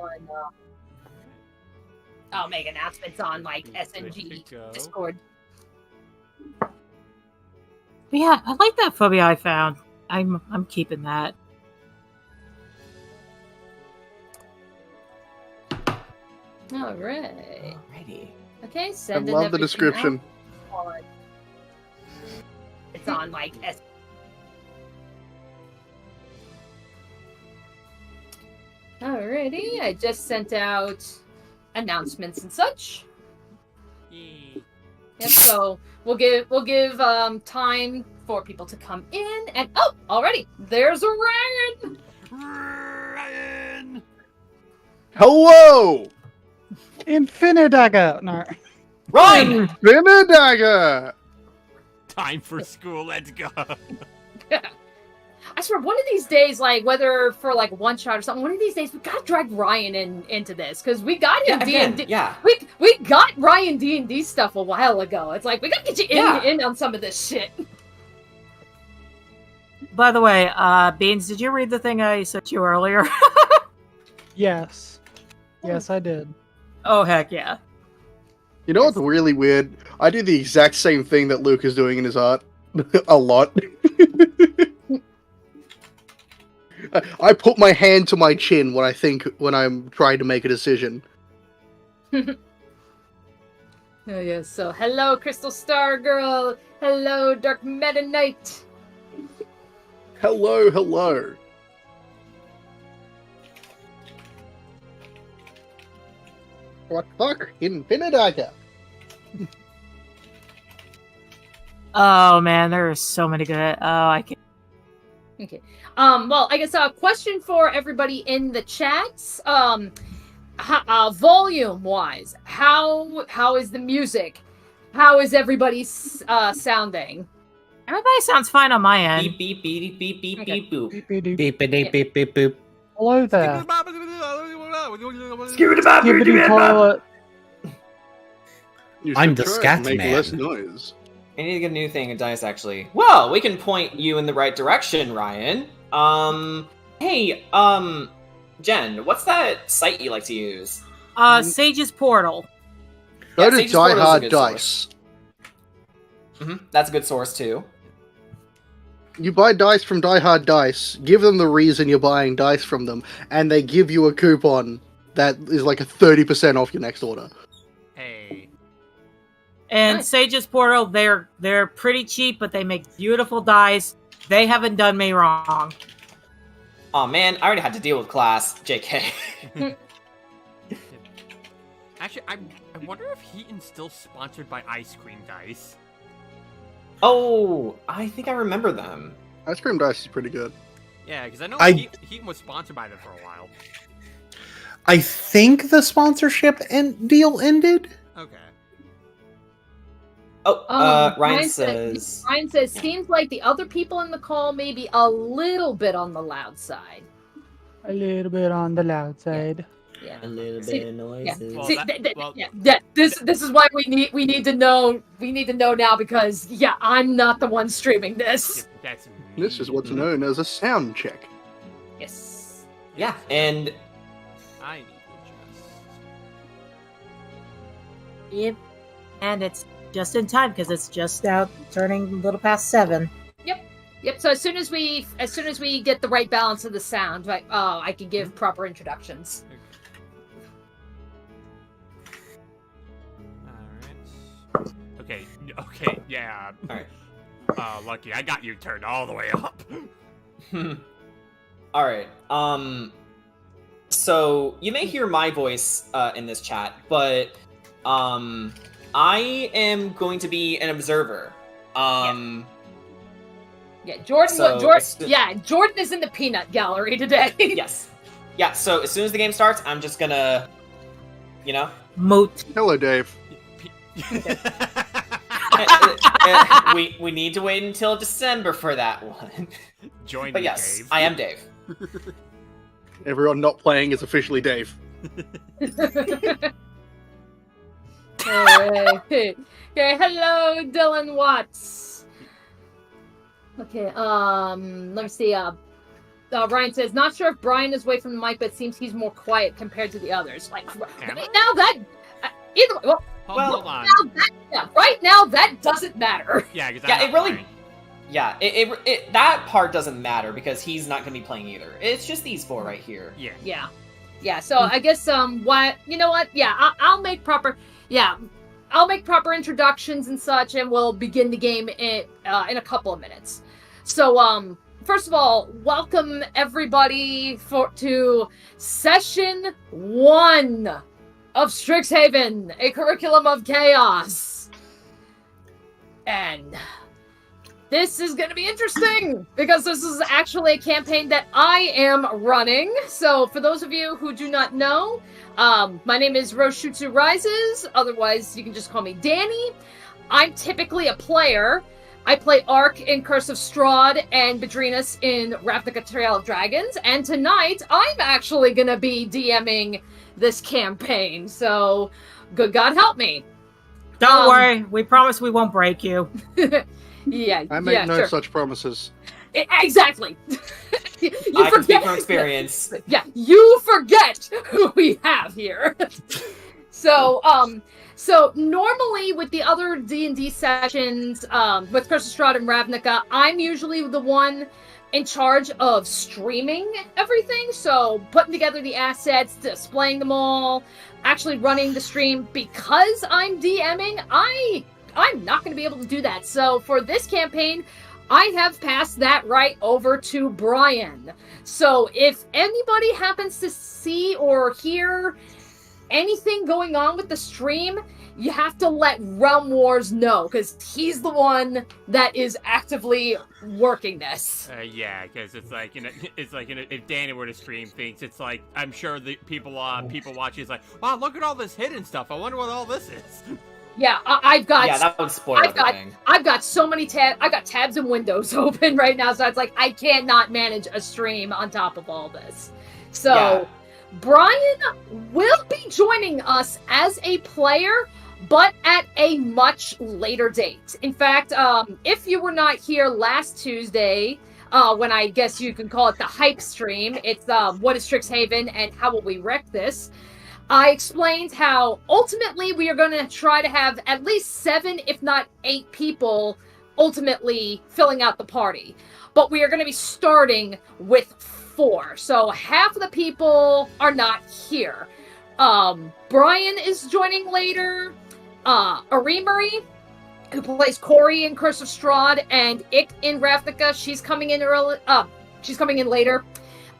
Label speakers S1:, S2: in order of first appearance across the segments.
S1: on. I'll make announcements on like SNG Discord.
S2: But yeah, I like that phobia I found. I'm keeping that.
S1: Alrighty. Okay, send
S3: I love the description.
S1: It's on like Alrighty, I just sent out announcements and such. Yep, so we'll give time for people to come in, and already there's Ryan.
S4: Ryan.
S3: Hello,
S5: Infinidagger. No.
S6: Ryan.
S3: Infinidagger.
S4: Time for school. Let's go.
S1: I swear, one of these days, like whether for like one shot or something, one of these days we gotta drag Ryan into this because we got him D&D.
S6: Yeah.
S1: We got Ryan D&D stuff a while ago. It's like we gotta get you in on some of this shit.
S2: By the way, Beans, did you read the thing I sent you earlier?
S5: Yes. Yes, I did.
S2: Oh heck yeah!
S3: You know what's really weird? I do the exact same thing that Luke is doing in his art. A lot. I put my hand to my chin when I'm trying to make a decision.
S1: Oh yes. So hello, Crystal Star Girl. Hello, Dark Meta Knight.
S3: Hello, hello. What the fuck? Infinidagger.
S2: Oh man, there are so many good. Oh, I can't.
S1: Okay. Well, I guess a question for everybody in the chats. Volume wise, how is the music? How is everybody sounding?
S2: Everybody sounds fine on my end.
S6: Beep beep beep beep beep beep boop.
S5: Beep, beep, beep.
S6: Beep beep beep beep boop.
S5: Hello there.
S4: Skibidi
S5: Toilet.
S3: You
S6: I'm
S3: should
S6: the
S3: try
S6: scat
S3: and make
S6: man.
S3: less noise.
S6: I need to get a new thing in Dice, actually. Well, we can point you in the right direction, Ryan. Hey, Jen, what's that site you like to use?
S2: Sage's Portal.
S3: Go to
S6: Sage's
S3: Die
S6: Portal is a
S3: Hard
S6: good
S3: Dice.
S6: That's a good source, too.
S3: You buy dice from Die Hard Dice, give them the reason you're buying dice from them, and they give you a coupon that is like a 30% off your next order.
S4: Hey.
S2: And
S1: Nice.
S2: Sage's Portal, they're pretty cheap, but they make beautiful dice. They haven't done me wrong.
S6: Aw, man, I already had to deal with class. JK.
S4: Actually, I wonder if Heaton's still sponsored by Ice Cream Dice.
S6: Oh, I think I remember them.
S3: Ice Cream Dice is pretty good.
S4: Yeah, because I know
S7: I-
S4: Heaton was sponsored by them for a while.
S7: I think the sponsorship deal ended.
S4: Okay.
S6: Oh, Ryan says...
S1: Ryan says, seems like the other people in the call may be a little bit on the loud side.
S5: A little bit on the loud side.
S1: Yeah.
S6: A little
S1: See-
S6: bit of noises.
S4: Well,
S1: See,
S4: that-
S1: this is why we need to know now because I'm not the one streaming this.
S4: That's
S3: This is what's
S6: Mhm.
S3: known as a sound check.
S1: Yes.
S6: Yeah, and
S4: I need to adjust.
S2: Yep. And it's just in time because it's just out turning a little past 7.
S1: Yep. So as soon as we get the right balance of the sound, right, I can give proper introductions.
S4: Alright. Okay, yeah.
S6: Alright.
S4: Lucky, I got you turned all the way up.
S6: Alright, so you may hear my voice in this chat, but I am going to be an observer.
S1: Yeah, Jordan.
S6: So,
S1: Jordan is in the peanut gallery today.
S6: Yes. Yeah, so as soon as the game starts, I'm just gonna,
S2: Moot.
S3: Hello, Dave.
S6: we need to wait until December for that one.
S4: Join
S6: But
S4: me,
S6: yes,
S4: Dave.
S6: I am Dave.
S3: Everyone not playing is officially Dave.
S1: Okay, hello, Dylan Watts. Okay, let me see. Ryan says, not sure if Brian is away from the mic, but it seems he's more quiet compared to the others. Like, right now that... either way,
S4: Hold on.
S1: Right now that doesn't matter.
S4: Yeah, because
S6: Yeah, it really... Yeah, that part doesn't matter because he's not going to be playing either. It's just these four right here.
S4: Yeah.
S1: Yeah, so I guess, you know what? Yeah, I'll make proper introductions and such, and we'll begin the game in a couple of minutes. So, first of all, welcome everybody to Session 1 of Strixhaven, a curriculum of chaos. And this is going to be interesting, because this is actually a campaign that I am running. So, for those of you who do not know, my name is Roshutsu Rises, otherwise you can just call me Danny. I'm typically a player. I play Ark in Curse of Strahd and Bedrinas in Ravnica Trail of Dragons, and tonight I'm actually going to be DMing this campaign, so good God help me.
S2: Don't worry, we promise we won't break you.
S1: Yeah,
S3: I make no
S1: sure.
S3: such promises.
S1: Exactly.
S6: I can speak from experience.
S1: Yeah, you forget who we have here. So normally with the other D&D sessions, with Curse of Strahd and Ravnica, I'm usually the one in charge of streaming everything. So putting together the assets, displaying them all, actually running the stream. Because I'm DMing, I'm not going to be able to do that. So for this campaign, I have passed that right over to Brian. So if anybody happens to see or hear anything going on with the stream, you have to let Realm Wars know, because he's the one that is actively working this.
S4: Yeah, because it's like, if Danny were to stream things, it's like, I'm sure the people watching is like, wow, look at all this hidden stuff. I wonder what all this is.
S1: Yeah, I've got...
S6: Yeah, that would spoil everything.
S1: I've got so many tabs. I've got tabs and windows open right now, so it's like, I cannot manage a stream on top of all this. So, yeah. Brian will be joining us as a player, but at a much later date. In fact, if you were not here last Tuesday, when I guess you can call it the hype stream, it's what is Strixhaven and how will we wreck this, I explained how ultimately we are going to try to have at least 7, if not 8 people ultimately filling out the party. But we are going to be starting with 4. So half of the people are not here. Brian is joining later. Arimari, who plays Corey in Curse of Strahd, and Ik in Ravnica, she's coming in early. She's coming in later.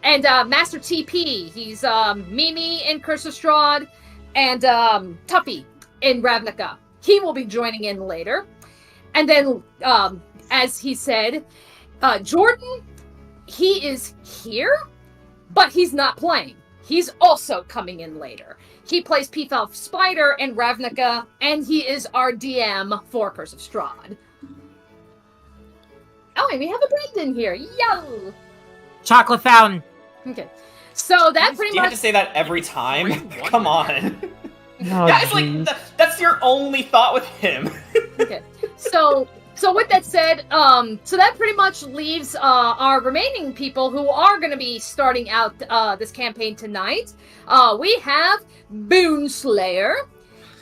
S1: And Master TP, he's Mimi in Curse of Strahd, and Tuffy in Ravnica. He will be joining in later. And then, as he said, Jordan, he is here, but he's not playing. He's also coming in later. He plays Peafowl Spider in Ravnica, and he is our DM for Curse of Strahd. Oh, and we have a Brendan here. Yo!
S2: Chocolate fountain.
S1: Okay. So that pretty
S6: Do you
S1: much...
S6: have to say that every time? Come on.
S5: Oh,
S6: Yeah, it's like, that's your only thought with him.
S1: Okay. So with that said, so that pretty much leaves our remaining people who are going to be starting out this campaign tonight. We have Boonslayer.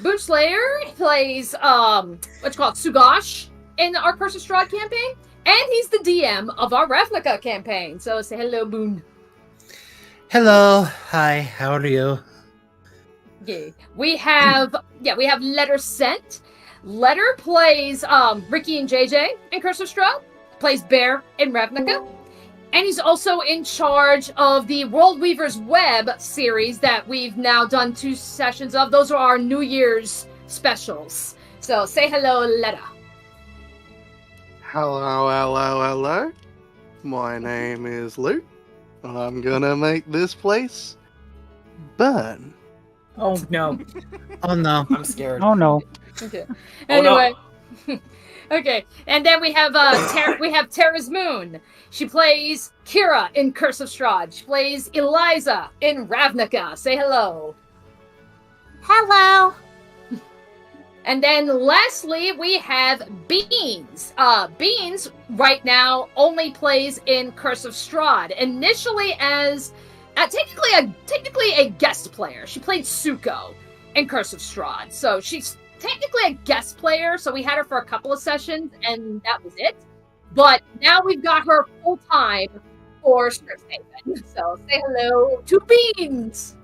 S1: Boonslayer plays what's called Sugash in our Curse of Strahd campaign, and he's the DM of our Ravnica campaign. So say hello, Boon.
S7: Hello. Hi. How are you?
S1: Yeah. We have Letter Sent. Letter plays Ricky and JJ in Curse of Strahd, plays Bear in Ravnica, and he's also in charge of the World Weaver's Web series that we've now done 2 sessions of. Those are our New Year's specials. So say hello, Letter.
S3: Hello. My name is Luke. I'm gonna make this place burn.
S2: Oh no.
S7: Oh no.
S6: I'm scared.
S5: Oh no.
S1: Okay.
S6: Oh,
S1: Anyway. Okay. And then we have Tara's Moon. She plays Kira in Curse of Strahd. She plays Eliza in Ravnica. Say hello.
S2: Hello.
S1: And then lastly, we have Beans. Beans right now only plays in Curse of Strahd. Initially as technically a guest player. She played Suko in Curse of Strahd. So she's technically a guest player. So we had her for a couple of sessions and that was it. But now we've got her full time for Strixhaven. So say hello to Beans.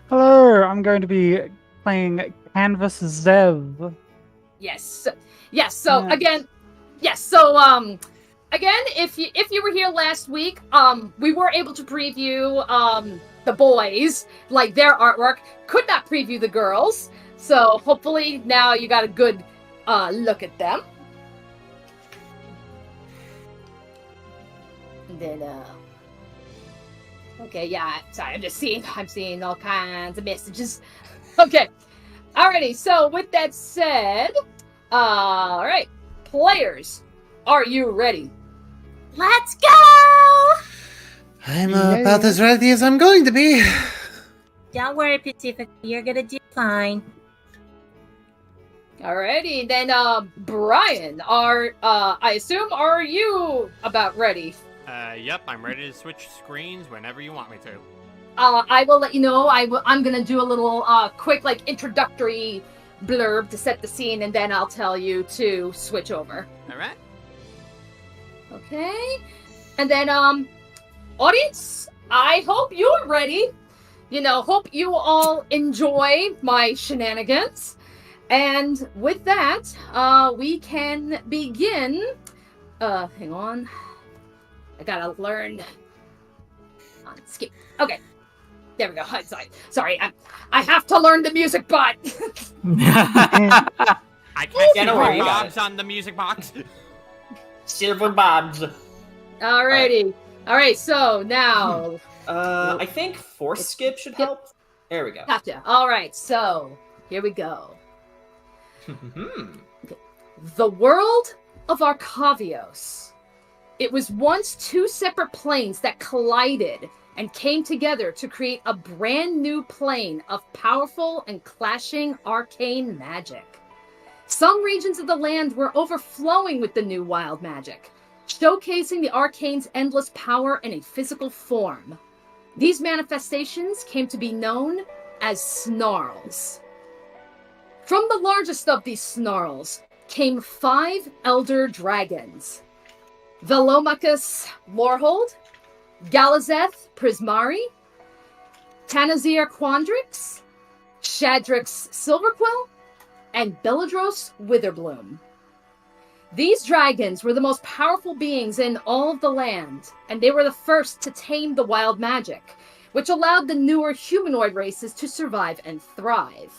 S5: Hello, I'm going to be playing Canvas Zev.
S1: Yes. So again, if you were here last week, we were able to preview the boys, like their artwork. Could not preview the girls. So hopefully now you got a good look at them. And then okay, yeah, sorry, I'm seeing all kinds of messages. Okay. Alrighty, so with that said, alright, players, are you ready?
S8: Let's go!
S7: I'm about as ready as I'm going to be.
S8: Don't worry, Pacifico, you're gonna do fine.
S1: Alrighty, then, Brian, I assume, are you about ready?
S4: Yep, I'm ready to switch screens whenever you want me to.
S1: I will let you know, I'm gonna do a little, quick, introductory blurb to set the scene, and then I'll tell you to switch over.
S4: Alright.
S1: Okay. And then, audience, I hope you're ready. Hope you all enjoy my shenanigans. And with that, we can begin. Hang on. I gotta learn. Skip. Okay. There we go. I'm sorry. I have to learn the music bot.
S4: I can't
S6: Get
S4: see
S6: away,
S4: my
S6: got
S4: bobs on the music box.
S6: Silver Bobs.
S1: Alrighty. Alright, so now.
S6: I think force skip should help. There we go.
S1: Gotcha. Alright, so here we go. The world of Arcavios. It was once two separate planes that collided and came together to create a brand new plane of powerful and clashing arcane magic. Some regions of the land were overflowing with the new wild magic, showcasing the arcane's endless power in a physical form. These manifestations came to be known as snarls. From the largest of these snarls came 5 elder dragons: Velomachus Lorehold, Galazeth Prismari, Tanazir Quandrix, Shadrix Silverquill, and Belladros Witherbloom. These dragons were the most powerful beings in all of the land, and they were the first to tame the wild magic, which allowed the newer humanoid races to survive and thrive.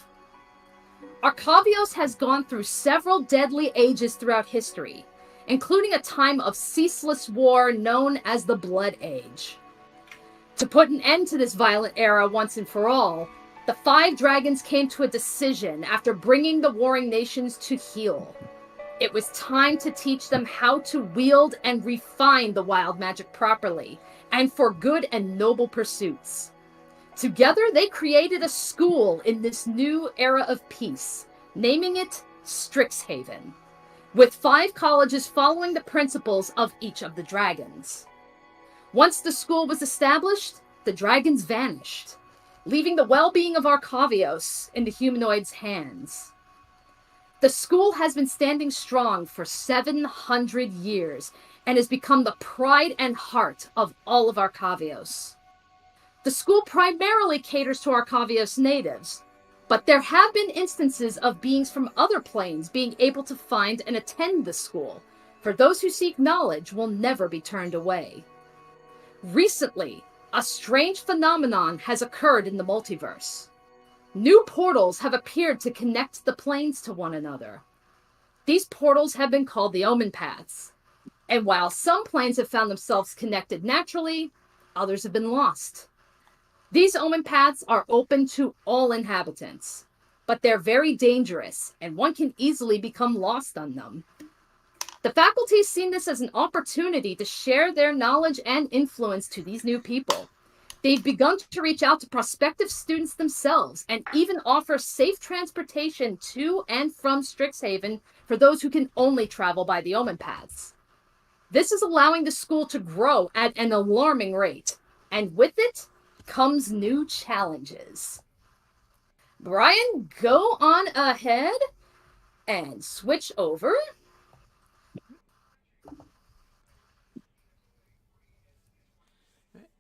S1: Arcavios has gone through several deadly ages throughout history, including a time of ceaseless war known as the Blood Age. To put an end to this violent era once and for all, the 5 dragons came to a decision after bringing the warring nations to heel. It was time to teach them how to wield and refine the wild magic properly, and for good and noble pursuits. Together, they created a school in this new era of peace, naming it Strixhaven, with 5 colleges following the principles of each of the dragons. Once the school was established, the dragons vanished, leaving the well-being of Arcavios in the humanoids' hands. The school has been standing strong for 700 years and has become the pride and heart of all of Arcavios. The school primarily caters to Arcavios natives, but there have been instances of beings from other planes being able to find and attend the school, for those who seek knowledge will never be turned away. Recently, a strange phenomenon has occurred in the multiverse. New portals have appeared to connect the planes to one another. These portals have been called the Omen Paths, and while some planes have found themselves connected naturally, others have been lost. These Omen Paths are open to all inhabitants, but they're very dangerous, and one can easily become lost on them. The faculty has seen this as an opportunity to share their knowledge and influence to these new people, They've begun to reach out to prospective students themselves and even offer safe transportation to and from Strixhaven for those who can only travel by the Omen paths. This is allowing the school to grow at an alarming rate, and with it comes new challenges. Brian, go on ahead and switch over.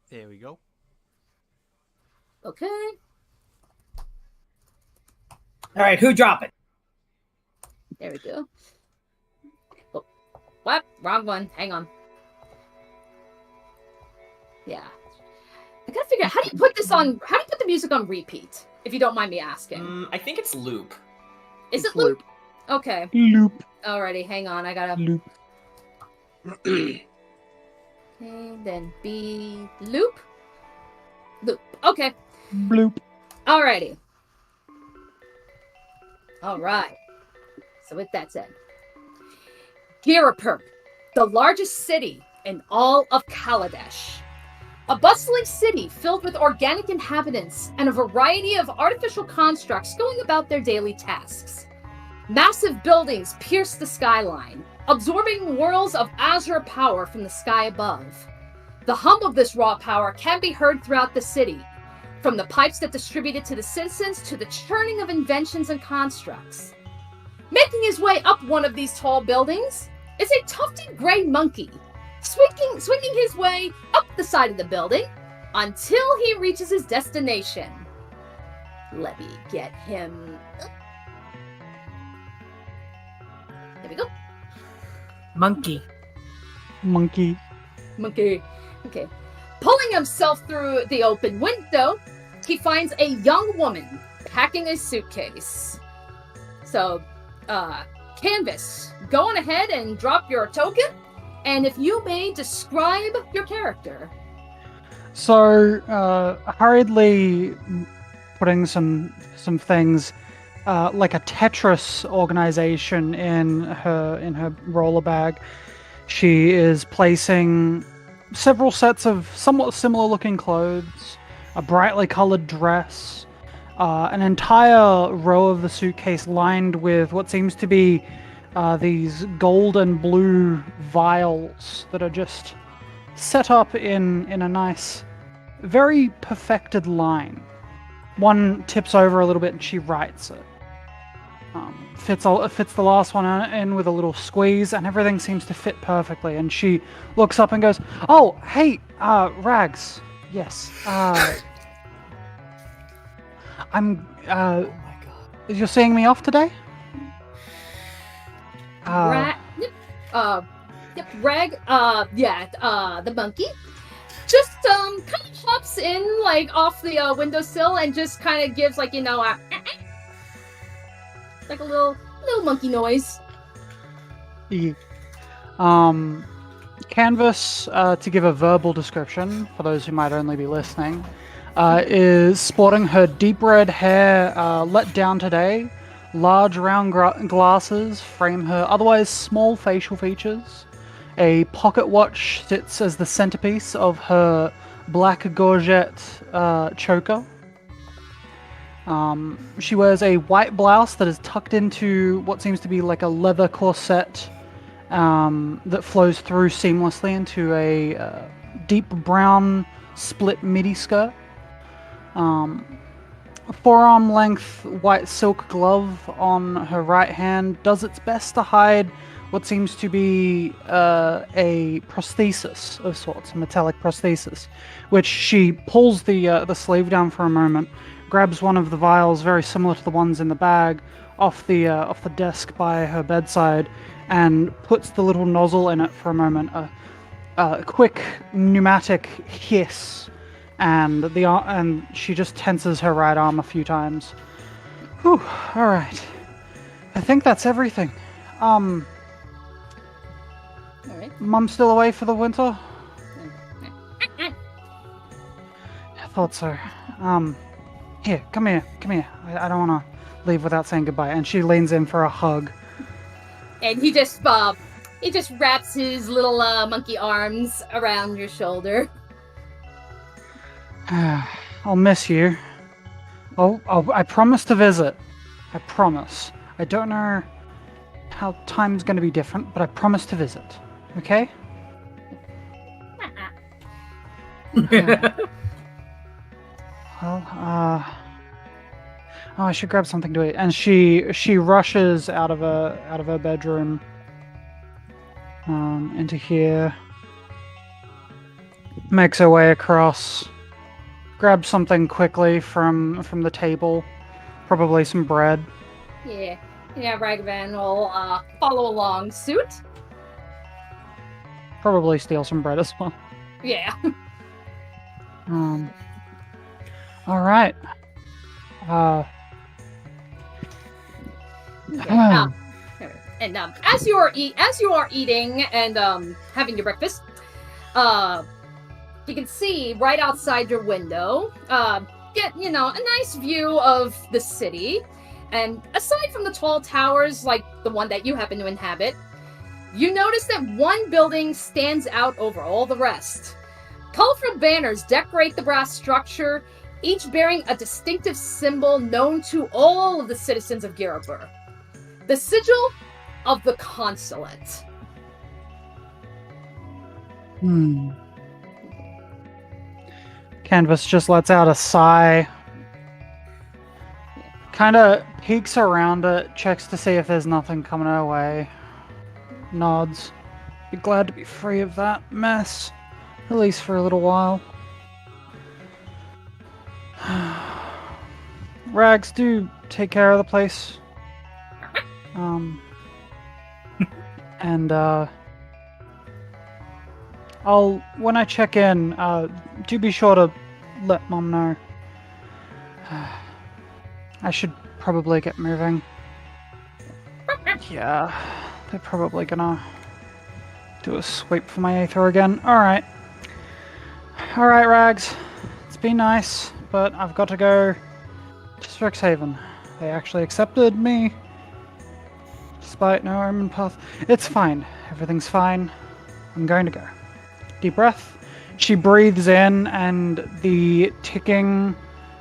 S4: There we go.
S1: Okay.
S9: All right, who drop it?
S1: There we go. Oh, what? Wrong one. Hang on. Yeah. I gotta figure out, how do you put the music on repeat? If you don't mind me asking.
S6: I think it's loop.
S1: Is it loop? Okay.
S5: Loop.
S1: Alrighty, hang on. I gotta...
S5: Loop.
S1: Okay, then B... Loop? Loop. Okay.
S5: Bloop.
S1: Alrighty. Alright. So with that said, Girapur, the largest city in all of Kaladesh. A bustling city filled with organic inhabitants and a variety of artificial constructs going about their daily tasks. Massive buildings pierce the skyline, absorbing whirls of azure power from the sky above. The hum of this raw power can be heard throughout the city, from the pipes that distribute it to the citizens to the churning of inventions and constructs. Making his way up one of these tall buildings is a tufted gray monkey, swinging his way up the side of the building until he reaches his destination. Let me get him. There we go.
S2: Monkey.
S5: Monkey.
S1: Okay. Pulling himself through the open window, he finds a young woman packing a suitcase. So, Canvas, go on ahead and drop your token, and if you may describe your character.
S5: So, hurriedly putting some things, like a Tetris organization in her roller bag. She is placing several sets of somewhat similar looking clothes, a brightly colored dress, an entire row of the suitcase lined with what seems to be these gold and blue vials that are just set up in a nice, very perfected line. One tips over a little bit and she writes it. Fits the last one in with a little squeeze, and everything seems to fit perfectly. And she looks up and goes, "Oh, hey, Rags. Yes. I'm.
S6: Oh my god.
S5: You're seeing me off today?
S1: Rag, the monkey just kind of hops in like off the windowsill and just kind of gives like like a little monkey noise.
S5: Yeah. Canvas, to give a verbal description for those who might only be listening, is sporting her deep red hair let down today. Large round glasses frame her otherwise small facial features. A pocket watch sits as the centerpiece of her black gorget choker. She wears a white blouse that is tucked into what seems to be like a leather corset that flows through seamlessly into a deep brown split midi skirt. Forearm length white silk glove on her right hand does its best to hide what seems to be a prosthesis of sorts, a metallic prosthesis, which she pulls the sleeve down for a moment, grabs one of the vials very similar to the ones in the bag off the desk by her bedside, and puts the little nozzle in it for a moment. A quick pneumatic hiss. And she just tenses her right arm a few times. Whew, alright. I think that's everything.
S1: Alright.
S5: Mum's still away for the winter? I thought so. Here, come here. I don't want to leave without saying goodbye. And she leans in for a hug.
S1: And he just wraps his little monkey arms around your shoulder.
S5: I'll miss you. I promise to visit. I promise. I don't know how time's going to be different, but I promise to visit. Okay? Well, I should grab something to eat. And she rushes out of her bedroom into here. Makes her way across. Grabs something quickly from the table. Probably some bread.
S1: Yeah, Ragavan will follow along suit.
S5: Probably steal some bread as well.
S1: Yeah.
S5: All right.
S1: And as you are eating and having your breakfast, you can see right outside your window, get a nice view of the city. And aside from the tall towers, like the one that you happen to inhabit, you notice that one building stands out over all the rest. Colorful banners decorate the brass structure, each bearing a distinctive symbol known to all of the citizens of Girabur. The sigil of the consulate.
S5: Canvas just lets out a sigh. Kind of peeks around it, checks to see if there's nothing coming our way. Nods. Be glad to be free of that mess. At least for a little while. Rags, do take care of the place. And when I check in, do be sure to let Mom know. I should probably get moving. Yeah, they're probably gonna do a sweep for my Aether again. Alright, Rags. It's been nice, but I've got to go to Strixhaven. They actually accepted me. Despite no Omen path. It's fine. Everything's fine. I'm going to go. Deep breath. She breathes in and the ticking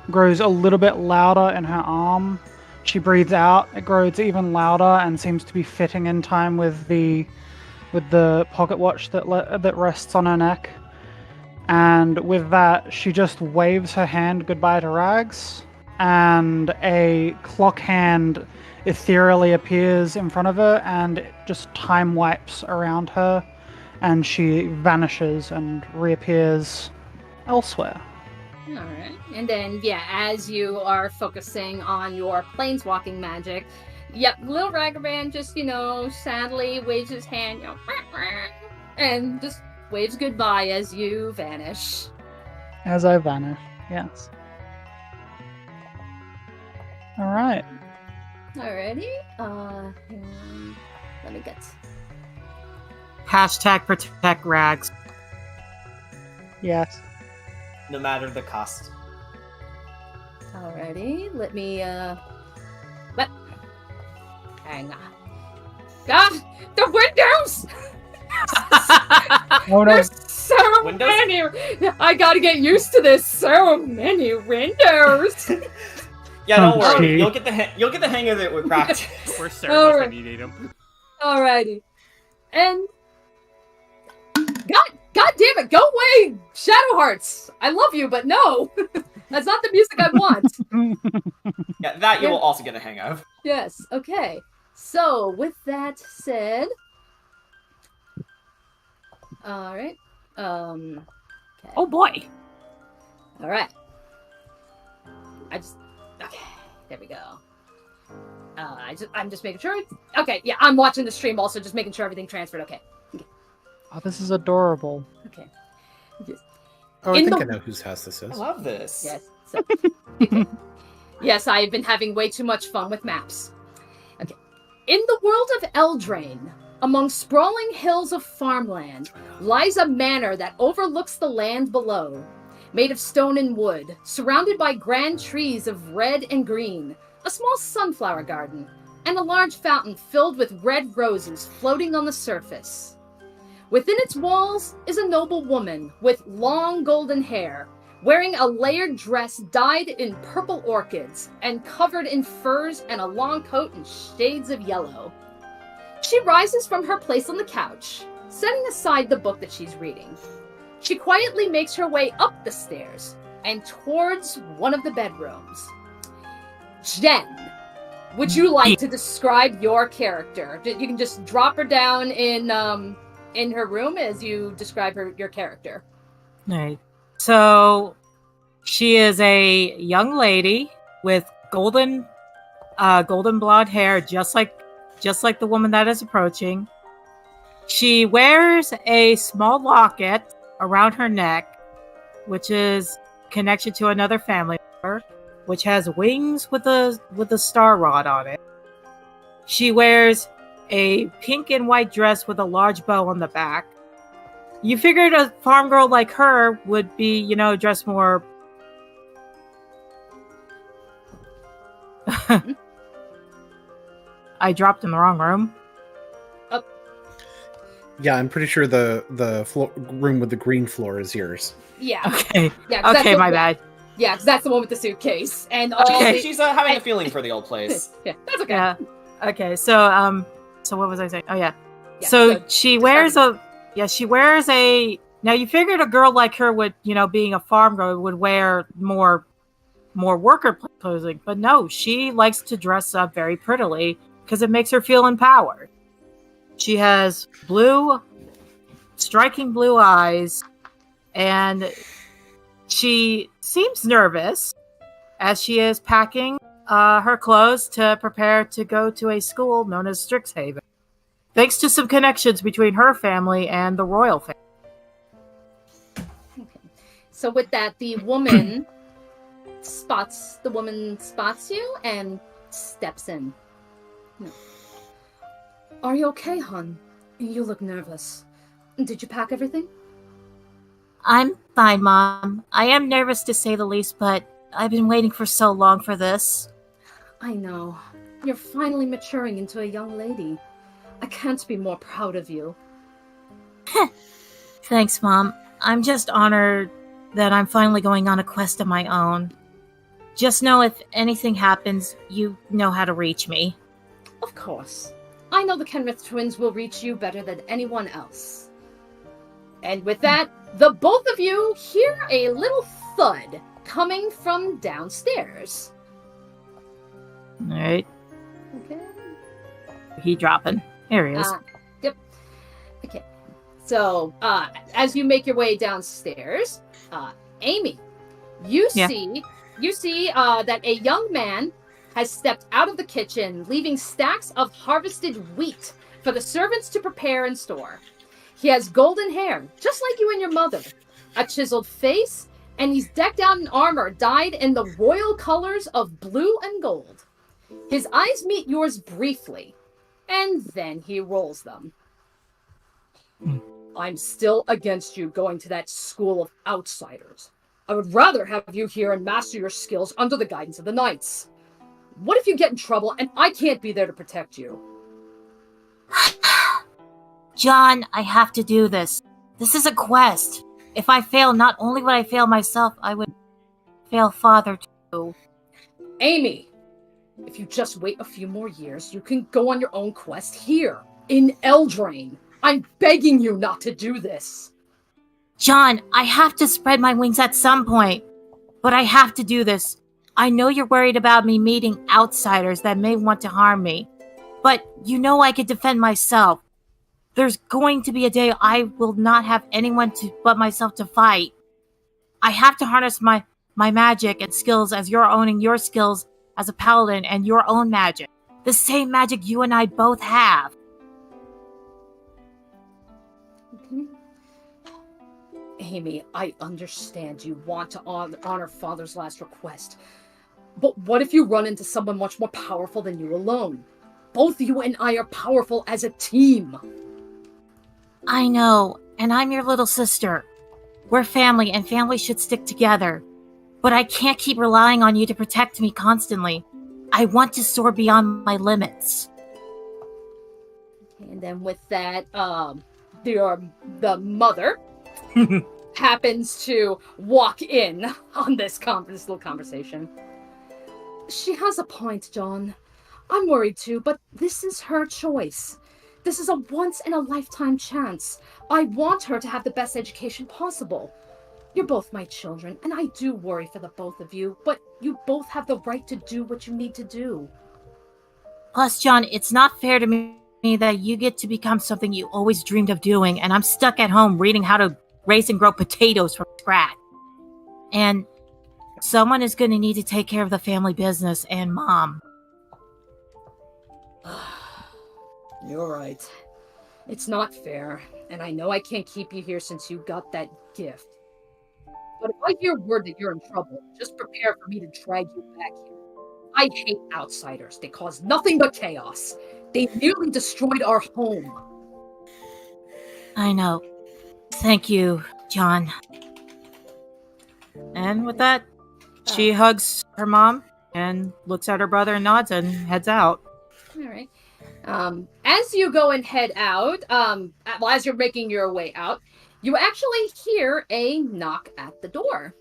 S5: grows a little bit louder in her arm. She breathes out. It grows even louder and seems to be fitting in time with the pocket watch that rests on her neck. And with that, she just waves her hand goodbye to Rags, and a clock hand ethereally appears in front of her and just time wipes around her, and she vanishes and reappears elsewhere.
S1: Alright. And then, as you are focusing on your planeswalking magic, little Ragavan just, sadly waves his hand, and just waves goodbye as you vanish.
S5: As I vanish, yes. Alright.
S1: Alrighty. Hang on. Let me get...
S2: Hashtag protect Rags.
S5: Yes.
S6: No matter the cost.
S1: Alrighty. Let me, hang on. God! The windows!
S5: Oh no.
S1: There's so many! I gotta get used to this. So many windows!
S6: Yeah, don't worry. You'll get the hang of it with practice.
S4: We're service when you need them.
S1: Alrighty. And... God damn it, go away, Shadow Hearts! I love you, but no! That's not the music I want.
S6: Yeah, that you will also get a hang of.
S1: Yes, okay. So, with that said... Alright. Okay.
S2: Oh boy!
S1: Alright. Okay, there we go. I'm just making sure okay, yeah, I'm watching the stream also, just making sure everything transferred, okay.
S5: Oh, this is adorable.
S1: Okay.
S7: Oh, I think I know whose house this is.
S6: I love this.
S1: Yes. So, okay. Yes, I've been having way too much fun with maps. Okay. In the world of Eldraine, among sprawling hills of farmland, lies a manor that overlooks the land below. Made of stone and wood, surrounded by grand trees of red and green, a small sunflower garden, and a large fountain filled with red roses floating on the surface. Within its walls is a noble woman with long golden hair, wearing a layered dress dyed in purple orchids and covered in furs and a long coat in shades of yellow. She rises from her place on the couch, setting aside the book that she's reading. She quietly makes her way up the stairs and towards one of the bedrooms. Jen, would you like to describe your character? You can just drop her down in her room as you describe your character.
S2: All right. So she is a young lady with golden blonde hair, just like the woman that is approaching. She wears a small locket around her neck, which is connection to another family member, which has wings with a star rod on it. She wears a pink and white dress with a large bow on the back. You figured a farm girl like her would be, dressed more... I dropped in the wrong room.
S7: Yeah, I'm pretty sure the room with the green floor is yours.
S1: Yeah.
S2: Okay.
S1: Yeah,
S2: okay, my bad.
S1: Yeah, because that's the one with the suitcase. And
S6: she's having a feeling for the old place.
S1: Yeah, that's okay.
S2: Yeah. Okay, so what was I saying? Oh yeah. So she wears a now you figured a girl like her would, being a farm girl would wear more worker clothing, but no, she likes to dress up very prettily because it makes her feel empowered. She has striking blue eyes, and she seems nervous as she is packing her clothes to prepare to go to a school known as Strixhaven, thanks to some connections between her family and the royal family.
S1: Okay. So with that, the woman spots you and steps in. No. Are you okay, hon? You look nervous. Did you pack everything?
S10: I'm fine, Mom. I am nervous to say the least, but I've been waiting for so long for this.
S1: I know. You're finally maturing into a young lady. I can't be more proud of you.
S10: Thanks, Mom. I'm just honored that I'm finally going on a quest of my own. Just know if anything happens, you know how to reach me.
S1: Of course. I know the Kenrith twins will reach you better than anyone else. And with that, the both of you hear a little thud coming from downstairs.
S2: All right.
S1: Okay.
S2: He dropping. Here he is.
S1: Yep. Okay. So, as you make your way downstairs, Amy, you see that a young man has stepped out of the kitchen, leaving stacks of harvested wheat for the servants to prepare and store. He has golden hair, just like you and your mother, a chiseled face, and he's decked out in armor dyed in the royal colors of blue and gold. His eyes meet yours briefly, and then he rolls them. I'm still against you going to that school of outsiders. I would rather have you here and master your skills under the guidance of the knights. What if you get in trouble and I can't be there to protect you?
S10: John, I have to do this. This is a quest. If I fail, not only would I fail myself, I would fail Father too.
S1: Amy, if you just wait a few more years, you can go on your own quest here, in Eldraine. I'm begging you not to do this.
S10: John, I have to spread my wings at some point. But I have to do this. I know you're worried about me meeting outsiders that may want to harm me. But you know I could defend myself. There's going to be a day I will not have anyone but myself to fight. I have to harness my magic and skills as you're owning your skills as a paladin and your own magic. The same magic you and I both have.
S1: Okay. Amy, I understand you want to honor Father's last request. But what if you run into someone much more powerful than you alone? Both you and I are powerful as a team.
S10: I know, and I'm your little sister. We're family, and family should stick together. But I can't keep relying on you to protect me constantly. I want to soar beyond my limits.
S1: And then with that, the mother happens to walk in on this little conversation. She has a point, John. I'm worried too, but this is her choice. This is a once-in-a-lifetime chance. I want her to have the best education possible. You're both my children, and I do worry for the both of you, but you both have the right to do what you need to do.
S10: Plus, John, it's not fair to me that you get to become something you always dreamed of doing, and I'm stuck at home reading how to raise and grow potatoes from scratch. And someone is going to need to take care of the family business and Mom.
S1: You're right. It's not fair, and I know I can't keep you here since you got that gift. But if I hear word that you're in trouble, just prepare for me to drag you back here. I hate outsiders. They cause nothing but chaos. They nearly destroyed our home.
S10: I know. Thank you, John.
S2: And with that, she hugs her mom and looks at her brother and nods and heads out.
S1: All right. As you go and head out, as you're making your way out, you actually hear a knock at the door.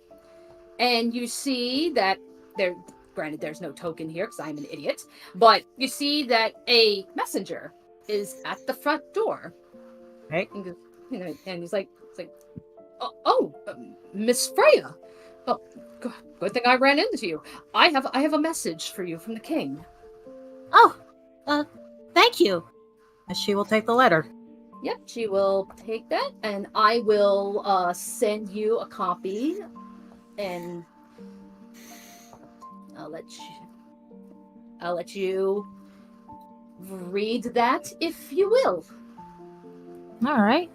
S1: And you see that granted, there's no token here because I'm an idiot, but you see that a messenger is at the front door.
S2: Right.
S1: And he's like, Miss Freya. Oh, good thing I ran into you. I have a message for you from the king.
S10: Oh, thank you.
S2: She will take the letter.
S1: Yep, she will take that, and I will send you a copy, and I'll let you read that if you will.
S10: All right.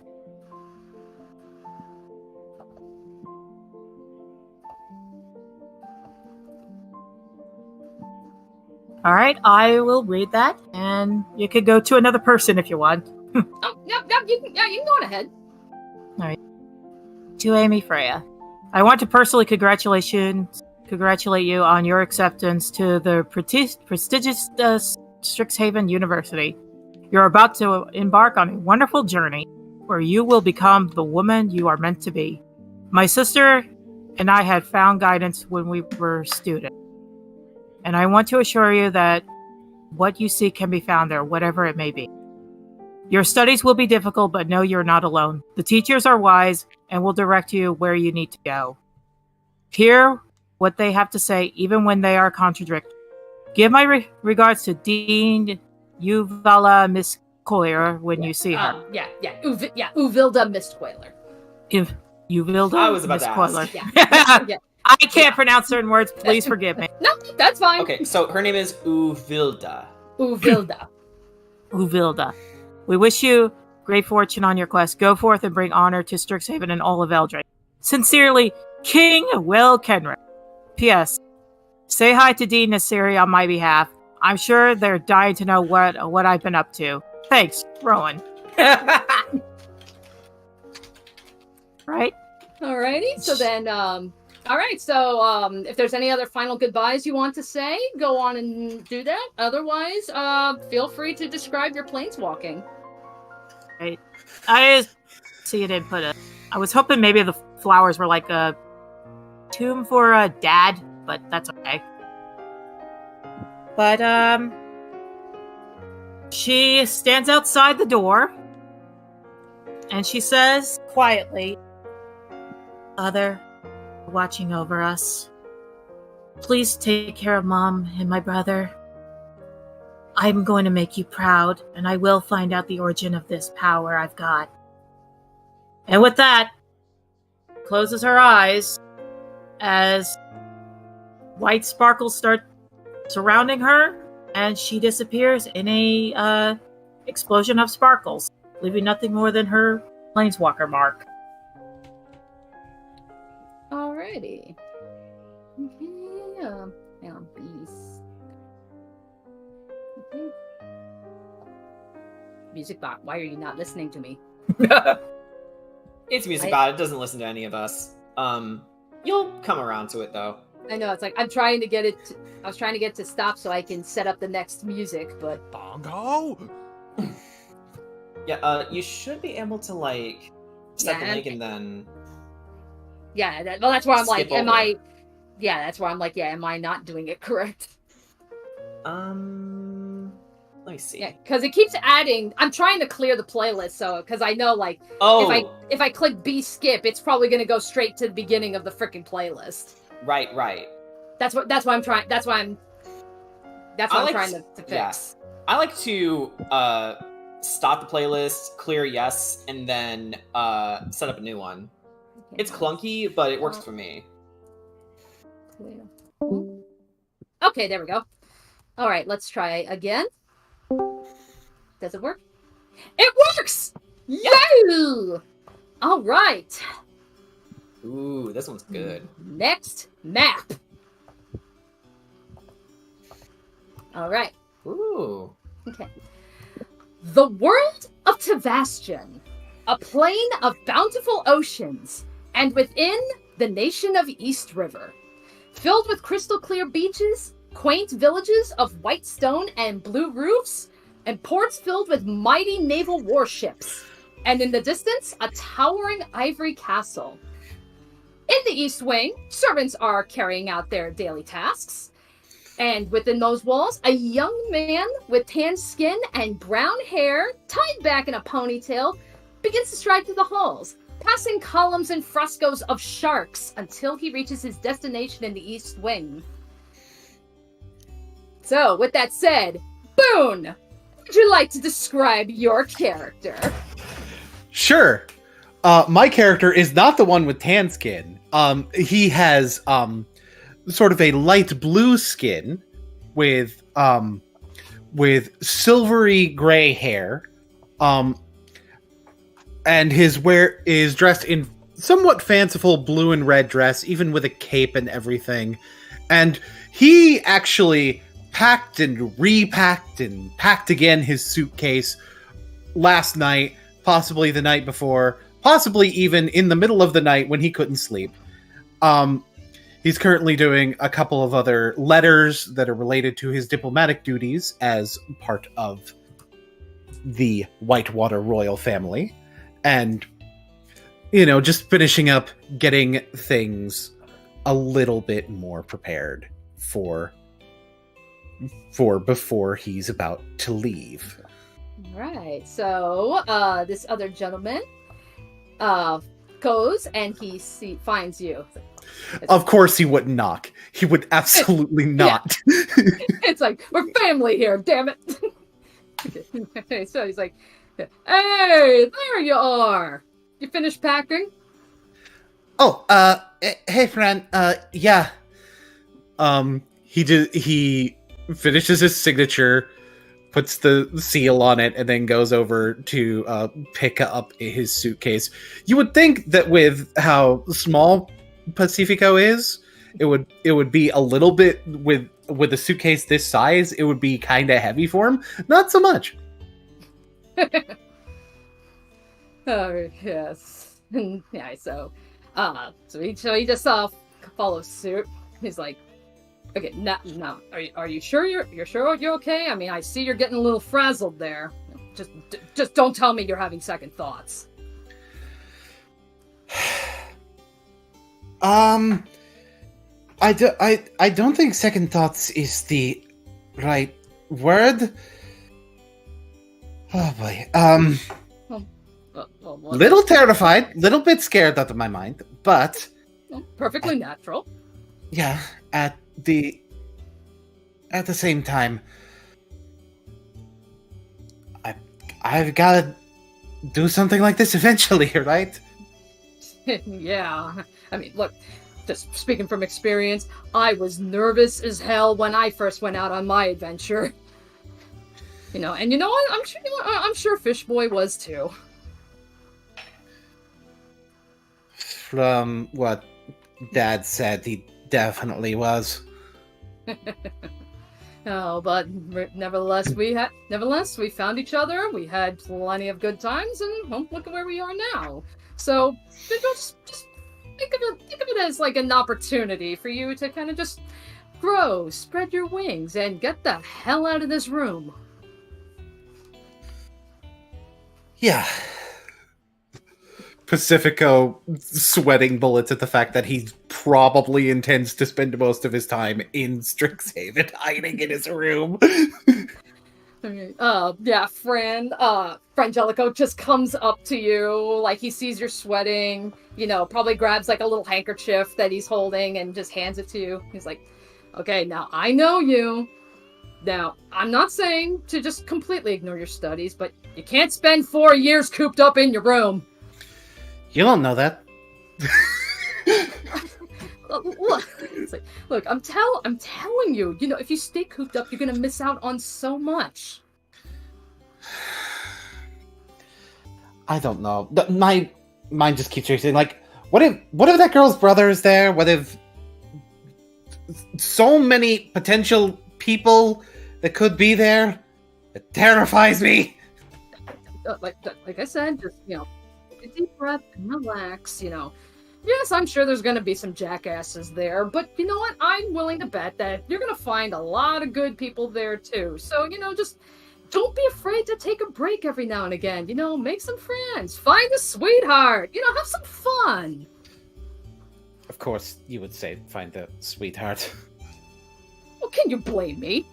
S2: All right, I will read that, and you could go to another person if you want.
S1: You can go on ahead.
S2: All right. To Amy Freya, I want to personally congratulate you on your acceptance to the prestigious Strixhaven University. You're about to embark on a wonderful journey where you will become the woman you are meant to be. My sister and I had found guidance when we were students. And I want to assure you that what you seek can be found there, whatever it may be. Your studies will be difficult, but know you're not alone. The teachers are wise and will direct you where you need to go. Hear what they have to say, even when they are contradictory. Give my regards to Dean Uvala Miss Collier when you see her.
S1: Uvilda Miss Coiler.
S2: Uvilda
S6: I was about
S2: Miss
S6: to
S2: Coiler.
S6: ask.
S1: Yeah.
S2: I can't pronounce certain words. Please forgive me.
S1: No, that's fine.
S6: Okay, so her name is Uvilda.
S1: Uvilda.
S2: Uvilda. We wish you great fortune on your quest. Go forth and bring honor to Strixhaven and all of Eldraine. Sincerely, King Will Kenrick. P.S. Say hi to Dean Nassiri on my behalf. I'm sure they're dying to know what I've been up to. Thanks, Rowan. Right?
S1: Alrighty, so then, alright, so, if there's any other final goodbyes you want to say, go on and do that. Otherwise, feel free to describe your planeswalking.
S2: Right. I just see it didn't put it. I was hoping maybe the flowers were like a tomb for a dad, but that's okay. But, she stands outside the door, and she says quietly, Father, watching over us. Please take care of Mom and my brother. I'm going to make you proud, and I will find out the origin of this power I've got. And with that, closes her eyes as white sparkles start surrounding her, and she disappears in a explosion of sparkles, leaving nothing more than her planeswalker mark.
S1: Alrighty. Yeah. Beast. Music bot, why are you not listening to me?
S6: It's Music Bot. It doesn't listen to any of us. You'll come around to it though.
S1: I know, it's like I'm trying to get it I was trying to get it to stop so I can set up the next music, but
S4: Bongo.
S6: Yeah, you should be able to like set the link and then
S1: Yeah, that's why I'm
S6: Skip
S1: like, am
S6: over.
S1: I? Yeah, that's why I'm like, yeah, am I not doing it correct?
S6: Let me see.
S1: Yeah, because it keeps adding. I'm trying to clear the playlist, so because I know like
S6: Oh,
S1: if I click B skip, it's probably gonna go straight to the beginning of the freaking playlist.
S6: right.
S1: That's why I'm trying. That's why I'm trying to fix.
S6: Yeah. I like to stop the playlist, clear yes, and then set up a new one. It's clunky, but it works for me.
S1: Okay, there we go. All right, let's try again. Does it work? It works! Yay! All right.
S6: Ooh, this one's good.
S1: Next map. All right.
S6: Ooh.
S1: Okay. The world of Tavastion, a plain of bountiful oceans, and within the nation of East River, filled with crystal clear beaches, quaint villages of white stone and blue roofs, and ports filled with mighty naval warships, and in the distance, a towering ivory castle. In the East Wing, servants are carrying out their daily tasks. And within those walls, a young man with tan skin and brown hair, tied back in a ponytail, begins to stride through the halls, passing columns and frescoes of sharks until he reaches his destination in the East Wing. So, with that said, Boone, would you like to describe your character?
S7: Sure. My character is not the one with tan skin. He has sort of a light blue skin with silvery gray hair. And his wear is dressed in somewhat fanciful blue and red dress, even with a cape and everything. And he actually packed and repacked and packed again his suitcase last night, possibly the night before, possibly even in the middle of the night when he couldn't sleep. He's currently doing a couple of other letters that are related to his diplomatic duties as part of the Whitewater royal family. And, just finishing up getting things a little bit more prepared for before he's about to leave.
S1: Right. So, this other gentleman goes and he finds you.
S7: Of course he wouldn't knock. He would absolutely not.
S1: It's like, we're family here, damn it. Okay. So he's like, hey, there you are. You finished packing?
S7: Oh, hey friend, yeah. He finishes his signature, puts the seal on it, and then goes over to pick up his suitcase. You would think that with how small Pacifico is, it would be a little bit with a suitcase this size, it would be kind of heavy for him. Not so much.
S1: Oh yes. Yeah. So he just follows suit. He's like, okay, no. Are you sure you're sure you're okay? I mean, I see you're getting a little frazzled there. Just don't tell me you're having second thoughts.
S7: I don't think second thoughts is the right word. Oh boy. Little terrified, little bit scared out of my mind, but
S1: perfectly natural.
S7: Yeah, at the same time, I've got to do something like this eventually, right?
S1: Yeah. I mean, look, just speaking from experience, I was nervous as hell when I first went out on my adventure. And I'm sure Fishboy was too.
S7: From what Dad said, he definitely was.
S1: Oh, but nevertheless, we found each other. We had plenty of good times, and look at where we are now. So just think of it as like an opportunity for you to kind of just grow, spread your wings, and get the hell out of this room.
S7: Yeah. Pacifico sweating bullets at the fact that he probably intends to spend most of his time in Strixhaven, hiding in his room.
S1: Yeah, Frangelico just comes up to you, like he sees you're sweating, probably grabs like a little handkerchief that he's holding and just hands it to you. He's like, okay, now I know you. Now, I'm not saying to just completely ignore your studies, but you can't spend 4 years cooped up in your room.
S7: You don't know that.
S1: Look, I'm telling you, if you stay cooped up, you're gonna miss out on so much.
S7: I don't know. My mind just keeps racing. Like, what if that girl's brother is there? What if so many potential people that could be there? It terrifies me.
S1: Like I said, just take a deep breath and relax. Yes, I'm sure there's going to be some jackasses there, but you know what? I'm willing to bet that you're going to find a lot of good people there too. So, just don't be afraid to take a break every now and again. Make some friends, find a sweetheart, have some fun.
S7: Of course, you would say find a sweetheart.
S1: Well, can you blame me?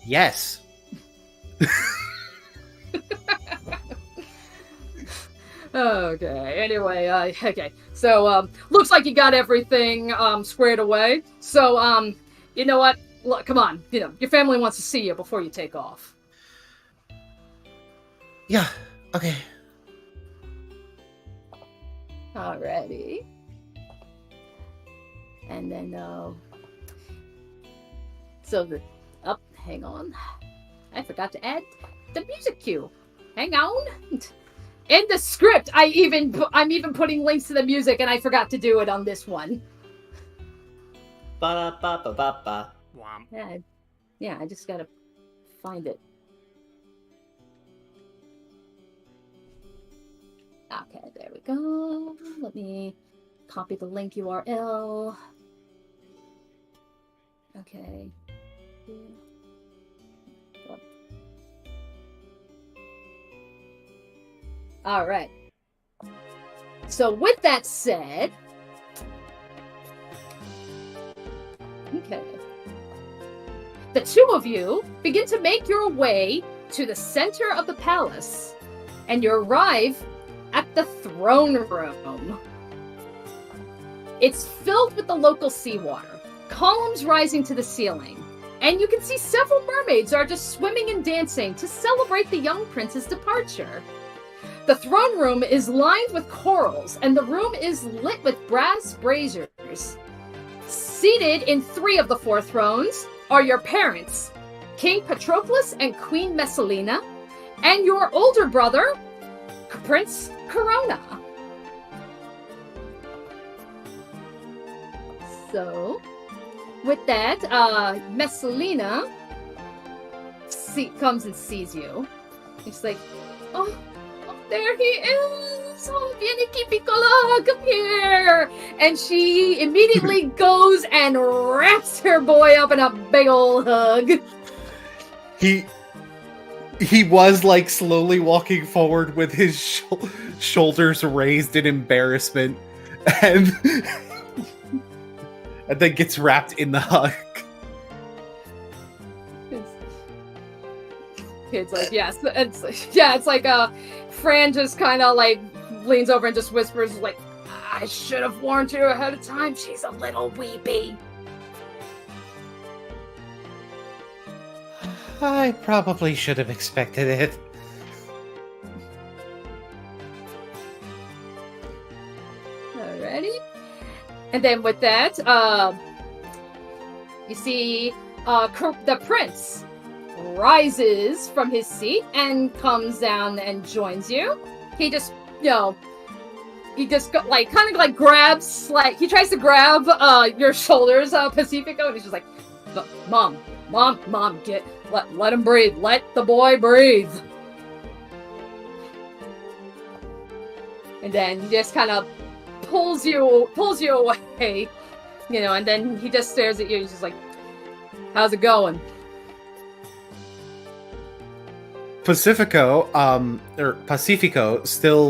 S7: Yes.
S1: Okay, anyway, okay. So, looks like you got everything, squared away. So, you know what? Look, come on. Your family wants to see you before you take off.
S7: Yeah, okay.
S1: Alrighty. And then, hang on. I forgot to add the music cue. Hang on. In the script, I'm even putting links to the music, and I forgot to do it on this one.
S6: Ba-da-ba-ba-ba-ba.
S1: Yeah, I just gotta find it. Okay, there we go. Let me copy the link URL. Okay. All right. So with that said, okay. The two of you begin to make your way to the center of the palace, and you arrive at the throne room. It's filled with the local seawater, columns rising to the ceiling, and you can see several mermaids are just swimming and dancing to celebrate the young prince's departure. The throne room is lined with corals, and the room is lit with brass braziers. Seated in 3 of the 4 thrones are your parents, King Patroclus and Queen Messalina, and your older brother, Prince Corona. So, with that, Messalina comes and sees you. She's like, oh, there he is! Oh, Vieniki Piccola, come here! And she immediately goes and wraps her boy up in a big old hug.
S7: He was like slowly walking forward with his shoulders raised in embarrassment, and then gets wrapped in the hug.
S1: It's like, yes, it's like Fran just kind of like leans over and just whispers like, I should have warned you ahead of time. She's a little weepy.
S7: I probably should have expected it.
S1: Alrighty. And then with that, you see the prince rises from his seat and comes down and joins you. He just, kind of grabs, he tries to grab your shoulders, Pacifico, and he's just like, Mom, let him breathe. Let the boy breathe. And then he just kind of pulls you away, and then he just stares at you. He's just like, how's it going?
S7: Pacifico, still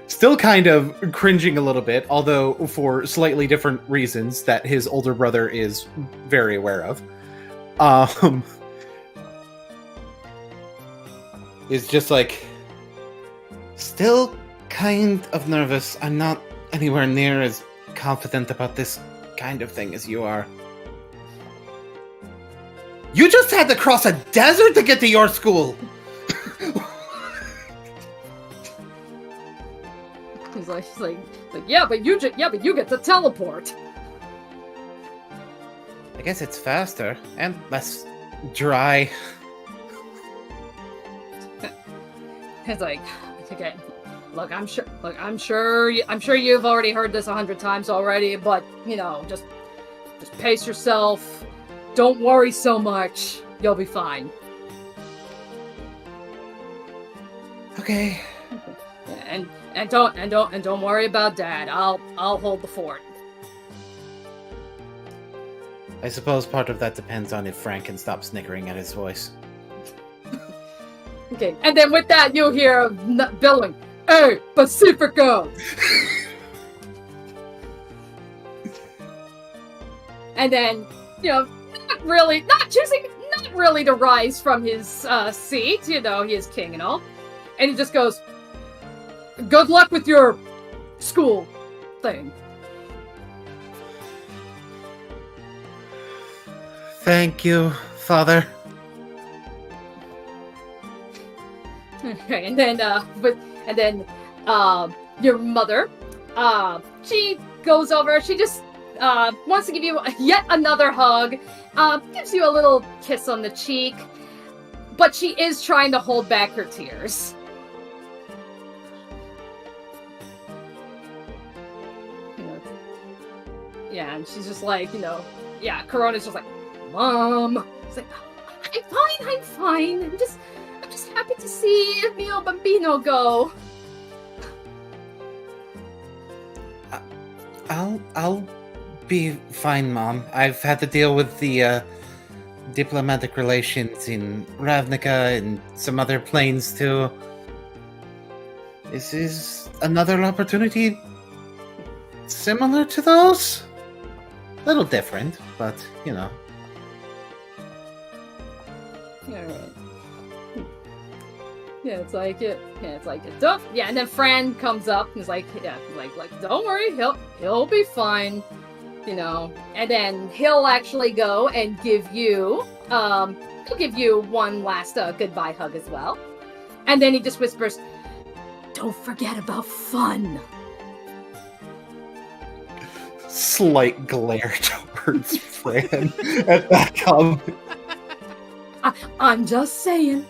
S7: still kind of cringing a little bit, although for slightly different reasons that his older brother is very aware of. Is just like, still kind of nervous. I'm not anywhere near as confident about this kind of thing as you are. You just had to cross a desert to get to your school!
S1: He's like, yeah, but you get to teleport.
S7: I guess it's faster and less dry.
S1: It's like, okay, look, I'm sure you've already heard this 100 times already, but just pace yourself. Don't worry so much. You'll be fine.
S7: Okay.
S1: And don't worry about Dad. I'll hold the fort.
S7: I suppose part of that depends on if Frank can stop snickering at his voice.
S1: Okay, and then with that, you'll hear billowing, "Hey, Pacifico!" And then, not really to rise from his seat, he is king and all. And he just goes, "Good luck with your school thing."
S7: Thank you, Father.
S1: Okay, and then your mother, she goes over. She just wants to give you yet another hug. Gives you a little kiss on the cheek, but she is trying to hold back her tears. Yeah, and she's just like, Corona's just like, "Mom." It's like, I'm fine. I'm just happy to see Mio Bambino go.
S7: I'll be fine, Mom. I've had to deal with the diplomatic relations in Ravnica and some other planes too. This is another opportunity similar to those. Little different, but
S1: Alright. Yeah, it's like don't. Yeah, and then Fran comes up and is like, don't worry, he'll be fine, And then he'll actually go and give you one last goodbye hug as well. And then he just whispers, "Don't forget about fun."
S7: Slight glare towards Fran at that comment.
S1: I'm just saying.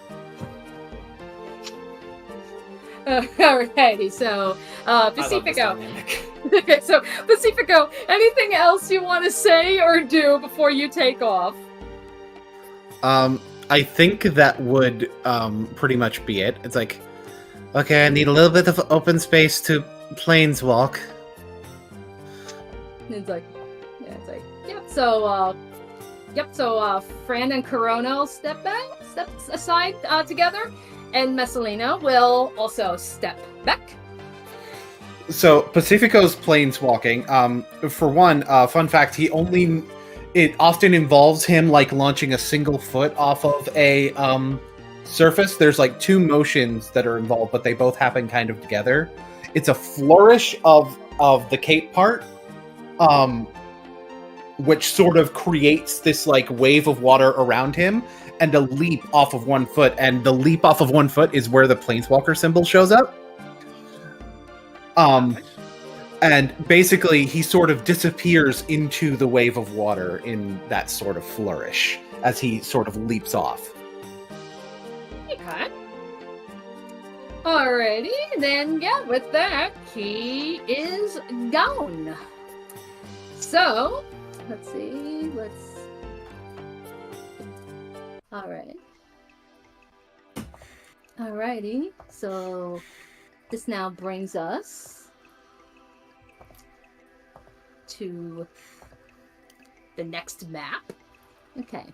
S1: Alrighty, so Pacifico. Okay, so Pacifico, anything else you want to say or do before you take off?
S7: I think that would pretty much be it. It's like, okay, I need a little bit of open space to planeswalk.
S1: It's like, So Fran and Corona will step aside together, and Messalina will also step back.
S7: So Pacifico's planeswalking. For one, fun fact: it often involves him launching a single foot off of a surface. There's two motions that are involved, but they both happen kind of together. It's a flourish of the cape part, which sort of creates this wave of water around him, and a leap off of 1 foot. And the leap off of 1 foot is where the planeswalker symbol shows up. And basically he sort of disappears into the wave of water in that sort of flourish as he sort of leaps off.
S1: Okay. Alrighty, then with that, he is gone. So, let's see, alright. Alrighty, so this now brings us to the next map. Okay.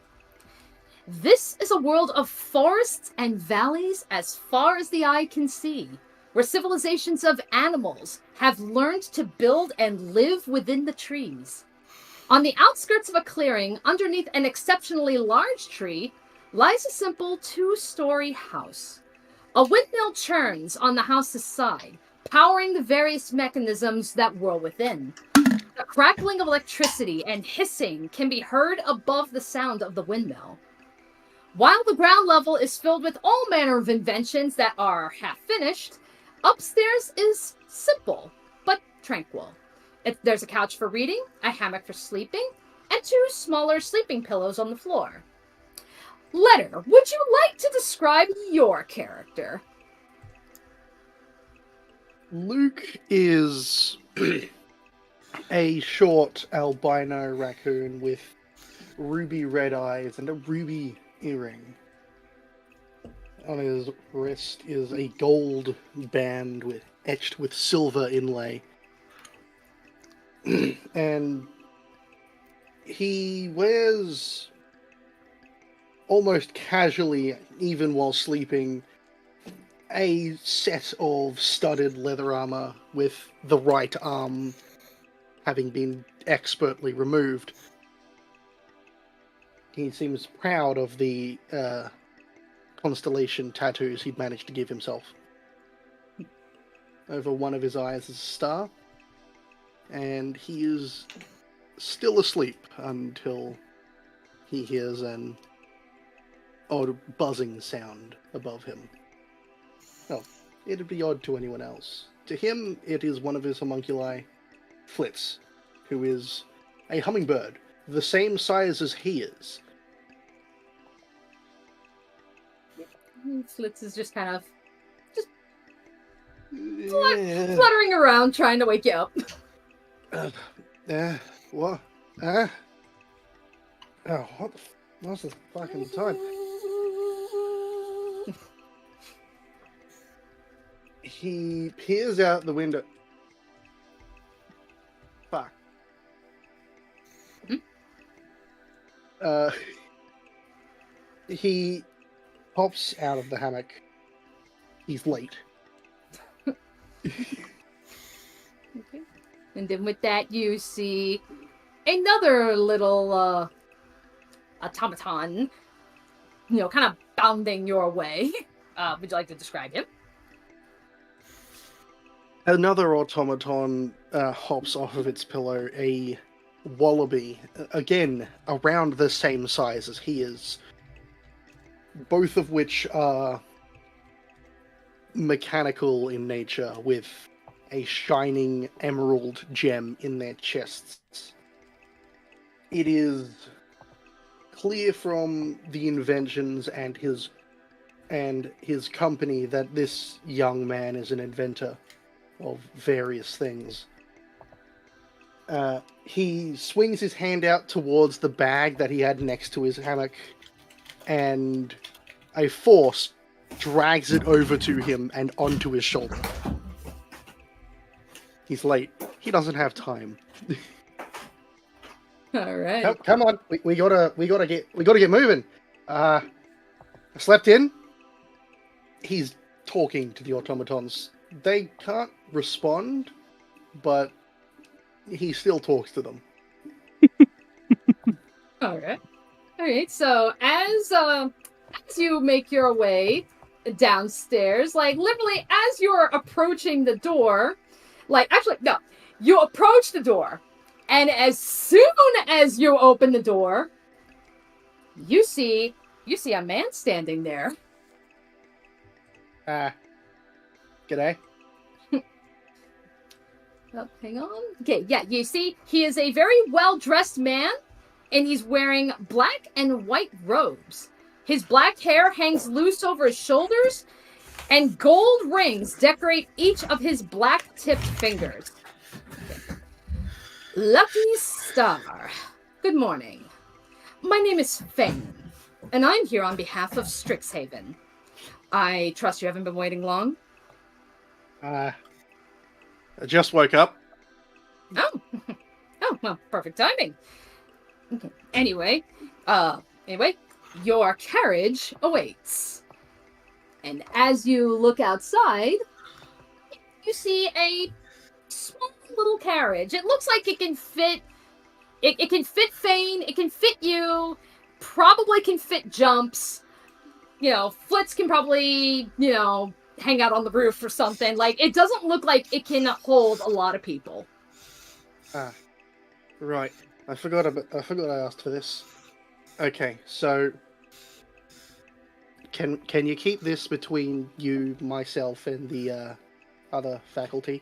S1: This is a world of forests and valleys as far as the eye can see. where civilizations of animals have learned to build and live within the trees. On the outskirts of a clearing, underneath an exceptionally large tree, lies a simple 2-story house. A windmill churns on the house's side, powering the various mechanisms that whirl within. The crackling of electricity and hissing can be heard above the sound of the windmill. While the ground level is filled with all manner of inventions that are half-finished, upstairs is simple, but tranquil. There's a couch for reading, a hammock for sleeping, and 2 smaller sleeping pillows on the floor. Letter, would you like to describe your character?
S3: Luke is a short albino raccoon with ruby red eyes and a ruby earring. On his wrist is a gold band etched with silver inlay. And he wears, almost casually, even while sleeping, a set of studded leather armor with the right arm having been expertly removed. He seems proud of the constellation tattoos he'd managed to give himself. Over one of his eyes is a star, and he is still asleep until he hears an odd buzzing sound above him. Oh, it'd be odd to anyone else. To him, it is one of his homunculi, Flitz, who is a hummingbird, the same size as he is.
S1: Flitz is just kind of fluttering around, trying to wake you up.
S3: What? Oh, what's the fucking time? He peers out the window. Fuck. He pops out of the hammock. He's late.
S1: Okay. And then with that, you see another little automaton, kind of bounding your way. Would you like to describe him?
S3: Another automaton hops off of its pillow, a wallaby, again, around the same size as he is, both of which are mechanical in nature, with a shining emerald gem in their chests. It is clear from the inventions and his company that this young man is an inventor of various things. He swings his hand out towards the bag that he had next to his hammock, and a force drags it over to him and onto his shoulder. He's late. He doesn't have time.
S1: All right.
S3: Come on, we gotta get moving. I slept in. He's talking to the automatons. They can't respond, but he still talks to them.
S1: All right. So as you make your way downstairs, literally as you're approaching the door, you approach the door, and as soon as you open the door, you see a man standing there.
S3: G'day.
S1: Oh, hang on. Okay, yeah, you see, he is a very well-dressed man, and he's wearing black and white robes. His black hair hangs loose over his shoulders, and gold rings decorate each of his black-tipped fingers. Okay. Lucky Star. Good morning. My name is Fane, and I'm here on behalf of Strixhaven. I trust you haven't been waiting long?
S3: I just woke up.
S1: Oh, well, perfect timing. Okay. Anyway, your carriage awaits. And as you look outside, you see a small little carriage. It looks like it can fit. It can fit Fane. It can fit you. Probably can fit Jumps. Flitz can probably hang out on the roof or something. Like, it doesn't look like it can hold a lot of people.
S3: Ah, right. I forgot I asked for this. Okay, so can you keep this between you, myself, and the other faculty?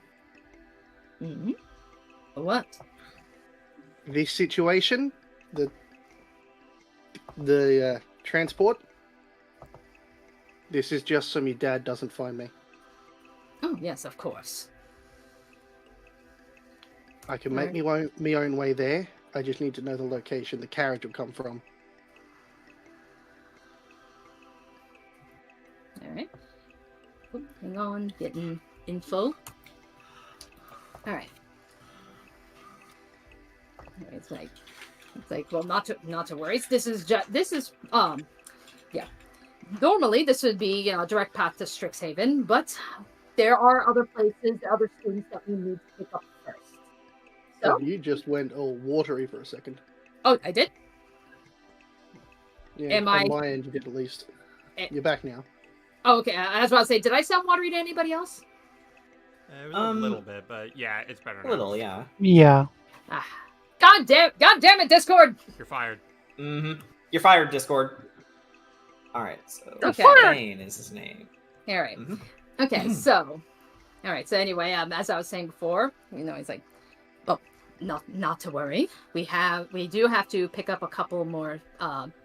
S1: Mm-hmm. What?
S3: This situation, the transport. This is just so my dad doesn't find me.
S1: Oh yes, of course.
S3: I can make me own way there. I just need to know the location the carriage will come from.
S1: Alright. Hang on, getting info. Alright. It's like, well, not to worry. Yeah. Normally, this would be a direct path to Strixhaven, but there are other places, other students that we need to pick up first. So
S3: You just went all watery for a second.
S1: Oh, I did?
S3: Yeah, on my end, you did at least. You're back now.
S1: Oh, okay. I was about to say, did I sound watery to anybody else?
S4: It was a little bit, but yeah, it's better now.
S6: A little, yeah.
S5: Yeah.
S1: God damn it, Discord!
S4: You're fired.
S6: Mm-hmm. You're fired, Discord. Alright, so
S1: Okay.
S6: Fane is his name.
S1: Alright.
S6: Mm-hmm.
S1: Okay, so alright, so anyway, as I was saying before, he's like, well, not to worry. We do have to pick up a couple more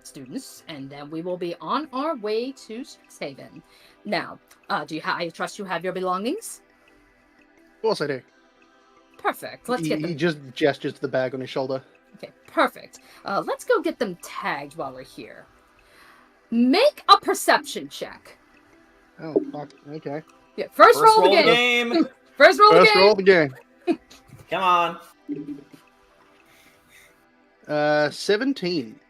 S1: students, and then we will be on our way to Strixhaven. Now, I trust you have your belongings?
S3: Of course I do.
S1: Perfect. Let's get them.
S3: He just gestures to the bag on his shoulder.
S1: Okay, perfect. Let's go get them tagged while we're here. Make a perception check.
S3: Oh, fuck. Okay.
S1: Yeah, first roll the game. First roll the game.
S6: Come on.
S3: 17.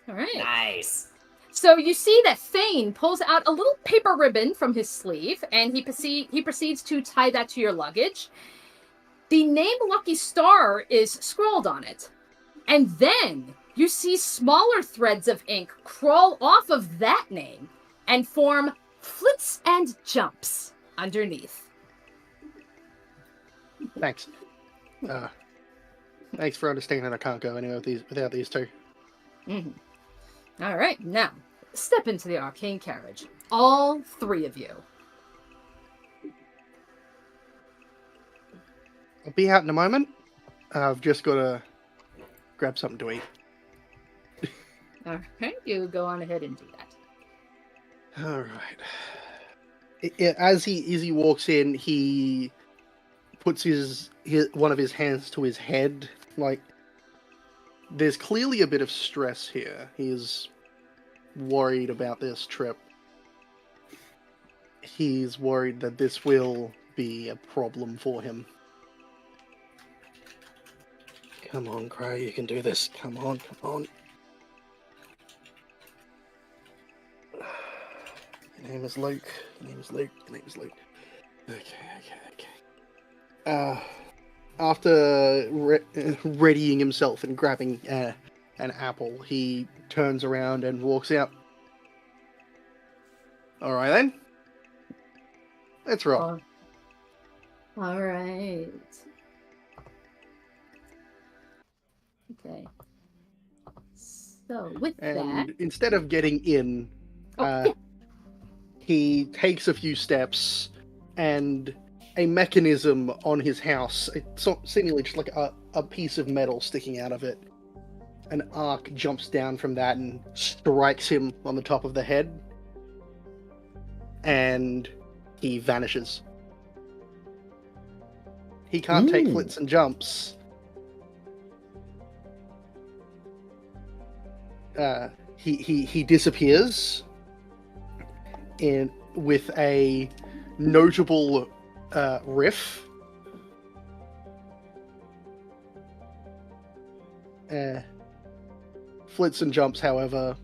S1: All right.
S6: Nice.
S1: So you see that Fane pulls out a little paper ribbon from his sleeve, and he proceeds to tie that to your luggage. The name Lucky Star is scrawled on it. And then you see smaller threads of ink crawl off of that name and form flits and jumps underneath.
S3: Thanks. Thanks for understanding I can't go anywhere without these two.
S1: Mm-hmm. All right, now step into the arcane carriage. All three of you.
S3: I'll be out in a moment. I've just got to grab something to eat.
S1: All right, you go on ahead and do that.
S3: All right. As he walks in, he puts one of his hands to his head. Like, there's clearly a bit of stress here. He's worried about this trip. He's worried that this will be a problem for him. Come on, Crow, you can do this. Come on. Your name is Luke. Okay. After readying himself and grabbing an apple, he turns around and walks out. All right, then. Let's roll.
S1: All right. Okay. So with that,
S3: instead of getting in, he takes a few steps, and a mechanism on his house, it's seemingly just like a piece of metal sticking out of it. An arc jumps down from that and strikes him on the top of the head, and he vanishes. He can't take flits and jumps. He disappears with a notable riff. Flits and jumps, however,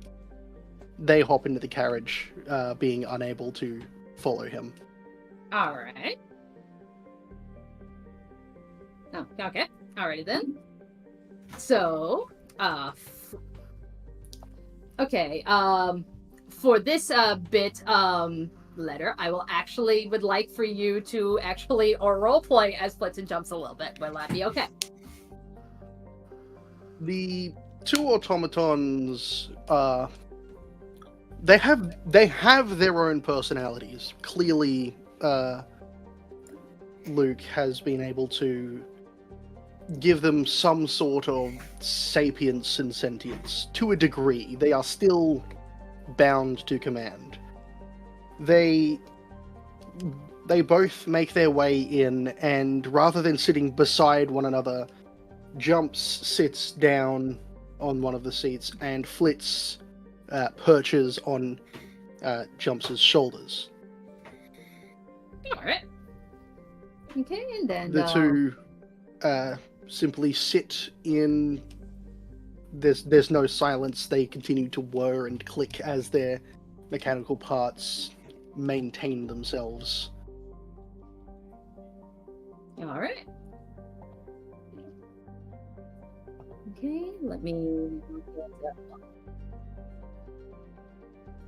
S3: they hop into the carriage, being unable to follow him.
S1: all right. Oh, okay. Alrighty then. So, okay, for this bit letter, I would like for you to actually or roleplay as Flits and Jumps a little bit. Will that be okay?
S3: The two automatons, they have their own personalities. Clearly, Luke has been able to give them some sort of sapience and sentience to a degree. They are still bound to command. They both make their way in, and rather than sitting beside one another, Jumps sits down on one of the seats, and Flits perches on Jumps' shoulders.
S1: Alright. Okay, and then...
S3: The two simply sit in... There's no silence. They continue to whir and click as their mechanical parts maintain themselves.
S1: Alright. Okay, let me get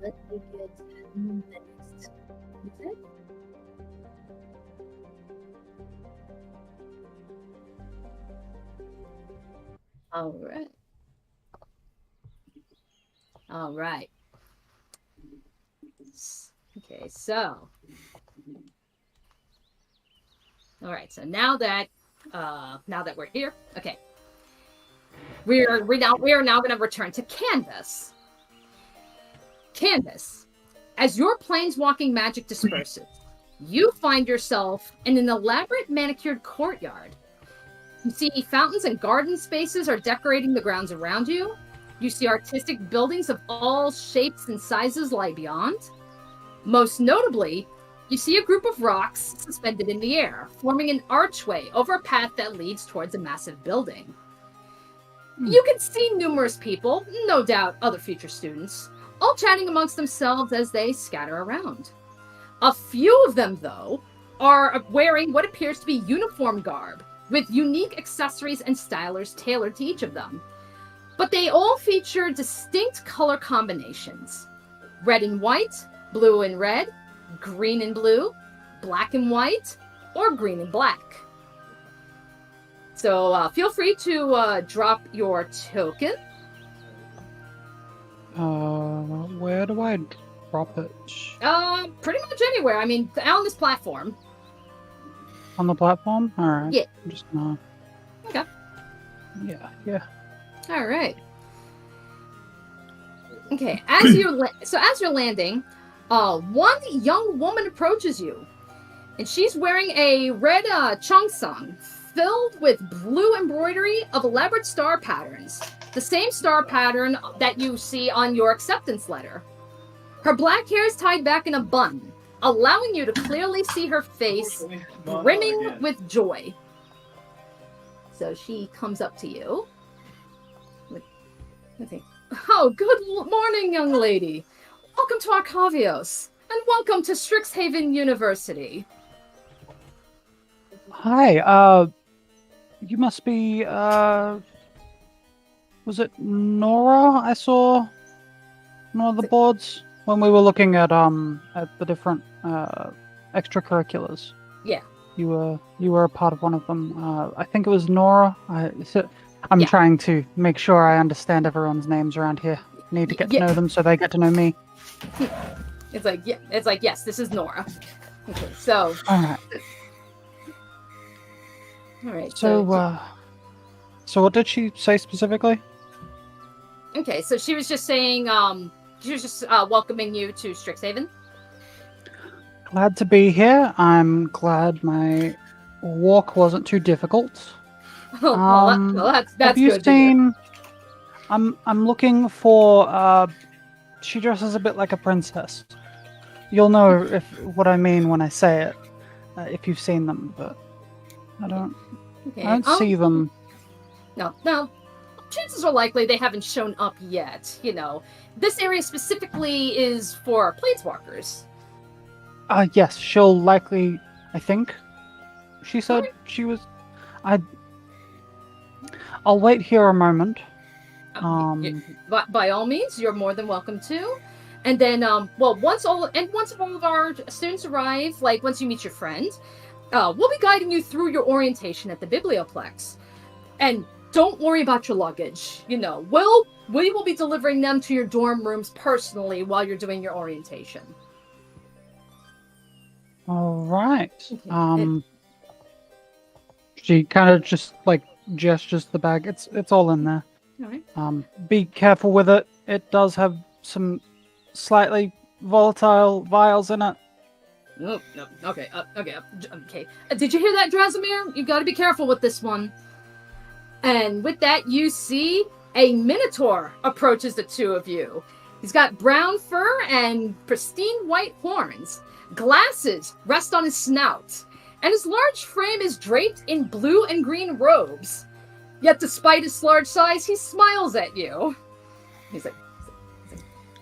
S1: the next music. Alright. Alright. Okay, so. Alright, so now that we're here, okay. We are now going to return to Canvas. Canvas. As your planeswalking magic disperses, you find yourself in an elaborate manicured courtyard. You see fountains and garden spaces are decorating the grounds around you. You see artistic buildings of all shapes and sizes lie beyond. Most notably, you see a group of rocks suspended in the air, forming an archway over a path that leads towards a massive building. You can see numerous people, no doubt other future students, all chatting amongst themselves as they scatter around. A few of them, though, are wearing what appears to be uniform garb, with unique accessories and stylers tailored to each of them. But they all feature distinct color combinations. Red and white, blue and red, green and blue, black and white, or green and black. So feel free to drop your token.
S5: Where do I drop it?
S1: Pretty much anywhere. I mean, on this platform.
S5: On the platform? Alright.
S1: Yeah.
S5: I'm just gonna...
S1: Okay.
S5: Yeah.
S1: Alright. Okay, as you're landing, one young woman approaches you. And she's wearing a red cheongsam filled with blue embroidery of elaborate star patterns. The same star pattern that you see on your acceptance letter. Her black hair is tied back in a bun, allowing you to clearly see her face brimming with joy. So she comes up to you. Oh, good morning, young lady. Welcome to Arcavios, and welcome to Strixhaven University.
S5: Hi, you must be, was it Nora I saw on one of the boards when we were looking at the different extracurriculars?
S1: Yeah.
S5: You were a part of one of them. I think it was Nora. I'm trying to make sure I understand everyone's names around here. Need to get to know them so they get to know me.
S1: It's like yes, this is Nora. Okay, so. All right.
S5: So what did she say specifically?
S1: Okay, so she was just saying, she was just welcoming you to Strixhaven.
S5: Glad to be here. I'm glad my walk wasn't too difficult.
S1: That's
S5: have you
S1: good.
S5: seen? I'm looking for. She dresses a bit like a princess. You'll know what I mean when I say it, if you've seen them, but I don't.
S1: Okay.
S5: I don't see them.
S1: No. Chances are likely they haven't shown up yet. You know, this area specifically is for planeswalkers.
S5: Yes, she'll likely. I think she said she was. I'll wait here a moment.
S1: By all means, you're more than welcome to. And then, once all of our students arrive, like once you meet your friend, we'll be guiding you through your orientation at the Biblioplex. And don't worry about your luggage. You know, we will be delivering them to your dorm rooms personally while you're doing your orientation.
S5: All right. She kind of just like gestures the bag. It's all in there.
S1: All right.
S5: Be careful with it. It does have some slightly volatile vials in it.
S1: No. Okay. Did you hear that, Drasimir? You got to be careful with this one. And with that, you see a Minotaur approaches the two of you. He's got brown fur and pristine white horns. Glasses rest on his snout, and his large frame is draped in blue and green robes. Yet despite his large size, he smiles at you. He's like,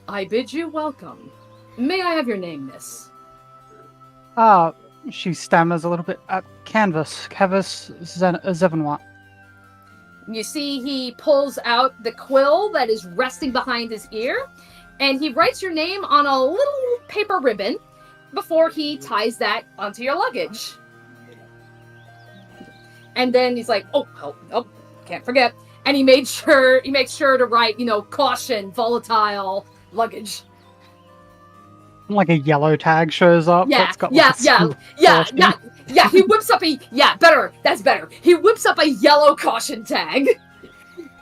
S1: I bid you welcome. May I have your name, miss?
S5: She stammers a little bit. Canvas Zevenwatt.
S1: You see he pulls out the quill that is resting behind his ear, and he writes your name on a little paper ribbon before he ties that onto your luggage. And then he's like, oh, can't forget. And he makes sure to write, caution, volatile luggage.
S5: Like a yellow tag shows up.
S1: Yeah. He whips up that's better. He whips up a yellow caution tag.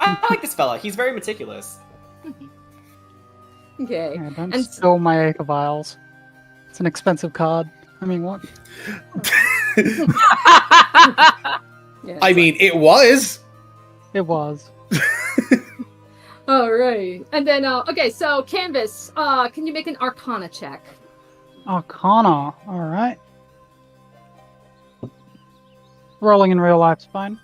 S6: I like this fella. He's very meticulous.
S1: Okay.
S5: Yeah, don't steal my Acre Vials. It's an expensive card. I mean, what?
S7: I mean, it was.
S5: It was.
S1: All right. And then, so Canvas, can you make an Arcana check?
S5: Arcana. All right. Rolling in real life's fine.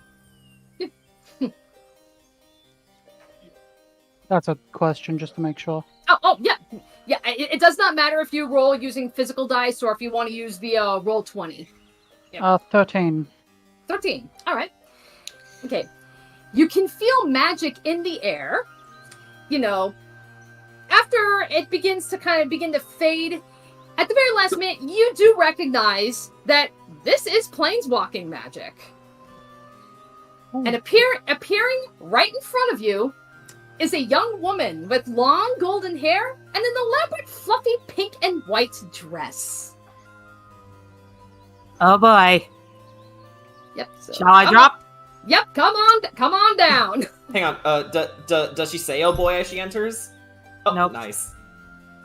S5: That's a question, just to make sure.
S1: Yeah. It does not matter if you roll using physical dice or if you want to use the roll 20. Yep.
S5: 13.
S1: 13. All right. Okay. You can feel magic in the air. After it begins to fade, at the very last minute, you do recognize that this is planeswalking magic.
S5: Ooh.
S1: And appearing right in front of you is a young woman with long golden hair and an elaborate fluffy pink and white dress.
S2: Oh boy.
S1: Yep. So,
S2: Shall I drop?
S1: Yep, come on down.
S6: Hang on, does she say "oh boy" as she enters? Oh,
S2: nope.
S6: Nice.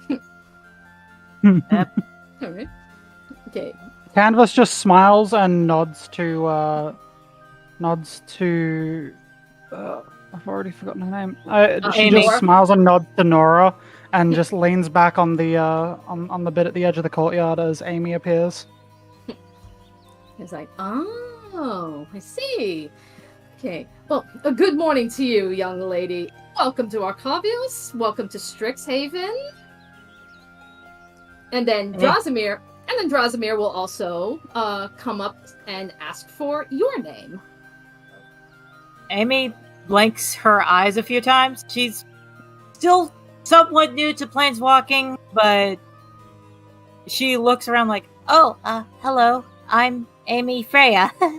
S2: Yep.
S1: Alright. Okay.
S5: Canvas just smiles and nods to I've already forgotten her name. She
S2: Amy.
S5: just smiles and nods to Nora and just leans back on the on the bit at the edge of the courtyard as Amy appears.
S1: He's like, oh, I see. Okay. Well, a good morning to you, young lady. Welcome to Arcavios. Welcome to Strixhaven. And then Drasimir will also come up and ask for your name.
S2: Amy blinks her eyes a few times. She's still somewhat new to planeswalking, but she looks around like, oh, hello, I'm Amy Freya.
S1: Okay.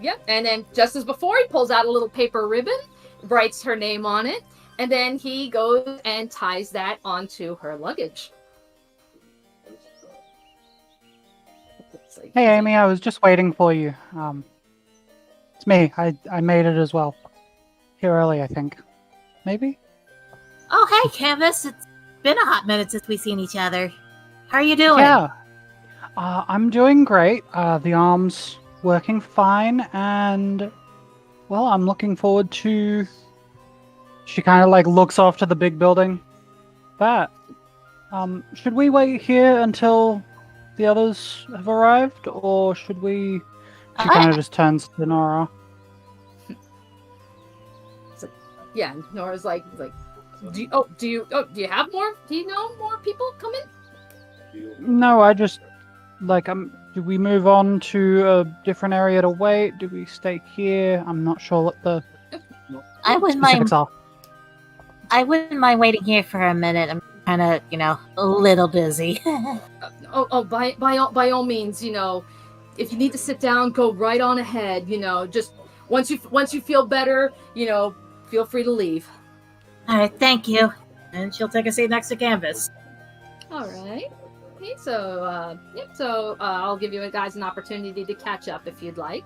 S1: Yep, and then just as before, he pulls out a little paper ribbon, writes her name on it, and then he goes and ties that onto her luggage.
S5: Hey, Amy, I was just waiting for you. It's me. I made it as well. Here early, I think. Maybe?
S10: Oh, hey, Canvas. It's been a hot minute since we've seen each other. How are you doing?
S5: Yeah. I'm doing great. The arm's working fine, and, well, I'm looking forward to... She kind of, looks off to the big building. That. Should we wait here until the others have arrived, or should we... She kind of just turns to Nora.
S1: Yeah, Nora's like, do you have more? Do you know more people coming?
S5: No, I just do we move on to a different area to wait? Do we stay here? I'm not sure what the
S10: I wouldn't
S5: specifics
S10: mind.
S5: are.
S10: I wouldn't mind waiting here for a minute. I'm kind of, a little busy.
S1: By all means, if you need to sit down, go right on ahead. Just once you feel better, feel free to leave.
S10: All right, thank you. And she'll take a seat next to Canvas.
S1: All right. Okay, so I'll give you guys an opportunity to catch up if you'd like.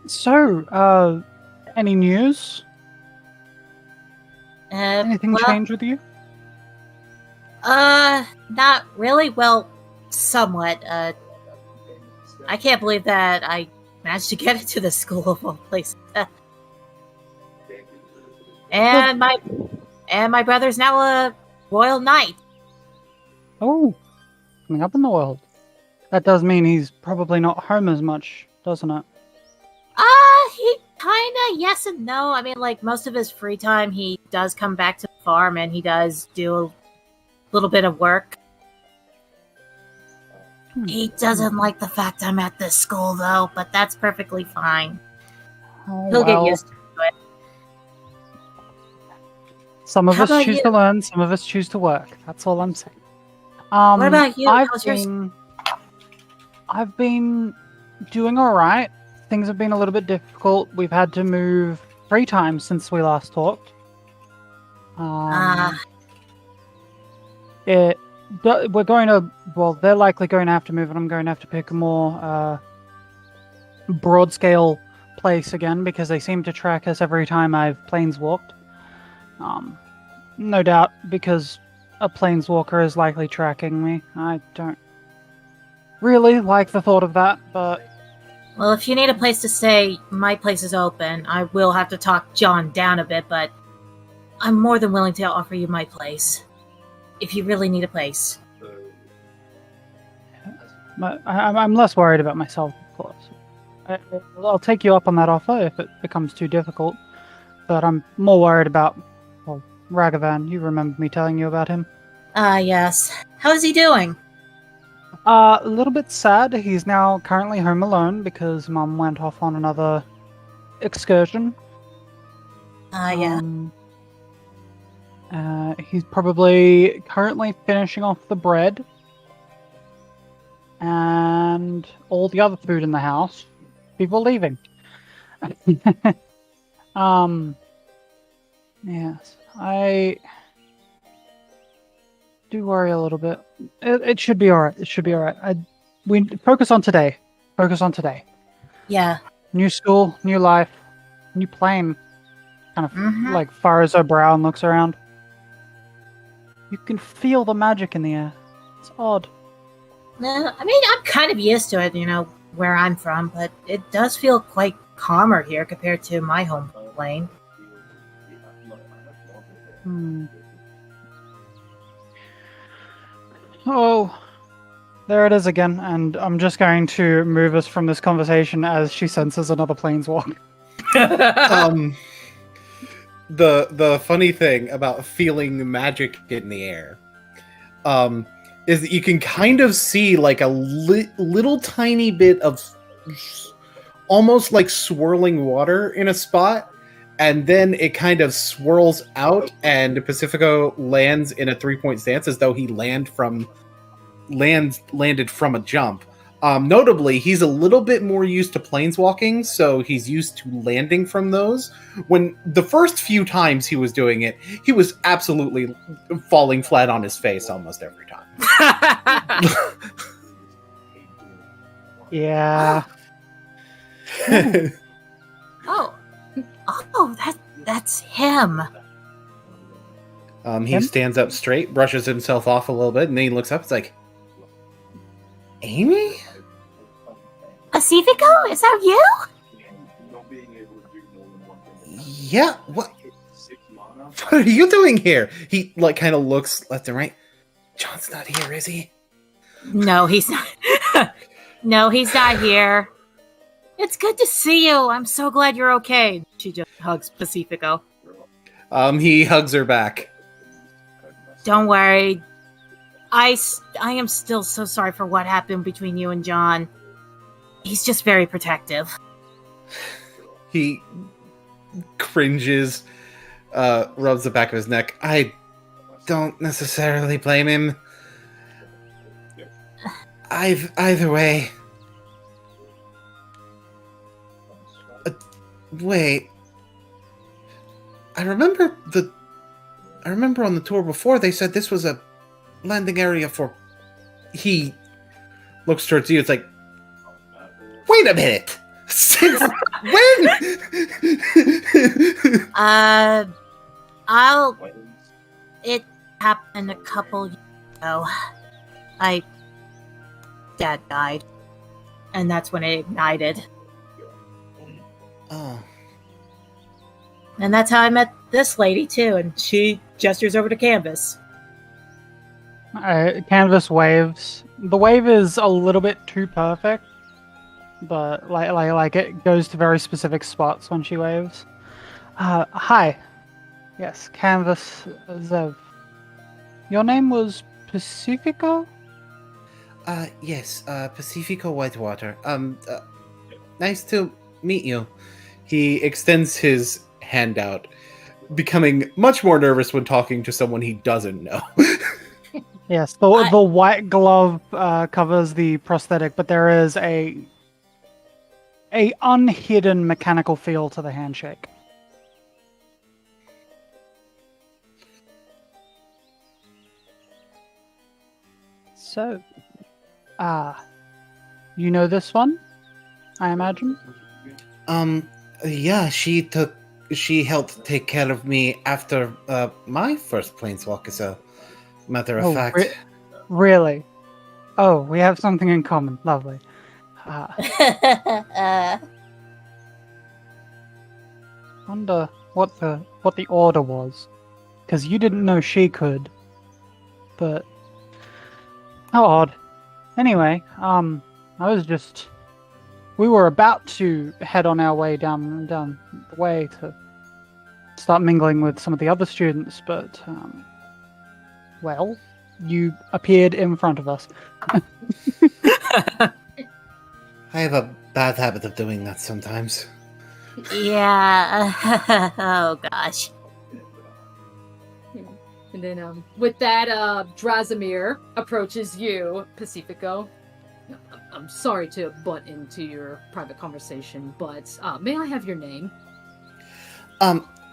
S5: So, any news? Anything change with you?
S10: Not really. Well, somewhat. I can't believe that I managed to get into the school of all places. And my brother's now a royal knight.
S5: Oh, coming up in the world. That does mean he's probably not home as much, doesn't it?
S10: He kinda yes and no. I mean, like, most of his free time, he does come back to the farm and he does do a little bit of work. He doesn't like the fact I'm at this school, though, but that's perfectly fine. He'll get used to it.
S5: Some of us choose to learn, some of us choose to work. That's all I'm saying.
S10: What about you?
S5: I've been doing all right. Things have been a little bit difficult. We've had to move 3 times since we last talked. We're going to. Well, they're likely going to have to move, and I'm going to have to pick a more broad scale place again because they seem to track us every time I've planeswalked. No doubt because a planeswalker is likely tracking me. I don't really like the thought of that, but.
S10: Well, if you need a place to stay, my place is open. I will have to talk John down a bit, but I'm more than willing to offer you my place. If you really need a place.
S5: I'm less worried about myself, of course. I'll take you up on that offer if it becomes too difficult. But I'm more worried about, Ragavan. You remember me telling you about him?
S10: Yes. How's he doing?
S5: A little bit sad. He's now currently home alone because Mum went off on another excursion.
S10: Yeah.
S5: He's probably currently finishing off the bread and all the other food in the house. People leaving. Yes, I do worry a little bit. It should be alright. It should be alright. We focus on today. Focus on today.
S10: Yeah.
S5: New school, new life, new plane. Kind of like furrows her brow and looks around. You can feel the magic in the air. It's odd.
S10: I mean, I'm kind of used to it, where I'm from, but it does feel quite calmer here compared to my home plane.
S5: Oh, there it is again, and I'm just going to move us from this conversation as she senses another planeswalk.
S7: The funny thing about feeling magic in the air is that you can kind of see like a little tiny bit of almost like swirling water in a spot, and then it kind of swirls out, and Pacifico lands in a 3-point stance as though he landed from a jump. Notably, he's a little bit more used to planeswalking, so he's used to landing from those. When the first few times he was doing it, he was absolutely falling flat on his face almost every time.
S5: Yeah.
S10: That's him.
S7: He stands up straight, brushes himself off a little bit, and then he looks up. It's like, Amy?
S10: Pacifico, is that you?
S7: Yeah. What are you doing here? He kind of looks left and right. John's not here, is he?
S10: No, he's not. No, he's not here. It's good to see you. I'm so glad you're okay. She just hugs Pacifico.
S7: He hugs her back.
S10: Don't worry. I am still so sorry for what happened between you and John. He's just very protective.
S7: He cringes, rubs the back of his neck. I don't necessarily blame him. Either way. Wait. I remember on the tour before they said this was a landing area for... He looks towards you. It's like, wait a minute. Since when?
S10: It happened a couple years ago. Dad died. And that's when it ignited.
S7: Oh.
S10: And that's how I met this lady, too. And she gestures over to Canvas.
S5: Canvas waves. The wave is a little bit too perfect, but like it goes to very specific spots when she waves. Hi. Yes, Canvas Zev. Your name was Pacifico?
S7: Yes, Pacifico Whitewater. Nice to meet you. He extends his hand out, becoming much more nervous when talking to someone he doesn't know.
S5: Yes, the white glove covers the prosthetic, but there is a unhidden mechanical feel to the handshake. So, you know this one, I imagine?
S7: Yeah, she helped take care of me after my first planeswalk, as a matter of fact.
S5: Really? Oh, we have something in common. Lovely. Wonder what the order was, because you didn't know she could. But how odd. Anyway, we were about to head on our way down the way to start mingling with some of the other students, but well, you appeared in front of us.
S7: I have a bad habit of doing that sometimes.
S10: Yeah. Oh, gosh.
S1: And then, with that, Drazimir approaches you, Pacifico. I'm sorry to butt into your private conversation, but may I have your name?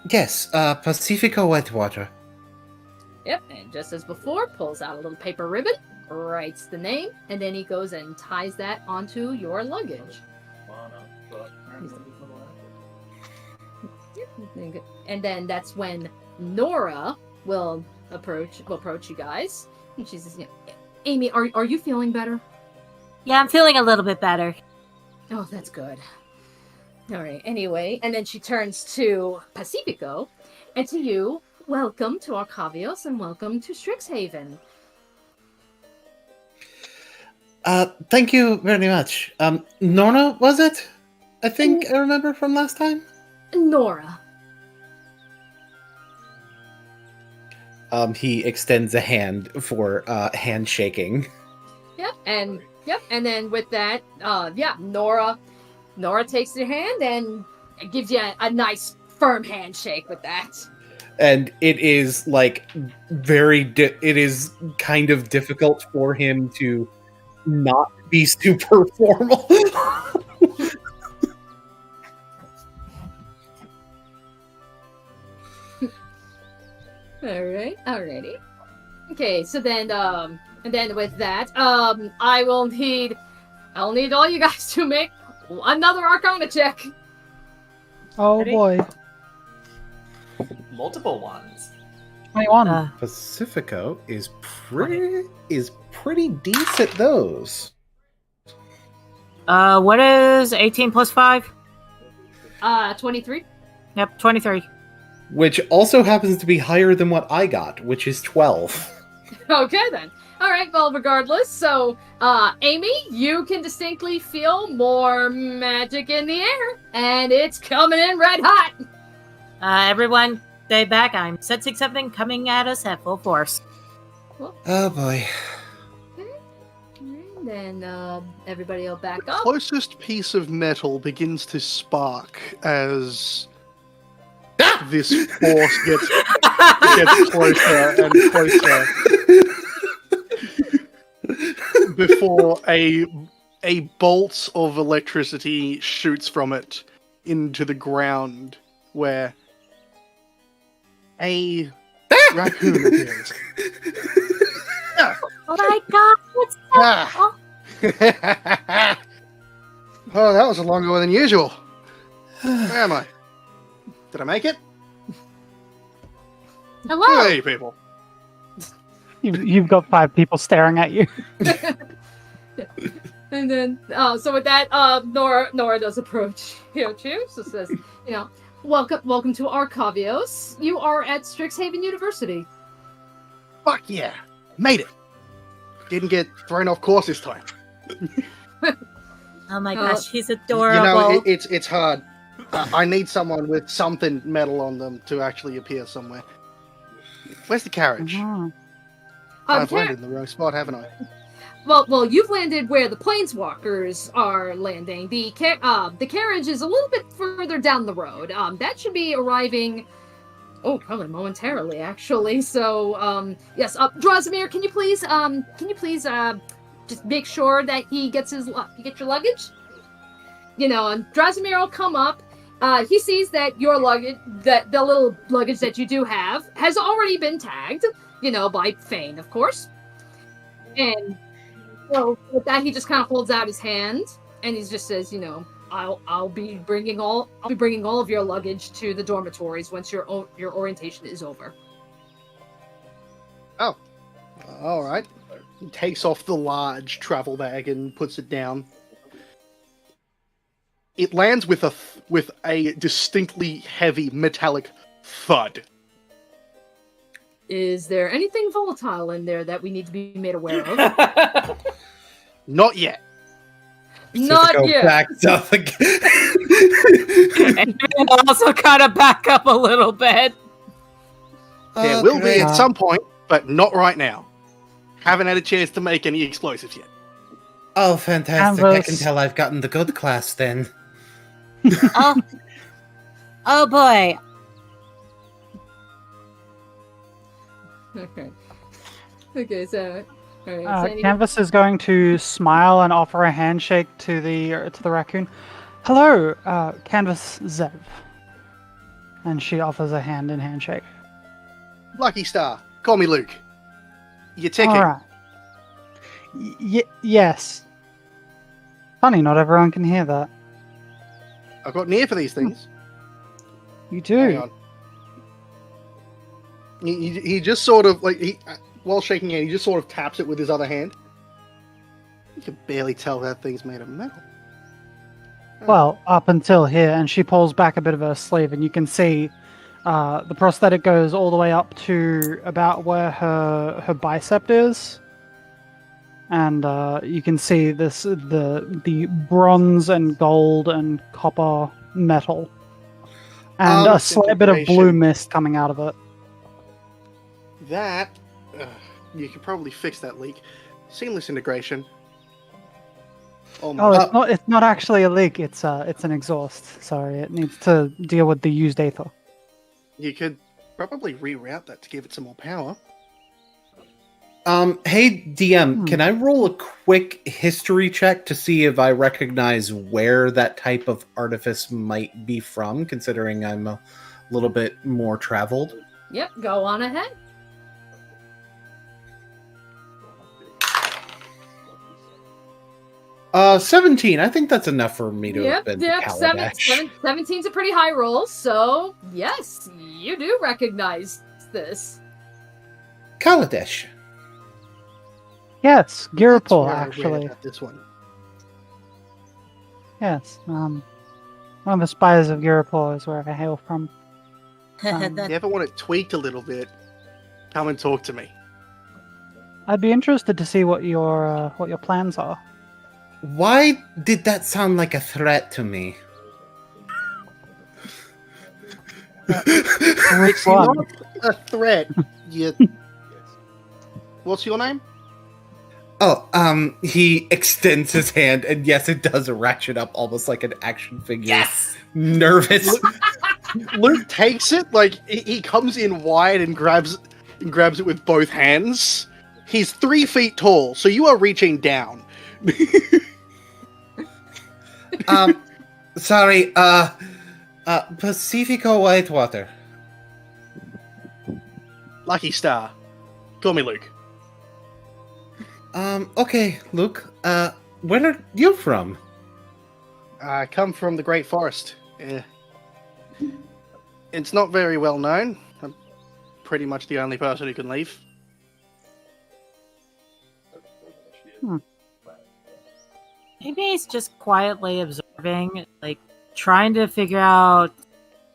S7: Yes, Pacifico Whitewater.
S1: Yep, and just as before, pulls out a little paper ribbon, writes the name, and then he goes and ties that onto your luggage. And then that's when Nora will approach you guys. And she says, Amy, are you feeling better?
S10: Yeah, I'm feeling a little bit better.
S1: Oh, that's good. All right, anyway, and then she turns to Pacifico, and to you, welcome to Arcavios, and welcome to Strixhaven.
S7: Thank you very much. Nora, was it? I think I remember from last time?
S1: Nora.
S7: He extends a hand for handshaking.
S1: Yep, and then with that, Nora takes your hand and gives you a nice firm handshake with that.
S7: And it is like it is kind of difficult for him to not be super formal.
S1: Alrighty. Okay, so then, and then with that, I'll need all you guys to make another Arcana check.
S5: Oh
S6: Ready?
S5: boy.
S6: Multiple ones.
S5: 21.
S7: Pacifico is pretty decent at those.
S2: What is 18 plus 5?
S1: 23.
S2: Yep, 23.
S7: Which also happens to be higher than what I got, which is 12.
S1: Okay then. Alright, well, regardless, so, Amy, you can distinctly feel more magic in the air, and it's coming in red hot!
S10: Everyone, stay back. I'm sensing something coming at us at full force.
S7: Oh boy.
S1: and everybody will back up.
S3: Closest piece of metal begins to spark as this force gets closer and closer before a bolt of electricity shoots from it into the ground, where a raccoon appears.
S10: Oh my god, what's that?
S3: Ah. Oh, that was a longer one than usual. Where am I? Did I make it?
S10: Hello.
S3: Hey, people.
S5: You've got 5 people staring at you.
S1: And then, so with that, Nora does approach Hyochu. So says, welcome to Arcavios. You are at Strixhaven University.
S3: Fuck yeah. Made it. Didn't get thrown off course this time.
S8: Oh my gosh, he's adorable.
S3: You know, it's hard. I need someone with something metal on them to actually appear somewhere. Where's the carriage? I've landed in the wrong spot, haven't I?
S1: Well, you've landed where the planeswalkers are landing. The carriage is a little bit further down the road. That should be arriving. Oh, probably momentarily, actually. So, yes. Drasimir, can you please just make sure that he gets you get your luggage? And Drasimir will come up. He sees that your luggage, that the little luggage that you do have, has already been tagged. By Fane, of course. And so with that, he just kind of holds out his hand, and he just says, I'll be bringing all of your luggage to the dormitories once your orientation is over.
S3: Oh, all right. He takes off the large travel bag and puts it down. It lands with a distinctly heavy metallic thud.
S1: Is there anything volatile in there that we need to be made aware of?
S3: Not yet.
S1: Not yet.
S7: Backed up again.
S2: And also kind of back up a little bit.
S3: There will be at some point, but not right now. Haven't had a chance to make any explosives yet.
S7: Oh, fantastic. I can tell I've gotten the good class then.
S10: Oh boy.
S1: Okay, so... Alright,
S5: Canvas is going to smile and offer a handshake to the raccoon. Hello, Canvas Zev. And she offers a hand in handshake.
S3: Lucky Star, call me Luke. You're ticking.
S5: All right. Yes. Funny, not everyone can hear that.
S3: I've got an ear for these things.
S5: You do.
S3: Hang on. He just sort of, while shaking hand, he just sort of taps it with his other hand. You can barely tell that thing's made of metal.
S5: Well, up until here, and she pulls back a bit of her sleeve, and you can see the prosthetic goes all the way up to about where her bicep is, and you can see the bronze and gold and copper metal, and a slight bit of blue mist coming out of it.
S3: That you could probably fix that leak. Seamless integration.
S5: It's not actually a leak. It's an exhaust. Sorry, it needs to deal with the used aether.
S3: You could probably reroute that to give it some more power.
S7: Hey DM, can I roll a quick history check to see if I recognize where that type of artifice might be from, considering I'm a little bit more traveled?
S1: Yep, go on ahead.
S7: 17. I think that's enough for me to have been Kaladesh.
S1: 17's a pretty high roll, so yes, you do recognize this.
S7: Kaladesh.
S5: Yes, Girapol, actually.
S3: This one.
S5: Yes, one of the spires of Girapol is where I hail from.
S3: You ever want it tweaked a little bit? Come and talk to me.
S5: I'd be interested to see what your plans are.
S7: Why did that sound like a threat to me?
S5: Which one?
S3: Not a threat. What's your name?
S7: He extends his hand, and yes, it does ratchet up almost like an action figure.
S6: Yes!
S7: Nervous.
S3: Luke takes it, like, he comes in wide and grabs it with both hands. He's 3 feet tall, so you are reaching down.
S7: Sorry, Pacifico Whitewater.
S3: Lucky Star. Call me Luke.
S7: Okay, Luke, where are you from?
S3: I come from the Great Forest. It's not very well known. I'm pretty much the only person who can leave.
S2: Maybe he's just quietly observing, like, trying to figure out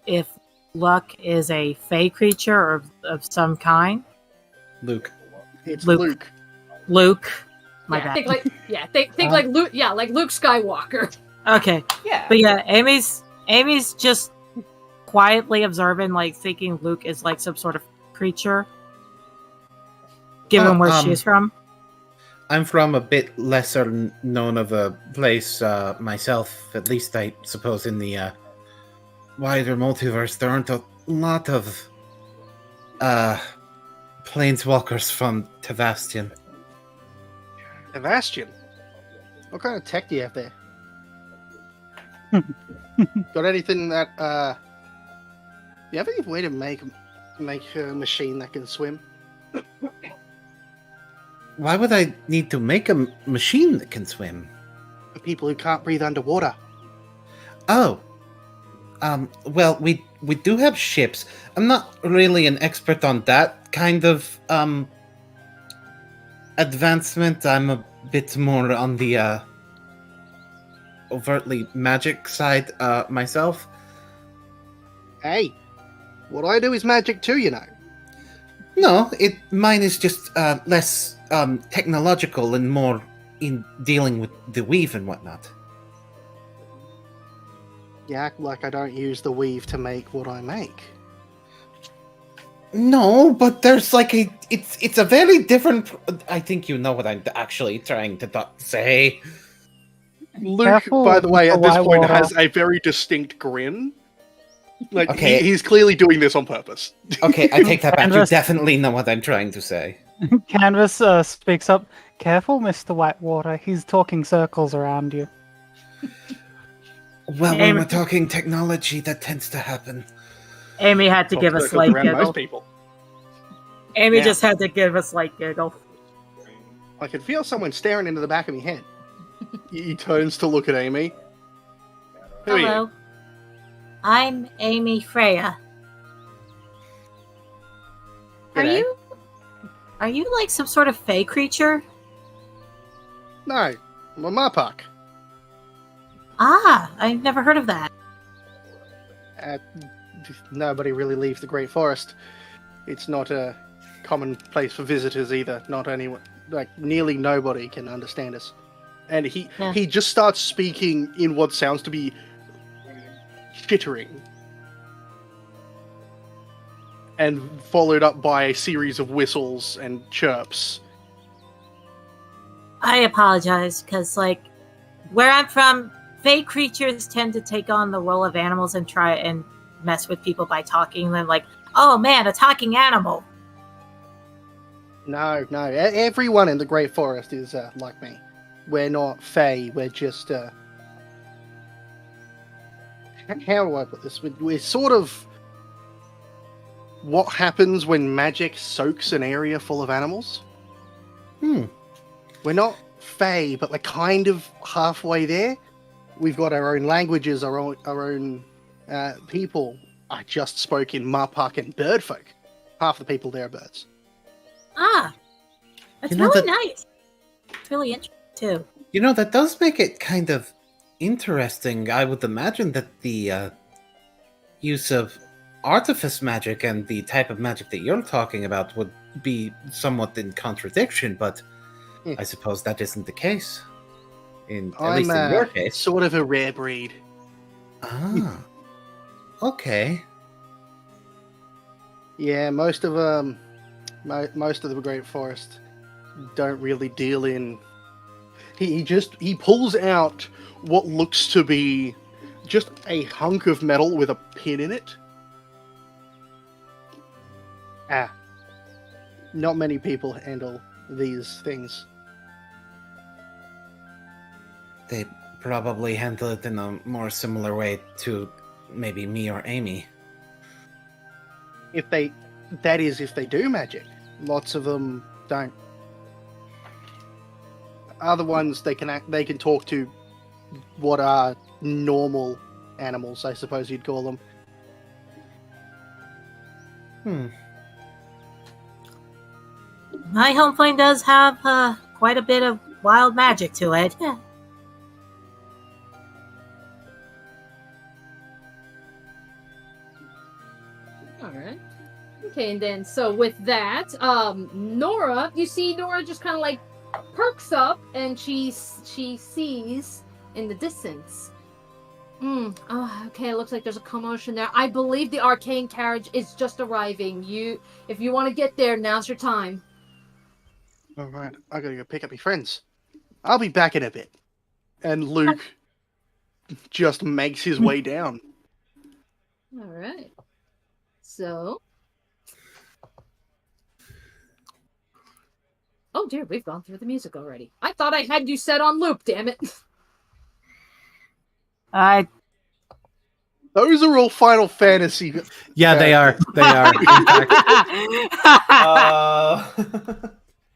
S2: if Luck is a fey creature or of some kind.
S7: Luke.
S3: It's
S2: Luke.
S3: Luke.
S2: My
S1: Yeah,
S2: bad.
S1: think like Luke. Yeah, like Luke Skywalker.
S2: Okay.
S6: Yeah.
S2: But yeah, Amy's just quietly observing, like thinking Luke is like some sort of creature, given where she's from.
S7: I'm from a bit lesser known of a place myself, at least I suppose in the wider multiverse. There aren't a lot of planeswalkers from Tavastion.
S3: Sebastian. What kind of tech do you have there? Got anything that, you have any way to make a machine that can swim?
S7: Why would I need to make a machine that can swim?
S3: For people who can't breathe underwater.
S7: Oh. Well, we do have ships. I'm not really an expert on that kind of, advancement. I'm a bit more on the, overtly magic side, myself.
S3: Hey, what I do is magic too, you know.
S7: No, mine is just, less, technological and more in dealing with the weave and whatnot.
S3: You act like I don't use the weave to make what I make.
S7: No, but there's like it's a very different. I think you know what I'm actually trying to say.
S3: Luke,
S5: Careful
S3: by the way,
S5: with
S3: at
S5: the
S3: this point
S5: Whitewater.
S3: has a very distinct grin. Like,
S7: Okay.
S3: he's clearly doing this on purpose.
S7: Okay, I take that back. You
S5: Canvas.
S7: definitely know what I'm trying to say.
S5: Canvas speaks up. Careful, Mr. Whitewater. He's talking circles around you.
S7: Well, when we're talking technology, that tends to happen.
S2: Amy had to give a
S3: Circles
S2: slight
S3: around
S2: giggle.
S3: most people.
S2: Amy
S3: Yeah.
S2: just had to give a slight giggle.
S3: I can feel someone staring into the back of my head. He turns to look at Amy. Who are you?
S8: Hello. I'm Amy Freya.
S3: G'day.
S2: Are you like some sort of fey creature?
S3: No, I'm a Marpak.
S2: Ah, I've never heard of that.
S3: Nobody really leaves the Great Forest. It's not a common place for visitors either. Not anyone, like nearly nobody can understand us. And he just starts speaking in what sounds to be chittering, and followed up by a series of whistles and chirps.
S2: I apologize, because, like, where I'm from, fey creatures tend to take on the role of animals and try and mess with people by talking them, like, oh man, a talking animal.
S3: No, everyone in the Great Forest is like me. We're not fey, we're just, how do I put this? We're sort of what happens when magic soaks an area full of animals. We're not fey, but we're kind of halfway there. We've got our own languages, our own people. I just spoke in Marpak and Birdfolk. Half the people there are birds.
S2: Ah, that's
S7: You know
S2: really
S7: that-
S2: nice. It's really interesting, too.
S7: You know, that does make it kind of interesting. I would imagine that the use of artifice magic and the type of magic that you're talking about would be somewhat in contradiction, but I suppose that isn't the case. At least in your case.
S3: Sort of a rare breed.
S7: Ah. Okay.
S3: Yeah, most of the Great Forest don't really deal in. He pulls out what looks to be just a hunk of metal with a pin in it. Not many people handle these things.
S7: They probably handle it in a more similar way to maybe me or Amy.
S3: If they do magic. Lots of them don't. Other ones they can talk to what are normal animals, I suppose you'd call them.
S10: My home flame does have quite a bit of wild magic to it.
S1: Alright. Okay, and then, so with that, Nora, you see Nora just kind of like perks up, and she sees in the distance. Okay, it looks like there's a commotion there. I believe the arcane carriage is just arriving. If you want to get there, now's your time.
S3: Alright, I gotta go pick up my friends. I'll be back in a bit. And Luke just makes his way down.
S1: Alright. So... Oh dear, we've gone through the music already. I thought I had you set on loop, damn it.
S3: Those are all Final Fantasy.
S7: Yeah, they are. They are.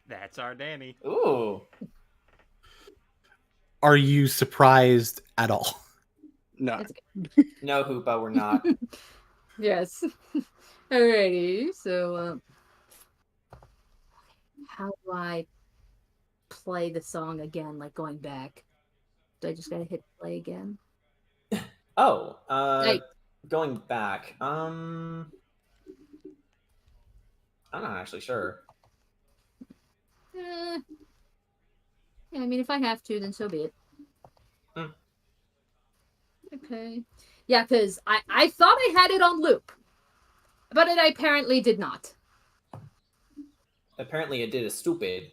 S4: That's our Danny.
S6: Ooh.
S7: Are you surprised at all?
S3: No.
S6: No, Hoopa, we're not.
S1: Yes. Alrighty, so, how do I play the song again, like going back? Do I just gotta hit play again?
S6: Going back. I'm not actually sure.
S1: Yeah, I mean, if I have to, then so be it. Okay. Yeah, because I thought I had it on loop, but I apparently did not.
S6: Apparently it did a stupid.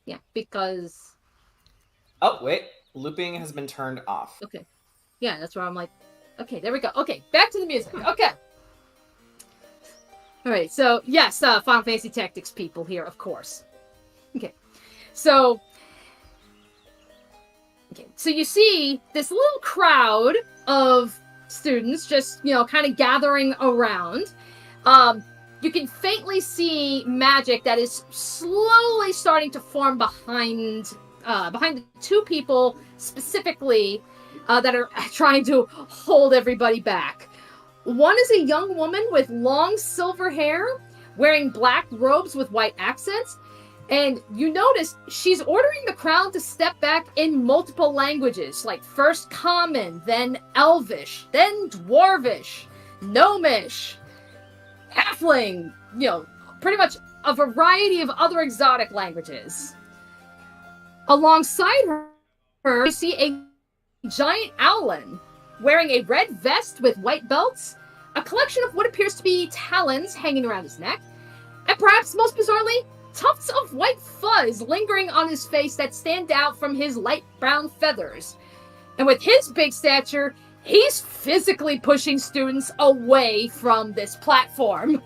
S1: Yeah, because...
S6: Oh, wait. Looping has been turned off.
S1: Okay. Yeah, that's where I'm like, okay, there we go. Okay, back to the music. Okay. Alright, so, yes, Final Fantasy Tactics people here, of course. Okay. So you see this little crowd of students just, kind of gathering around. You can faintly see magic that is slowly starting to form behind the two people specifically that are trying to hold everybody back. One is a young woman with long silver hair, wearing black robes with white accents, and you notice she's ordering the crowd to step back in multiple languages, like first Common, then Elvish, then Dwarvish, Gnomish, Halfling, pretty much a variety of other exotic languages. Alongside her, you see a giant owlin wearing a red vest with white belts, a collection of what appears to be talons hanging around his neck, and perhaps most bizarrely, tufts of white fuzz lingering on his face that stand out from his light brown feathers. And with his big stature, he's physically pushing students away from this platform.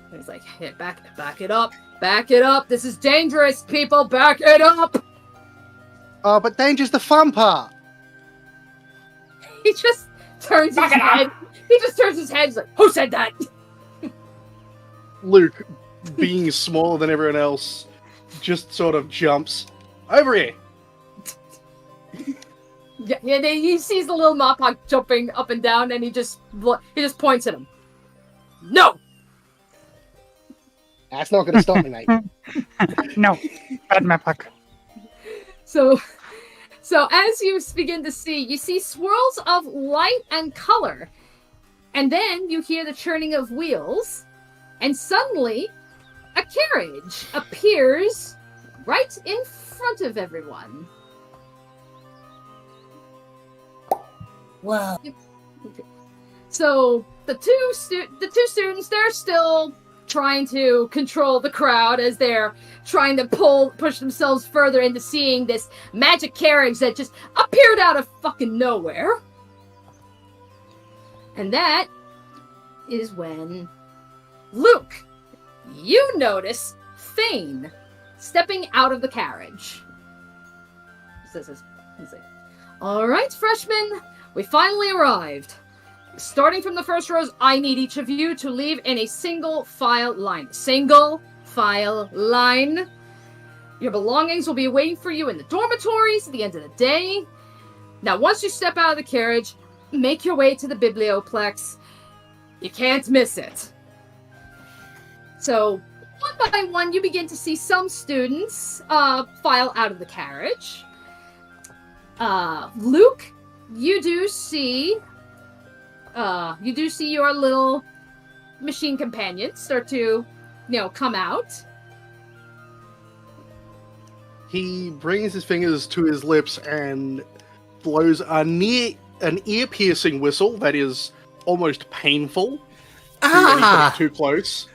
S1: And he's like, hey, back it up. Back it up. This is dangerous, people. Back it up.
S3: Oh, but danger's the fun part.
S1: He just turns his head. He just turns his head. He's like, who said that?
S3: Luke, being smaller than everyone else, just sort of jumps over here.
S1: Yeah, he sees the little Mopok jumping up and down, and he just points at him. No.
S3: That's not going to stop me, mate.
S5: No, bad Mopok.
S1: So as you begin to see, you see swirls of light and color, and then you hear the churning of wheels, and suddenly a carriage appears right in front of everyone.
S8: Whoa.
S1: So the two students, they're still trying to control the crowd as they're trying to push themselves further into seeing this magic carriage that just appeared out of fucking nowhere. And that is when, Luke, you notice Thane stepping out of the carriage. He's like, all right, freshmen, we finally arrived. Starting from the first rows, I need each of you to leave in a single file line. Single file line. Your belongings will be waiting for you in the dormitories at the end of the day. Now, once you step out of the carriage, make your way to the biblioplex. You can't miss it. So, one by one, you begin to see some students file out of the carriage. Luke, you do see your little machine companions start to, come out.
S3: He brings his fingers to his lips and blows an ear-piercing whistle that is almost painful. Too close.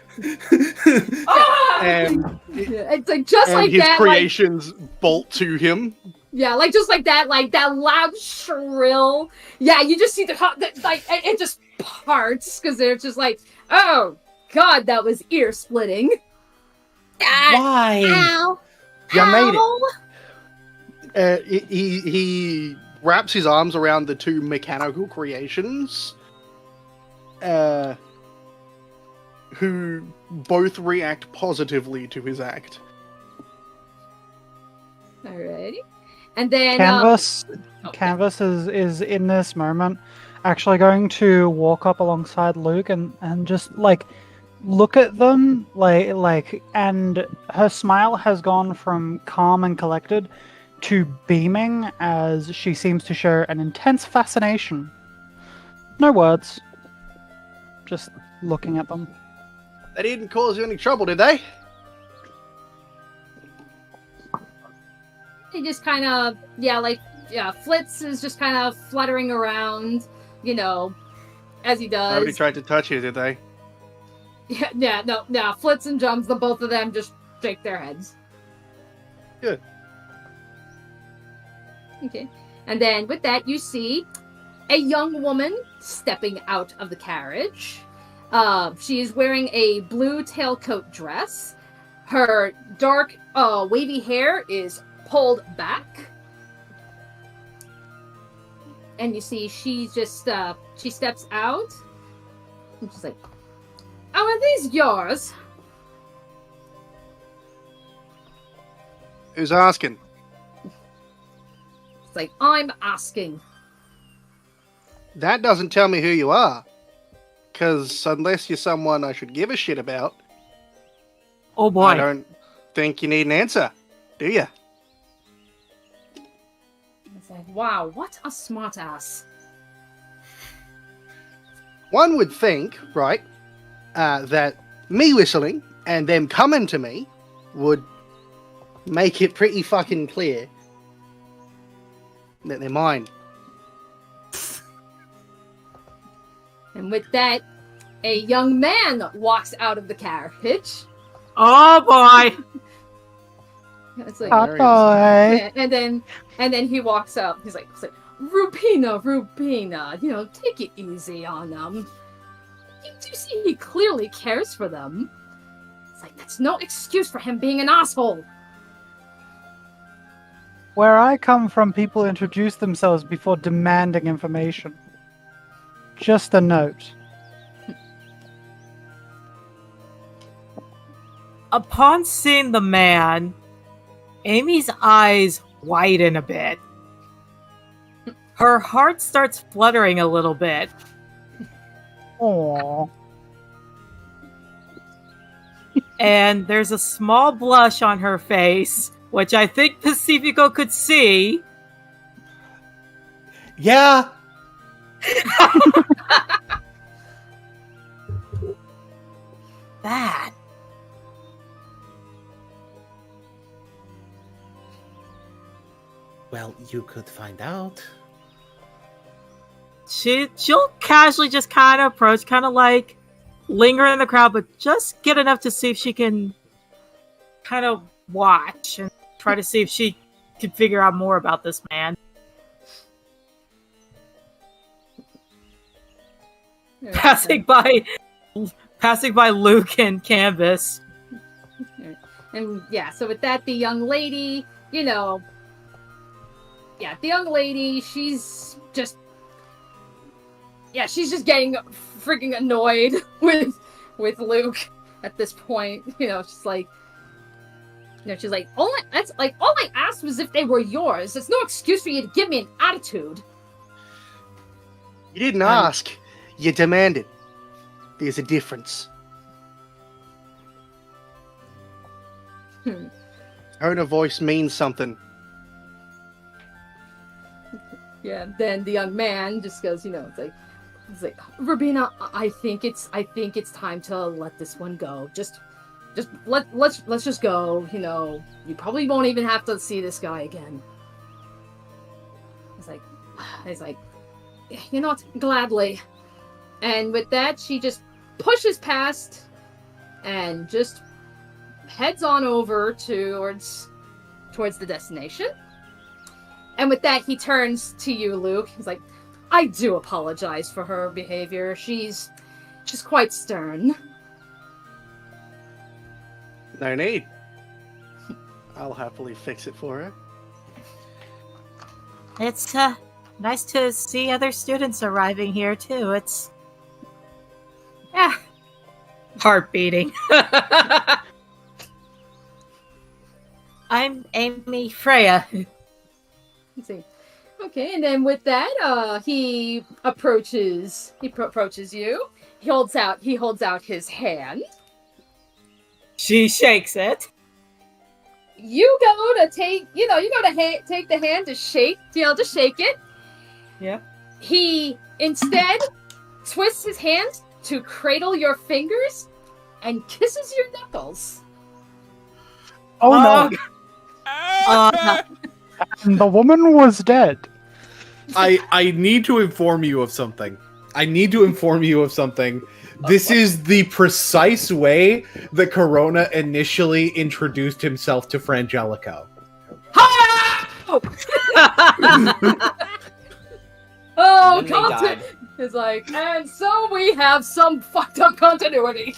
S3: And
S1: it's like just like
S3: his
S1: that.
S3: Creations bolt to him.
S1: Yeah, like just like that loud shrill. Yeah, you just see it just parts because they're just like, oh god, that was ear splitting.
S7: Why?
S1: Ow.
S3: You made it. He wraps his arms around the two mechanical creations, who both react positively to his act.
S1: Alrighty. And then
S5: Canvas is in this moment actually going to walk up alongside Luke and just look at them and her smile has gone from calm and collected to beaming as she seems to show an intense fascination. No words. Just looking at them.
S3: They didn't cause you any trouble, did they?
S1: He just kind of, Flitz is just kind of fluttering around, as he does.
S3: Nobody tried to touch you, did they?
S1: No, Flitz and Jums, the both of them just shake their heads.
S3: Good.
S1: Okay. And then with that, you see a young woman stepping out of the carriage. She is wearing a blue tailcoat dress. Her dark, wavy hair is pulled back. And you see she steps out. And she's like, oh, are these yours?
S3: Who's asking?
S1: It's like, I'm asking.
S3: That doesn't tell me who you are. Because unless you're someone I should give a shit about,
S2: Oh boy.
S3: I don't think you need an answer, do you?
S1: It's like, wow, what a smart ass.
S3: One would think, right, that me whistling and them coming to me would make it pretty fucking clear that they're mine.
S1: And with that, a young man walks out of the carriage.
S2: Oh boy.
S1: It's like,
S5: Boy.
S1: yeah, and then he walks up. He's like, Rubina, take it easy on them. You do see he clearly cares for them. It's like, that's no excuse for him being an asshole.
S5: Where I come from, people introduce themselves before demanding information. Just a note.
S2: Upon seeing the man, Amy's eyes widen a bit. Her heart starts fluttering a little bit.
S5: Aww.
S2: And there's a small blush on her face, which I think Pacifico could see.
S7: Yeah.
S2: That.
S7: Well, you could find out.
S2: She'll casually just kind of approach, kind of like linger in the crowd, but just get enough to see if she can kind of watch and try to see if she can figure out more about this man. Passing by Luke and Canvas.
S1: And yeah, so with that, the young lady, the young lady, she's just getting freaking annoyed with Luke at this point. She's like, all I asked was if they were yours. It's no excuse for you to give me an attitude.
S3: You didn't ask. You demanded. There's a difference. Tone of voice means something.
S1: Yeah, then the young man just goes, it's like, Rabina, I think it's time to let this one go. Let's just go. You probably won't even have to see this guy again. He's like, gladly. And with that, she just pushes past and just heads on over towards the destination. And with that, he turns to you, Luke. He's like, I do apologize for her behavior. She's quite stern.
S3: No need. I'll happily fix it for her.
S10: It's nice to see other students arriving here too. It's
S2: heart beating.
S10: I'm Amy Freya.
S1: Let's see. Okay, and then with that, he approaches you. He holds out his hand.
S2: She shakes it.
S1: You go to take the hand to shake, to shake it.
S2: Yeah.
S1: He instead twists his hand to cradle your fingers and kisses your knuckles.
S5: Oh no! And the woman was dead.
S7: I need to inform you of something. This is the precise way that Corona initially introduced himself to Frangelico.
S1: Oh, content is like, and so we have some fucked up continuity.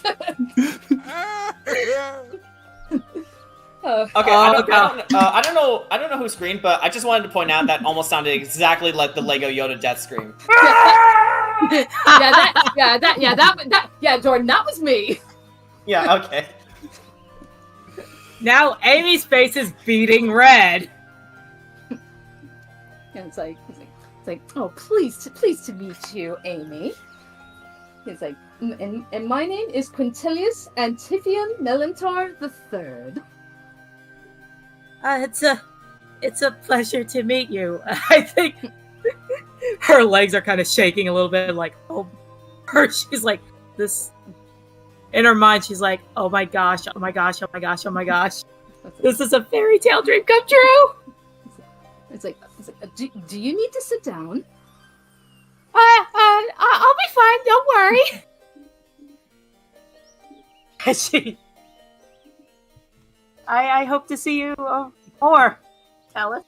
S6: Okay, I don't know who screamed, but I just wanted to point out that almost sounded exactly like the Lego Yoda death scream.
S1: Jordan, that was me.
S6: Yeah, okay.
S2: Now Amy's face is beating red.
S1: And it's like, oh, pleased to meet you, Amy. It's like, and my name is Quintilius Antifian Melantar III.
S2: It's a pleasure to meet you. I think her legs are kind of shaking a little bit, like, she's like, this, in her mind, she's like, oh my gosh. This is a fairy tale dream come true.
S1: It's like, do you need to sit down?
S10: I'll be fine, don't worry. I hope to see you more, Alice.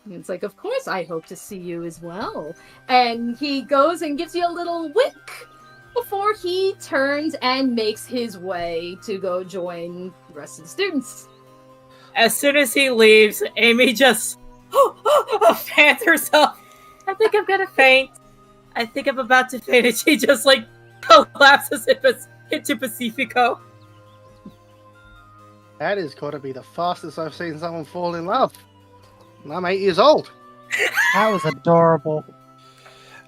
S1: It's like, of course I hope to see you as well. And he goes and gives you a little wink before he turns and makes his way to go join the rest of the students.
S2: As soon as he leaves, Amy just pants herself. I think I'm gonna faint. I think I'm about to faint, and she just like collapses into Pacifico.
S3: That has got to be the fastest I've seen someone fall in love. And I'm 8 years old.
S5: That was adorable.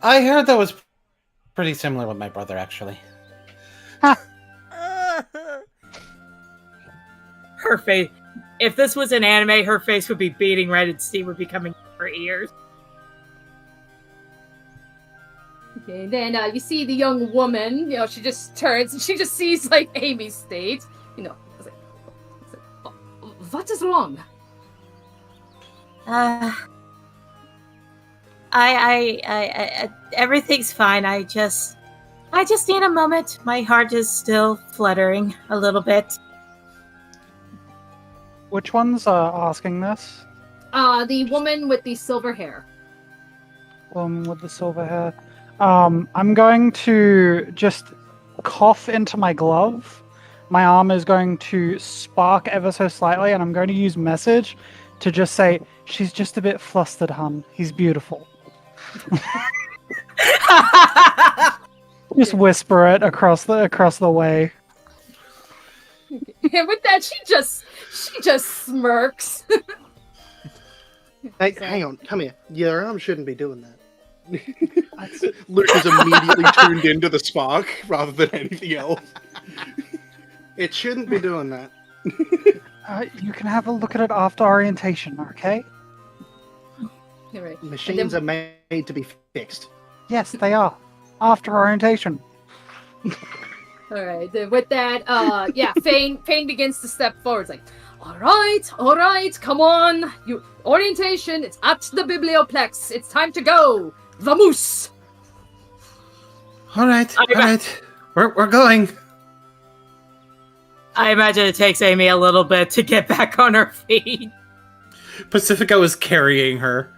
S7: I heard that was pretty similar with my brother, actually.
S2: Her face. If this was an anime, her face would be beating red and steam would be coming from her ears.
S1: Okay, then you see the young woman, she just turns and she just sees, like, Amy's state. What is wrong?
S10: I everything's fine. I just I just need a moment. My heart is still fluttering a little bit.
S5: Which one's asking this?
S1: The woman with the silver hair.
S5: With the silver hair. I'm going to just cough into my glove. My arm is going to spark ever so slightly, and I'm going to use message to just say, "She's just a bit flustered, hun. He's beautiful." Just whisper it across the way.
S1: And with that, she just smirks.
S3: Hey, hang on, come here. Your arm shouldn't be doing that. Luke is immediately tuned into the spark rather than anything else. It shouldn't be doing that.
S5: You can have a look at it after orientation, okay?
S1: Right.
S3: Machines are made to be fixed.
S5: Yes, they are. After orientation.
S1: All right. Then with that, Fane begins to step forward. It's like, all right, come on. You orientation. It's at the biblioplex. It's time to go. Vamos.
S7: All right. We're going.
S2: I imagine it takes Amy a little bit to get back on her feet.
S7: Pacifico is carrying her.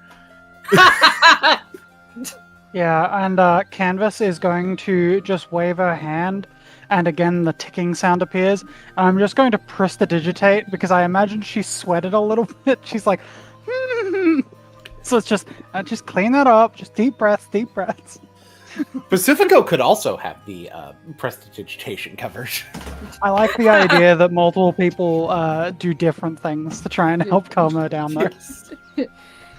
S5: Yeah, and Canvas is going to just wave her hand, and again the ticking sound appears. I'm just going to prestidigitate because I imagine she sweated a little bit. She's like, So it's just clean that up. Just deep breaths.
S7: Pacifico could also have the prestidigitation covered.
S5: I like the idea that multiple people do different things to try and help calm her down there.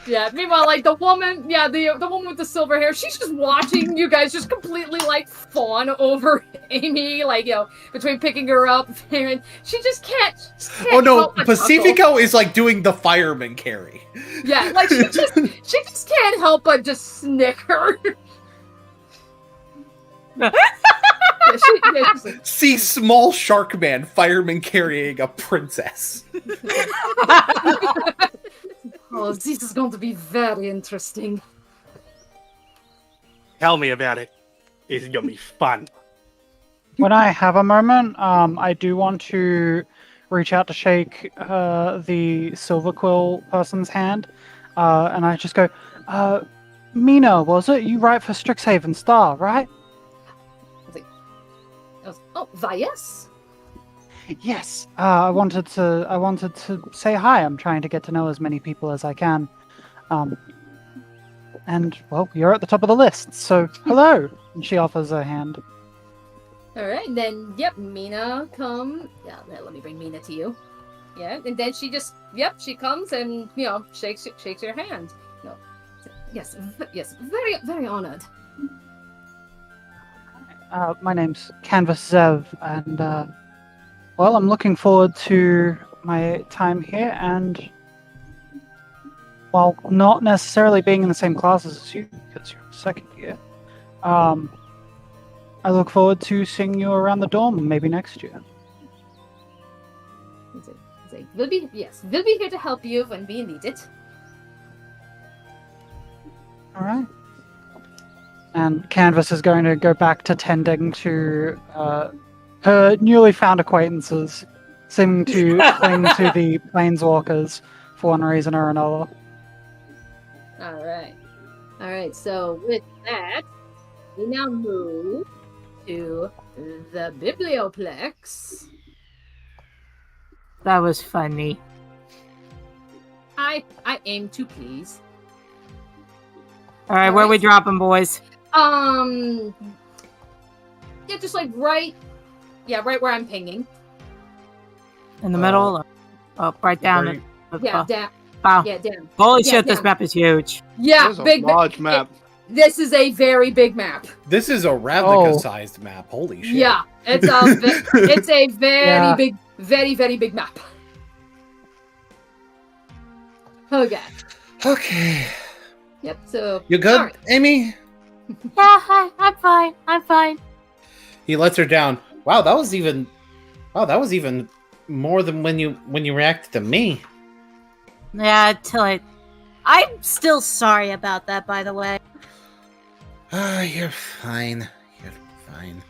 S1: Yeah, meanwhile, like, the woman with the silver hair, she's just watching you guys just completely, like, fawn over Amy, like, between picking her up, and she just can't
S7: Oh no,
S1: help but
S7: Pacifico
S1: chuckle.
S7: is, like, doing the fireman carry.
S1: Yeah, like, she just can't help but just snicker. She's like,
S7: See small shark man fireman carrying a princess.
S1: oh, this is going to be very interesting.
S3: Tell me about it. It's gonna be fun.
S5: When I have a moment, I do want to reach out to shake the Silver Quill person's hand, and I just go, Mina, was it? You write for Strixhaven Star, right?
S1: Oh, why, yes.
S5: Yes. I wanted to say hi. I'm trying to get to know as many people as I can. And well, you're at the top of the list, so hello. And she offers her hand.
S1: All right, and then Mina come. Yeah, let me bring Mina to you. Yeah, and then she just she comes and shakes your hand. Yes, very very honored.
S5: My name's Canvas Zev, and well, I'm looking forward to my time here, and while not necessarily being in the same classes as you, because you're second year, I look forward to seeing you around the dorm maybe next year.
S1: We'll be here to help you when we need it.
S5: All right. And Canvas is going to go back to tending to her newly found acquaintances, seeming to cling to the planeswalkers for one reason or another.
S1: All right. So with that, we now move to the biblioplex.
S2: That was funny.
S1: I aim to please.
S2: All right, where we dropping, boys?
S1: Just like right where I'm pinging.
S2: In the middle? Right down.
S1: Down.
S2: Wow.
S1: Yeah, down.
S2: Holy
S1: Yeah,
S2: shit, this
S1: down.
S2: map is huge.
S1: Yeah,
S3: This is a
S1: big
S3: large map.
S1: This is a very big map.
S7: This is a Ravnica-sized map. Holy shit.
S1: Yeah, it's a very
S5: Yeah.
S1: big, very very big map. Okay.
S7: Okay.
S1: Yep. So
S7: You good,
S1: all right.
S7: Amy?
S10: Yeah, hi, I'm fine.
S7: He lets her down. Wow, that was even more than when you reacted to me.
S10: Yeah, I'm still sorry about that, by the way.
S7: You're fine. You're fine.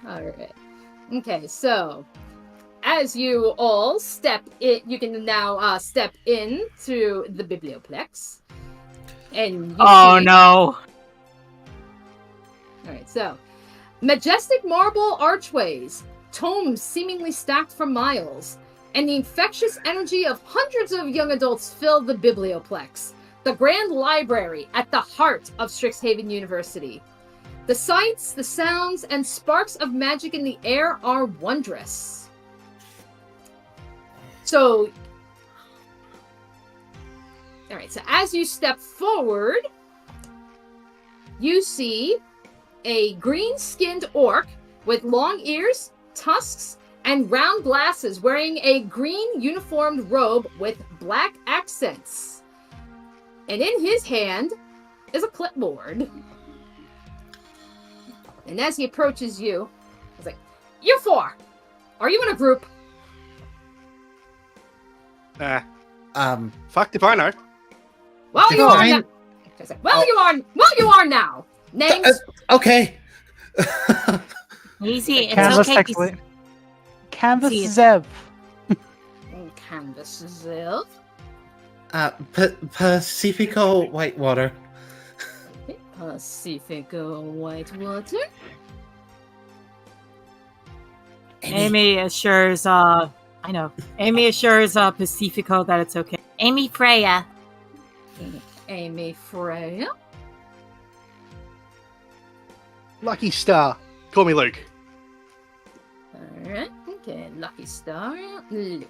S1: All right. Okay, so as you all step in, you can now step in through the biblioplex. And you see...
S2: no.
S1: All right, so majestic marble archways, tomes seemingly stacked for miles, and the infectious energy of hundreds of young adults fill the biblioplex, the grand library at the heart of Strixhaven University. The sights, the sounds, and sparks of magic in the air are wondrous. So, alright, so as you step forward, you see a green-skinned orc with long ears, tusks, and round glasses wearing a green uniformed robe with black accents. And in his hand is a clipboard. And as he approaches you, he's like, "You four, are you in a group?"
S3: Fucked if I know.
S1: Well, you are now. He's like, Well, you are now. Names?
S7: Okay.
S10: Easy. It's
S5: Canvas
S10: okay.
S5: excellent. Canvas
S10: See it.
S5: Zev.
S1: Canvas Ziv.
S7: Pacifico Whitewater.
S1: Pacifico Whitewater.
S2: Amy assures, Amy assures Pacifico that it's okay.
S10: Amy Freya.
S1: Amy Freya.
S3: Lucky Star. Call me Luke.
S1: Alright, okay, Lucky Star. Luke.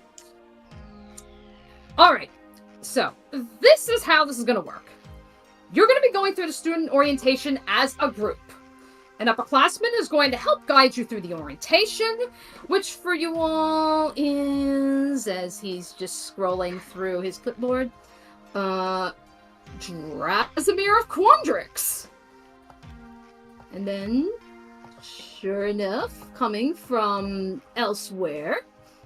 S1: Alright, so this is how this is going to work. You're going to be going through the student orientation as a group. An upperclassman is going to help guide you through the orientation, which for you all is, as he's just scrolling through his clipboard, Drasimir of Quandrix. And then, sure enough, coming from elsewhere,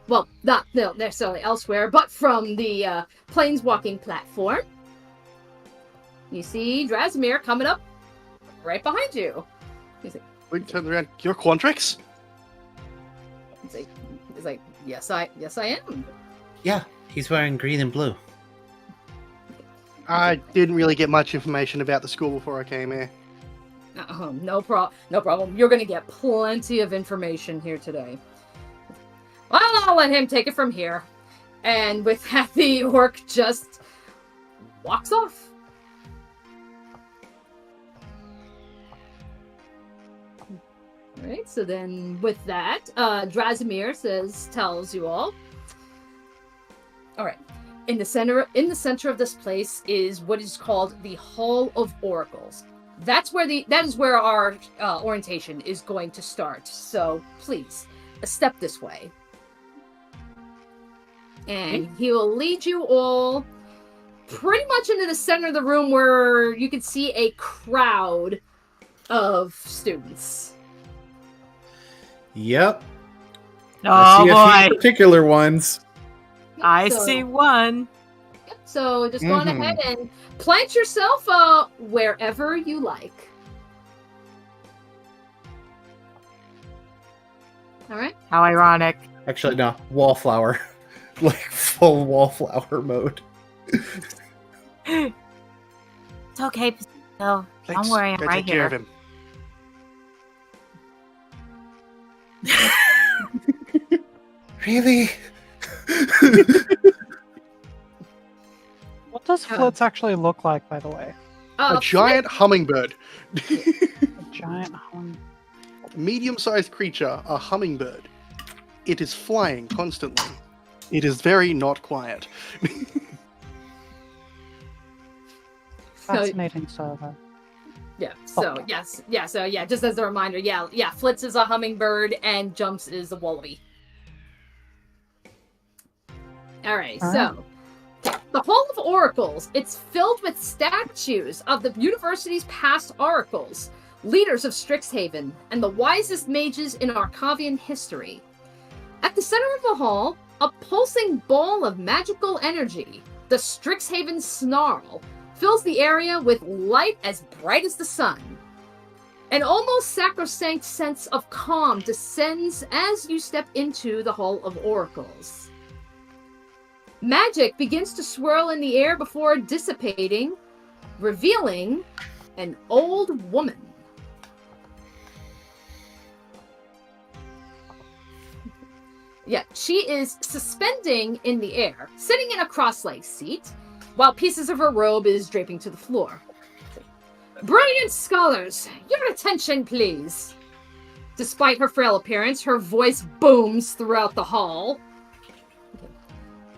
S1: well, not necessarily elsewhere, but from the planeswalking platform, you see Drasimir coming up right behind you. He's like,
S3: Luke turns around. You're Quandrix?
S1: he's like, yes, I am.
S7: Yeah, he's wearing green and blue.
S3: I didn't really get much information about the school before I came here.
S1: No problem. You're gonna get plenty of information here today. Well, I'll let him take it from here. And with that, the orc just walks off. Alright, so then with that, Drasimir tells you all. Alright. In the center of this place is what is called the Hall of Oracles. That is where our orientation is going to start. So please, step this way. And he will lead you all pretty much into the center of the room where you can see a crowd of students.
S7: Yep.
S2: Oh
S7: I see a
S2: boy.
S7: few particular ones.
S2: I
S1: So-
S2: see one.
S1: Yep, so just go on
S7: Mhm.
S1: ahead and plant yourself wherever you like. Alright?
S2: How ironic.
S7: Actually, no. Wallflower. Like full wallflower mode.
S10: It's okay, Pacifico. Don't
S3: Thanks.
S10: worry, I'm
S3: Go
S10: right
S3: take care of
S10: here.
S3: him.
S7: Really?
S5: What does Flitz actually look like, by the way?
S3: A giant hummingbird.
S5: A giant hum.
S3: Medium-sized creature, a hummingbird. It is flying constantly. It is very not quiet.
S5: Fascinating server.
S1: Yeah, so, just as a reminder, Flitz is a hummingbird and Jumps is a wallaby. Alright, so, the Hall of Oracles, it's filled with statues of the university's past oracles, leaders of Strixhaven, and the wisest mages in Arcavian history. At the center of the hall, a pulsing ball of magical energy, the Strixhaven Snarl, fills the area with light as bright as the sun. An almost sacrosanct sense of calm descends as you step into the Hall of Oracles. Magic begins to swirl in the air before dissipating, revealing an old woman. Yeah, she is suspending in the air, sitting in a cross-legged seat, while pieces of her robe is draping to the floor. Brilliant scholars, your attention, please. Despite her frail appearance, her voice booms throughout the hall.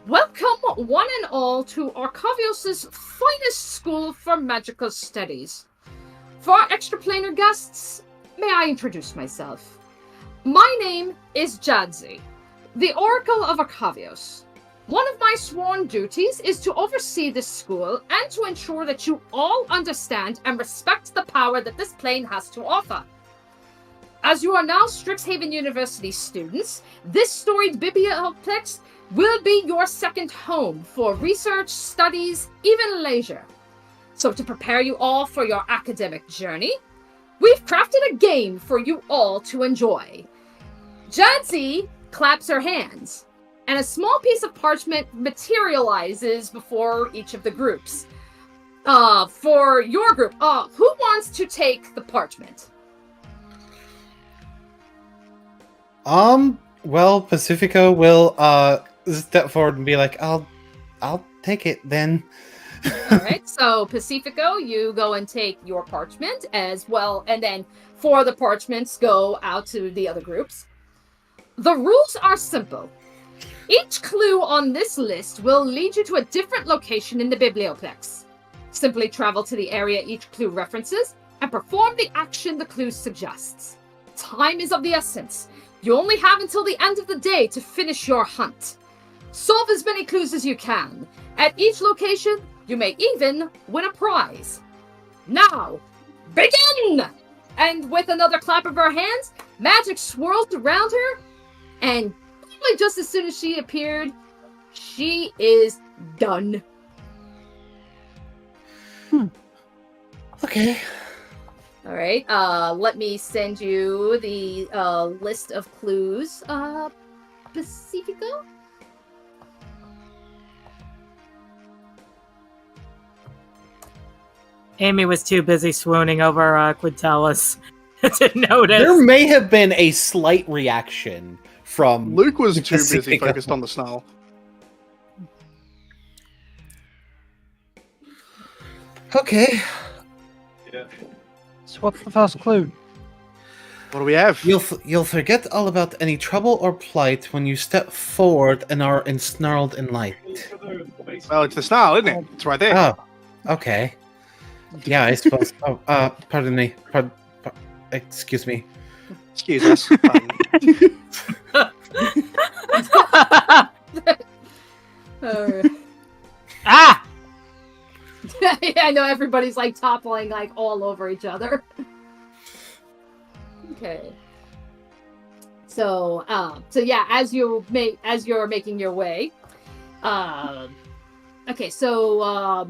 S1: Welcome, one and all, to Arcavios' finest school for magical studies. For our extraplanar guests, may I introduce myself? My name is Jadzi, the Oracle of Arcavios. One of my sworn duties is to oversee this school and to ensure that you all understand and respect the power that this plane has to offer. As you are now Strixhaven University students, this storied bibliothèque will be your second home for research, studies, even leisure. So to prepare you all for your academic journey, we've crafted a game for you all to enjoy. Jadzi claps her hands, and a small piece of parchment materializes before each of the groups. For your group, who wants to take the parchment?
S7: Well, Pacifico will step forward and be like, I'll take it then.
S1: Alright, so Pacifico, you go and take your parchment as well, and then 4 of the parchments go out to the other groups. The rules are simple. Each clue on this list will lead you to a different location in the bibliothèque. Simply travel to the area each clue references and perform the action the clue suggests. Time is of the essence. You only have until the end of the day to finish your hunt. Solve as many clues as you can. At each location, you may even win a prize. Now, begin! And with another clap of her hands, magic swirls around her, and just as soon as she appeared, she is done.
S7: Okay.
S1: Alright, let me send you the list of clues. Pacifico?
S2: Amy was too busy swooning over Quintelis to notice.
S7: There may have been a slight reaction from
S3: Luke was too busy
S7: Pacifico.
S3: focused on the snarl.
S7: Okay.
S5: So what's the first clue?
S3: What do we have?
S7: You'll forget all about any trouble or plight when you step forward and are ensnarled in light.
S3: Well, it's the snarl, isn't it? It's right there.
S7: Oh, okay. Yeah, I suppose. Pardon me. Excuse me.
S3: Excuse us.
S2: Ah!
S1: I know everybody's like toppling like all over each other. Okay. So yeah, as you're making your way, okay, so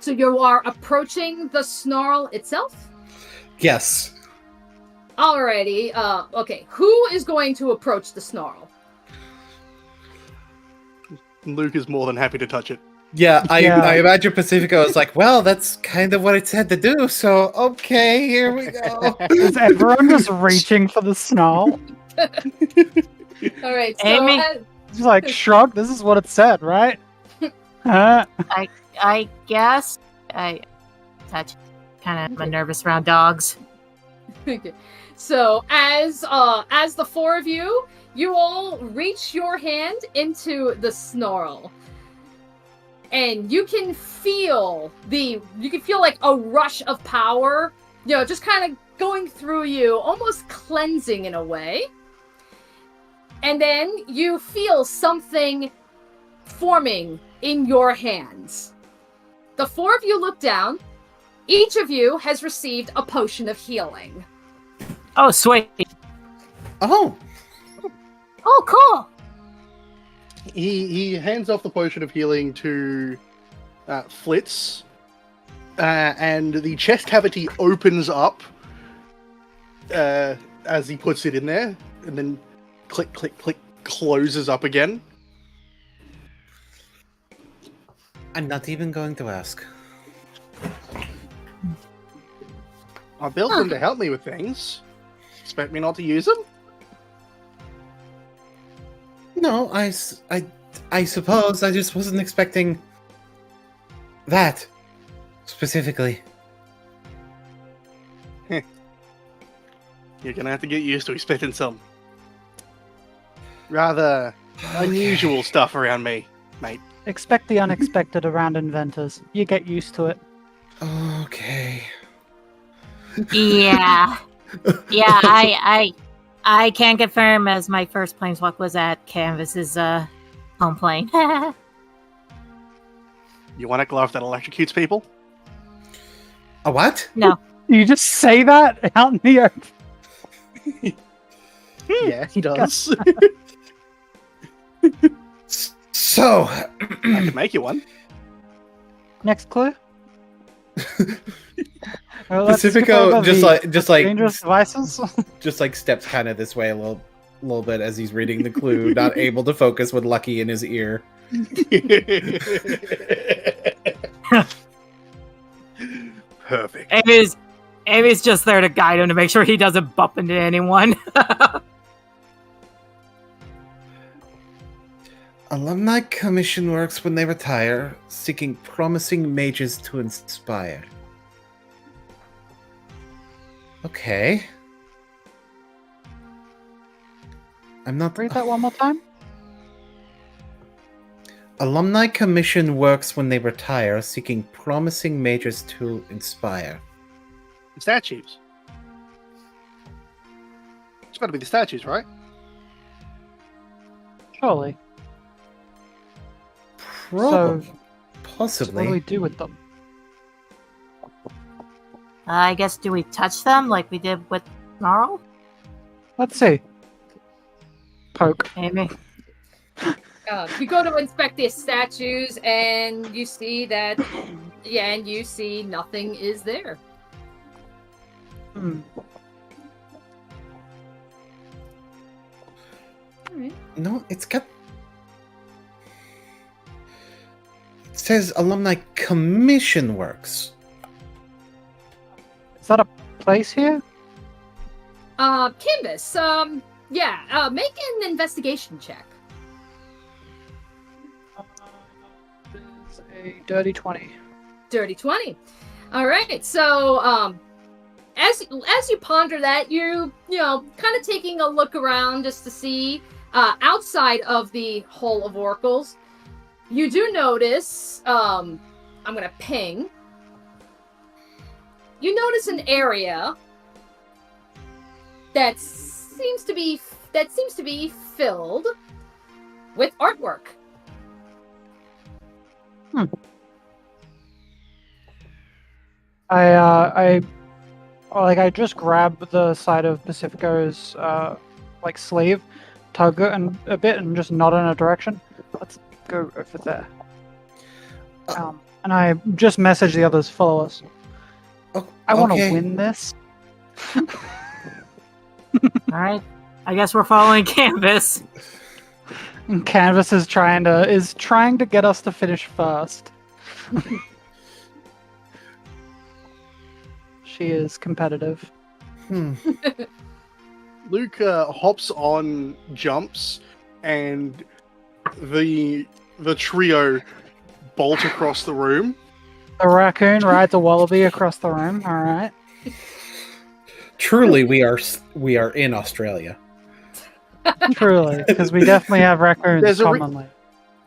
S1: you are approaching the snarl itself?
S7: Yes.
S1: Alrighty, okay, who is going to approach the snarl?
S3: Luke is more than happy to touch it.
S7: Yeah, I imagine Pacifico is like, well, that's kind of what it said to do, so okay, here we go.
S5: Is everyone just reaching for the snarl?
S1: Alright, so
S2: Amy?
S5: Just like, shrug, this is what it said, right?
S10: I guess I touch. Kind of nervous around dogs.
S1: Okay. So as the 4 of you all reach your hand into the snarl. And you can feel like a rush of power, just kind of going through you, almost cleansing in a way. And then you feel something forming in your hands. The 4 of you look down. Each of you has received a potion of healing.
S2: Oh, sweet.
S7: Oh.
S10: Oh, cool.
S3: He hands off the potion of healing to Flitz, and the chest cavity opens up, as he puts it in there, and then click, click, click, closes up again.
S7: I'm not even going to ask.
S3: I built them to help me with things. Expect me not to use them?
S7: No, I suppose I just wasn't expecting that specifically.
S3: You're gonna have to get used to expecting some rather unusual stuff around me, mate.
S5: Expect the unexpected around inventors. You get used to it.
S7: Okay.
S10: Yeah. Yeah, I can confirm as my first planeswalk was at Canvas's home plane.
S3: You want a glove that electrocutes people?
S7: A what?
S10: No.
S5: You just say that out in the open.
S3: Yeah, he does.
S7: So,
S3: I can make you one.
S5: Next clue. Well, let's skip
S7: Pacifico
S5: over
S7: just
S5: the
S7: like
S5: dangerous devices.
S7: just like steps kind of this way a little bit as he's reading the clue, not able to focus with Lucky in his ear.
S3: Perfect.
S2: Amy's just there to guide him to make sure he doesn't bump into anyone.
S7: Alumni Commission works when they retire, seeking promising mages to inspire. Okay. I'm not...
S5: Read that one more time.
S7: Alumni Commission works when they retire, seeking promising mages to inspire.
S3: Statues. It's got to be the statues, right?
S5: Surely.
S7: Probably.
S5: So what
S7: Possibly.
S5: do we do with them?
S10: I guess, do we touch them like we did with Gnarl?
S5: Let's see. Poke.
S10: Amy?
S1: You go to inspect the statues, and you see that, and you see nothing is there. Alright.
S7: No, it's got... It says Alumni Commission works.
S5: Is that a place here?
S1: Canvas, make an investigation check.
S5: It's a dirty 20.
S1: Dirty 20. Alright, so, as you ponder that, you know, kind of taking a look around just to see, outside of the Hall of Oracles, you do notice, I'm gonna ping. You notice an area that seems to be filled with artwork.
S5: I just grab the side of Pacifico's sleeve, tug it a bit, and just nod in a direction. Let's go over there. And I just message the others, follow us. I want to win this.
S2: Alright. I guess we're following Canvas.
S5: And Canvas is trying to get us to finish first. She is competitive.
S3: Luke hops on, jumps, and the trio bolt across the room.
S5: The raccoon rides a wallaby across the room. All right.
S7: Truly, we are in Australia.
S5: Truly, because we definitely have raccoons commonly.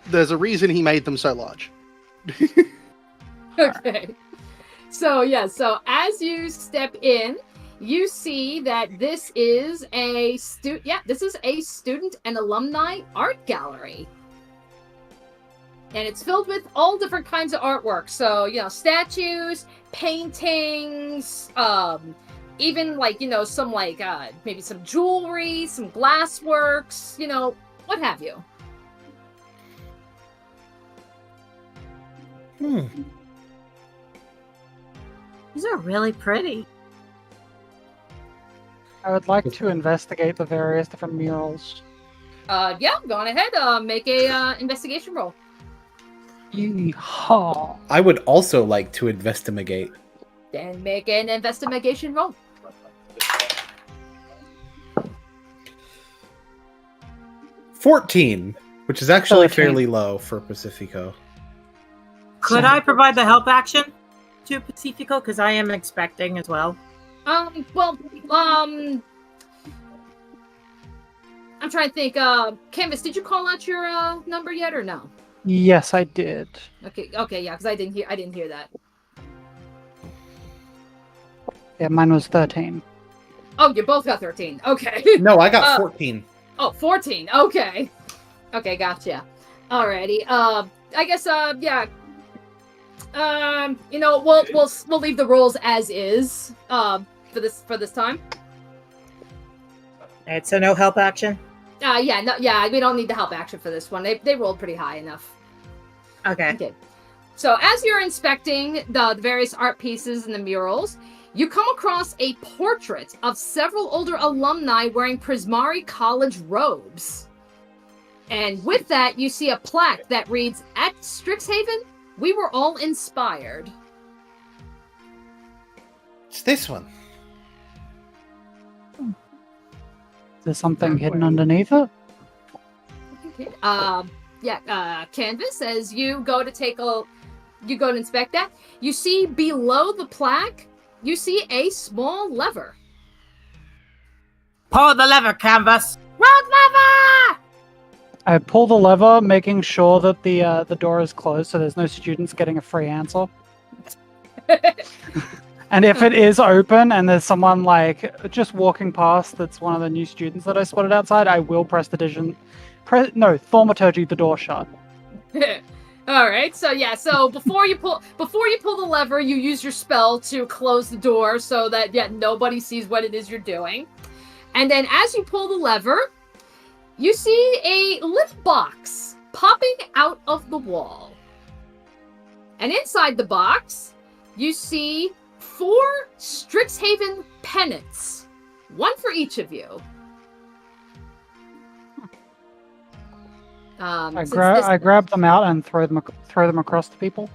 S3: There's a reason he made them so large.
S1: Okay. So as you step in, you see that this is a student and alumni art gallery. And it's filled with all different kinds of artwork. So, statues, paintings, even some maybe some jewelry, some glassworks, what have you.
S10: These are really pretty.
S5: I would like to investigate the various different murals.
S1: Yeah, go on ahead. Make a investigation roll.
S5: Yeehaw.
S7: I would also like to investigate.
S1: Then make an investigation roll.
S7: 14, which is actually
S5: 13.
S7: fairly low for Pacifico.
S2: Could I provide the help action to Pacifico? Because I am expecting as well.
S1: I'm trying to think. Canvas, did you call out your number yet or no?
S5: Yes, I did.
S1: Okay, yeah, because I didn't hear that.
S5: Yeah, mine was 13.
S1: Oh, you both got 13. Okay.
S7: No, I got 14.
S1: Oh, 14. Okay. Okay, gotcha. Alrighty. I guess yeah. We'll leave the rolls as is. For this time.
S9: It's a no help action.
S1: Yeah, we don't need the help action for this one. They rolled pretty high enough.
S9: Okay.
S1: So as you're inspecting the various art pieces and the murals, you come across a portrait of several older alumni wearing Prismari College robes. And with that, you see a plaque that reads, "At Strixhaven, we were all inspired."
S7: It's this one.
S5: Is there something hidden underneath it?
S1: Okay. Canvas, as you go to inspect that, you see below the plaque, you see a small lever.
S2: Pull the lever, Canvas. Road lever!
S5: I pull the lever, making sure that the door is closed, so there's no students getting a free answer. And if it is open and there's someone like just walking past that's one of the new students that I spotted outside, I will thaumaturgy the door shut.
S1: All right. So before you pull the lever, you use your spell to close the door so that nobody sees what it is you're doing. And then as you pull the lever, you see a little box popping out of the wall. And inside the box, you see 4 Strixhaven pennants, one for each of you.
S5: I grab them out and throw them across to people.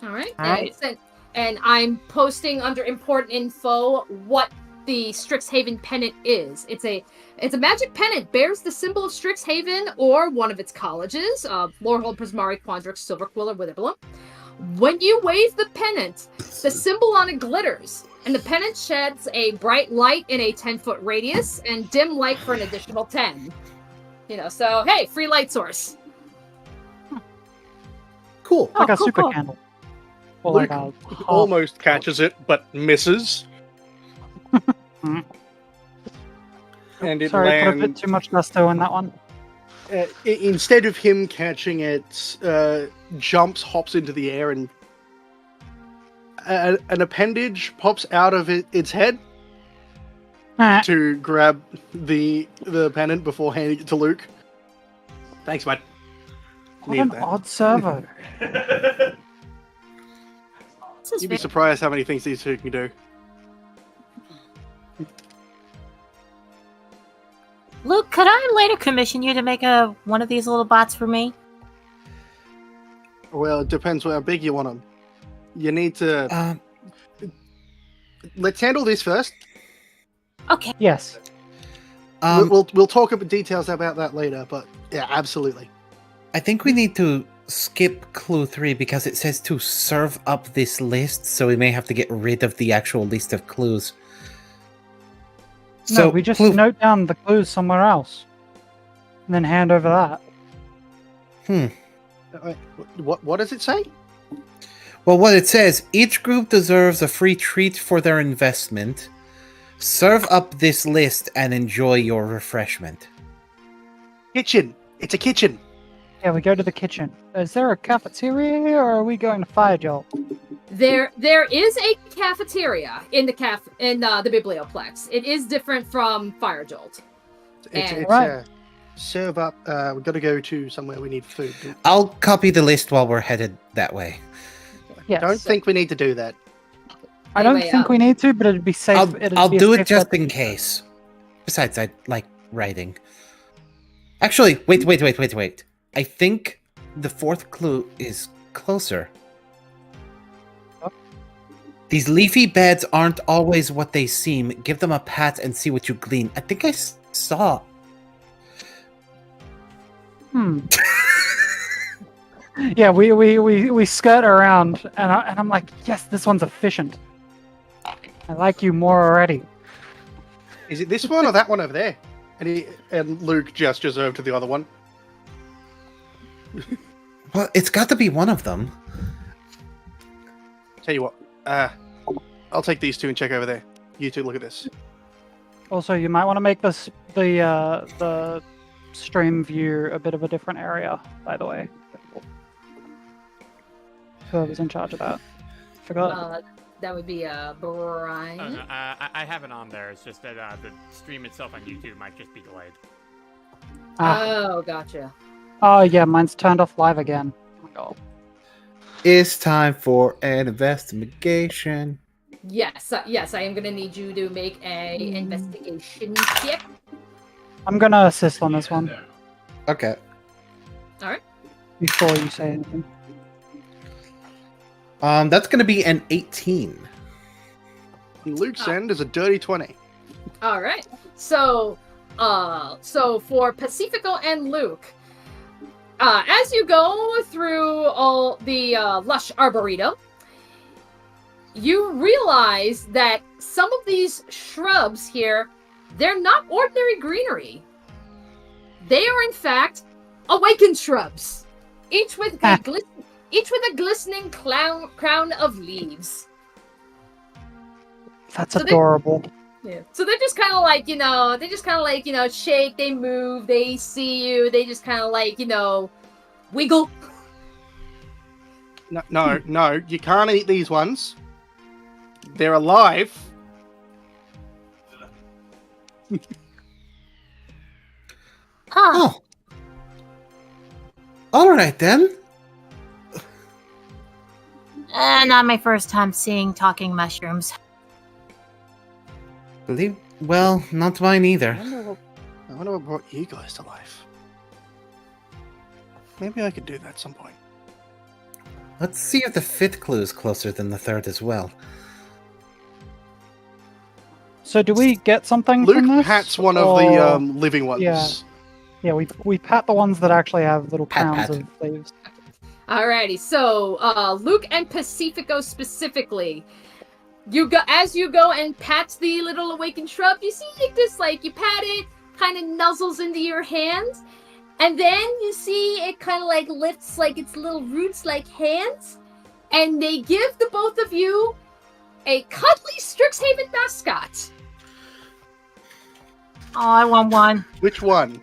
S1: All right.
S2: All right.
S1: And I'm posting under important info what the Strixhaven pennant is. It's a magic pennant, bears the symbol of Strixhaven or one of its colleges, Lorehold, Prismari, Quandrix, Silverquill, or Witherblum. When you wave the pennant, the symbol on it glitters, and the pennant sheds a bright light in a 10-foot radius and dim light for an additional 10. So hey, free light source.
S3: Cool.
S5: Like a
S2: cool,
S5: super
S2: cool.
S5: candle. Or
S3: Luke
S5: like a
S3: almost catches it, but misses. And it
S5: Sorry, I put a bit
S3: lands.
S5: too much gusto in that one.
S3: Instead of him catching it, hops into the air, and an appendage pops out of its head to grab the pennant before handing it to Luke. Thanks, mate.
S5: What an odd servo.
S3: You'd be surprised how many things these two can do.
S10: Luke, could I later commission you to make one of these little bots for me?
S3: Well, it depends how big you want them. You need to... Let's handle this first.
S10: Okay.
S5: Yes.
S3: We'll talk about details about that later, but yeah, absolutely.
S7: I think we need to skip clue 3 because it says to serve up this list, so we may have to get rid of the actual list of clues.
S5: No, we just note down the clues somewhere else. And then hand over that.
S3: What does it say?
S7: Well, what it says, each group deserves a free treat for their investment. Serve up this list and enjoy your refreshment.
S3: Kitchen. It's a kitchen.
S5: Yeah, we go to the kitchen. Is there a cafeteria, or are we going to Fire Jolt?
S1: There is a cafeteria in the Biblioplex. It is different from Fire Jolt.
S3: It's
S5: Right.
S3: Serve up. We've got to go to somewhere we need food.
S7: I'll copy the list while we're headed that way.
S5: Yes.
S3: Don't think we need to do that.
S5: I don't
S1: Anyway,
S5: think we need to, but it'd be safe.
S7: I'll do it just in case. Besides, I like writing. Actually, wait. I think the fourth clue is closer. These leafy beds aren't always what they seem. Give them a pat and see what you glean. I think I saw.
S5: Yeah, we skirt around, and I'm like, yes, this one's efficient. I like you more already.
S3: Is it this one or that one over there? And Luke gestures over to the other one.
S7: Well, it's got to be one of them.
S3: Tell you what, I'll take these two and check over there. You two look at this.
S5: Also, you might want to make this the stream view a bit of a different area, by the way. Whoever's in charge of that. Forgot.
S1: That would be Brian.
S4: I have it on there. It's just that the stream itself on YouTube might just be delayed.
S1: Oh, gotcha.
S5: Oh yeah, mine's turned off live again. Oh my god.
S7: It's time for an investigation.
S1: Yes, I am gonna need you to make a investigation check.
S5: I'm gonna assist on this one.
S7: Okay.
S1: All right.
S5: Before you say anything.
S7: That's gonna be an 18.
S3: And Luke's end is a dirty 20.
S1: All right. So for Pacifico and Luke, as you go through all the lush arboretum, you realize that some of these shrubs here, they're not ordinary greenery. They are in fact awakened shrubs, each with a glistening crown of leaves.
S5: That's adorable.
S1: Yeah. So they're just kind of like, shake, they move, they see you, they just kind of like, wiggle.
S3: No, you can't eat these ones. They're alive.
S7: Oh. All right then.
S10: Not my first time seeing talking mushrooms.
S7: Well, not mine either.
S3: I wonder what brought you guys to life. Maybe I could do that at some point.
S7: Let's see if the fifth clue is closer than the third as well.
S5: So do we get something
S3: Luke
S5: from this?
S3: pats one of the living ones.
S5: Yeah, we pat the ones that actually have little crowns
S7: pat.
S5: of leaves.
S1: Alrighty, so Luke and Pacifico specifically, as you go and pat the little awakened shrub, you see it just you pat it, kind of nuzzles into your hands, and then you see it kind of lifts its little roots like hands, and they give the both of you a cuddly Strixhaven mascot.
S10: Oh, I want one.
S3: Which one?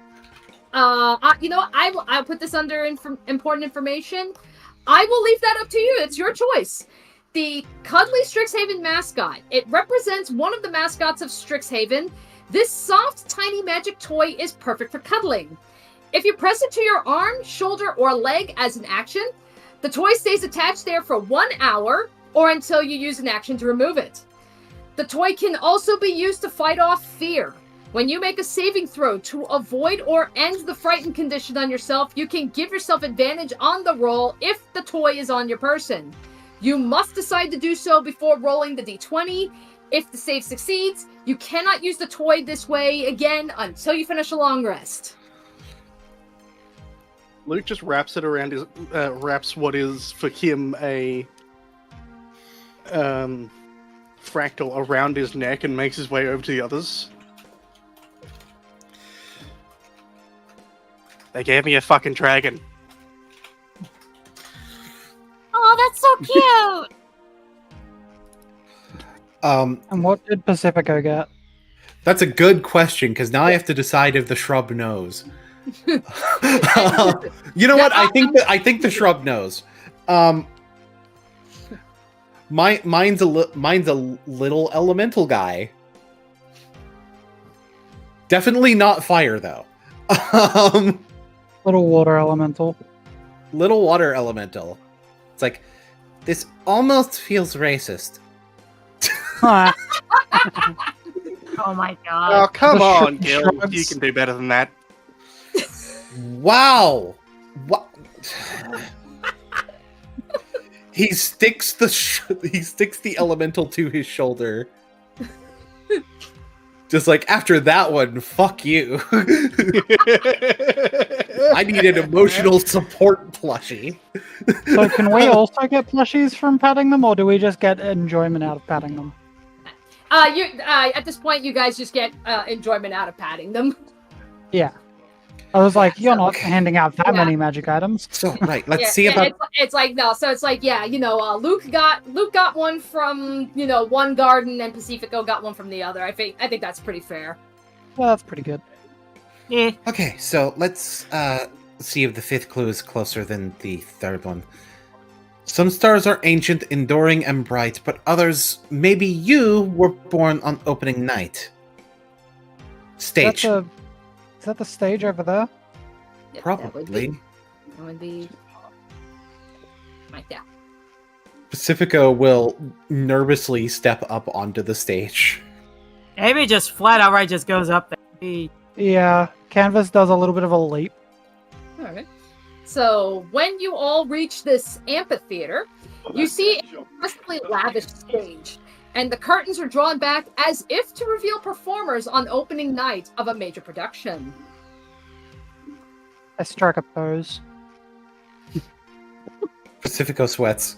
S1: I'll put this under important information. I will leave that up to you. It's your choice. The cuddly Strixhaven mascot. It represents one of the mascots of Strixhaven. This soft, tiny magic toy is perfect for cuddling. If you press it to your arm, shoulder, or leg as an action, the toy stays attached there for 1 hour or until you use an action to remove it. The toy can also be used to fight off fear. When you make a saving throw to avoid or end the frightened condition on yourself, you can give yourself advantage on the roll if the toy is on your person. You must decide to do so before rolling the d20. If the save succeeds, you cannot use the toy this way again until you finish a long rest.
S3: Luke just wraps it around his wraps what is for him a fractal around his neck and makes his way over to the others. They gave me a fucking dragon.
S10: Oh, that's so cute.
S5: And what did Pacifico get?
S7: That's a good question, because now I have to decide if the shrub knows. You know what? I think the shrub knows. Mine's a little elemental guy. Definitely not fire though.
S5: Little water elemental.
S7: Little water elemental. It's like, this almost feels racist.
S10: Oh my
S11: Oh,
S10: god.
S11: come
S5: The
S11: on,
S5: sh-
S11: Gil.
S5: shrugs.
S11: You can do better than that.
S7: Wow. What? He sticks the elemental to his shoulder. Just like, after that one, fuck you. I need an emotional support plushie.
S5: So can we also get plushies from patting them, or do we just get enjoyment out of patting them?
S1: At this point, you guys just get enjoyment out of patting them.
S5: Yeah. I was like, you're not
S7: Okay.
S5: handing out that
S1: Yeah.
S5: many magic items.
S7: So, right, let's
S1: Yeah,
S7: see
S1: yeah,
S7: about...
S1: it's like no, so it's like yeah, Luke got one from one garden and Pacifico got one from the other. I think that's pretty fair.
S5: Well, that's pretty good.
S10: Yeah.
S7: Okay, so let's see if the fifth clue is closer than the third one. Some stars are ancient, enduring, and bright, but others, maybe you, were born on opening night. Stage.
S5: Is that the stage over there?
S1: Yep,
S7: Probably.
S1: That would be right there.
S7: Pacifico will nervously step up onto the stage.
S2: Amy just flat outright just goes up there.
S5: Yeah. Canvas does a little bit of a leap.
S1: All right. So when you all reach this amphitheater, you see a impressively lavish stage, and the curtains are drawn back as if to reveal performers on opening night of a major production.
S5: I strike a pose.
S7: Pacifico sweats.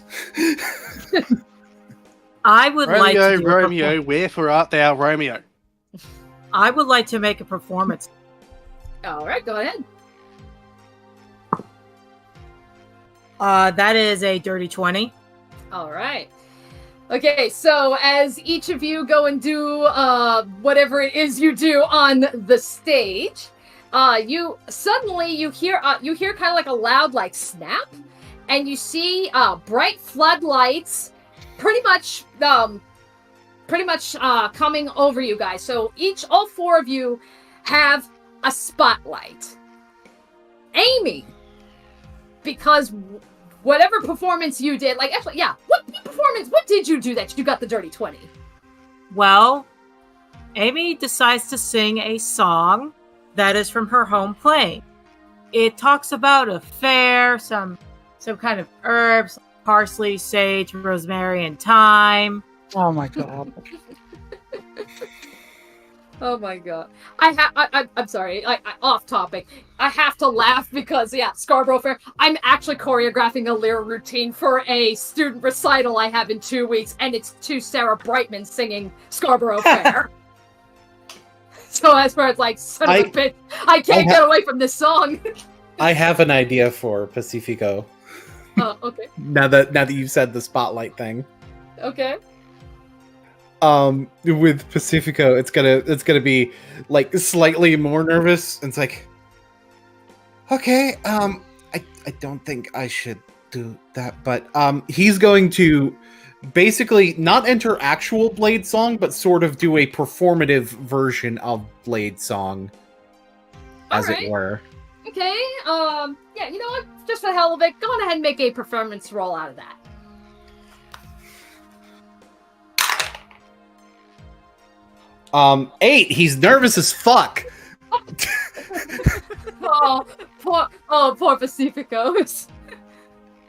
S2: I would like
S11: Romeo,
S2: to do a
S11: Romeo, wherefore art thou, Romeo?
S2: I would like to make a performance.
S1: All right, go ahead.
S2: That is a dirty 20.
S1: All right. Okay, so as each of you go and do whatever it is you do on the stage, you hear kind of like a loud snap, and you see bright floodlights pretty much coming over you guys. So all four of you have a spotlight. Amy, because whatever performance you did, what did you do that you got the dirty 20?
S2: Well, Amy decides to sing a song that is from her home plane. It talks about a fair, some kind of herbs, parsley, sage, rosemary, and thyme.
S5: Oh my god.
S1: Oh my god. I'm sorry, off topic. I have to laugh because, Scarborough Fair, I'm actually choreographing a lyric routine for a student recital I have in 2 weeks, and it's to Sarah Brightman singing Scarborough Fair. So as far as son of a bitch, I can't get away from this song.
S7: I have an idea for Pacifico.
S1: Oh, okay.
S7: Now that you've said the spotlight thing.
S1: Okay.
S7: With Pacifico, it's gonna be slightly more nervous. And it's like, okay, I don't think I should do that, but he's going to basically not enter actual Blade Song, but sort of do a performative version of Blade Song, as it were.
S1: Okay. Yeah. You know what? Just for the hell of it, go on ahead and make a performance roll out of that.
S7: 8. He's nervous as fuck.
S1: Poor Pacifico.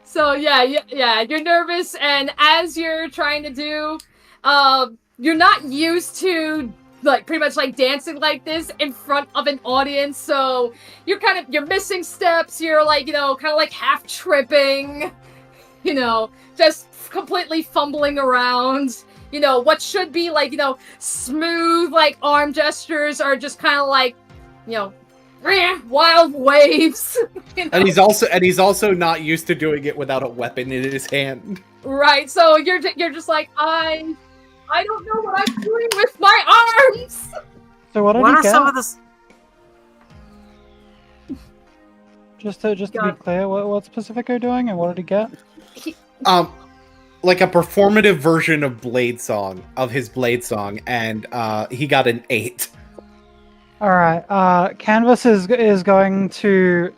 S1: So yeah, you're nervous, and as you're trying to do, you're not used to pretty much dancing like this in front of an audience, so you're missing steps. You're half tripping, just completely fumbling around. What should be smooth arm gestures are just wild waves.
S7: And he's also not used to doing it without a weapon in his hand.
S1: Right, so you're just I don't know what I'm doing with my arms.
S5: So what
S2: are
S5: get?
S2: some of the?
S5: Just to be clear, what's Pacifico doing, and what did he get?
S7: Like a performative version of his Blade Song, and he got an 8.
S5: All right. Canvas is going to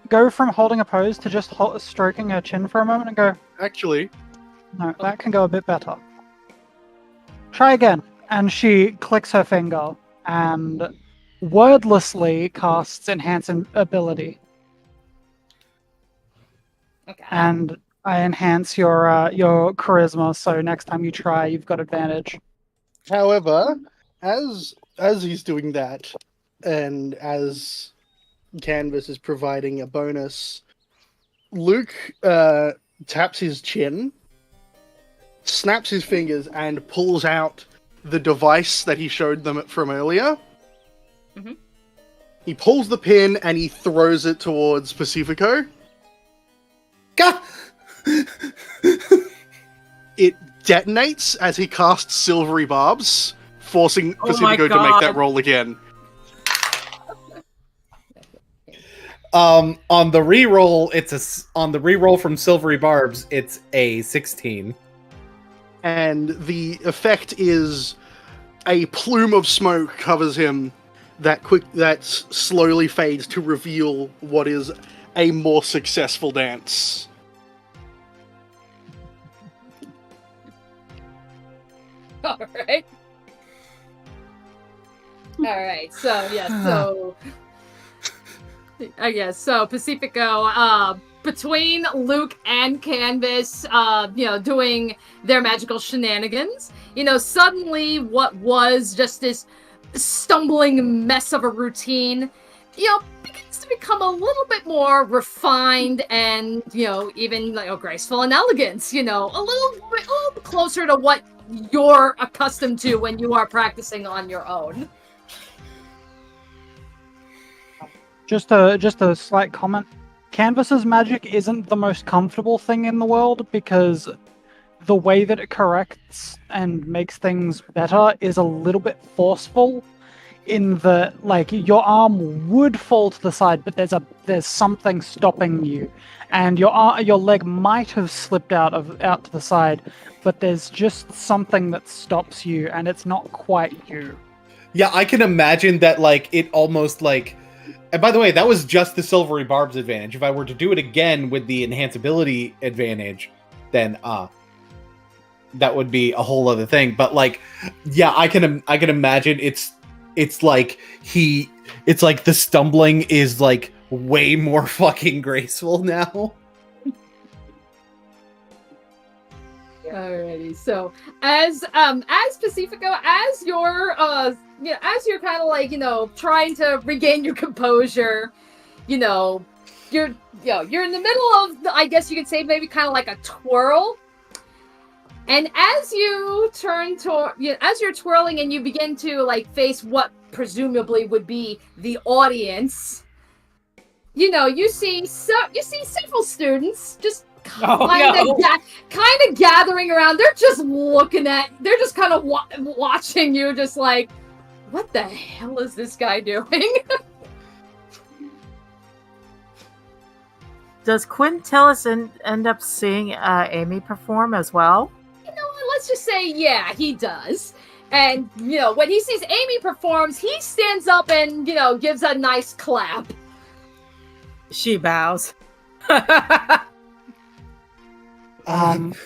S5: go from holding a pose to just stroking her chin for a moment and go.
S11: Actually,
S5: No, that can go a bit better. Try again. and she clicks her finger and wordlessly casts Enhance Ability.
S1: Okay.
S5: And I enhance your charisma, so next time you try, you've got advantage.
S3: However, as he's doing that, and as Canvas is providing a bonus, Luke taps his chin, snaps his fingers, and pulls out the device that he showed them from earlier.
S1: Mm-hmm.
S3: He pulls the pin and he throws it towards Pacifico.
S7: Gah!
S3: It detonates as he casts silvery barbs, forcing
S2: Oh my
S3: Pacifico to make that
S2: God.
S3: roll again.
S7: On the reroll, on the reroll from Silvery Barbs, it's a 16.
S3: And the effect is a plume of smoke covers him that slowly fades to reveal what is a more successful dance.
S1: Alright. Alright, so yeah, so I guess so Pacifico, between Luke and Canvas, doing their magical shenanigans, suddenly what was just this stumbling mess of a routine, begins to become a little bit more refined and, even graceful and elegant, a little bit closer to what you're accustomed to when you are practicing on your own.
S5: Just a slight comment. Canvas's magic isn't the most comfortable thing in the world because the way that it corrects and makes things better is a little bit forceful. In the your arm would fall to the side, but there's something stopping you, and your leg might have slipped out to the side, but there's just something that stops you, and it's not quite you.
S7: Yeah, I can imagine that it almost and by the way, that was just the Silvery Barbs advantage. If I were to do it again with the enhanceability advantage, then that would be a whole other thing. But yeah, I can imagine it's like the stumbling is way more fucking graceful now.
S1: Alrighty, so as Pacifico, as you're kind of trying to regain your composure, you're in the middle of I guess you could say maybe kind of like a twirl, and as you as you're twirling and you begin to face what presumably would be the audience, you see several students just kind of gathering around. They're just they're just kind of watching you, just like, what the hell is this guy doing?
S2: Does Quintillis end up seeing Amy perform as well?
S1: Let's just say, yeah, he does. And, when he sees Amy performs, he stands up and, gives a nice clap.
S2: She bows.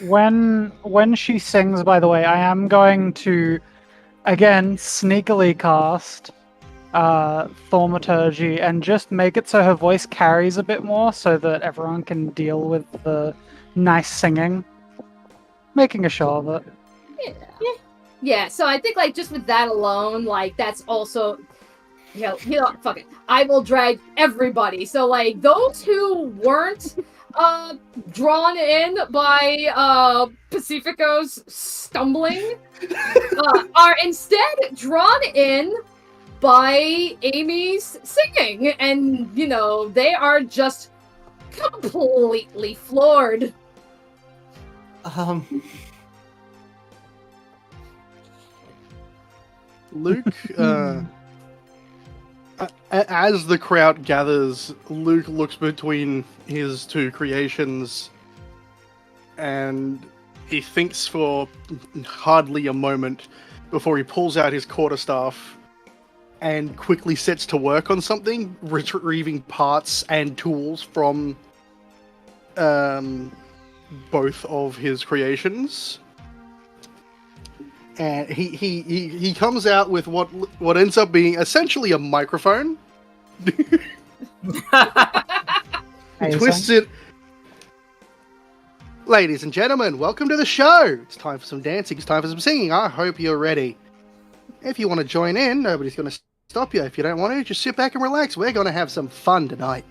S5: When she sings, by the way, I am going to, again, sneakily cast Thaumaturgy and just make it so her voice carries a bit more so that everyone can deal with the nice singing. Making a show of it.
S1: Yeah, so I think, just with that alone, that's also, fuck it. I will drag everybody. So, those who weren't drawn in by Pacifico's stumbling are instead drawn in by Amy's singing, and they are just completely floored.
S3: Luke, as the crowd gathers, Luke looks between his two creations and he thinks for hardly a moment before he pulls out his quarterstaff and quickly sets to work on something, retrieving parts and tools from both of his creations. and he comes out with what ends up being essentially a microphone. Twists it. Ladies and gentlemen, welcome to the show. It's time for some dancing. It's time for some singing. I hope you're ready. If you want to join in, nobody's going to stop you. If you don't want to, just sit back and relax. We're going to have some fun tonight.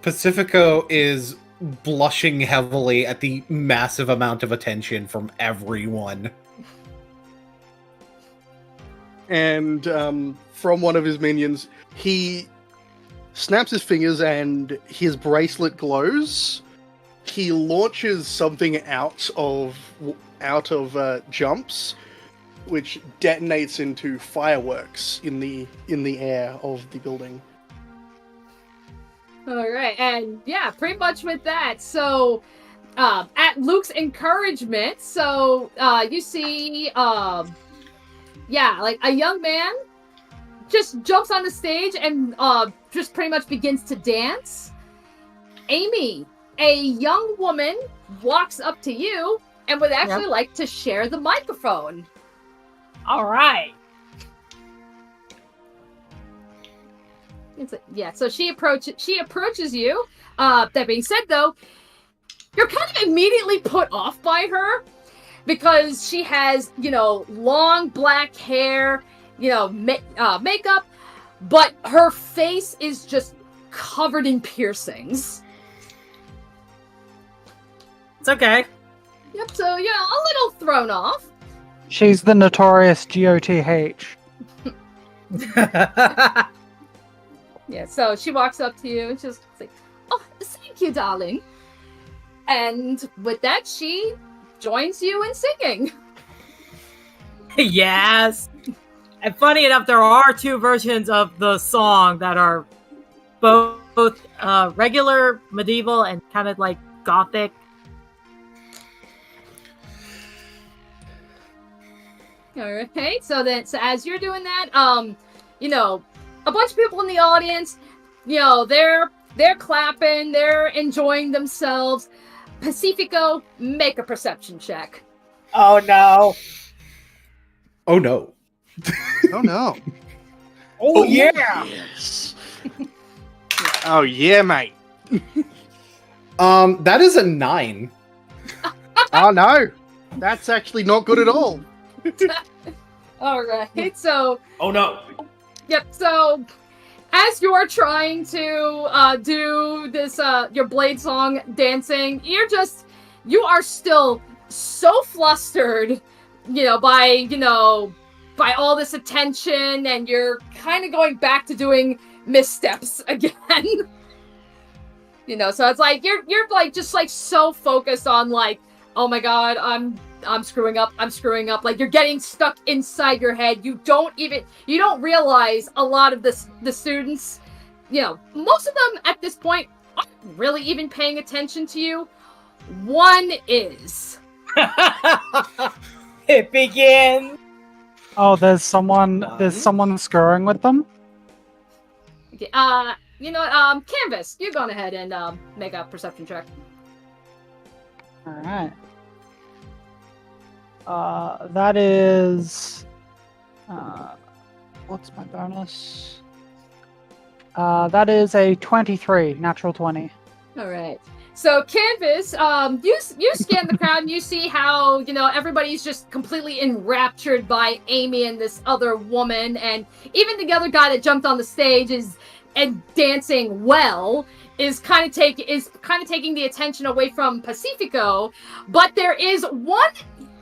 S7: Pacifico is blushing heavily at the massive amount of attention from everyone.
S3: And from one of his minions, he snaps his fingers and his bracelet glows. He launches something out of jumps, which detonates into fireworks in the air of the building.
S1: All right, and yeah, pretty much with that. So, at Luke's encouragement, you see, like a young man just jumps on the stage and just pretty much begins to dance. Amy, a young woman, walks up to you and would actually like to share the microphone.
S2: All right.
S1: So she approaches you. That being said, though, you're kind of immediately put off by her because she has, long black hair, makeup, but her face is just covered in piercings.
S2: It's okay.
S1: Yep, so you're a little thrown off.
S5: She's the notorious GOTH.
S1: Yeah, so she walks up to you and she's like, "Oh, thank you, darling." And with that, she joins you in singing.
S2: Yes. And funny enough, there are two versions of the song that are both regular, medieval, and kind of like gothic.
S1: All right. So as you're doing that, a bunch of people in the audience, they're clapping, they're enjoying themselves. Pacifico, make a perception check.
S2: Oh no.
S7: Oh no.
S3: Oh no.
S2: Oh yeah.
S3: Yes. Oh yeah, mate.
S7: That is a 9.
S3: Oh no. That's actually not good at all.
S1: All right. So.
S6: Oh no.
S1: Yep. So, as you're trying to do this, your blade song dancing, you are still so flustered, by all this attention, and you're kind of going back to doing missteps again. So it's like you're like just like so focused on like, oh my god, I'm screwing up. Like you're getting stuck inside your head. You don't realize a lot of the students, most of them at this point aren't really even paying attention to you. One is.
S2: It begins.
S5: Oh, there's someone screwing with them.
S1: Okay, Canvas, you go ahead and make a perception check.
S5: All right. That is. What's my bonus? That is a 23, natural 20.
S1: All right. So Canvas, you scan the crowd and you see how everybody's just completely enraptured by Amy and this other woman, and even the other guy that jumped on the stage is dancing well. Is kind of taking the attention away from Pacifico, but there is one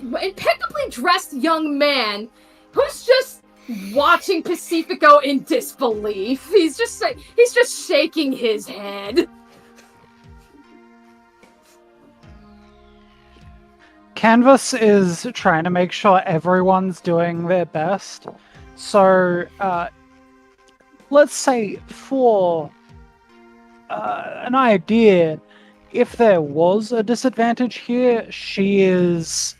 S1: impeccably dressed young man who's just watching Pacifico in disbelief. He's just shaking his head.
S5: Canvas is trying to make sure everyone's doing their best. So, let's say for an idea, if there was a disadvantage here, she is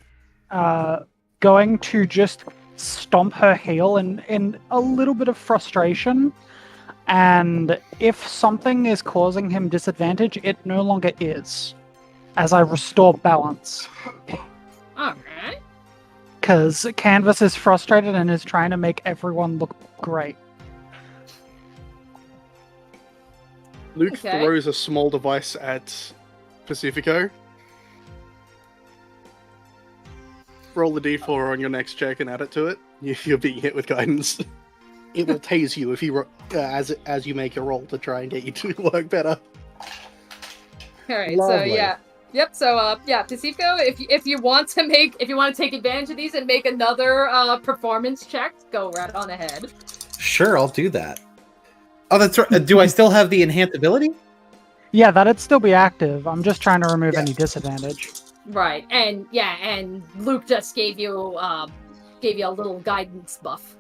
S5: going to just stomp her heel in a little bit of frustration. And if something is causing him disadvantage, it no longer is, as I restore balance.
S1: Alright.
S5: because Canvas is frustrated and is trying to make everyone look great.
S3: Luke
S1: Okay.
S3: throws a small device at Pacifico. Roll the d4 on your next check and add it to it. You're being hit with guidance. It will tase you if you as you make a roll to try and get you to work better.
S1: All right.
S7: Lovely.
S1: So yeah. Yep. So Pacifico, if you want to take advantage of these and make another performance check, go right on ahead.
S7: Sure, I'll do that. Oh, that's right. Do I still have the enhanced ability?
S5: Yeah, that'd still be active. I'm just trying to remove any disadvantage.
S1: Right. And Luke just gave you a little guidance buff.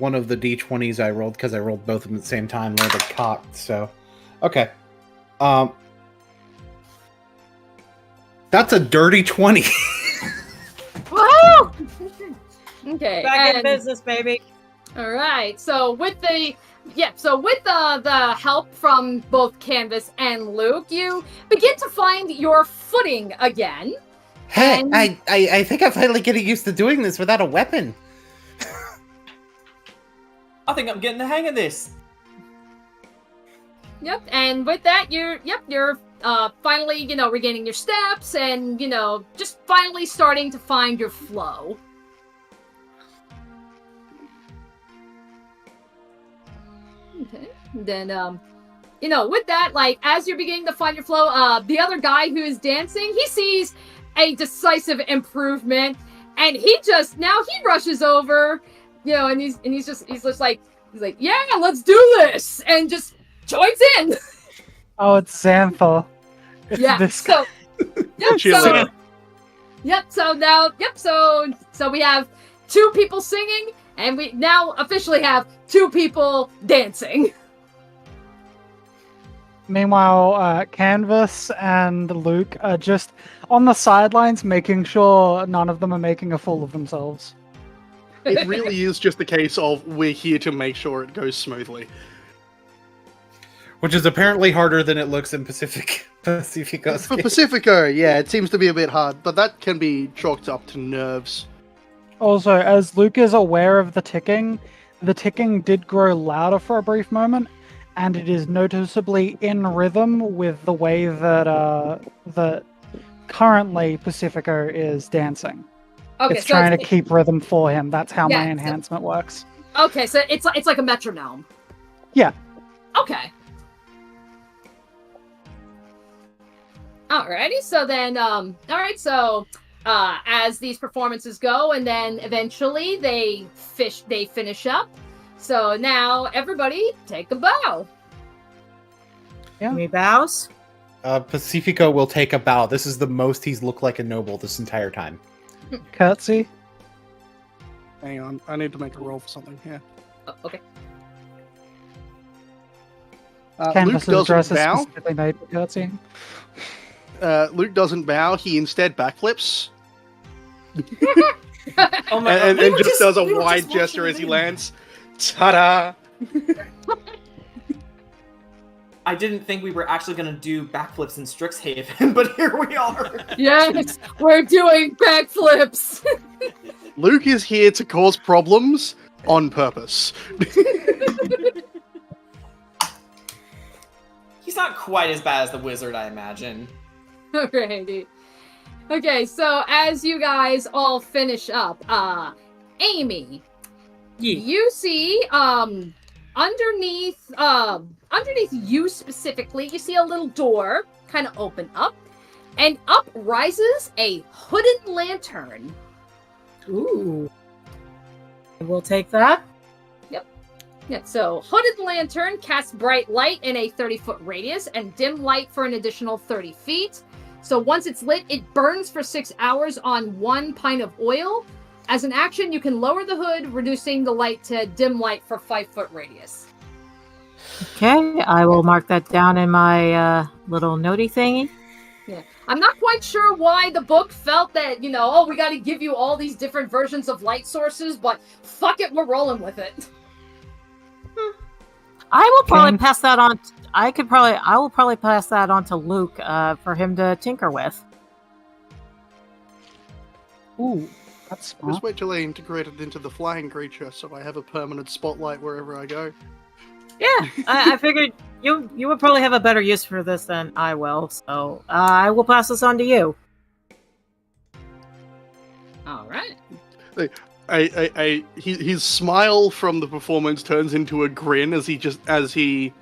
S7: One of the d20s I rolled, because I rolled both of them at the same time, landed cocked, so... Okay. That's a dirty 20.
S1: Woohoo! Okay.
S2: Back in business, baby.
S1: All right. So with the help from both Canvas and Luke, you begin to find your footing again.
S7: Hey,
S1: And-
S7: I think I'm finally getting used to doing this without a weapon.
S6: I think I'm getting the hang of this.
S1: Yep. And with that, you're finally, regaining your steps and, just finally starting to find your flow. Okay. Then, with that, like, as you're beginning to find your flow, the other guy who is dancing, he sees a decisive improvement, and he rushes over, and he's just like, yeah, let's do this, and just joins in.
S5: Oh, it's Xantha. It's
S1: Yeah.
S5: this
S1: So, yep.
S3: Chiller.
S1: So we have 2 people singing, and we now officially have 2 people dancing.
S5: Meanwhile, Canvas and Luke are just on the sidelines making sure none of them are making a fool of themselves.
S3: It really is just a case of we're here to make sure it goes smoothly.
S7: Which is apparently harder than it looks in Pacifico's
S3: For
S7: case.
S3: Pacifico, yeah, it seems to be a bit hard, but that can be chalked up to nerves.
S5: Also, as Luke is aware of the ticking did grow louder for a brief moment, and it is noticeably in rhythm with the way that currently Pacifico is dancing.
S1: Okay,
S5: It's trying to keep rhythm for him. That's how
S1: Yeah,
S5: my
S1: so-
S5: enhancement works.
S1: Okay, so it's like a metronome.
S5: Yeah.
S1: Okay. Alrighty, so then, as these performances go, and then eventually they finish up. So now, everybody, take a bow.
S5: Yeah.
S2: Any bows?
S7: Pacifico will take a bow. This is the most he's looked like a noble this entire time.
S5: Curtsy.
S3: Hang on, I need to make a roll for something here.
S1: Oh, okay.
S3: Luke
S5: Canvas's dress
S3: doesn't
S5: is
S3: bow.
S5: specifically made for curtsy.
S3: Luke doesn't bow. He instead backflips
S6: Oh my
S3: and
S6: god.
S3: just does a wide gesture as he lands. Ta-da!
S6: I didn't think we were actually going to do backflips in Strixhaven, but here we are.
S1: Yes, we're doing backflips.
S3: Luke is here to cause problems on purpose.
S6: He's not quite as bad as the wizard, I imagine.
S1: Alrighty. Okay, so as you guys all finish up, Amy, you see, underneath you specifically, you see a little door kind of open up, and up rises a hooded lantern.
S2: Ooh. We'll take that.
S1: Yeah, so hooded lantern casts bright light in a 30-foot radius and dim light for an additional 30 feet. So once it's lit, it burns for 6 hours on 1 pint of oil. As an action, you can lower the hood, reducing the light to dim light for 5-foot radius.
S2: Okay, I will mark that down in my little notey thingy.
S1: Yeah, I'm not quite sure why the book felt that, we got to give you all these different versions of light sources, but fuck it, we're rolling with it.
S2: I will probably pass that on. I will probably pass that on to Luke for him to tinker with.
S5: Ooh, that's smart.
S3: Just wait till I integrate it into the flying creature, so I have a permanent spotlight wherever I go.
S2: Yeah, I figured you would probably have a better use for this than I will, so I will pass this on to you.
S1: All right.
S3: His smile from the performance turns into a grin as he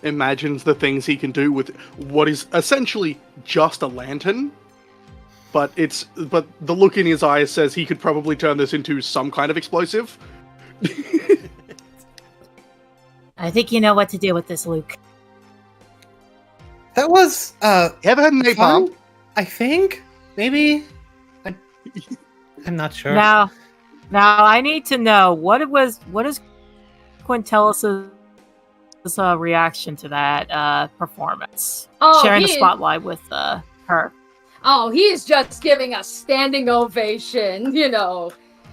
S3: imagines the things he can do with what is essentially just a lantern. But the look in his eyes says he could probably turn this into some kind of explosive.
S10: I think you know what to do with this, Luke.
S7: That was
S3: You ever had an napalm?
S7: I think maybe. I'm not sure.
S2: Now I need to know what is Quintelis's reaction to that performance. Sharing the spotlight with her.
S1: Oh, he is just giving a standing ovation,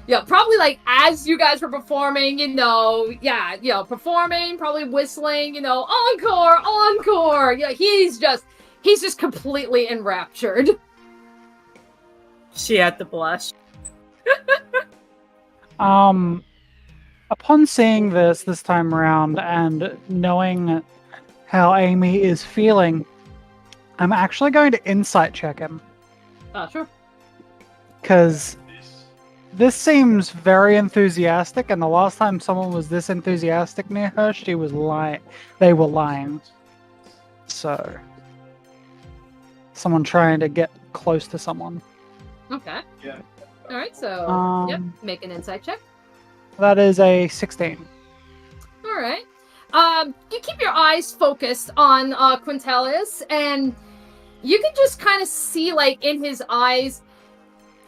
S1: Yeah, probably like as you guys were performing, performing, probably whistling, encore, encore. Yeah, he's just completely enraptured.
S2: She had to blush.
S5: Upon seeing this time around and knowing how Amy is feeling, I'm actually going to insight check him.
S1: Sure.
S5: Because this seems very enthusiastic, and the last time someone was this enthusiastic near her, she was lying. They were lying. So, someone trying to get close to someone.
S1: Okay. Yeah. All right. So, make an insight check.
S5: That is a 16.
S1: All right. You keep your eyes focused on Quintelis, and you can just kind of see, like, in his eyes,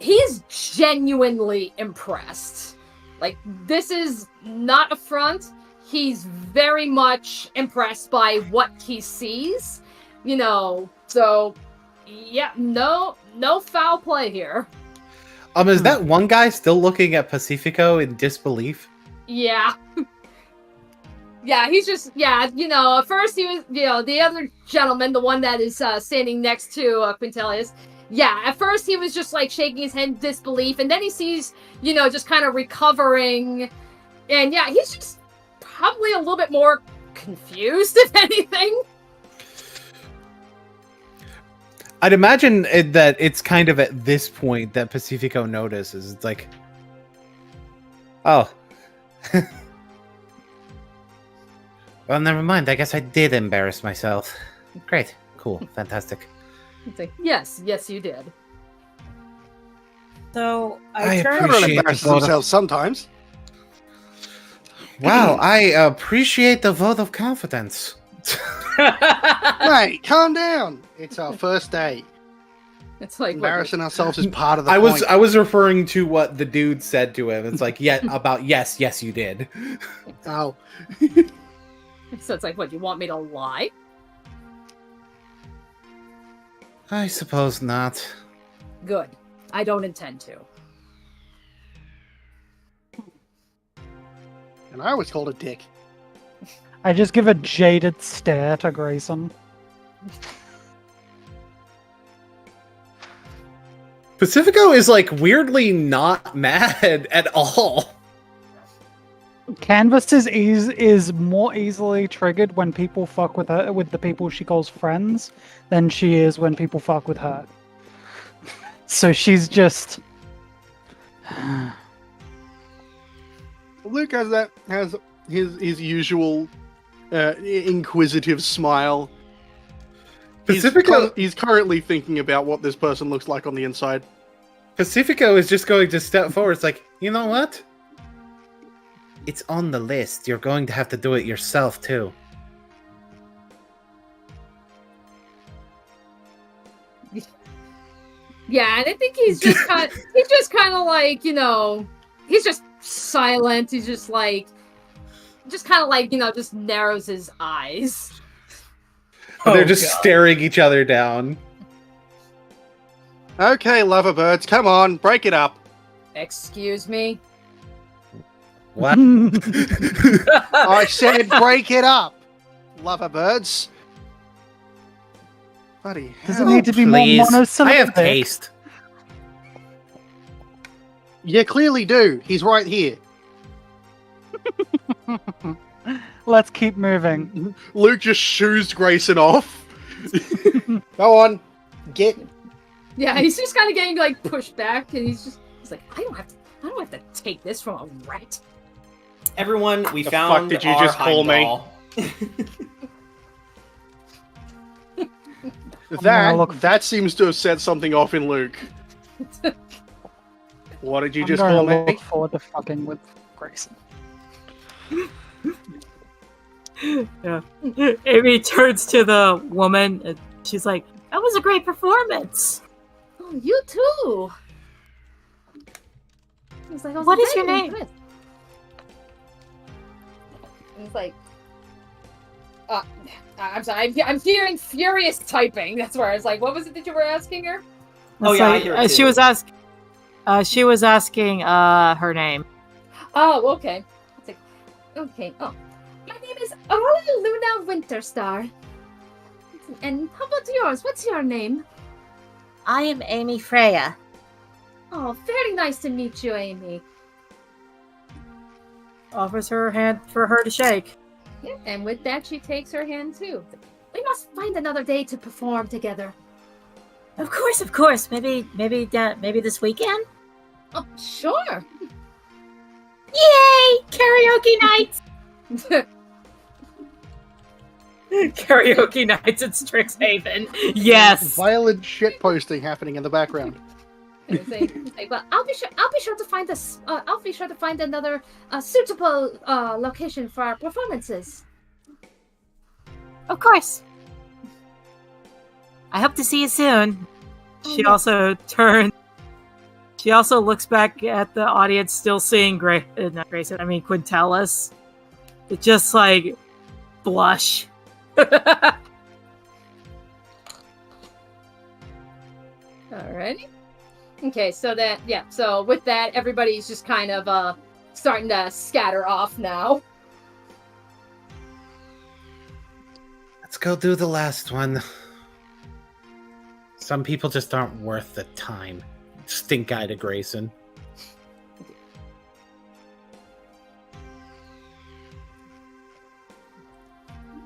S1: he's genuinely impressed. Like, this is not a front. He's very much impressed by what he sees, so, yeah, no foul play here.
S7: Is that one guy still looking at Pacifico in disbelief?
S1: Yeah. Yeah, he's just, at first he was, the other gentleman, the one that is standing next to Quintelius, at first he was just, like, shaking his head in disbelief, and then he sees, just kind of recovering, and he's just probably a little bit more confused, if anything.
S7: I'd imagine that it's kind of at this point that Pacifico notices. It's like, oh. Well, never mind. I guess I did embarrass myself. Great. Cool. Fantastic.
S1: Yes, you did.
S2: So,
S7: I
S3: Everyone embarrasses themselves sometimes.
S7: Wow, I appreciate the vote of confidence.
S3: Mate, calm down. It's our first day.
S1: It's like
S3: embarrassing ourselves is part of the
S7: point.
S3: point.
S7: I was referring to what the dude said to him. It's like, yes, you did.
S3: Oh.
S1: So it's like, what, you want me to lie?
S7: I suppose not.
S1: Good. I don't intend to.
S3: And I was called a dick.
S5: I just give a jaded stare to Grayson.
S7: Pacifico is, like, weirdly not mad at all.
S5: Canvas is more easily triggered when people fuck with her, with the people she calls friends, than she is when people fuck with her. So she's just...
S3: Luke has his usual inquisitive smile.
S7: Pacifico,
S3: he's currently thinking about what this person looks like on the inside.
S7: Pacifico is just going to step forward. It's like, you know what? It's on the list. You're going to have to do it yourself too.
S1: Yeah, and I think he's just kind of like, he's just silent. He's just kind of like, just narrows his eyes.
S7: They're just staring each other down.
S3: Okay, lover birds, come on, break it up.
S1: Excuse me?
S7: What?
S3: I said break it up, lover birds. Buddy,
S5: Does it need to be more
S7: Please. I
S5: monosyllabic?
S7: have taste.
S3: You clearly do. He's right here.
S5: Let's keep moving.
S3: Luke just shoos Grayson off. Go on, get.
S1: Yeah, he's just kind of getting like pushed back, and he's like, I don't have to take this from a rat.
S6: Everyone, we
S3: The
S6: found
S3: fuck did you
S6: our
S3: just call me?
S6: Heimdall.
S3: That seems to have set something off in Luke. What did you just
S5: I'm
S3: call
S5: gonna
S3: me?
S5: look forward to fucking with Grayson.
S2: Yeah. Amy turns to the woman and she's like, "That was a great performance."
S1: Oh, you too. He's like,
S10: What is your name?
S1: He's like, I'm sorry, I'm hearing furious typing. That's where I was like, what was it that you were asking her?
S6: Oh,
S2: It's
S6: yeah, I
S2: like,
S6: hear it
S2: she
S6: too.
S2: was asking her name.
S1: Oh, okay. It's like, okay. Oh, my name is Aurora Luna Winterstar. And how about yours? What's your name?
S8: I am Amy Freya.
S1: Oh, very nice to meet you, Amy.
S2: Offers her hand for her to shake.
S1: Yeah, and with that, she takes her hand too. We must find another day to perform together.
S8: Of course. Maybe this weekend.
S1: Oh, sure.
S8: Yay! Karaoke night.
S2: Karaoke nights at Strixhaven. Yes.
S3: Violent shit posting happening in the background.
S1: Say, well, I'll be sure to find us. I'll be sure to find another suitable location for our performances.
S10: Of course. I hope to see you soon.
S2: She also turns. She also looks back at the audience, still seeing not Grayson. I mean Quintelis. It just like blush.
S1: Alrighty. Okay, so so with that, everybody's just kind of starting to scatter off now.
S7: Let's go do the last one. Some people just aren't worth the time. Stink eye to Grayson.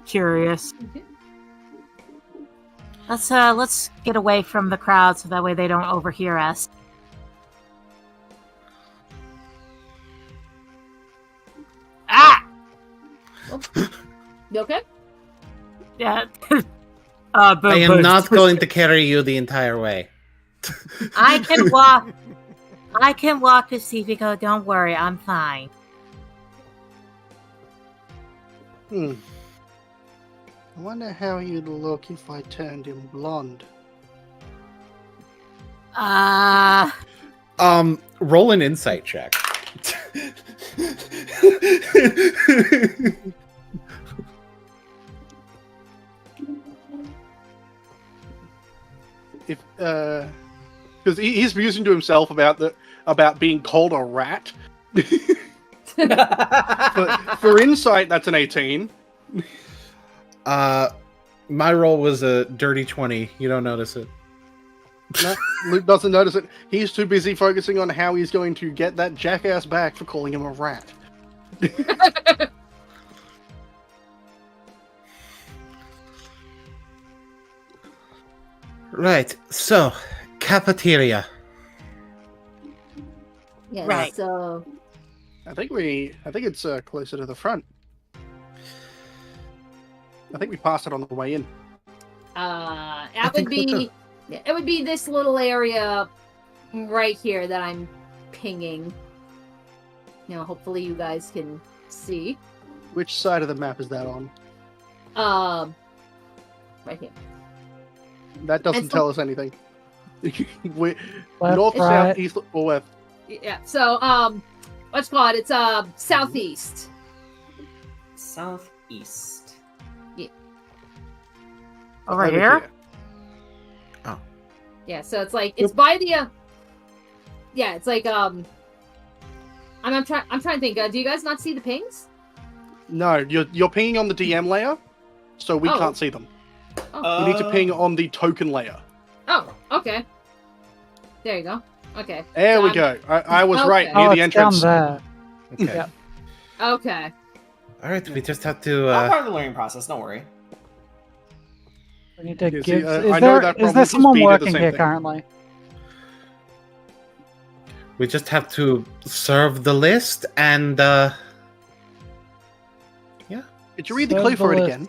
S2: Curious.
S10: Let's get away from the crowd so that way they don't overhear us. Ah!
S1: You okay?
S2: Yeah.
S7: I am not going to carry you the entire way.
S10: I can walk. I can walk, Pacifico. Don't worry, I'm fine.
S3: I wonder how you'd look if I turned him blonde.
S7: Roll an insight check.
S3: If because he's musing to himself about being called a rat. for insight, that's an 18.
S7: My roll was a dirty 20. You don't notice it.
S3: No, Luke doesn't notice it. He's too busy focusing on how he's going to get that jackass back for calling him a rat.
S7: Right. So, Cafeteria.
S1: Yeah.
S8: Right.
S1: So
S3: I think it's closer to the front. I think we passed it on the way in.
S1: it would be this little area right here that I'm pinging. Hopefully you guys can see.
S3: Which side of the map is that on?
S1: Right here.
S3: That doesn't tell us anything. We're
S5: Left,
S3: north,
S5: right.
S3: south, east, or west.
S1: Yeah. So what's it called? It's southeast.
S6: Southeast.
S2: Over here?
S1: Yeah. So it's like it's by the. Yeah. It's like I'm trying to think. Do you guys not see the pings?
S3: No, you're pinging on the DM layer, so we
S1: Oh.
S3: can't see them. You need to ping on the token layer.
S1: Oh, okay. There you go. Okay.
S3: There
S1: So
S3: we go. I was
S1: Okay.
S3: right near the entrance.
S5: Down there.
S7: Okay.
S5: Yeah.
S1: Okay.
S7: All right, we just have to.
S6: Not part of the learning process. Don't worry.
S5: We need to
S3: Yeah, see,
S5: give.
S3: I know that
S5: Is
S3: problem
S5: there
S3: with
S5: someone
S3: speed are the
S5: working
S3: same
S5: here
S3: thing.
S5: currently?
S7: We just have to serve the list and.
S3: Did you read the
S5: Serve
S3: clue for
S5: the
S3: it
S5: list.
S3: again?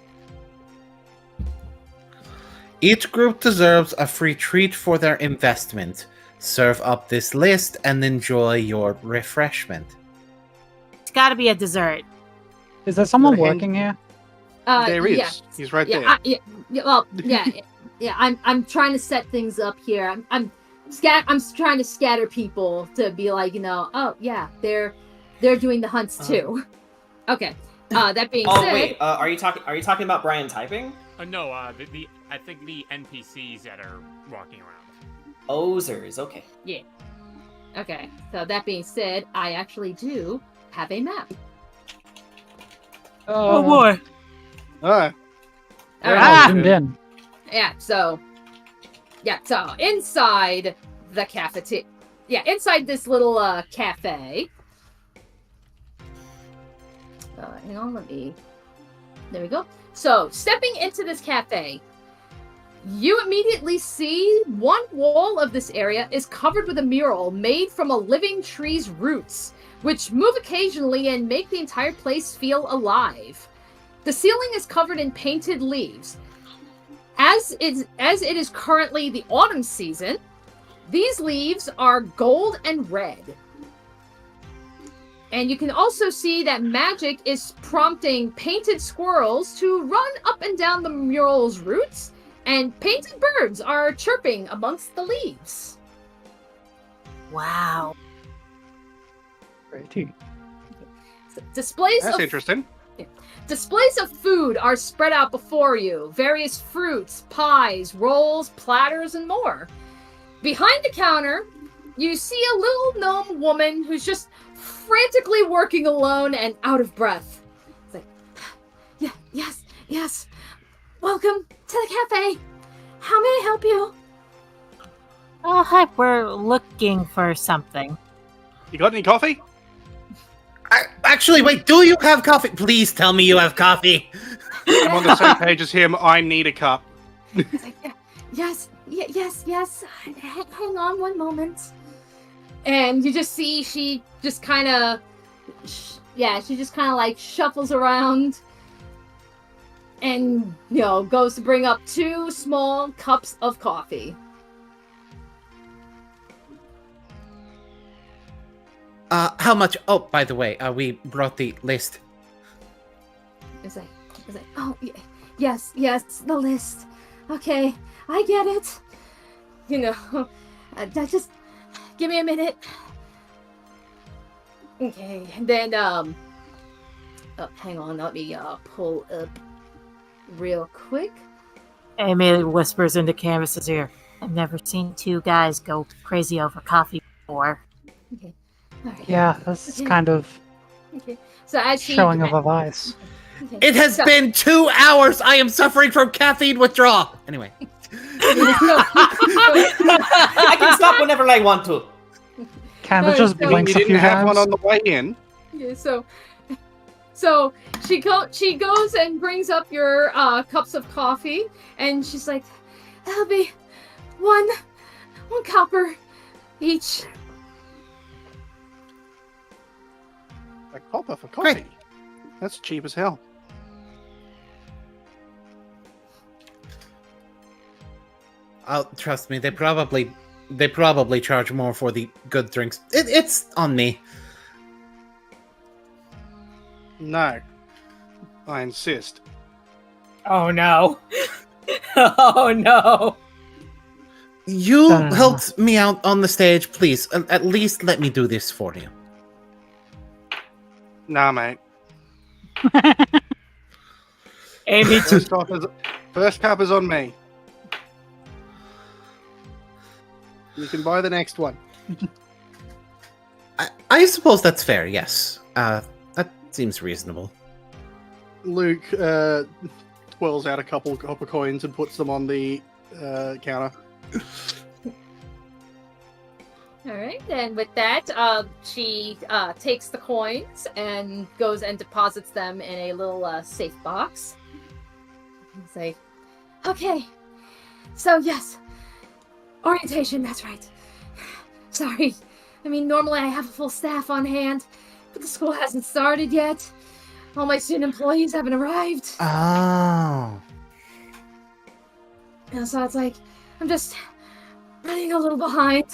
S7: Each group deserves a free treat for their investment. Serve up this list and enjoy your refreshment.
S10: It's got to be a dessert.
S5: Is there someone
S3: hand-
S5: working here?
S3: There he is.
S1: Yeah.
S3: He's right
S1: Yeah,
S3: there.
S1: yeah. I'm trying to set things up here. I'm trying to scatter people to be like, oh yeah, they're doing the hunts too. Okay. That being
S6: Oh
S1: said,
S6: wait, are you talking about Brian typing?
S4: No, I think the NPCs that are walking around.
S6: Ozers, okay.
S1: yeah. Okay. So that being said, I actually do have a map.
S2: Oh boy.
S3: Ah,
S1: All
S5: Ah,
S1: right.
S5: zoomed in.
S1: Yeah. So inside the cafeteria. Yeah, inside this little cafe. Hang on, there we go. So, stepping into this cafe, you immediately see one wall of this area is covered with a mural made from a living tree's roots, which move occasionally and make the entire place feel alive. The ceiling is covered in painted leaves. As it is currently the autumn season, these leaves are gold and red. And you can also see that magic is prompting painted squirrels to run up and down the mural's roots, and painted birds are chirping amongst the leaves.
S10: Wow.
S5: Pretty.
S1: Displays
S3: that's
S1: of
S3: interesting.
S1: Displays of food are spread out before you. Various fruits, pies, rolls, platters, and more. Behind the counter, you see a little gnome woman who's just frantically working alone and out of breath. It's like, yeah, yes. Welcome to the cafe. How may I help you?
S10: Oh, hi. We're looking for something.
S3: You got any coffee?
S7: Actually, wait, do you have coffee? Please tell me you have coffee.
S3: I'm on the same page as him. I need a cup.
S1: It's like, yes. Hang on one moment. And you just see she just kind of, like shuffles around and, goes to bring up 2 small cups of coffee.
S7: How much? Oh, by the way, we brought the list.
S1: It's like, oh, yes, the list. Okay, I get it. Just give me a minute. Okay, and then, hang on, let me, pull up real quick.
S10: Amy whispers into Canvas's ear. I've never seen 2 guys go crazy over coffee before.
S1: Okay, all right.
S5: Yeah, this is kind of
S1: Okay, so as she...
S5: showing of a vice.
S1: Okay.
S7: It has been 2 hours. I am suffering from caffeine withdrawal. Anyway.
S6: I can stop whenever I want to.
S5: Canvas just
S1: so-
S5: blinks
S3: You
S5: a
S3: didn't
S5: few
S3: have one
S5: times.
S3: on the way in.
S1: Yeah, so she goes and brings up your cups of coffee, and she's like, "That'll be one copper each."
S3: A copper for coffee.
S7: Great.
S3: That's cheap as hell.
S7: Trust me, they probably charge more for the good drinks. It's on me.
S3: No. I insist.
S2: Oh no. Oh no.
S7: You helped me out on the stage. Please, at least let me do this for you.
S3: Nah, mate.
S2: Amy,
S3: First cup is on me. You can buy the next one.
S7: I suppose that's fair. Yes. That seems reasonable.
S3: Luke twirls out a couple copper coins and puts them on the counter.
S1: All right, and with that, she takes the coins and goes and deposits them in a little safe box. It's like, okay, so yes, orientation, that's right. Sorry, I mean, normally I have a full staff on hand, but the school hasn't started yet. All my student employees haven't arrived.
S7: Oh.
S1: And so it's like, I'm just running a little behind.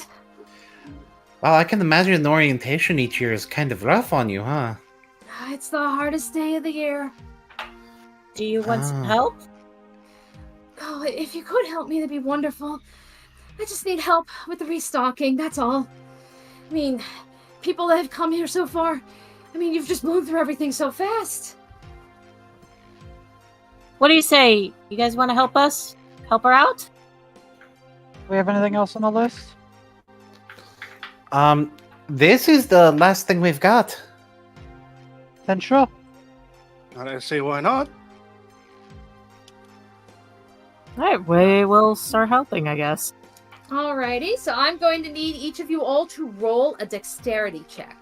S7: Well, I can imagine the orientation each year is kind of rough on you, huh?
S1: It's the hardest day of the year.
S10: Do you want some help?
S1: Oh, if you could help me, that'd be wonderful. I just need help with the restocking, that's all. I mean, people that have come here so far, I mean, you've just blown through everything so fast.
S10: What do you say? You guys want to help us? Help her out?
S5: Do we have anything else on the list?
S7: This is the last thing we've got.
S5: Then sure.
S3: I don't see why not.
S2: Alright, we will start helping, I guess.
S1: Alrighty, so I'm going to need each of you all to roll a dexterity check.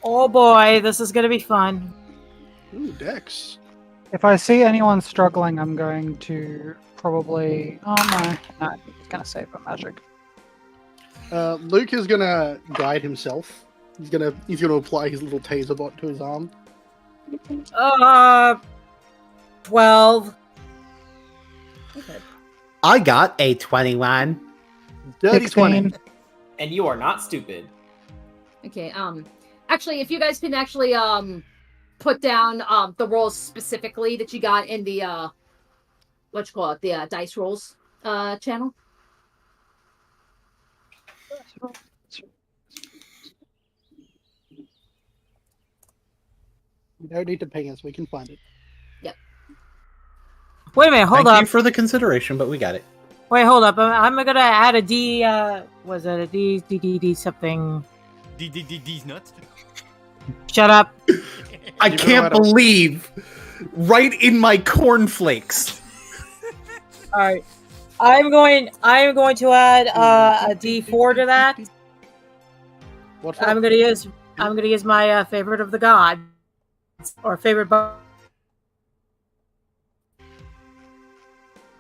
S2: Oh boy, this is gonna be fun.
S3: Ooh, Dex.
S5: If I see anyone struggling, I'm going to probably... Oh no, it's going to save for magic.
S3: Luke is gonna guide himself. He's gonna apply his little taser bot to his arm.
S2: 12.
S1: Okay.
S7: I got a 21.
S3: Dirty 20.
S6: And you are not stupid.
S1: Okay, actually, if you guys can actually, put down, the rolls specifically that you got in the, the dice rolls, channel.
S3: You don't need to ping us, we can find it.
S1: Yep.
S2: Wait a minute, hold
S7: Thank
S2: up.
S7: you for the consideration, but we got it.
S2: Wait, hold up. I'm gonna add a D, was it a D something?
S4: D's nuts.
S2: Shut up.
S7: I can't believe right in my cornflakes.
S2: Alright. I'm going to add a D4 to that.
S3: What for?
S2: I'm gonna use my favorite of the gods. Or favorite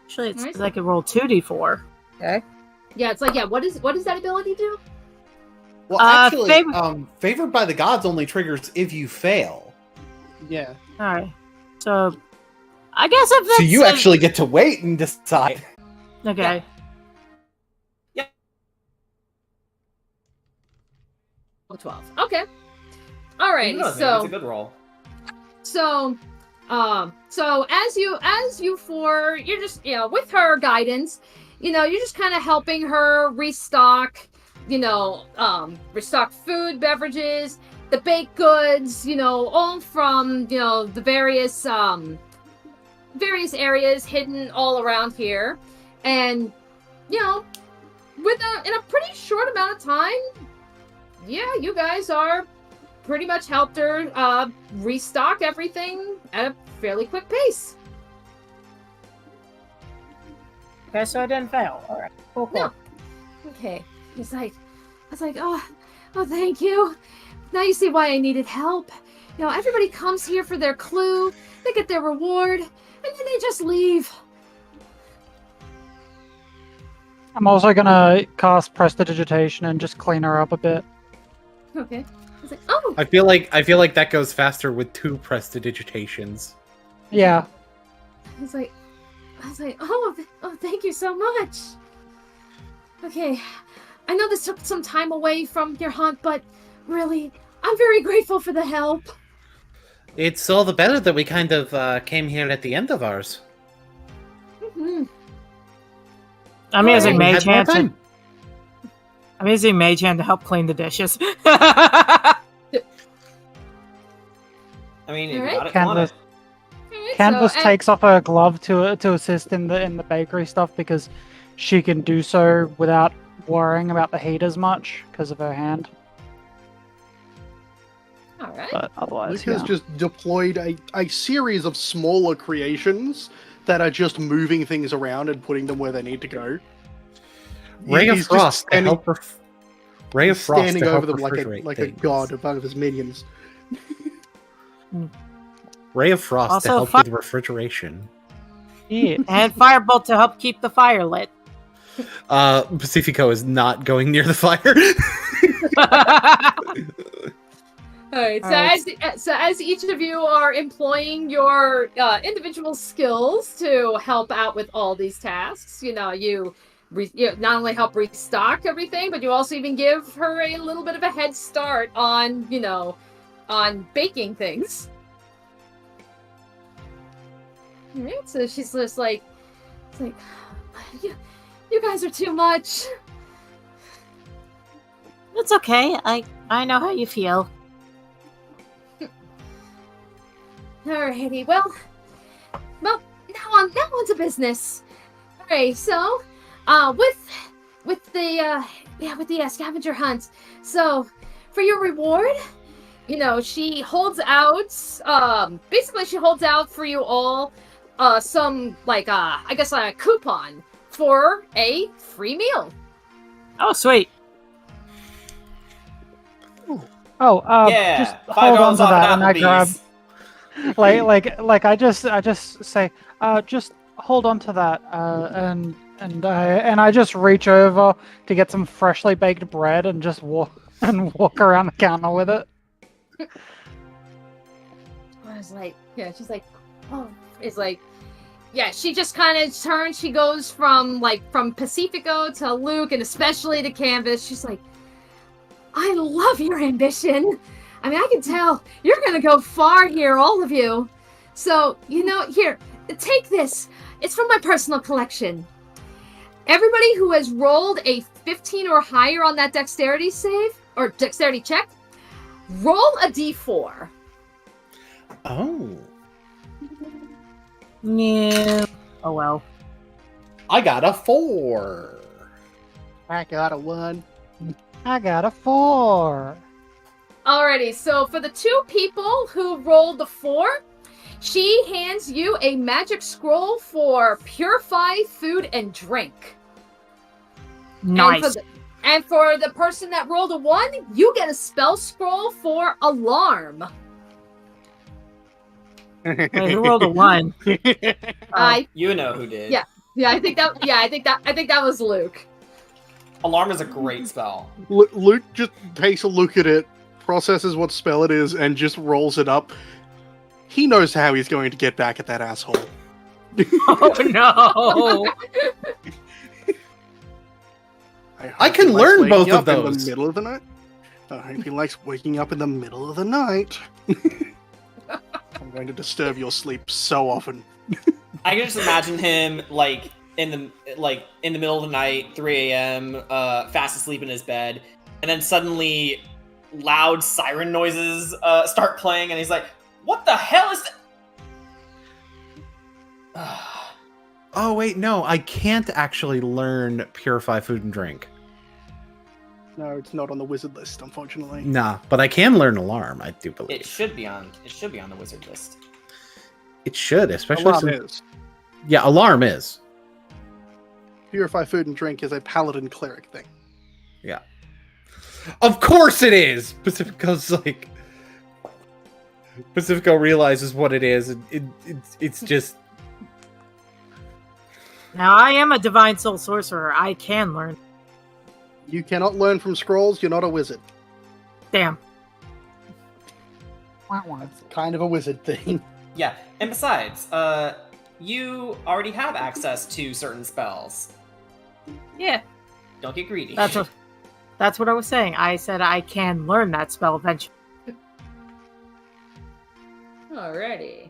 S2: Actually, it's
S1: Nice.
S2: I could roll 2d4. Okay.
S1: Yeah, it's like, what does that ability do?
S7: Well, actually, favored by the gods only triggers if you fail.
S3: Yeah.
S2: Alright. So, I guess if that's...
S7: So you actually get to wait and decide.
S2: Okay.
S6: Yeah.
S1: 12. Okay. Alrighty,
S6: That's
S1: so...
S6: a good roll.
S1: So as you four, you're just, with her guidance, you're just kind of helping her restock, restock food, beverages, the baked goods, all from, the various areas hidden all around here. And, in a pretty short amount of time, yeah, you guys are pretty much helped her restock everything at a fairly quick pace.
S2: Okay, so I didn't fail. Alright. Cool.
S1: No. Okay. I was like, oh, thank you. Now you see why I needed help. Everybody comes here for their clue, they get their reward, and then they just leave.
S5: I'm also going to cast Prestidigitation and just clean her up a bit.
S1: Okay. I was like, oh.
S7: I feel like that goes faster with 2 prestidigitations.
S5: Yeah.
S1: I was like, oh, thank you so much. Okay, I know this took some time away from your hunt, but really, I'm very grateful for the help.
S7: It's all the better that we kind of came here at the end of ours.
S1: Mm-hmm.
S2: I'm using
S7: We
S2: Mage
S7: had more
S2: Hand to...
S7: time.
S2: I'm using Mage Hand to help clean the dishes.
S6: I mean, if you
S1: Alright.
S6: got it, want it.
S5: Canvas takes off her glove to assist in the bakery stuff because she can do so without worrying about the heat as much because of her hand.
S1: All right.
S5: But otherwise,
S3: Luke has just deployed a series of smaller creations that are just moving things around and putting them where they need to go.
S7: Ray of
S3: He's just
S7: Frost to
S3: standing-
S7: help Ray of Frost
S3: standing
S7: to help
S3: over them like
S7: refrigerate
S3: a
S7: things.
S3: god above his minions.
S7: Ray of Frost
S2: Also
S7: to help
S2: fi-
S7: with refrigeration.
S5: Yeah.
S2: And Firebolt to help keep the fire lit.
S7: Pacifico is not going near the fire.
S1: All right. So as each of you are employing your individual skills to help out with all these tasks, you not only help restock everything, but you also even give her a little bit of a head start on on baking things. All right. So she's just like, you guys are too much.
S10: It's okay. I know how you feel.
S1: Alrighty, well, now on to business. Alright, so, with the scavenger hunt. So, for your reward, she holds out. Basically, she holds out for you all, some I guess a coupon for a free meal.
S2: Oh, sweet.
S6: Yeah,
S5: just hold on
S6: $5
S5: to
S6: off
S5: that,
S6: at
S5: and I grab,
S6: Applebee's.
S5: I just say, just hold on to that, and I just reach over to get some freshly baked bread and just walk around the counter with it.
S1: I was like, yeah, she's like, oh, it's like, yeah, she just kind of turns. She goes from Pacifico to Luke, and especially to Canvas. She's like, I love your ambition. I mean, I can tell you're gonna go far here, all of you. So, here, take this. It's from my personal collection. Everybody who has rolled a 15 or higher on that dexterity save, or dexterity check, roll a d4.
S7: Oh.
S2: Yeah. Oh well.
S7: I got a 4.
S3: I got a 1.
S5: I got a 4.
S1: Alrighty, so for the 2 people who rolled the 4, she hands you a magic scroll for purify food and drink.
S2: Nice.
S1: And for the person that rolled a 1, you get a spell scroll for alarm.
S2: Wait, who rolled a 1?
S6: You know who did.
S1: Yeah, I think that was Luke.
S6: Alarm is a great spell.
S3: Luke just takes a look at it, processes what spell it is, and just rolls it up. He knows how he's going to get back at that asshole.
S2: Oh no!
S7: I can learn both of
S3: In the
S7: those.
S3: middle of the night. I hope he likes waking up in the middle of the night. I'm going to disturb your sleep so often.
S6: I can just imagine him in the middle of the night, 3 a.m., fast asleep in his bed, and then suddenly loud siren noises start playing, and he's like, "What the hell is that?"
S7: Oh wait, no, I can't actually learn purify food and drink.
S3: No, it's not on the wizard list, unfortunately.
S7: Nah, but I can learn alarm. I do believe
S6: It should be on the wizard list.
S7: it should, especially
S3: Alarm
S7: since...
S3: is.
S7: Yeah, alarm is.
S3: Purify food and drink is a paladin cleric thing.
S7: Yeah. Of course it is! Pacifico realizes what it is, and it's just...
S2: Now I am a divine soul sorcerer. I can learn.
S3: You cannot learn from scrolls, you're not a wizard.
S2: Damn.
S3: It's kind of a wizard thing.
S6: Yeah, and besides, you already have access to certain spells.
S2: Yeah.
S6: Don't get greedy.
S2: That's what I was saying. I said I can learn that spell eventually.
S1: Alrighty.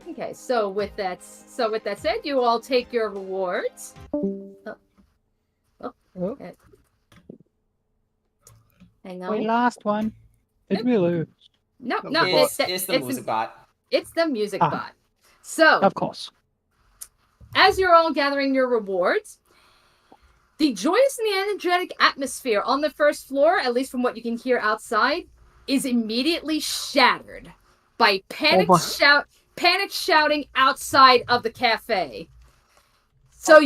S1: Okay, so with that said, you all take your rewards. Okay. Hang on.
S5: We lost one. Did we lose?
S1: No,
S6: it's the music bot.
S1: It's the music bot. So,
S5: Of course.
S1: as you're all gathering your rewards, the joyous and the energetic atmosphere on the first floor, at least from what you can hear outside, is immediately shattered by panicked panic shouting outside of the cafe. So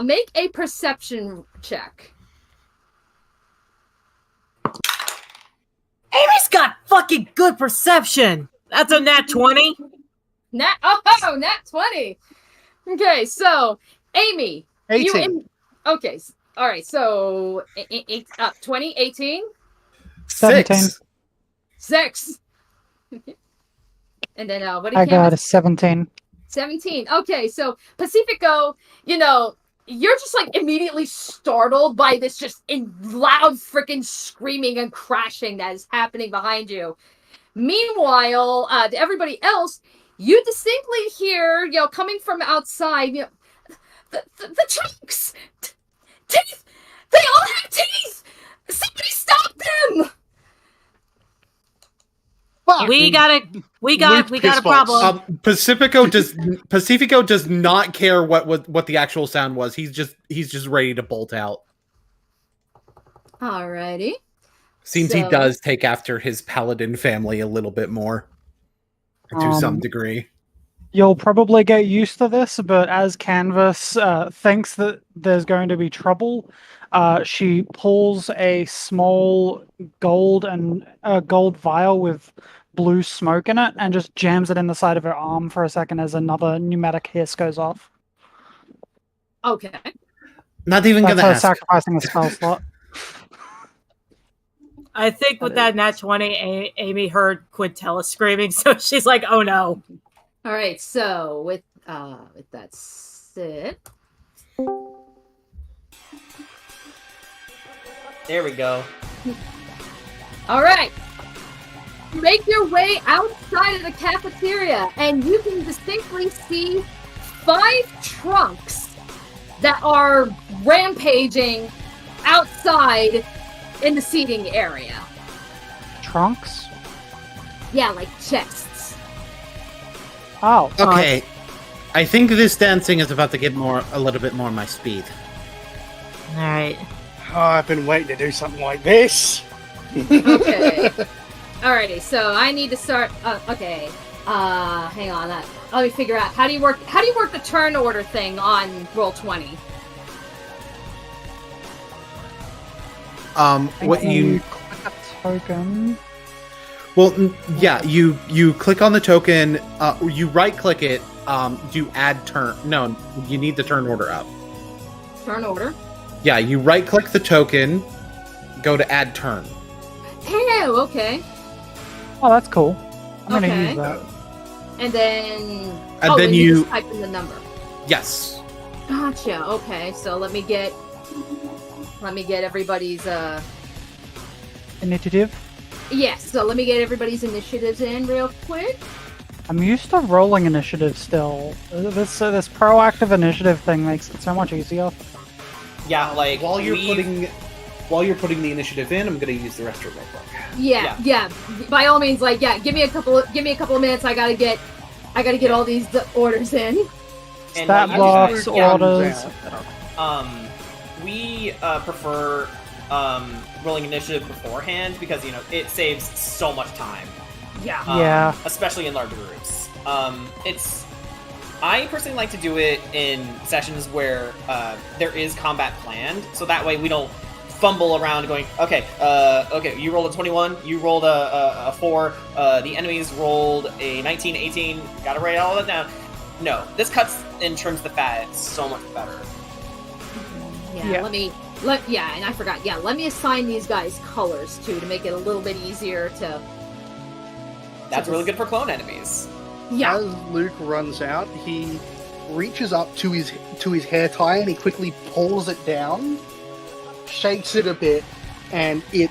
S1: make a perception check.
S2: Amy's got fucking good perception. That's a nat 20.
S1: Nat 20. Okay, so Amy,
S11: 18.
S1: Okay, all right. So 20, 18,
S5: 17.
S1: 6. And then what do you
S5: I got a 17.
S1: 17. Okay, so Pacifico, you're just like immediately startled by this just loud freaking screaming and crashing that is happening behind you. Meanwhile, to everybody else, you distinctly hear, coming from outside, the trunks, teeth. They all have teeth. Somebody stop them.
S2: We got a problem.
S7: Pacifico does not care what the actual sound was. He's just ready to bolt out.
S1: Alrighty.
S7: Seems he does take after his paladin family a little bit more, to some degree.
S5: You'll probably get used to this, but as Canvas thinks that there's going to be trouble, she pulls a small gold vial with blue smoke in it and just jams it in the side of her arm for a second as another pneumatic hiss goes off.
S1: Okay.
S7: Not even
S5: That's
S7: gonna
S5: her
S7: ask.
S5: sacrificing a spell slot.
S2: I think with that nat 20, Amy heard Quintella screaming, so she's like, "Oh no!"
S1: All right. So with that said,
S6: There we go.
S1: all right. Make your way outside of the cafeteria, and you can distinctly see 5 trunks that are rampaging outside in the seating area.
S5: Trunks?
S1: Yeah, like chests.
S5: Oh.
S7: Okay. I think this dancing is about to get a little bit more my speed.
S2: All right.
S11: Oh, I've been waiting to do something like this.
S1: Okay. Alrighty, so I need to start. Okay. Hang on. Let me figure out how do you work the turn order thing on Roll20.
S7: What you
S5: click a token.
S7: Well, yeah, you click on the token. You right click it. You add turn. No, you need the turn order up.
S1: Turn order.
S7: Yeah, you right click the token. Go to add turn.
S1: Oh, okay.
S5: Oh, that's cool. I'm gonna
S1: Okay.
S5: use that.
S1: And then.
S7: And then
S1: you
S7: you
S1: just type in the number.
S7: Yes.
S1: Gotcha. Okay, so let me get everybody's
S5: Initiative.
S1: Yes, so let me get everybody's initiatives in real quick.
S5: I'm used to rolling initiative still. This proactive initiative thing makes it so much easier.
S6: Yeah, like
S7: While you're putting the initiative in, I'm gonna use the rest of it real quick.
S1: Yeah. By all means, give me a couple of minutes. I gotta get all these orders in.
S6: And
S5: Stat
S6: what
S5: blocks,
S6: usually-
S5: orders.
S6: We prefer rolling initiative beforehand because it saves so much time.
S1: Yeah.
S5: Yeah.
S6: Especially in larger groups. I personally like to do it in sessions where there is combat planned, so that way we don't fumble around going, okay, you rolled a 21, you rolled a 4, the enemies rolled a 19, 18, gotta write all that down. No, this cuts and trims the fat so much better.
S1: Yeah. And I forgot. Yeah, let me assign these guys colors too to make it a little bit easier to.
S6: That's really good for clone enemies.
S1: Yeah.
S3: As Luke runs out, he reaches up to his hair tie and he quickly pulls it down, shakes it a bit, and it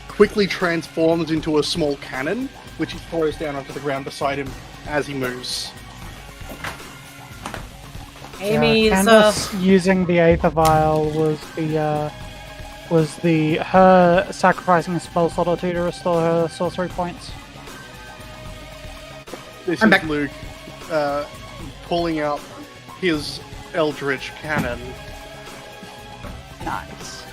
S3: quickly transforms into a small cannon, which he throws down onto the ground beside him as he moves.
S2: Amy's
S5: Candace using the Aether Vial was her sacrificing a spell slot or two to restore her sorcery points.
S3: This
S7: I'm
S3: is
S7: back.
S3: Luke pulling out his Eldritch cannon.
S5: Nice.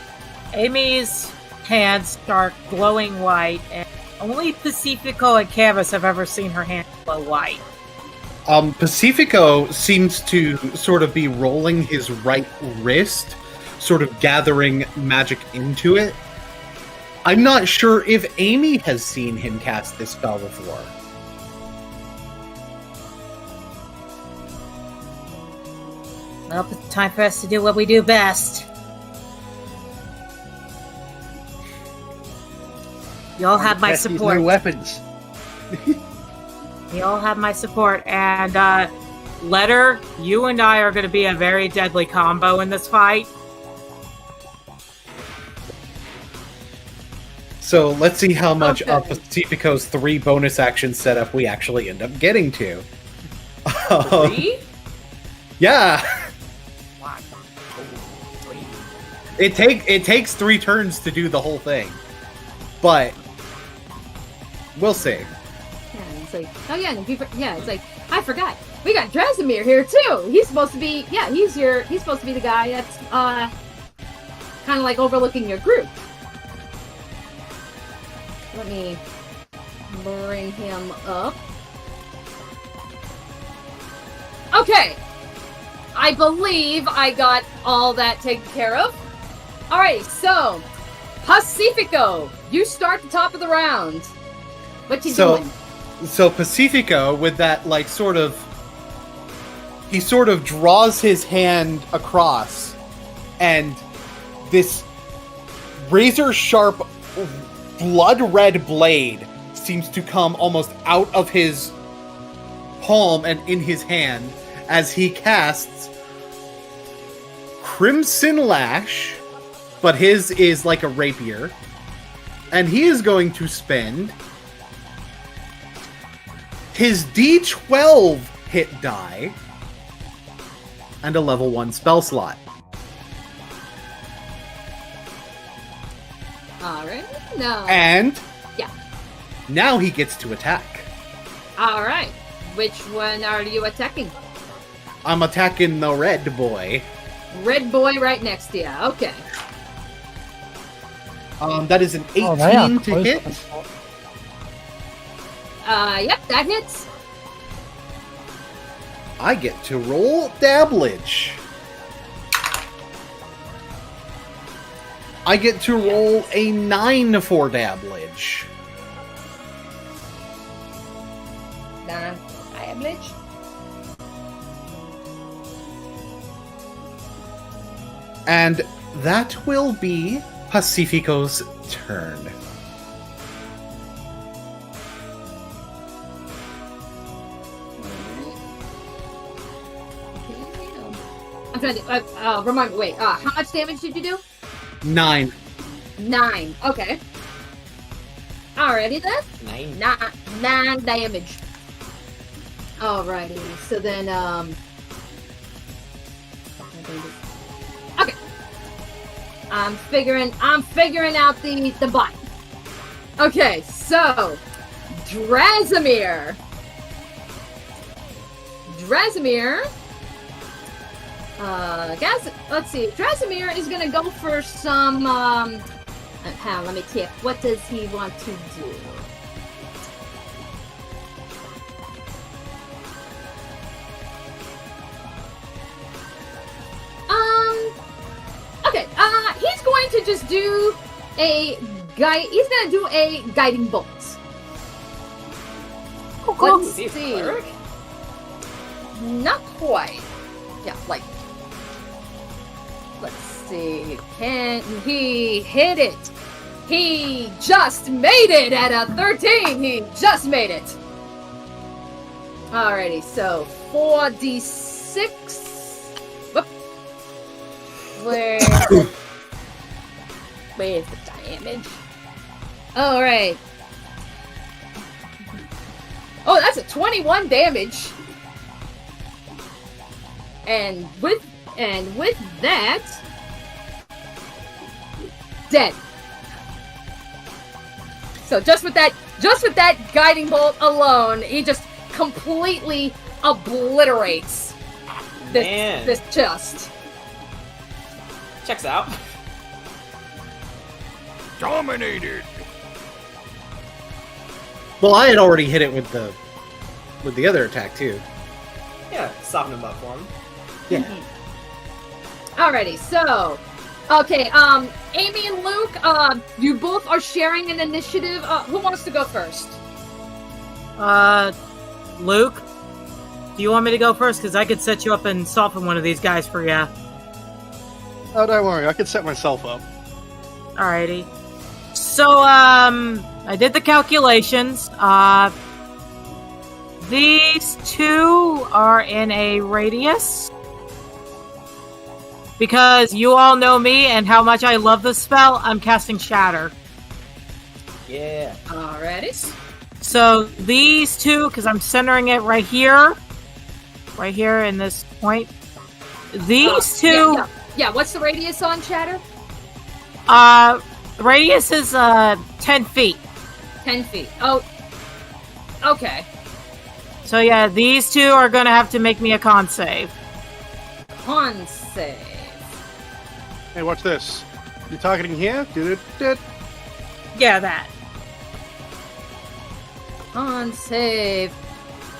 S2: Amy's hands start glowing white, and Only Pacifico and Canvas have ever seen her hand glow white.
S7: Pacifico seems to sort of be rolling his right wrist, sort of gathering magic into it. I'm not sure if Amy has seen him cast this spell before.
S10: Well, it's time for us to do what we do best. You all have my
S3: Best use
S10: support.
S3: no weapons.
S2: You all have my support, and Letter, you and I are going to be a very deadly combo in this fight.
S7: So let's see how much of Pacifico's 3 bonus action setup we actually end up getting to.
S1: 3?
S7: Yeah. It takes 3 turns to do the whole thing, but we'll see.
S1: Yeah, it's like, oh yeah, it's like, I forgot. We got Drasimir here too. He's supposed to be, he's supposed to be the guy that's kind of like overlooking your group. Let me bring him up. Okay. I believe I got all that taken care of. Alright, so Pacifico, you start the top of the round. What you doing?
S7: So Pacifico, with that, like, he sort of draws his hand across, and this razor-sharp, blood-red blade seems to come almost out of his palm and in his hand as he casts Crimson Lash, but his is like a rapier, and he is going to spend his D12 hit die and a level 1 spell slot.
S1: Alright, no.
S7: And
S1: yeah.
S7: Now he gets to attack.
S1: Alright. Which one are you attacking?
S7: I'm attacking the red boy.
S1: Red boy right next to you. Okay.
S7: That is an 18 to hit.
S1: Yep, that hits.
S7: I get to roll Dabblage. I get to roll a 9 for Dabblage.
S1: Dabblage?
S7: And that will be Pacifico's turn.
S1: I'm trying to remind me. Wait, how much damage did you do?
S7: 9.
S1: 9. Okay. Alrighty then. 9 damage. Alrighty. So then, okay. I'm figuring out the button. Okay, so Drasimir. Let's see. Drasimir is gonna go for some. Let me tip. What does he want to do? Okay. He's going to just do a guide. He's gonna do a guiding bolt.
S6: Oh, cool.
S1: Let's see. Not quite. Yeah, like. Let's see. Can he hit it? He just made it at a 13. He just made it. Alrighty, so 4d6. Whoop. Where's the damage? Alright. Oh, that's a 21 damage. And with that, dead. So just with that guiding bolt alone, he just completely obliterates this chest.
S6: Checks out.
S4: Dominated.
S7: Well, I had already hit it with the other attack too.
S6: Yeah, soften him up for him.
S7: Yeah.
S1: Alrighty, so okay, Amy and Luke, you both are sharing an initiative. Who wants to go first?
S2: Luke, do you want me to go first? Because I could set you up and soften one of these guys for you.
S3: Oh, don't worry, I can set myself up.
S2: Alrighty. So, I did the calculations. These two are in a radius. Because you all know me and how much I love this spell, I'm casting Shatter.
S6: Yeah.
S1: Alrighty.
S2: So these two, because I'm centering it right here in this point. These two...
S1: Yeah, what's the radius on Shatter?
S2: The radius is 10 feet.
S1: 10 feet. Oh, okay.
S2: So yeah, these two are going to have to make me a con save.
S1: Con save.
S3: Hey, watch this. You targeting here?
S2: Yeah, that.
S1: Con save.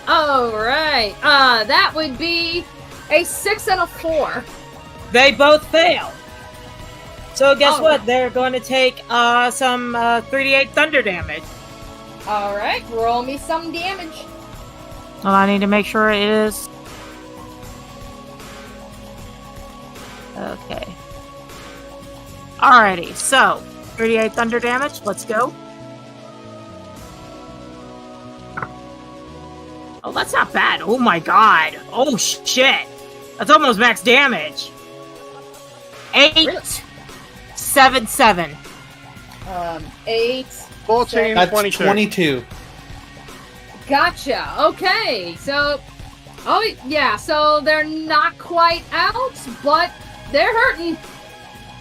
S1: Alright. That would be a 6 and a 4.
S2: They both fail. So guess what? They're going to take some 3d8 thunder damage.
S1: Alright, roll me some damage.
S2: Well, I need to make sure it is... Okay. Alrighty, so 3d8 thunder damage. Let's go. Oh, that's not bad. Oh my god. Oh shit. That's almost max damage. 8, really? 7, 7.
S1: 8,
S3: 14,
S7: That's
S3: 22.
S7: 22.
S1: Gotcha. Okay, so... Oh, yeah, so they're not quite out, but they're hurting.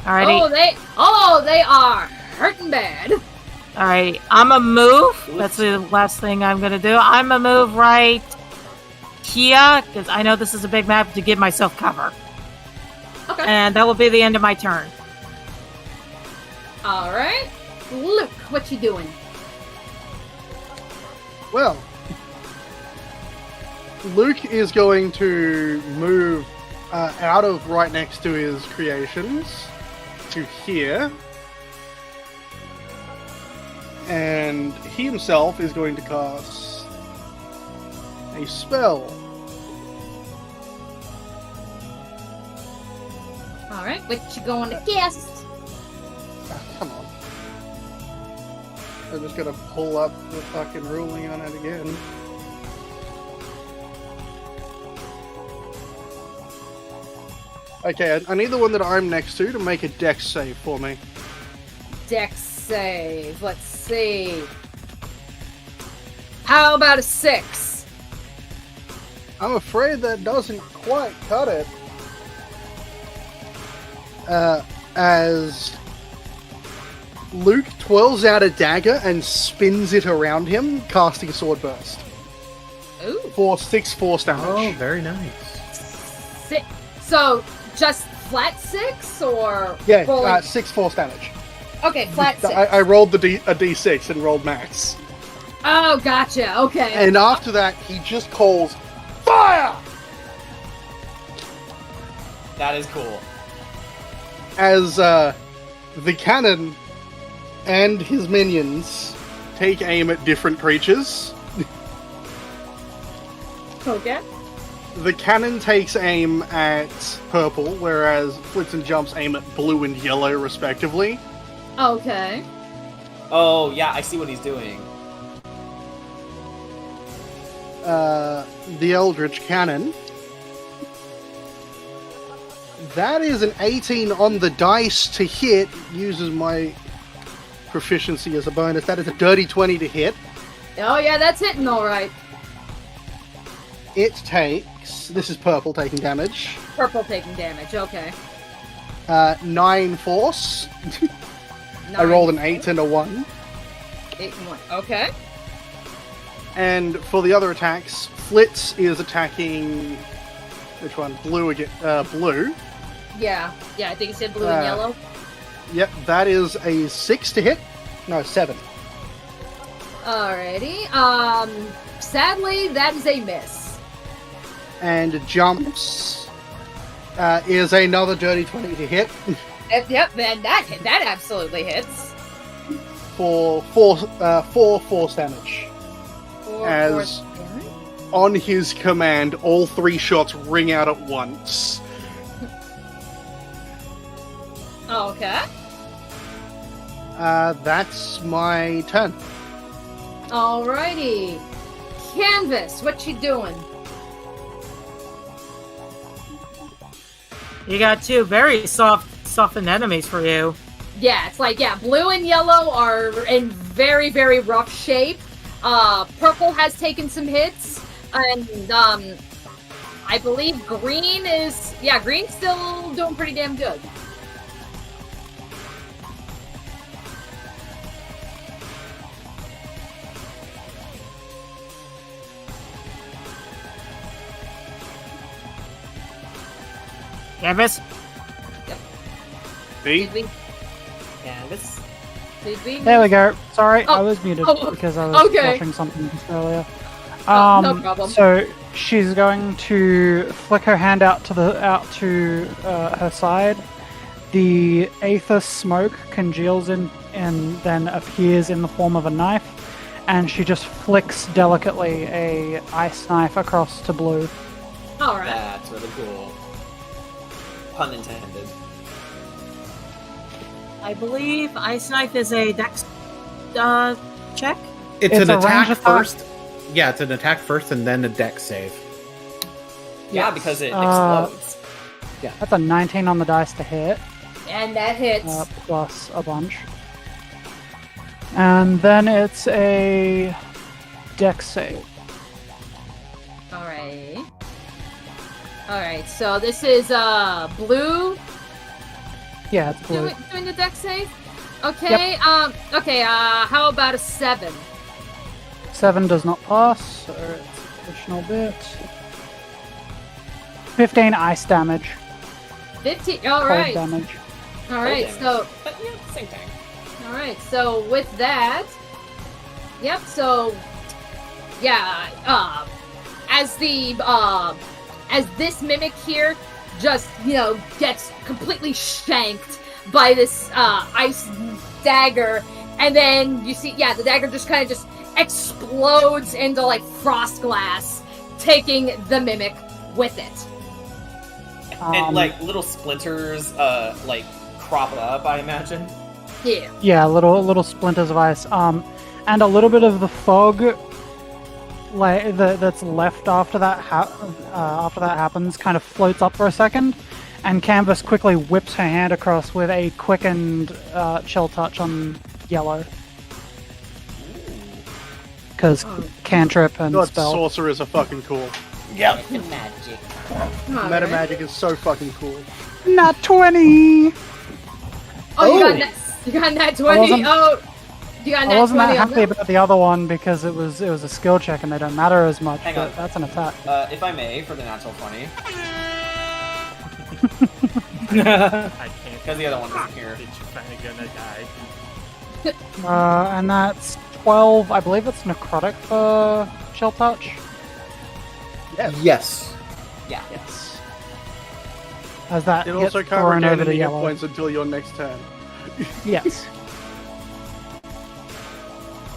S2: Alrighty.
S1: They are hurting bad.
S2: Alright, I'm a move. That's the last thing I'm gonna do. I'm a move right here, because I know this is a big map, to give myself cover.
S1: Okay.
S2: And that will be the end of my turn.
S1: Alright. Luke, what you doing?
S3: Well, Luke is going to move out of right next to his creations to here. And he himself is going to cast a spell.
S1: Alright, what you going to cast?
S3: Oh, come on. I'm just gonna pull up the fucking ruling on it again. Okay, I need the one that I'm next to make a dex save for me.
S1: Dex save. Let's see. How about a 6?
S3: I'm afraid that doesn't quite cut it. As Luke twirls out a dagger and spins it around him, casting Sword Burst.
S1: Ooh.
S3: For 6 force damage.
S7: Oh, very nice.
S1: 6. So, just flat 6, or...
S3: Yeah,
S1: rolling...
S3: 6 force damage.
S1: Okay, flat 6.
S3: I rolled a d6 and rolled max.
S1: Oh, gotcha, okay.
S3: And after that, he just calls, FIRE!
S6: That is cool.
S3: As the cannon and his minions take aim at different creatures.
S1: Okay.
S3: The cannon takes aim at purple, whereas Flits and Jumps aim at blue and yellow, respectively.
S1: Okay.
S6: Oh, yeah, I see what he's doing.
S3: The Eldritch Cannon. That is an 18 on the dice to hit. Uses my proficiency as a bonus. That is a dirty 20 to hit.
S1: Oh, yeah, that's hitting alright.
S3: It takes... This is purple taking damage.
S1: Purple taking damage, okay.
S3: 9 force. I rolled an 8 and a 1.
S1: 8 and 1, okay.
S3: And for the other attacks, Flitz is attacking... Which one? Blue again. Blue.
S1: Yeah, I think it said blue and yellow.
S3: Yep, that is a 6 to hit. No, 7.
S1: Alrighty. Sadly, that is a miss.
S3: And jumps is another dirty 20 to hit.
S1: Yep, man, that absolutely hits.
S3: For four force damage. As on his command, all 3 shots ring out at once.
S1: Okay.
S3: That's my turn.
S1: Alrighty. Canvas, what you doing?
S2: You got 2 very softened enemies for you.
S1: Yeah, it's like, blue and yellow are in very, very rough shape. Purple has taken some hits, and I believe green's still doing pretty damn good.
S2: Canvas?
S3: B?
S6: Canvas.
S5: There we go. Sorry,
S1: Oh.
S5: I was muted
S1: Oh,
S5: because I was
S1: okay.
S5: watching something just earlier.
S1: No problem.
S5: So she's going to flick her hand out to her side. The aether smoke congeals in and then appears in the form of a knife, and she just flicks delicately a ice knife across to blue.
S1: Alright.
S6: That's really cool. Pun intended.
S2: I believe Ice Knife is a dex check.
S7: It's
S5: It's
S7: an
S5: a range
S7: attack
S5: attack.
S7: first. Yeah, it's an attack first and then a dex save.
S6: Yeah, because it explodes.
S5: That's a 19 on the dice to hit,
S1: And that hits.
S5: plus a bunch. And then it's a dex save.
S1: Alright, so this is blue
S5: Yeah, it's blue.
S1: doing the deck save? Okay, how about a 7?
S5: 7 does not pass, so it's additional bit. 15 ice damage.
S1: 15,
S5: Cold
S1: alright.
S5: damage.
S1: Alright,
S6: Cold
S1: so
S6: But yeah, same thing.
S1: alright, so with that, as this mimic here just, gets completely shanked by this ice dagger, and then you see, the dagger just kind of just explodes into like frost glass, taking the mimic with it.
S6: And like little splinters, crop up, I imagine.
S1: Yeah.
S5: Yeah, little splinters of ice. And a little bit of the fog, that's left after that happens, kind of floats up for a second, and Canvas quickly whips her hand across with a quickened chill touch on yellow. Because cantrip and
S3: God,
S5: spell.
S3: sorcerers are fucking cool.
S6: Yep. Magic.
S3: Meta magic is so fucking cool.
S5: Not 20.
S1: Oh, you got that 20. You got
S5: I
S1: that
S5: wasn't
S1: 20
S5: that
S1: on
S5: happy
S1: that.
S5: about the other one because it was a skill check and they don't matter as much.
S6: Hang
S5: but
S6: on.
S5: that's an attack.
S6: If I may, for the natural 20.
S4: I can't.
S6: Because the other one isn't here.
S4: It's kinda gonna die.
S5: And that's 12. I believe it's necrotic for chill touch.
S7: Yes.
S6: Yeah.
S5: Yes. As that
S3: It
S5: gets
S3: also can't
S5: thrown
S3: regain
S5: over to
S3: any hit
S5: yellow.
S3: points until your next turn.
S5: Yes.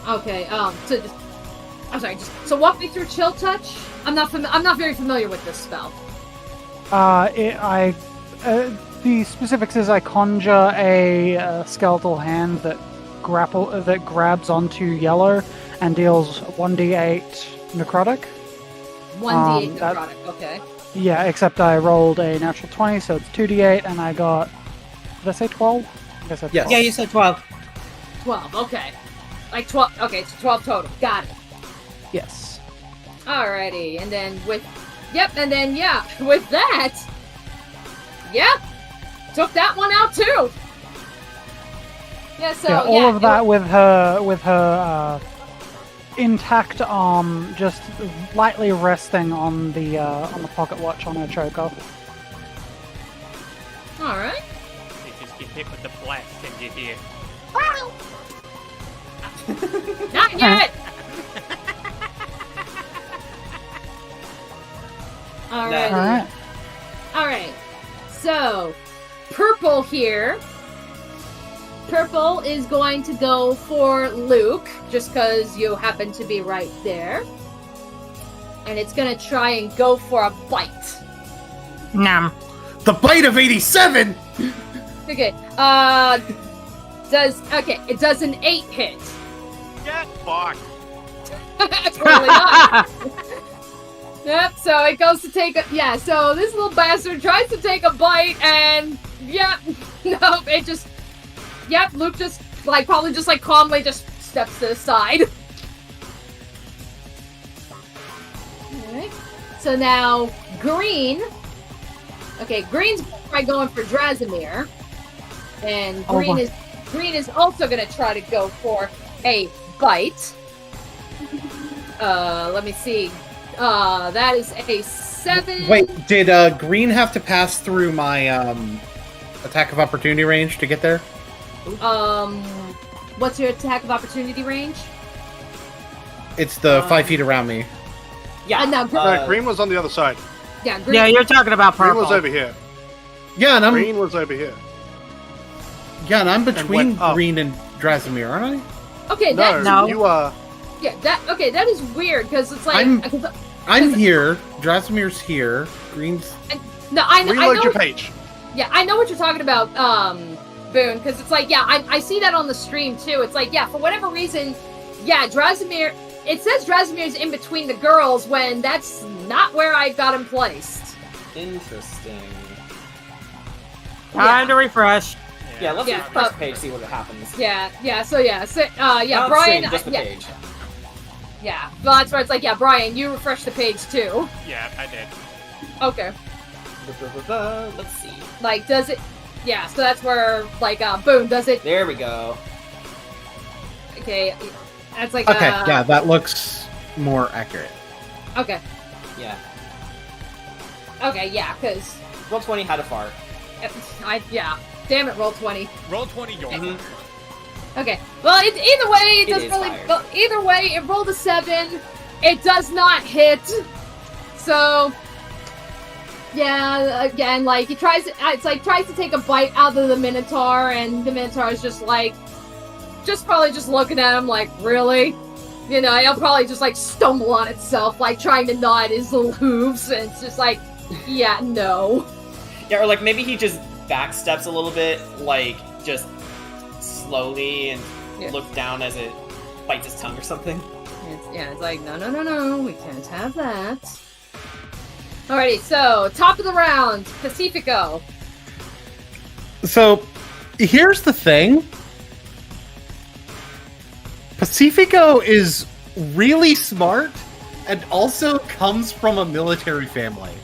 S1: Okay, so walk me through chill touch. I'm not very familiar with this spell.
S5: The specifics is I conjure a skeletal hand that grabs onto yellow and deals 1d8 necrotic.
S1: 1d8
S5: that-
S1: necrotic, okay.
S5: Yeah, except I rolled a natural 20, so it's 2d8, and I got. Did I say 12? I guess I said
S7: Yes.
S5: 12.
S2: Yeah, you said 12.
S1: 12, okay. Like 12, okay, it's 12 total. Got it.
S5: Yes.
S1: Alrighty, and then with that, took that one out too. Yeah, so
S5: all of that with her intact arm just lightly resting on the pocket watch on her choker.
S1: Alright.
S4: You just get hit with the blast and get here.
S1: Not yet! here, purple is going to go for Luke, just because you happen to be right there. And it's going to try and go for a bite.
S2: Nom.
S7: The bite of 87!
S1: Okay, it does an 8 hit.
S4: Get fucked.
S1: Totally not. Yep, so it goes to take so this little bastard tries to take a bite and Luke just calmly just steps to the side. Alright. So now green's going for Drasimir. And green is also gonna try to go for a bite. Let me see. That is a 7.
S7: Wait, did green have to pass through my attack of opportunity range to get there?
S1: What's your attack of opportunity range?
S7: It's the 5 feet around me.
S6: Yeah.
S1: No,
S11: green was on the other side.
S1: Yeah, green.
S2: Yeah, you're talking about purple.
S11: Green was over here.
S7: Yeah, and
S11: Green was over here.
S7: Yeah, and I'm between
S11: went up.
S7: green and Drasimir, aren't I?
S1: Okay,
S2: No.
S11: You are.
S1: Yeah, that is weird because it's like
S7: I'm here. Drasimir's here. Green's.
S1: No, I
S11: Reload
S1: know
S11: your page.
S1: Yeah, I know what you're talking about, Boone, because it's like, I see that on the stream too. It's like, for whatever reason, Drasimir. It says Drasimir's in between the girls when that's not where I got him placed.
S6: Interesting.
S2: Time to refresh.
S6: Yeah, let's refresh the page, see what happens.
S1: So
S6: Not
S1: Brian.
S6: stream, just the page.
S1: Yeah, well, that's where it's like, Brian, you refresh the page too.
S4: Yeah, I did.
S1: Okay.
S6: Let's see.
S1: Like, does it? Yeah, so that's where, like, Boone, does it?
S6: There we go.
S1: Okay, that's like.
S7: Okay, that looks more accurate.
S1: Okay.
S6: Yeah.
S1: Okay, because.
S6: Roll 20 had a fart.
S1: Damn it, roll 20.
S4: Roll 20, you're fired.
S1: Okay. Well, either way, it
S6: It
S1: doesn't
S6: is
S1: really.
S6: fired.
S1: Well, either way, it rolled a 7. It does not hit. So. Yeah. Again, like he tries to take a bite out of the Minotaur, and the Minotaur is probably just looking at him like, really? You know, it'll probably just like stumble on itself, like trying to gnaw at his little hooves, and it's just like, no.
S6: Yeah, or like maybe he just backsteps a little bit, like just slowly and looks down as it bites his tongue or something.
S1: It's like, no, we can't have that. Alrighty, so, top of the round, Pacifico.
S7: So, here's the thing. Pacifico is really smart and also comes from a military family.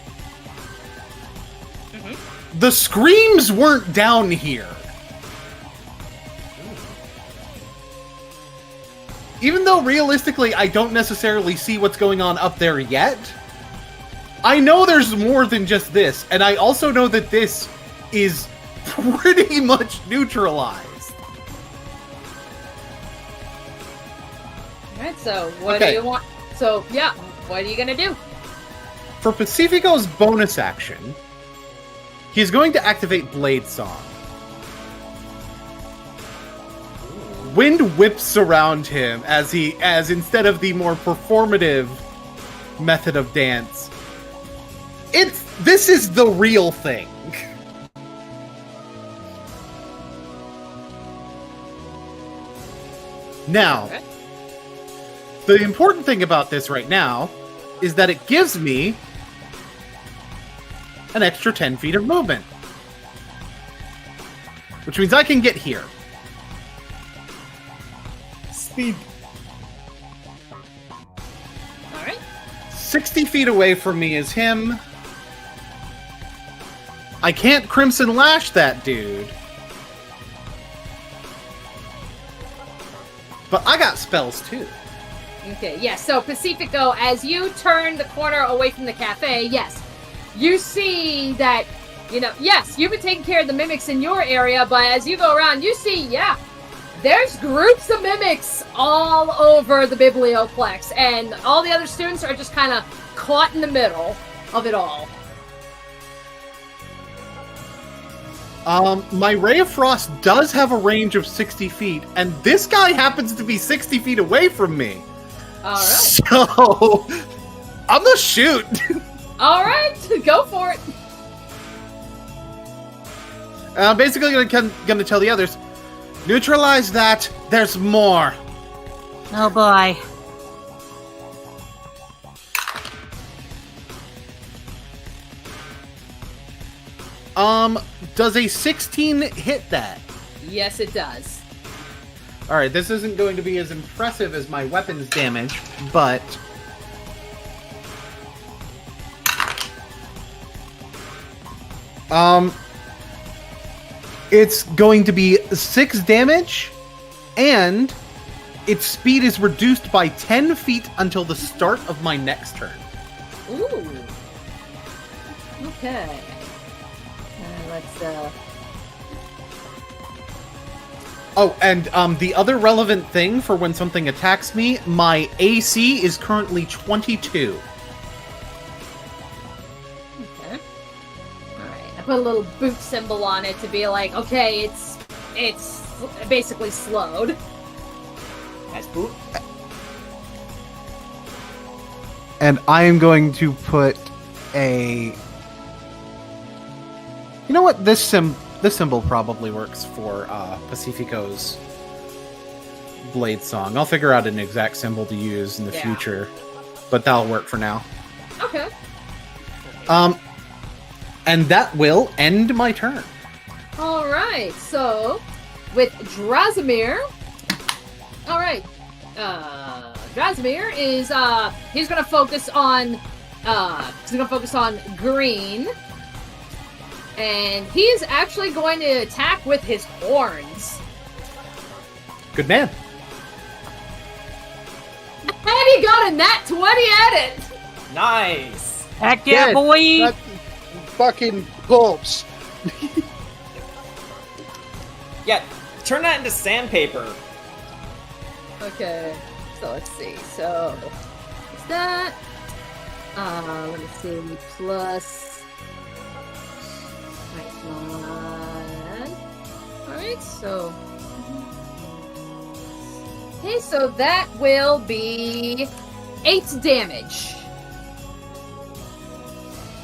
S7: Mm-hmm. The screams weren't down here. Even though realistically I don't necessarily see what's going on up there yet, I know there's more than just this, and I also know that this is pretty much neutralized.
S1: Alright, so what do you want? So, what are you gonna do?
S7: For Pacifico's bonus action, he's going to activate Blade Song. Wind whips around him as instead of the more performative method of dance, this is the real thing. Now, the important thing about this right now is that it gives me an extra 10 feet of movement. Which means I can get here.
S6: Speed.
S1: Alright.
S7: 60 feet away from me is him. I can't Crimson Lash that dude. But I got spells too.
S1: Okay, so Pacifico, as you turn the corner away from the cafe, you see that, you've been taking care of the mimics in your area, but as you go around, you see, there's groups of mimics all over the Biblioplex, and all the other students are just kind of caught in the middle of it all.
S7: My Ray of Frost does have a range of 60 feet, and this guy happens to be 60 feet away from me.
S1: All right.
S7: So, I'm gonna shoot.
S1: All right, go for it.
S7: I'm basically gonna tell the others, neutralize that, there's more.
S10: Oh boy.
S7: Does a 16 hit that?
S1: Yes, it does.
S7: Alright, this isn't going to be as impressive as my weapons damage, but... It's going to be 6 damage, and its speed is reduced by 10 feet until the start of my next turn.
S1: Ooh. Okay. Let's,
S7: Oh, and the other relevant thing for when something attacks me, my AC is currently 22.
S1: Okay. Alright, I put a little boot symbol on it to be like, okay, it's basically slowed.
S6: Nice boot.
S7: And I am going to put a... You know what? This symbol probably works for Pacifico's Blade Song. I'll figure out an exact symbol to use in the future, but that'll work for now.
S1: Okay.
S7: And that will end my turn.
S1: Alright, so with Drasimir. Alright. Drasimir is he's gonna focus on green. And he is actually going to attack with his horns.
S7: Good man.
S1: And he got a nat 20 at it!
S6: Nice.
S10: Heck yeah, boy!
S11: That fucking corpse.
S6: Yeah, turn that into sandpaper.
S1: Okay, so let's see. So, what's that? Let me see. Plus... Alright, so... Okay, so that will be 8 damage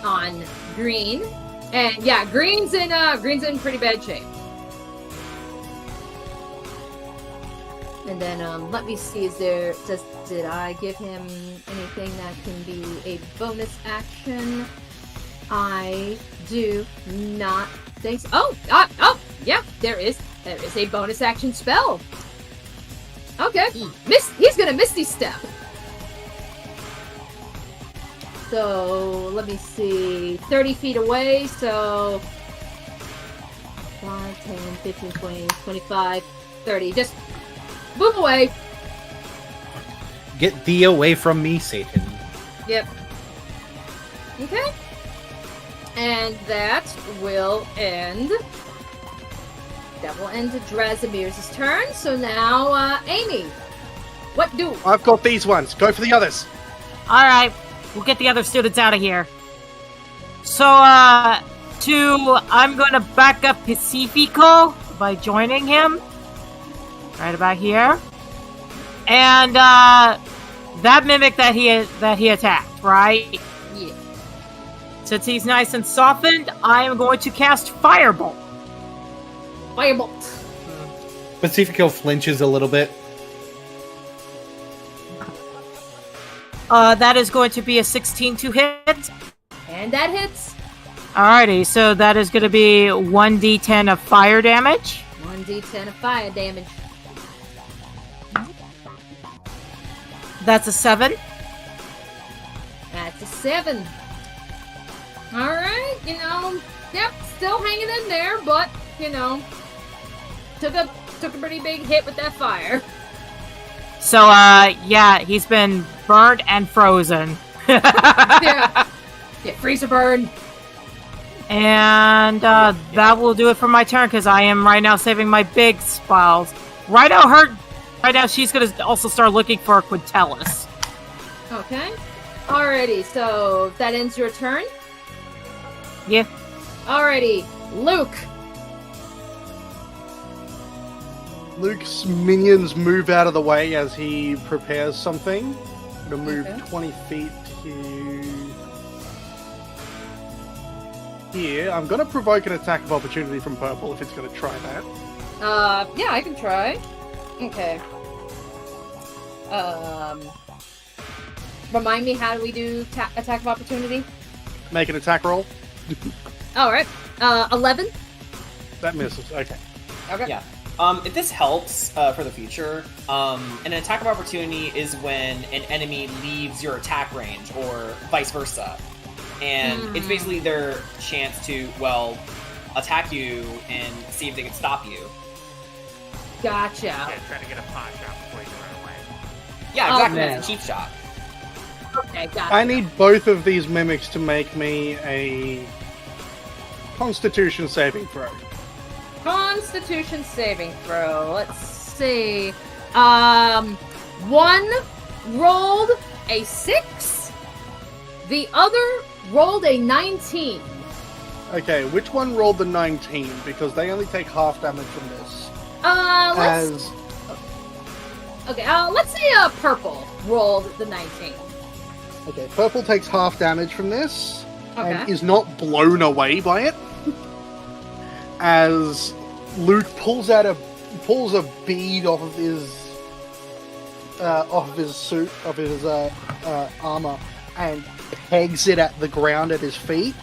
S1: on green. And yeah, green's in pretty bad shape. And then let me see, did I give him anything that can be a bonus action? I do not think so. Oh, yeah, there is a bonus action spell. Okay, he's gonna Misty Step. So, let me see, 30 feet away, so 5, 10, 15, 20, 25, 30, just move away.
S7: Get thee away from me, Satan.
S1: Yep. Okay. And that will end Drasimir's turn. So now, Amy, what do?
S11: I've got these ones. Go for the others.
S10: Alright, we'll get the other students out of here. So, I'm gonna back up Pacifico by joining him. Right about here. And, that mimic that he attacked, right?
S1: Yeah.
S10: Since he's nice and softened, I am going to cast Firebolt.
S1: Firebolt.
S7: Pacifico flinches a little bit.
S10: That is going to be a 16 to hit.
S1: And that hits.
S10: Alrighty, so that is going to be 1d10 of fire damage.
S1: 1d10 of fire damage.
S10: That's a 7.
S1: That's a 7. Alright, yep, still hanging in there, but, took a pretty big hit with that fire.
S10: So, yeah, he's been burnt and frozen.
S1: Yeah, freeze or burn.
S10: And, that will do it for my turn, because I am right now saving my big spells. Right now she's gonna also start looking for a Quintelis.
S1: Okay. Alrighty, so that ends your turn?
S10: Yeah.
S1: Alrighty, Luke,
S3: Luke's minions move out of the way as he prepares something. I'm gonna move 20 feet to here. I'm gonna provoke an attack of opportunity from purple if it's gonna try that.
S1: Yeah, I can try. Okay. Remind me, how do we do attack of opportunity?
S3: Make an attack roll.
S1: Alright. 11?
S3: That misses. Okay.
S1: Okay.
S6: Yeah. If this helps for the future, an attack of opportunity is when an enemy leaves your attack range, or vice versa. And it's basically their chance to, well, attack you and see if they can stop you.
S1: Gotcha.
S4: Yeah, trying to get a pot shot before you run away.
S6: Yeah, exactly.
S3: man.
S6: That's a cheap shot.
S1: Okay, gotcha.
S3: I need both of these mimics to make me a Constitution saving throw.
S1: Constitution saving throw. Let's see. One rolled a 6. The other rolled a 19.
S3: Okay, which one rolled the 19? Because they only take half damage from this.
S1: Let's say purple rolled the 19.
S3: Okay, purple takes half damage from this and
S1: Okay.
S3: is not blown away by it. As Luke pulls a bead off of his suit, of his armor, and pegs it at the ground at his feet.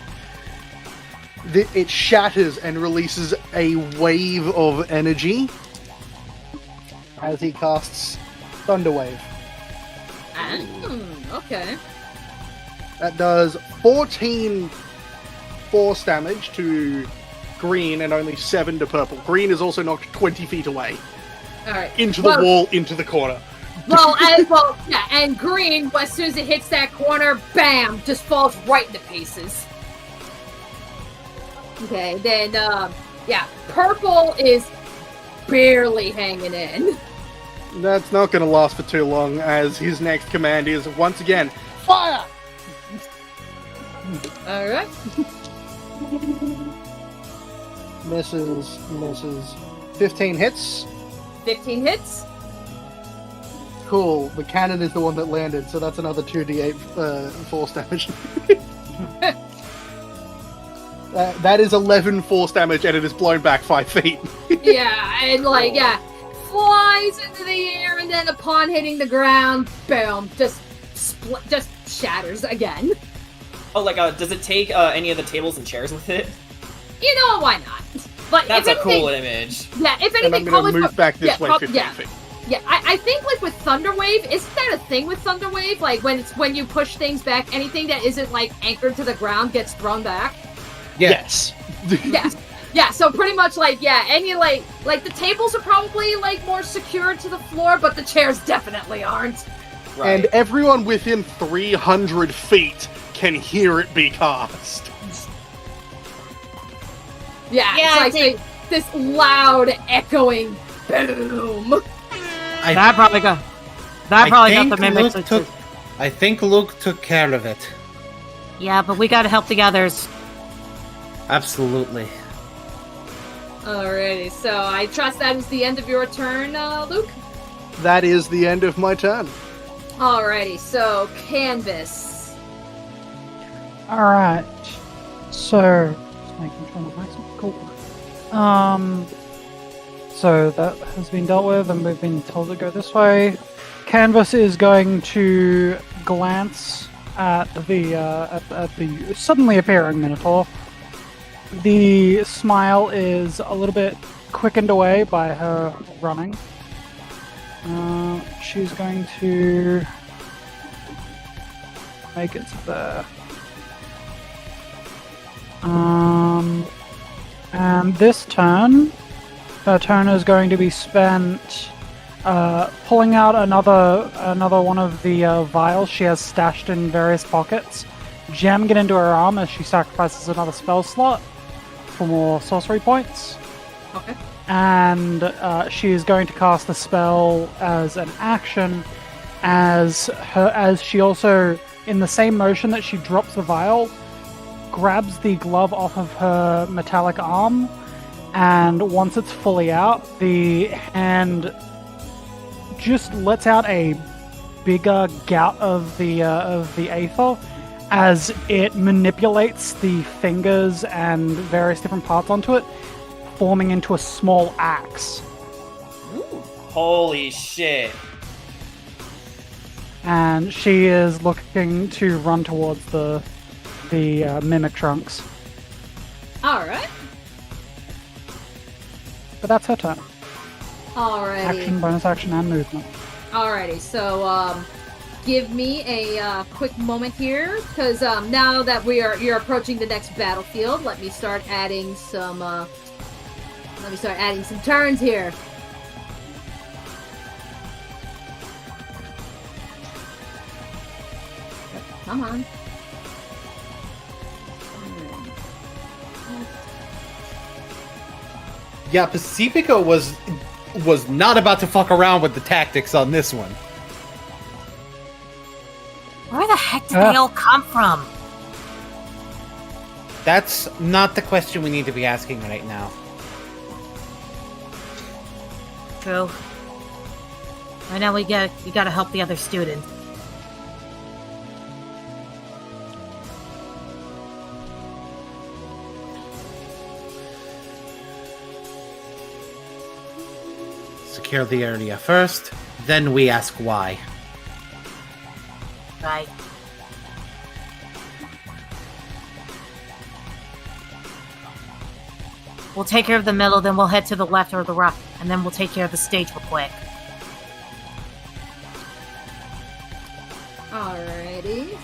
S3: It shatters and releases a wave of energy as he casts Thunderwave.
S1: Okay.
S3: That does 14 force damage to green and only 7 to purple. Green is also knocked 20 feet away.
S1: Alright.
S3: Into the wall, into the corner.
S1: And green, as soon as it hits that corner, bam, just falls right into pieces. Okay, then, purple is barely hanging in.
S3: That's not going to last for too long, as his next command is, once again, fire!
S1: Alright.
S3: Misses. 15 hits.
S1: 15 hits.
S3: Cool. The cannon is the one that landed, so that's another 2d8 force damage. That is 11 force damage, and it is blown back 5 feet.
S1: Flies into the air, and then upon hitting the ground, boom, just shatters again.
S6: Oh, does it take any of the tables and chairs with it?
S1: You know, why not? But
S6: That's
S1: if
S6: a cool image.
S1: Yeah, if anything,
S3: and I'm going to move back this way 15 feet.
S1: Yeah, I think with Thunderwave, isn't that a thing with Thunderwave? When you push things back, anything that isn't anchored to the ground gets thrown back.
S3: Yes.
S1: Yes. Yeah, so pretty much any the tables are probably more secured to the floor, but the chairs definitely aren't.
S6: Right.
S3: And everyone within 300 feet can hear it be cast.
S1: Yeah, it's this loud echoing boom.
S2: That probably got the mimics.
S7: I think Luke took care of it.
S10: Yeah, but we gotta help the others.
S7: Absolutely.
S1: Alrighty, so I trust that is the end of your turn, Luke?
S3: That is the end of my turn.
S1: Alrighty, so Canvas.
S5: Alright. So, just making sure I'm nice and cool. So that has been dealt with, and we've been told to go this way. Canvas is going to glance at the suddenly appearing Minotaur. The smile is a little bit quickened away by her running. She's going to make it to there. And this turn, her turn is going to be spent pulling out another one of the vials she has stashed in various pockets, jamming it into her arm as she sacrifices another spell slot for more sorcery points.
S1: Okay.
S5: And she is going to cast the spell as an action, as she also, in the same motion that she drops the vial, grabs the glove off of her metallic arm and once it's fully out, the hand just lets out a bigger gout of the aether as it manipulates the fingers and various different parts onto it, forming into a small axe.
S6: Ooh. Holy shit.
S5: And she is looking to run towards the mimic trunks.
S1: Alright.
S5: But that's her turn.
S1: Alrighty.
S5: Action, bonus action, and movement.
S1: Alrighty, so give me a quick moment here, because now that you're approaching the next battlefield, let me start adding some turns here. Come on.
S7: Yeah, Pacifico was not about to fuck around with the tactics on this one.
S10: Where the heck did they all come from?
S7: That's not the question we need to be asking right now.
S10: True. Right now we gotta help the other students.
S7: Secure the area first, then we ask why.
S10: Right. We'll take care of the middle, then we'll head to the left or the right, and then we'll take care of the stage real quick.
S1: Alrighty,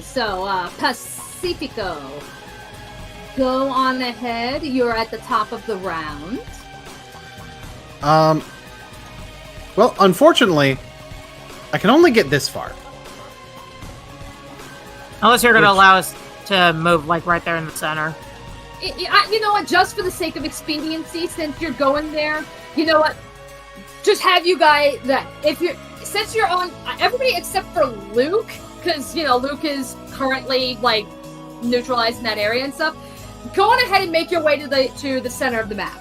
S1: so Pacifico. Go on ahead. You're at the top of the round.
S7: Well, unfortunately, I can only get this far.
S2: Unless you're going to allow us to move, like, right there in the center.
S1: You know what? Just for the sake of expediency, since you're going there, you know what? Just have you guys since you're on everybody except for Luke, because you know Luke is currently like neutralized in that area and stuff. Go on ahead and make your way to the center of the map.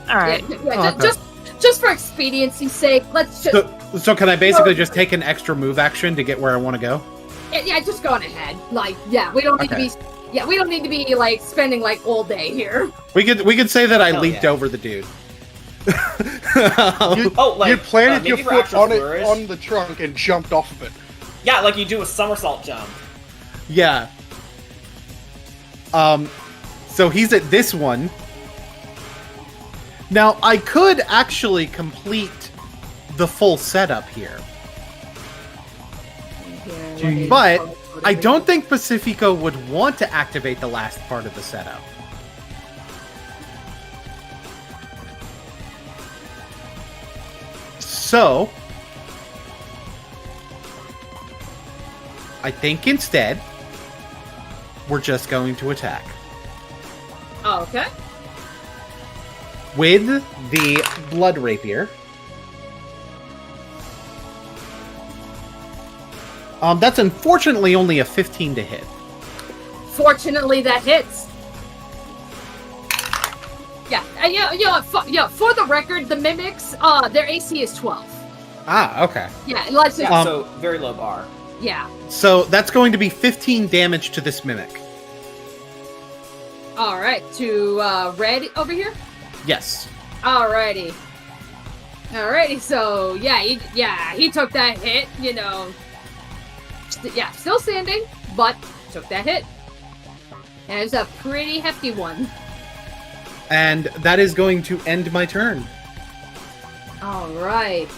S2: All right.
S1: Yeah, okay. Just for expediency's sake, let's just.
S7: So can I basically just take an extra move action to get where I want to go?
S1: Yeah, just go on ahead. Like, yeah, we don't need to be. Yeah, we don't need to be like spending like all day here.
S7: We could say that I leaped over the dude.
S11: You planted your foot on the trunk and jumped off of it.
S6: Yeah, like you do a somersault jump.
S7: Yeah. So he's at this one. Now, I could actually complete the full setup here. But I don't think Pacifico would want to activate the last part of the setup. So, I think instead, we're just going to attack.
S1: Oh, okay.
S7: With the Blood Rapier. That's unfortunately only a 15 to hit.
S1: Fortunately, that hits. Yeah, for the record, the Mimics, their AC is 12.
S7: Ah, okay.
S1: Yeah, let's just...
S6: so very low bar.
S1: Yeah.
S7: So that's going to be 15 damage to this Mimic.
S1: Alright, to Red over here?
S7: Yes.
S1: Alrighty, so, he took that hit, you know. Yeah, still standing, but took that hit. And it was a pretty hefty one.
S7: And that is going to end my turn.
S1: Alright.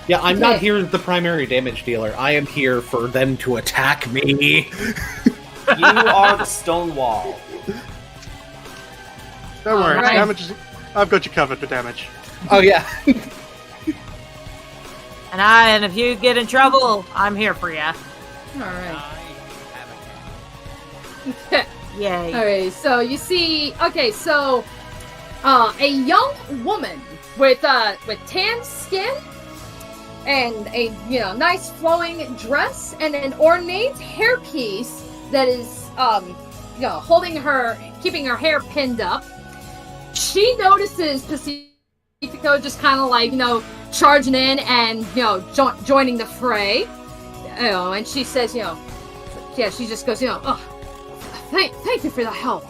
S7: Yeah, I'm not here as the primary damage dealer. I am here for them to attack me.
S6: You are the stone wall.
S11: Don't worry,
S1: Alright.
S11: damage is... I've got you covered for damage.
S7: Oh, yeah.
S2: And if you get in trouble, I'm here for you.
S1: Alright.
S2: Yay.
S1: Alright, so you see, so a young woman with tan skin and a nice flowing dress and an ornate hairpiece that is holding her, keeping her hair pinned up. She notices Pacifico just kind of like, charging in and, joining the fray. And she says, she just goes, oh, thank you for the help.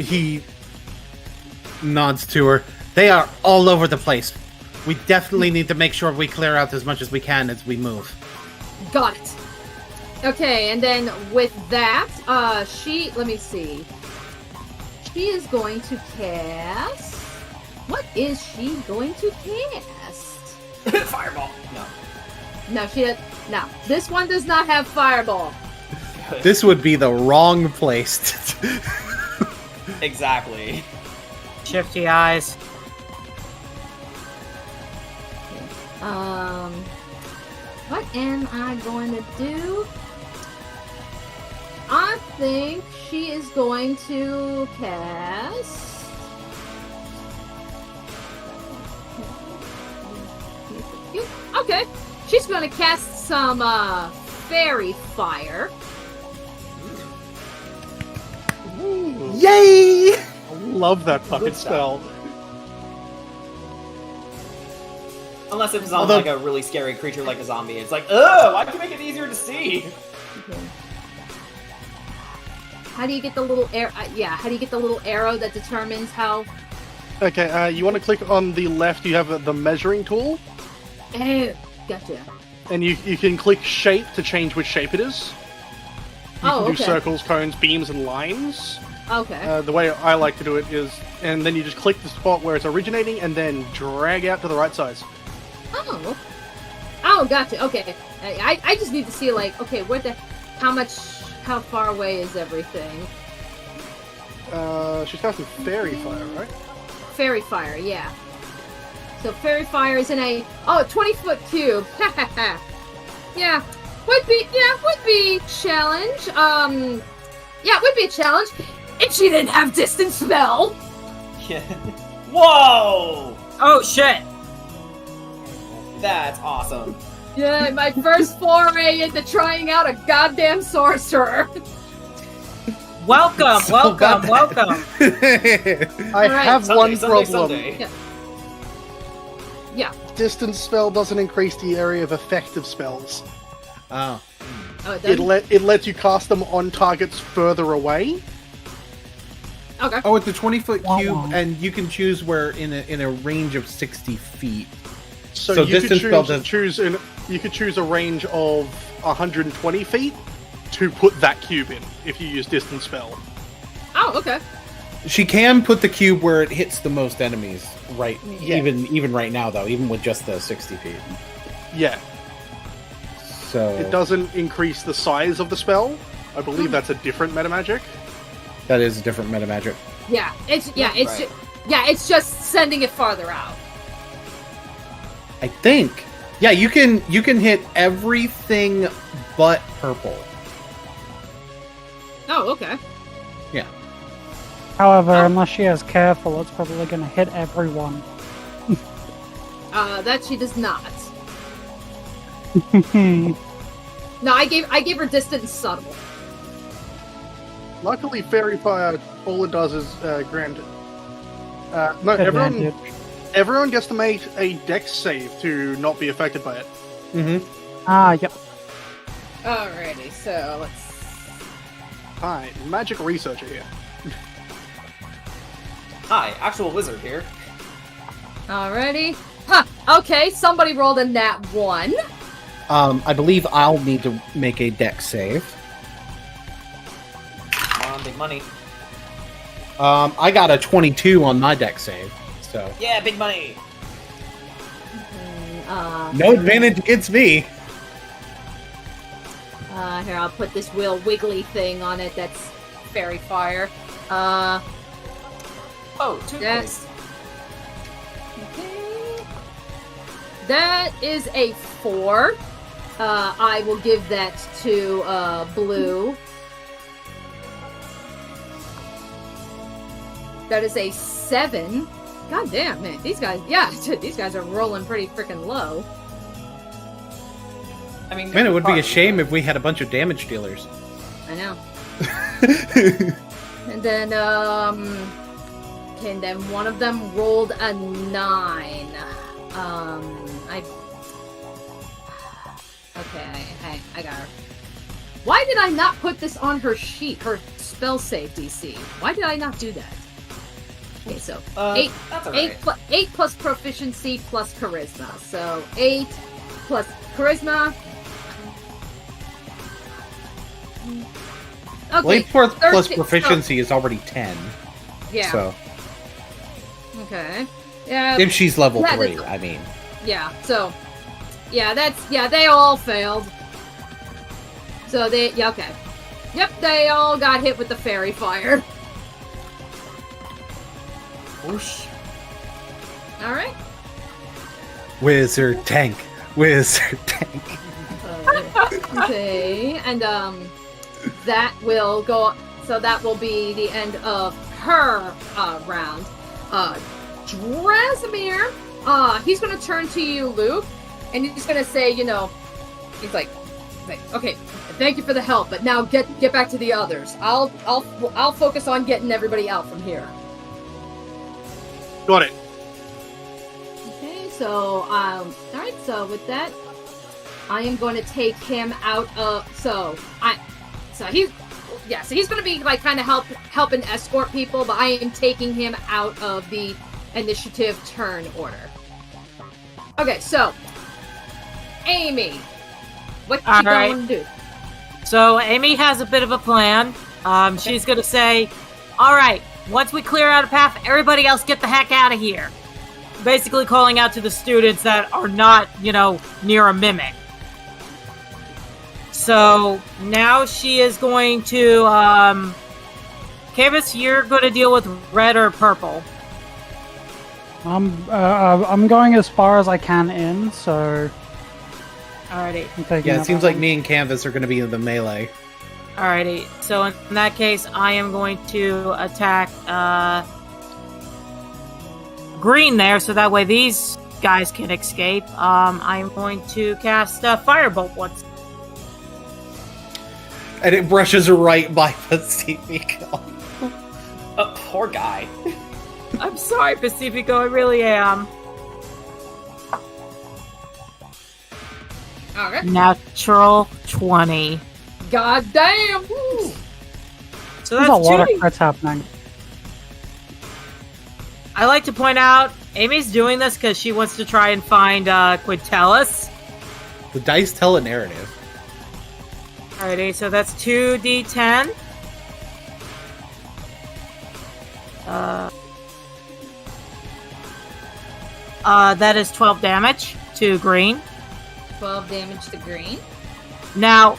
S7: He nods to her. They are all over the place. We definitely need to make sure we clear out as much as we can as we move.
S1: Got it. Okay, and then with that, let me see. She is going to cast... What is she going to cast?
S6: Fireball.
S1: No, no. This one does not have fireball.
S7: This would be the wrong place.
S6: Exactly.
S2: Shifty eyes.
S1: What am I going to do? I think she is going to cast... Okay, she's going to cast some fairy fire.
S11: Ooh.
S7: Yay!
S11: I love that fucking spell.
S6: Unless it's on like a really scary creature like a zombie. It's like, ugh, why'd you make it easier to see?
S1: Okay. How do you get the little arrow? How do you get the little arrow that determines how?
S11: Okay, you want to click on the left, you have the measuring tool.
S1: Oh, gotcha.
S11: And you can click shape to change which shape it is. You can do circles, cones, beams, and lines.
S1: Okay.
S11: The way I like to do it is, and then you just click the spot where it's originating and then drag out to the right size.
S1: Oh, gotcha. Okay. I just need to see, like, okay, how far away is everything?
S11: She's casting fairy fire, right?
S1: Fairy fire, yeah. So fairy fire is in a 20-foot cube. Yeah, would be challenge. Yeah, it would be a challenge if she didn't have distance spell.
S6: Yeah. Whoa!
S2: Oh shit!
S6: That's awesome.
S1: Yeah, my first foray into trying out a goddamn sorcerer.
S2: Welcome.
S11: I have one problem.
S6: Someday.
S1: Yeah.
S11: Distance spell doesn't increase the area of effective spells.
S7: Oh.
S11: It lets you cast them on targets further away.
S1: Okay.
S7: Oh, it's a 20-foot cube, and you can choose where in a range of 60 feet.
S11: So you
S7: distance
S11: could you could choose a range of 120 feet to put that cube in if you use distance spell.
S1: Oh, okay.
S7: She can put the cube where it hits the most enemies, right?
S11: Yeah.
S7: Even right now, though, even with just the 60 feet.
S11: Yeah.
S7: So
S11: it doesn't increase the size of the spell. I believe that's a different meta magic.
S7: That is a different meta magic.
S1: Yeah, it's just sending it farther out.
S7: I think. Yeah, you can hit everything but purple.
S1: Oh, okay.
S7: Yeah.
S5: However, unless she is careful, it's probably going to hit everyone.
S1: That she does not. No, I gave her distance subtle.
S11: Luckily, fairy fire, all it does is grant. Everyone gets to make a dex save to not be affected by it.
S5: Mm-hmm. Yep.
S1: Alrighty, so let's.
S11: Hi, magic researcher here.
S6: Hi, actual wizard here.
S1: Alrighty. Huh. Okay, somebody rolled a nat 1.
S7: I believe I'll need to make a dex save.
S6: Big money.
S7: I got a 22 on my dex save, so.
S6: Yeah, big money.
S7: No advantage against me.
S1: Here, I'll put this wiggly thing on it that's fairy fire. That's... Okay. That is a 4. I will give that to, blue. That is a 7. God damn, man. These guys are rolling pretty freaking low.
S6: I mean,
S7: Man, it would be a shame if we had a bunch of damage dealers.
S1: I know. And then, okay, and then one of them rolled a 9. I got her. Why did I not put this on her sheet? Her spell save DC. Why did I not do that? Okay, so 8 plus proficiency plus charisma. So 8 plus charisma. Okay,
S7: Well, 8 plus proficiency is already 10.
S1: Yeah.
S7: So.
S1: Okay. Yeah.
S7: If she's level 3, I mean.
S1: Yeah. So. Yeah, they all failed. So okay. Yep, they all got hit with the fairy fire.
S6: Whoosh.
S1: Alright.
S7: Wizard tank.
S1: Okay, and that will go. So that will be the end of her round. Drasimir, he's gonna turn to you, Luke, and he's gonna say, he's like, okay, thank you for the help, but now get back to the others. I'll focus on getting everybody out from here.
S11: Got it.
S1: Okay, so alright, so with that, I am going to take him out of he's going to be like kind of helping escort people, but I am taking him out of the initiative turn order. Okay, so Amy, what you going to do?
S2: So Amy has a bit of a plan. She's going to say, all right, once we clear out a path, everybody else get the heck out of here. Basically calling out to the students that are not, near a mimic. So now she is going to, Cavis, you're going to deal with red or purple.
S5: I'm going as far as I can in, so.
S2: Alrighty.
S7: Yeah, it seems like me and Canvas are going to be in the melee.
S2: Alrighty. So in that case, I am going to attack green there, so that way these guys can escape. I'm going to cast Firebolt once.
S7: And it brushes right by Pacifico.
S6: Poor guy.
S2: I'm sorry, Pacifico, I really am.
S1: Alright.
S2: Natural 20.
S1: God damn! Woo.
S2: So
S5: There's
S2: that's
S5: a lot of
S2: 2D.
S5: crits happening.
S2: I like to point out, Amy's doing this because she wants to try and find Quintellus.
S7: The dice tell a narrative.
S2: Alrighty, so that's 2d10. That is 12 damage to green.
S1: 12 damage to green.
S2: Now,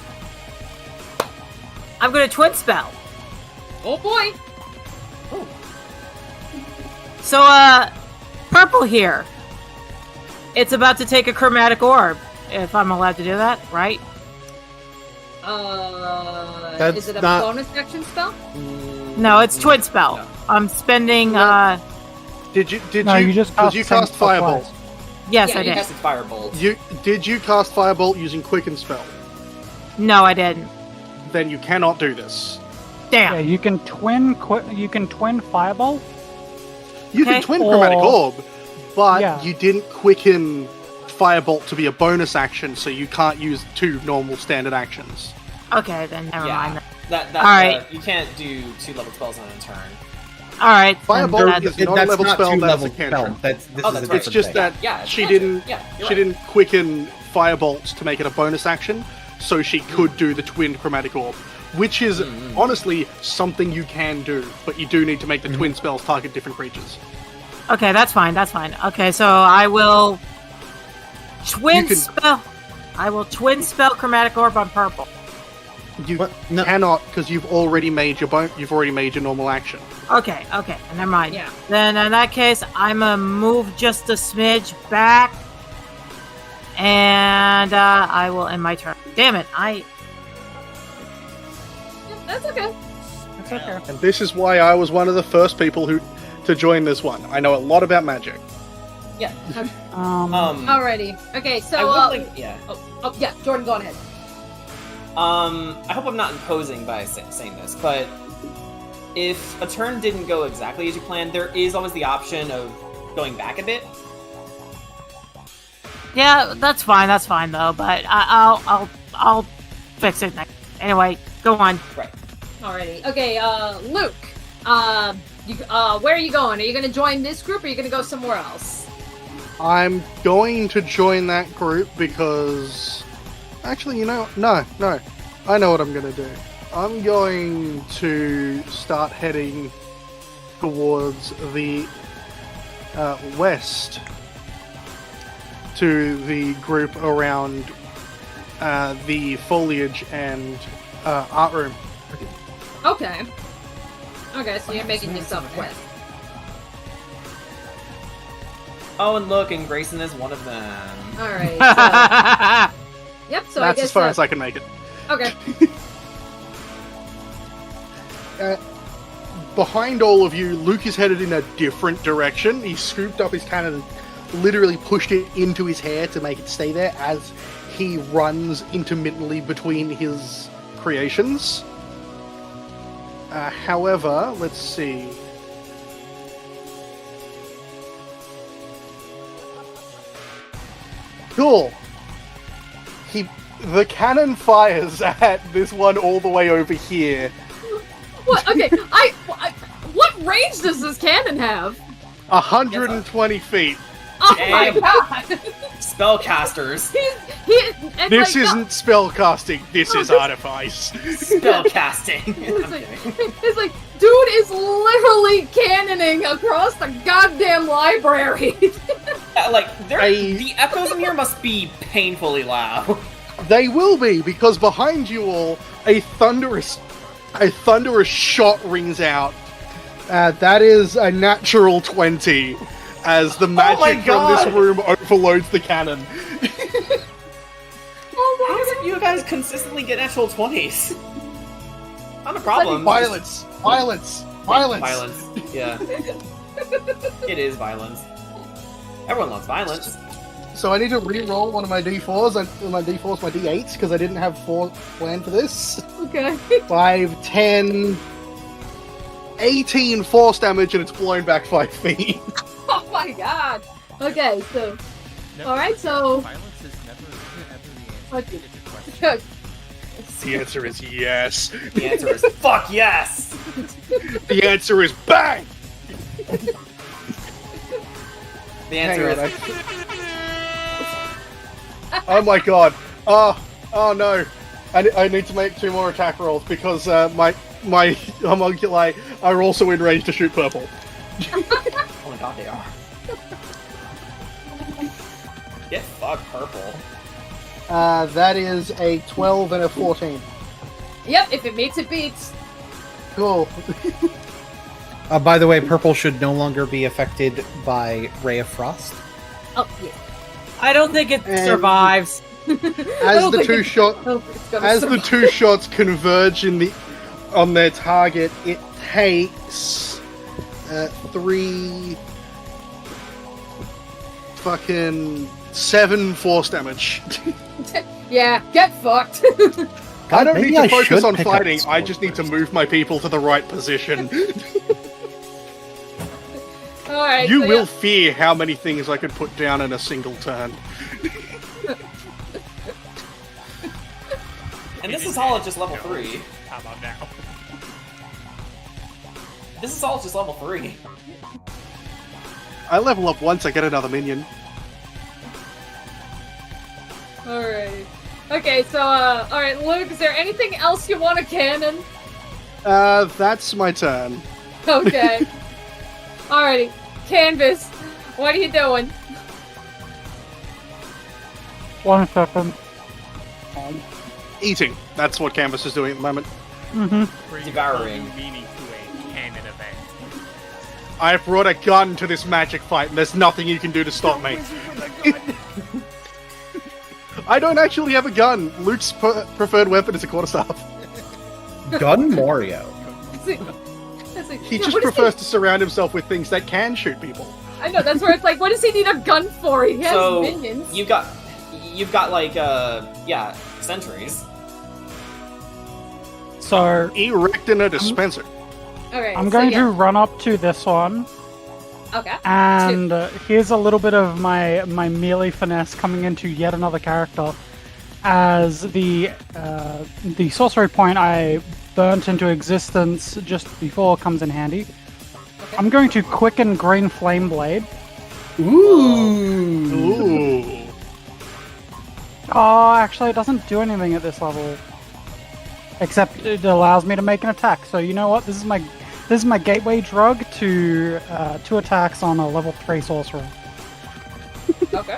S2: I'm going to twin spell.
S1: Oh boy!
S2: So, purple here. It's about to take a chromatic orb, if I'm allowed to do that, right?
S1: Is it a bonus action spell?
S2: No, it's twin spell. No. I'm spending,
S11: Did you cast Firebolt?
S2: Yes, I did.
S6: Casted Firebolt.
S11: Did you cast Firebolt using Quicken Spell?
S2: No, I didn't.
S11: Then you cannot do this.
S2: Damn.
S5: Yeah, you can twin Fireball.
S11: You can twin Chromatic Orb, but you didn't quicken Firebolt to be a bonus action, so you can't use 2 normal standard actions.
S2: Okay, then never mind.
S6: All
S2: right.
S6: You can't do 2 level spells on a turn.
S2: All right.
S11: Firebolt is not a level spell. That's a
S7: cantrip.
S11: It's just that she didn't quicken Firebolt to make it a bonus action, so she could do the twin Chromatic Orb, which is honestly something you can do, but you do need to make the twin spells target different creatures.
S2: Okay, that's fine. Okay, so I will twin spell Chromatic Orb on purple.
S11: You cannot, because you've already made your normal action.
S2: Okay, never mind.
S1: Yeah.
S2: Then in that case, I'm gonna move just a smidge back, and I will end my turn. Damn it!
S1: That's okay.
S2: That's okay.
S11: And this is why I was one of the first people to join this one. I know a lot about magic.
S1: Yeah. Okay.
S5: Alrighty.
S1: Okay, so
S6: yeah.
S1: Oh, yeah, Jordan, go on ahead.
S6: I hope I'm not imposing by saying this, but if a turn didn't go exactly as you planned, there is always the option of going back a bit.
S2: Yeah, that's fine though. But I'll fix it next. Anyway, go on.
S6: Right.
S1: Alrighty. Okay, Luke. Where are you going? Are you going to join this group, or are you going to go somewhere else?
S11: I'm going to join that group because... Actually, no. I know what I'm going to do. I'm going to start heading towards the west to the group around the foliage and art room.
S1: Okay. Okay, so you're making yourself west.
S6: Oh, and look, and Grayson is one of them.
S1: Alright, so... Yep, so
S11: That's
S1: I guess
S11: as far as I can make it.
S1: Okay.
S11: Behind all of you, Luke is headed in a different direction. He scooped up his cannon and literally pushed it into his hair to make it stay there as he runs intermittently between his creations. However, let's see. Cool. The cannon fires at this one all the way over here.
S1: What? Okay, what range does this cannon have?
S11: 120 feet.
S1: Oh my god!
S6: Spellcasters.
S11: This isn't spellcasting, this is artifice.
S6: Spellcasting.
S1: It's like, dude is literally cannoning across the goddamn library.
S6: The echoes in here must be painfully loud.
S11: They will be, because behind you all, a thunderous shot rings out. That is a natural 20, as the magic from this room overloads the cannon.
S6: How is it you guys consistently get natural 20s? Not a problem.
S11: Violence!
S6: Yeah. It is violence. Everyone loves violence.
S11: So I need to re-roll one of my d4s. My d4s, my d8s, because I didn't have 4 planned for this.
S1: Okay.
S11: 5, 10, 18 force damage, and it's blown back 5 feet.
S1: Oh my god. Okay, so... Alright, so...
S4: Violence is never
S1: Okay.
S11: The answer is yes.
S6: The answer is fuck yes!
S11: The answer is bang!
S6: The answer is...
S11: Oh my god. Oh no. I need to make 2 more attack rolls because my homunculi are also in range to shoot purple.
S6: Oh my god, they are. Get fucked, purple.
S11: That is a 12 and a 14.
S1: Yep, if it meets, it beats.
S11: Cool.
S7: By the way, purple should no longer be affected by Ray of Frost.
S1: Oh, yeah.
S2: I don't think it survives.
S11: As the two shots converge on their target, it takes 7 force damage.
S1: Yeah, get fucked.
S11: I don't need to focus on fighting, I just need to move my people to the right position.
S1: Alright,
S11: You will fear how many things I could put down in a single turn.
S6: And this is all at just level 3.
S4: How about now?
S6: This is all just level 3.
S11: I level up once, I get another minion.
S1: Alright. Okay, so, alright, Luke, is there anything else you want to cannon?
S11: That's my turn.
S1: Okay. Alrighty. Canvas, what are you doing?
S5: 1 second.
S11: Eating. That's what Canvas is doing at the moment.
S6: Devouring.
S4: Meaning to a canon event.
S11: I brought a gun to this magic fight, and there's nothing you can do to stop me. I don't actually have a gun. Luke's preferred weapon is a quarterstaff.
S7: Gun Mario.
S11: He just prefers to surround himself with things that can shoot people.
S1: I know, that's where it's like, what does he need a gun for? He has minions.
S6: You've got like, sentries.
S5: So
S11: erecting a dispenser.
S1: Okay,
S5: I'm going to run up to this one.
S1: Okay.
S5: And here's a little bit of my melee finesse coming into yet another character. As the sorcery point I burnt into existence just before comes in handy. Okay. I'm going to quicken Green Flame Blade.
S7: Ooh.
S5: Oh, actually, it doesn't do anything at this level. Except it allows me to make an attack. So you know what? This is my gateway drug to 2 attacks on a level 3 sorcerer.
S1: Okay.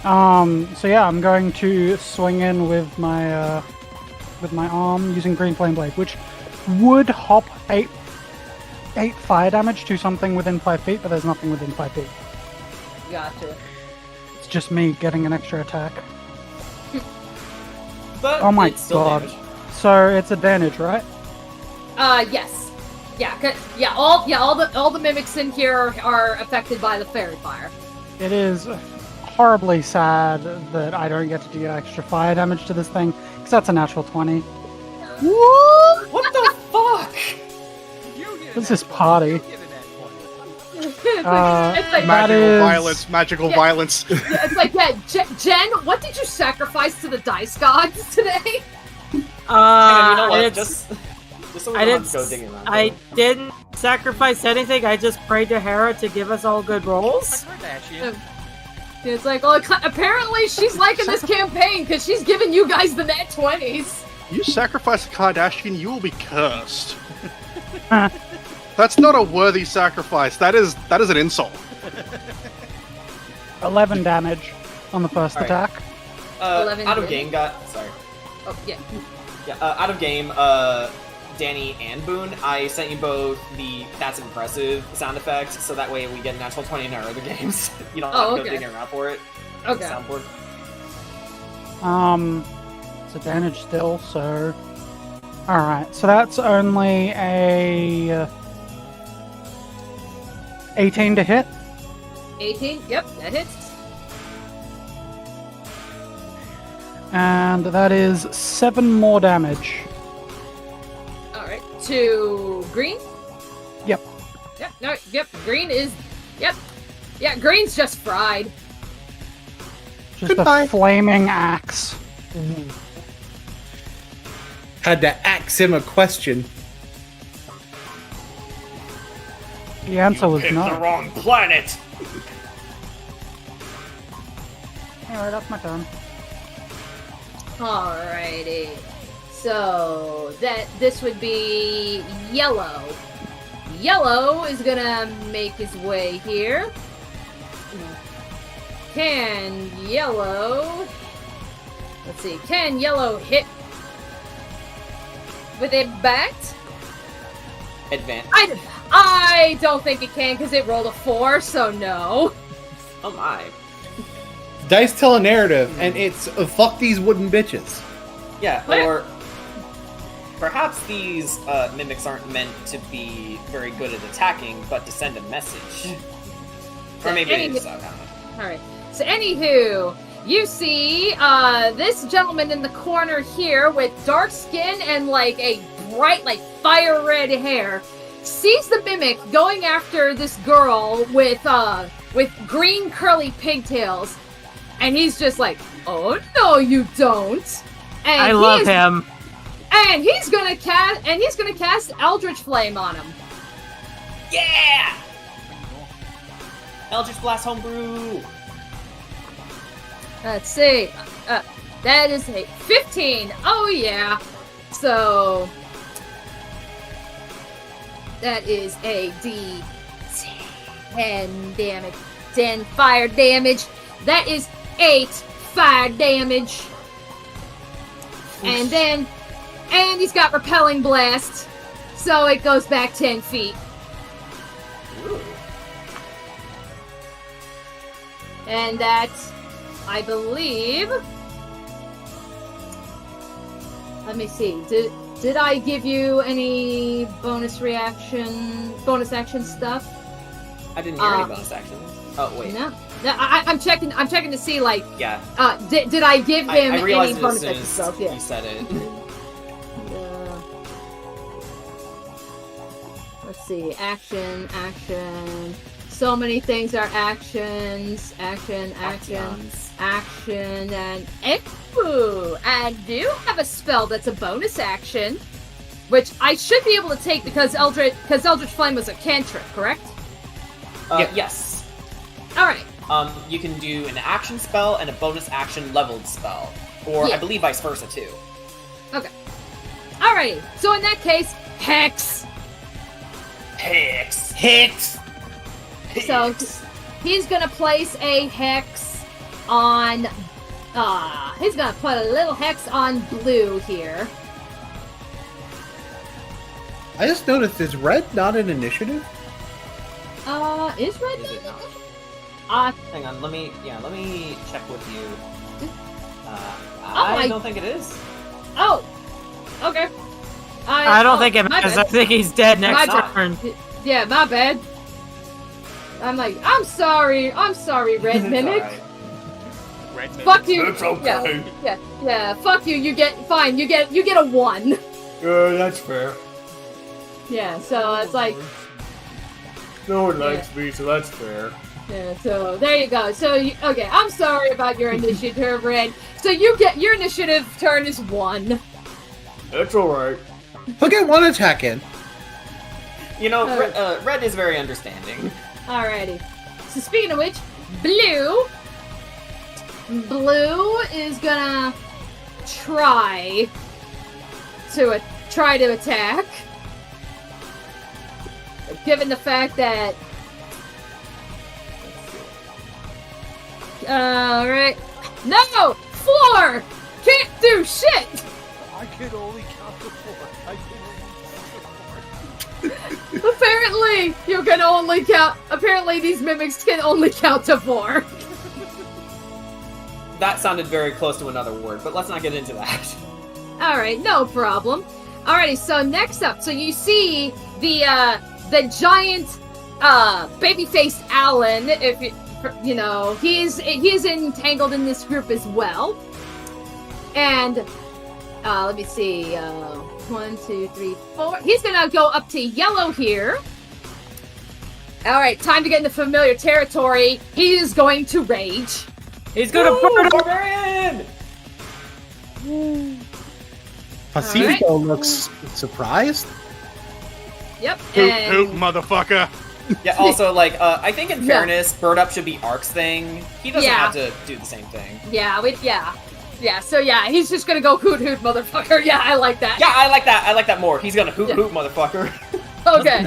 S5: So yeah, I'm going to swing in with my arm using Green Flame Blade, which would hop 8 fire damage to something within 5 feet, but there's nothing within 5 feet.
S1: Gotcha.
S5: It's just me getting an extra attack.
S6: But
S5: oh my
S6: it's still
S5: god!
S6: damage.
S5: So it's advantage, right?
S1: Yes. Yeah, all the mimics in here are affected by the fairy fire.
S5: It is horribly sad that I don't get to do extra fire damage to this thing, because that's a natural 20.
S6: What the fuck?
S5: What's this party?
S11: Magical violence.
S1: Yeah, it's like, Jen, what did you sacrifice to the dice gods today?
S6: You know what? Just so we
S2: I
S6: don't
S2: didn't.
S6: have to go digging around.
S2: I didn't sacrifice anything. I just prayed to Hera to give us all good rolls.
S1: It's like, well, apparently she's liking this campaign because she's giving you guys the net 20s.
S11: You sacrifice a Kardashian, you will be cursed. That's not a worthy sacrifice. That is an insult.
S5: 11 damage on the first attack.
S1: 11
S6: out of game sorry.
S1: Oh, yeah.
S6: Yeah, out of game, Danny and Boone, I sent you both the "That's impressive" sound effect, so that way we get a natural 20 in our other games. You don't have to go digging around for it.
S1: Okay.
S6: Soundboard.
S5: It's advantage still, so... Alright, so that's only a... 18 to hit.
S1: 18, yep, that hits.
S5: And that is 7 more damage.
S1: Alright, to Green?
S5: Yep.
S1: Yep, Green is... Yep. Yeah, Green's just fried.
S5: Just a flaming axe.
S7: Had to axe him a question.
S5: The answer was
S6: Picked
S5: no.
S6: the wrong planet!
S5: Alright, that's my turn.
S1: Alrighty. So, this would be Yellow. Yellow is gonna make his way here. Can Yellow... Let's see. Can Yellow hit with a bat?
S6: Advance.
S1: I don't think it can because it rolled a 4, so no.
S6: Oh my.
S7: Dice tell a narrative, and it's fuck these wooden bitches.
S6: Yeah, or perhaps these mimics aren't meant to be very good at attacking, but to send a message. Or maybe it is, I don't know.
S1: Alright. So anywho, you see this gentleman in the corner here with dark skin and like a bright, like fire red hair sees the mimic going after this girl with green curly pigtails, and he's just like, "Oh no, you don't!" And
S2: I love him.
S1: And he's gonna cast Eldritch Flame on him.
S6: Yeah! Eldritch Blast Homebrew!
S1: Let's see. That is a 15. Oh yeah. So that is a D10 damage. 10 fire damage. That is 8 fire damage. And he's got Repelling Blast. So it goes back 10 feet.
S6: Ooh.
S1: And that's, I believe... Let me see. Did I give you any bonus action stuff?
S6: I didn't hear any bonus actions. Oh wait.
S1: No, I'm checking. I'm checking to see like.
S6: Yeah.
S1: Did I give him
S6: I realized
S1: any bonus
S6: it
S1: actions?
S6: as
S1: So,
S6: soon as you said it.
S1: Let's see. Action. So many things are actions. Action, and ooh, I do have a spell that's a bonus action, which I should be able to take because Eldritch Flame was a cantrip, correct?
S6: Yes.
S1: All right.
S6: You can do an action spell and a bonus action leveled spell, or I believe vice versa too.
S1: Okay. Alrighty. So in that case, Hex. So he's gonna place a hex on. He's gonna put a little hex on Blue here.
S7: I just noticed, is red not an initiative?
S1: Is red?
S6: Is it not? Hang on, let me check with you. I don't think it is.
S1: Oh, okay.
S2: I don't think it matters. I think he's dead next turn.
S1: Yeah, my bad. I'm I'm sorry, Red Mimic.
S6: Right.
S4: Red Mimic.
S1: Fuck you.
S6: That's okay.
S1: Yeah. Fuck you. You get a 1.
S6: That's fair.
S1: Yeah. So it's like.
S6: No one likes me, so that's fair.
S1: Yeah. So there you go. So okay. I'm sorry about your initiative, Red. So you get your initiative turn is 1.
S6: That's all right.
S7: He'll get 1 attack in.
S6: You know, Red is very understanding.
S1: Alrighty. So speaking of which, Blue is gonna try to attack. Given the fact that, alright, no, 4 can't do shit.
S12: I can only count to 4.
S1: Apparently, you can only count. Apparently, these mimics can only count to 4.
S6: That sounded very close to another word, but let's not get into that.
S1: Alright, no problem. Alrighty, so next up, so you see the giant, baby-faced Alan, if you know, he's entangled in this group as well. And, let me see, 1, 2, 3, 4. He's gonna go up to yellow here. Alright, time to get into familiar territory. He is going to rage.
S2: He's gonna burn
S6: Barbarian!
S7: Pacifico looks surprised.
S1: Yep.
S11: Hoot, motherfucker.
S6: Yeah, also, I think in fairness, Bird Up should be Ark's thing. He doesn't have to do the same thing.
S1: Yeah, so he's just gonna go hoot, motherfucker. Yeah, I like that.
S6: Yeah, I like that more. He's gonna hoot, motherfucker.
S1: Okay.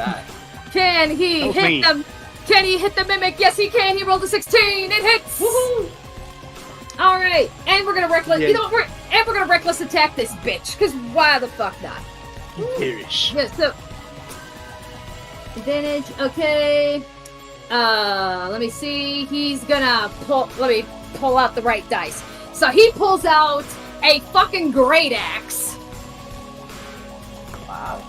S1: Can he hit them? Can he hit the mimic? Yes, he can. He rolled a 16. It hits. Woohoo! All right, and we're gonna reckless.
S11: Yeah.
S1: You know, we're gonna reckless attack this bitch. Cause why the fuck not?
S11: Perish.
S1: Yeah. So advantage. Okay. Let me see. He's gonna pull. Let me pull out the right dice. So he pulls out a fucking great axe.
S6: Wow.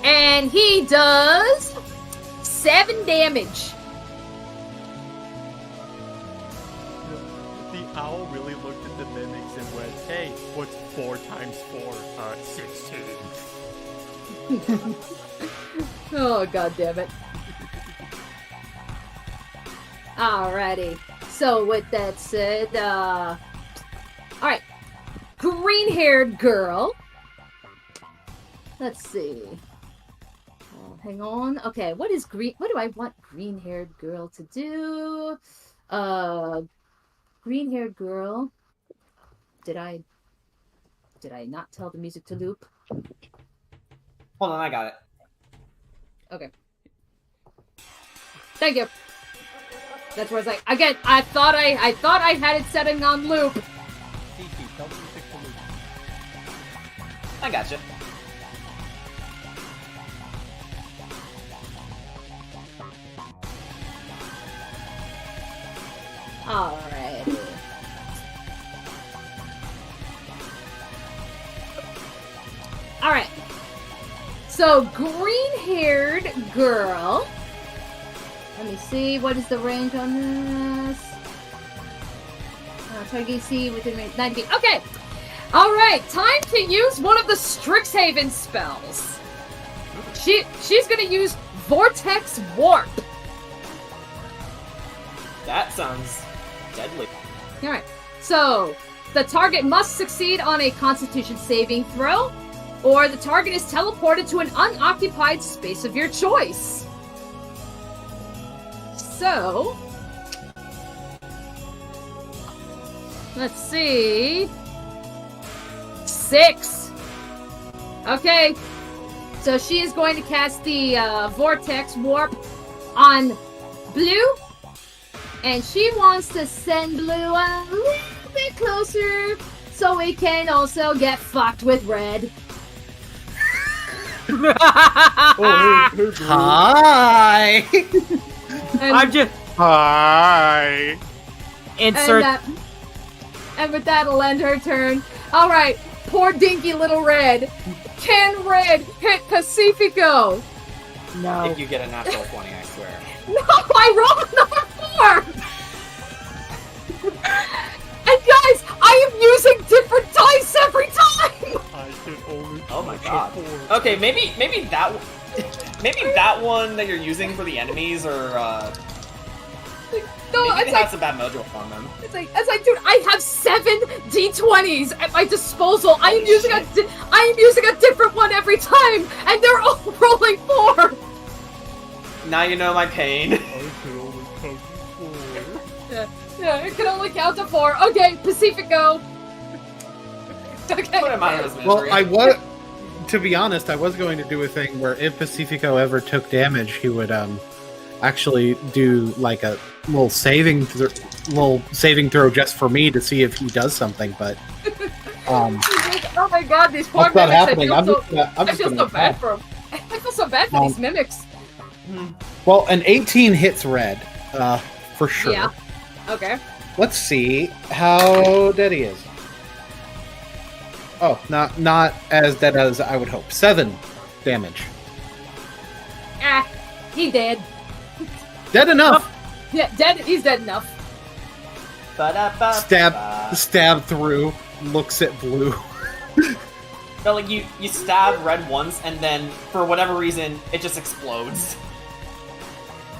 S1: And he does 7 damage.
S12: The owl really looked at the mimics and went, hey, what's 4 times 4? 16.
S1: Oh, god damn it. Alrighty. So with that said, alright. Green-haired girl. Let's see. Oh, hang on. Okay, what do I want green-haired girl to do? Green-haired girl. Did I not tell the music to loop?
S6: Hold on, I got it.
S1: Okay. Thank you. That's where I was like, again, I thought I had it setting on loop.
S12: Tell the music to loop.
S6: I gotcha.
S1: Alright. Alright. So, green-haired girl Let me see. What is the range on this? Target AC within range 90 feet. Okay. All right. Time to use one of the Strixhaven spells. She's gonna use Vortex Warp.
S6: That sounds deadly.
S1: All right. So the target must succeed on a Constitution saving throw, or the target is teleported to an unoccupied space of your choice. So, let's see. 6. Okay. So she is going to cast the Vortex Warp on Blue. And she wants to send Blue a little bit closer so we can also get fucked with Red.
S7: Hi!
S2: I'm just...
S11: Hi!
S2: Insert...
S1: And with that, I'll end her turn. Alright, poor dinky little Red. Can Red hit Pacifico?
S2: No.
S6: If you get a natural 20, I swear.
S1: No, I rolled number 4! And guys, I am using different dice every time!
S6: Oh my god. Okay, maybe that one that you're using for the enemies, or
S1: No,
S6: maybe
S1: it's
S6: they have some bad mojo on them.
S1: It's like, dude, I have 7 D20s at my disposal. I am using a different one every time, and they're all rolling 4.
S6: Now you know my pain.
S1: Yeah, it can only count to 4. Okay, Pacifico. Okay.
S7: Well, to be honest, I was going to do a thing where if Pacifico ever took damage, he would actually do like a little saving throw just for me to see if he does something. But
S1: oh my god, these poor
S7: that's not
S1: mimics!
S7: happening.
S1: I feel so bad for them. I feel so bad for these mimics.
S7: Well, an 18 hits Red, for sure.
S1: Yeah. Okay.
S7: Let's see how dead he is. Oh, not as dead as I would hope. 7 damage.
S1: He dead.
S7: Dead enough.
S1: Yeah, dead. He's dead enough.
S7: Stab through. Looks at Blue.
S6: But like you stab Red once, and then for whatever reason, it just explodes.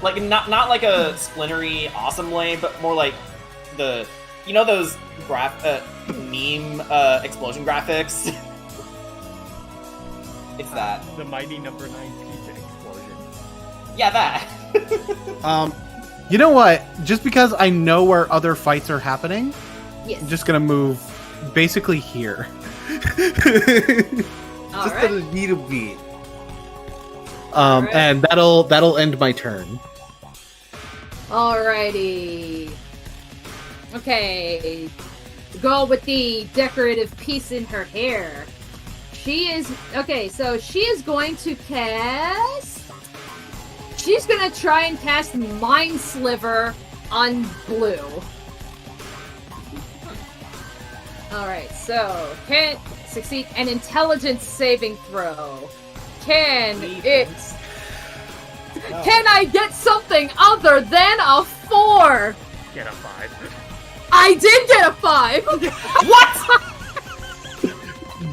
S6: Like not like a splintery awesome way, but more like those meme explosion graphics. It's that.
S12: The mighty number 9 pizza explosion.
S6: Yeah, that.
S7: You know what? Just because I know where other fights are happening,
S1: yes.
S7: I'm just gonna move basically here. Just a little bit. And that'll end my turn.
S1: Alrighty. Okay. Go with the decorative piece in her hair. She is going to cast. She's gonna try and cast Mind Sliver on Blue. Alright, so can't succeed an intelligence saving throw. Can I get something other than a 4?
S12: Get a 5.
S1: I did get a 5!
S7: What?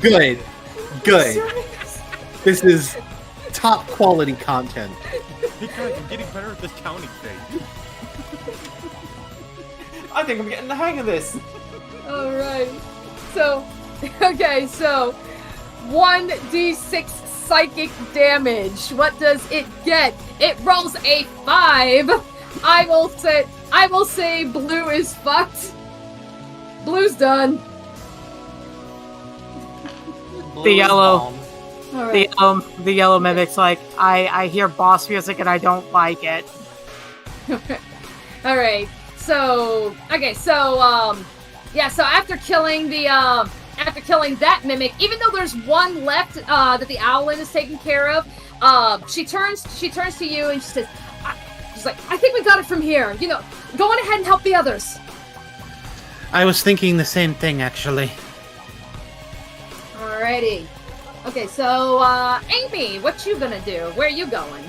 S7: Good. This is top quality content.
S12: Hey guys, I'm getting better at this counting thing.
S6: I think I'm getting the hang of this.
S1: Alright. So 1d6 psychic damage. What does it get? It rolls a 5. I will say Blue is fucked. Blue's done.
S2: The yellow.
S1: Right.
S2: The yellow mimic's like, I hear boss music and I don't like it.
S1: Alright. So after killing that mimic, even though there's one left that the Owlin is taking care of, she turns to you and she says, she's like, I think we got it from here. You know, go on ahead and help the others.
S7: I was thinking the same thing, actually.
S1: Alrighty. Okay, so Amy, what you gonna do? Where are you going?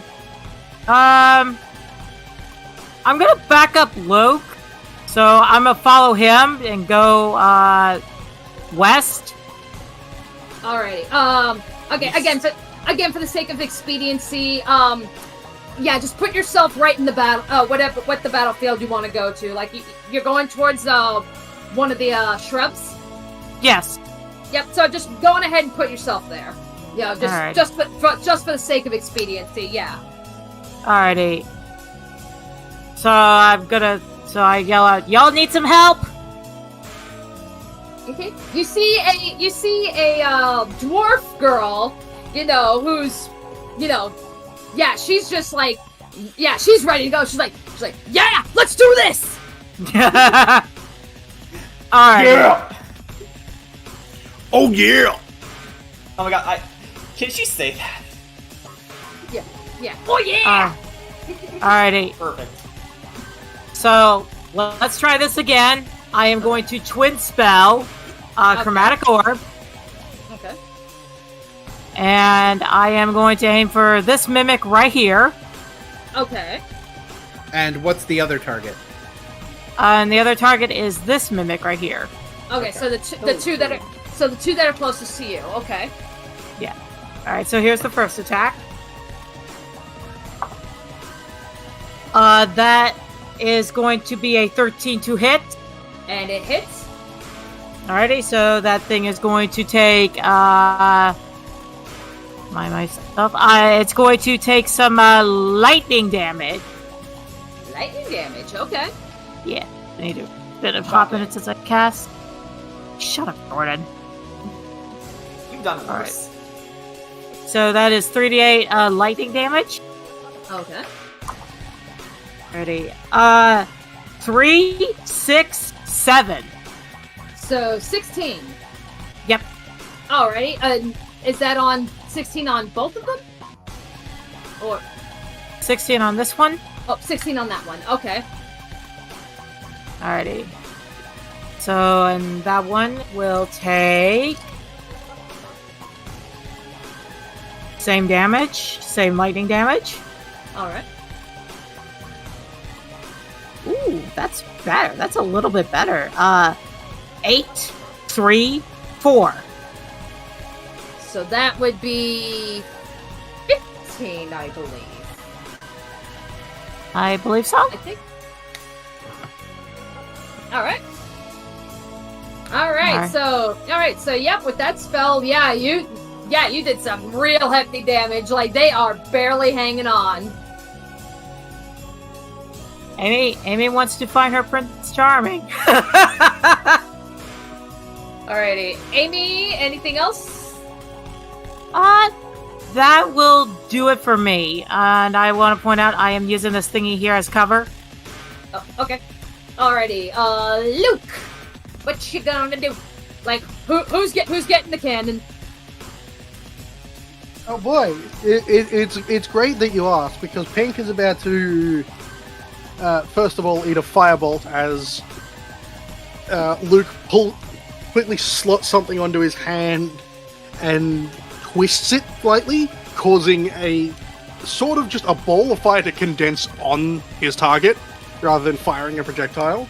S2: I'm gonna back up Luke. So I'm gonna follow him and go west.
S1: Alrighty. Okay. Again, for the sake of expediency, yeah, just put yourself right in the battle. What the battlefield you want to go to? Like you're going towards one of the shrubs.
S2: Yes.
S1: Yep. So just go on ahead and put yourself there. Yeah. Just for the sake of expediency. Yeah.
S2: Alrighty. So I yell out, "Y'all need some help!"
S1: Okay. You see a dwarf girl, who's, yeah, she's just like, yeah, she's ready to go. She's like, yeah, let's do this.
S2: Alright.
S11: Yeah. Oh yeah.
S6: Oh my god, can she say that?
S1: Yeah. Oh yeah.
S2: Alrighty.
S6: Perfect.
S2: So let's try this again. I am going to twin spell Chromatic Orb.
S1: Okay.
S2: And I am going to aim for this mimic right here.
S1: Okay.
S7: And what's the other target?
S2: And the other target is this mimic right here.
S1: Okay. So the two that are closest to you. Okay.
S2: Yeah. All right. So here's the first attack. That is going to be a 13 to hit.
S1: And it hits.
S2: Alrighty, so that thing is going to take my stuff. It's going to take some lightning damage.
S1: Lightning damage, okay.
S2: Yeah, I need a bit of hop in it since I cast. Shut up, Jordan.
S6: You've done worse.
S2: Right. So that is 3d8 lightning damage.
S1: Okay.
S2: Ready. 3, 6, 7.
S1: So 16.
S2: Yep.
S1: Alrighty. Is that on 16 on both of them? Or
S2: 16 on this one?
S1: Oh, 16 on that one. Okay.
S2: Alrighty. So, and that one will take same damage, same lightning damage.
S1: Alright.
S2: Ooh, that's better. That's a little bit better. 8, 3, 4.
S1: So that would be 15, I believe.
S2: I believe so.
S1: I think. Alright. Alright, so yep, with that spell, you did some real hefty damage. Like, they are barely hanging on.
S2: Amy wants to find her Prince Charming.
S1: Alrighty. Amy, anything else?
S2: That will do it for me. And I want to point out I am using this thingy here as cover.
S1: Oh, okay. Alrighty. Luke, what you gonna do? Like, who's getting the cannon?
S3: Oh boy, it's great that you asked, because Pink is about to first of all eat a firebolt as Luke quickly slots something onto his hand and twists it slightly, causing a sort of just a ball of fire to condense on his target rather than firing a projectile.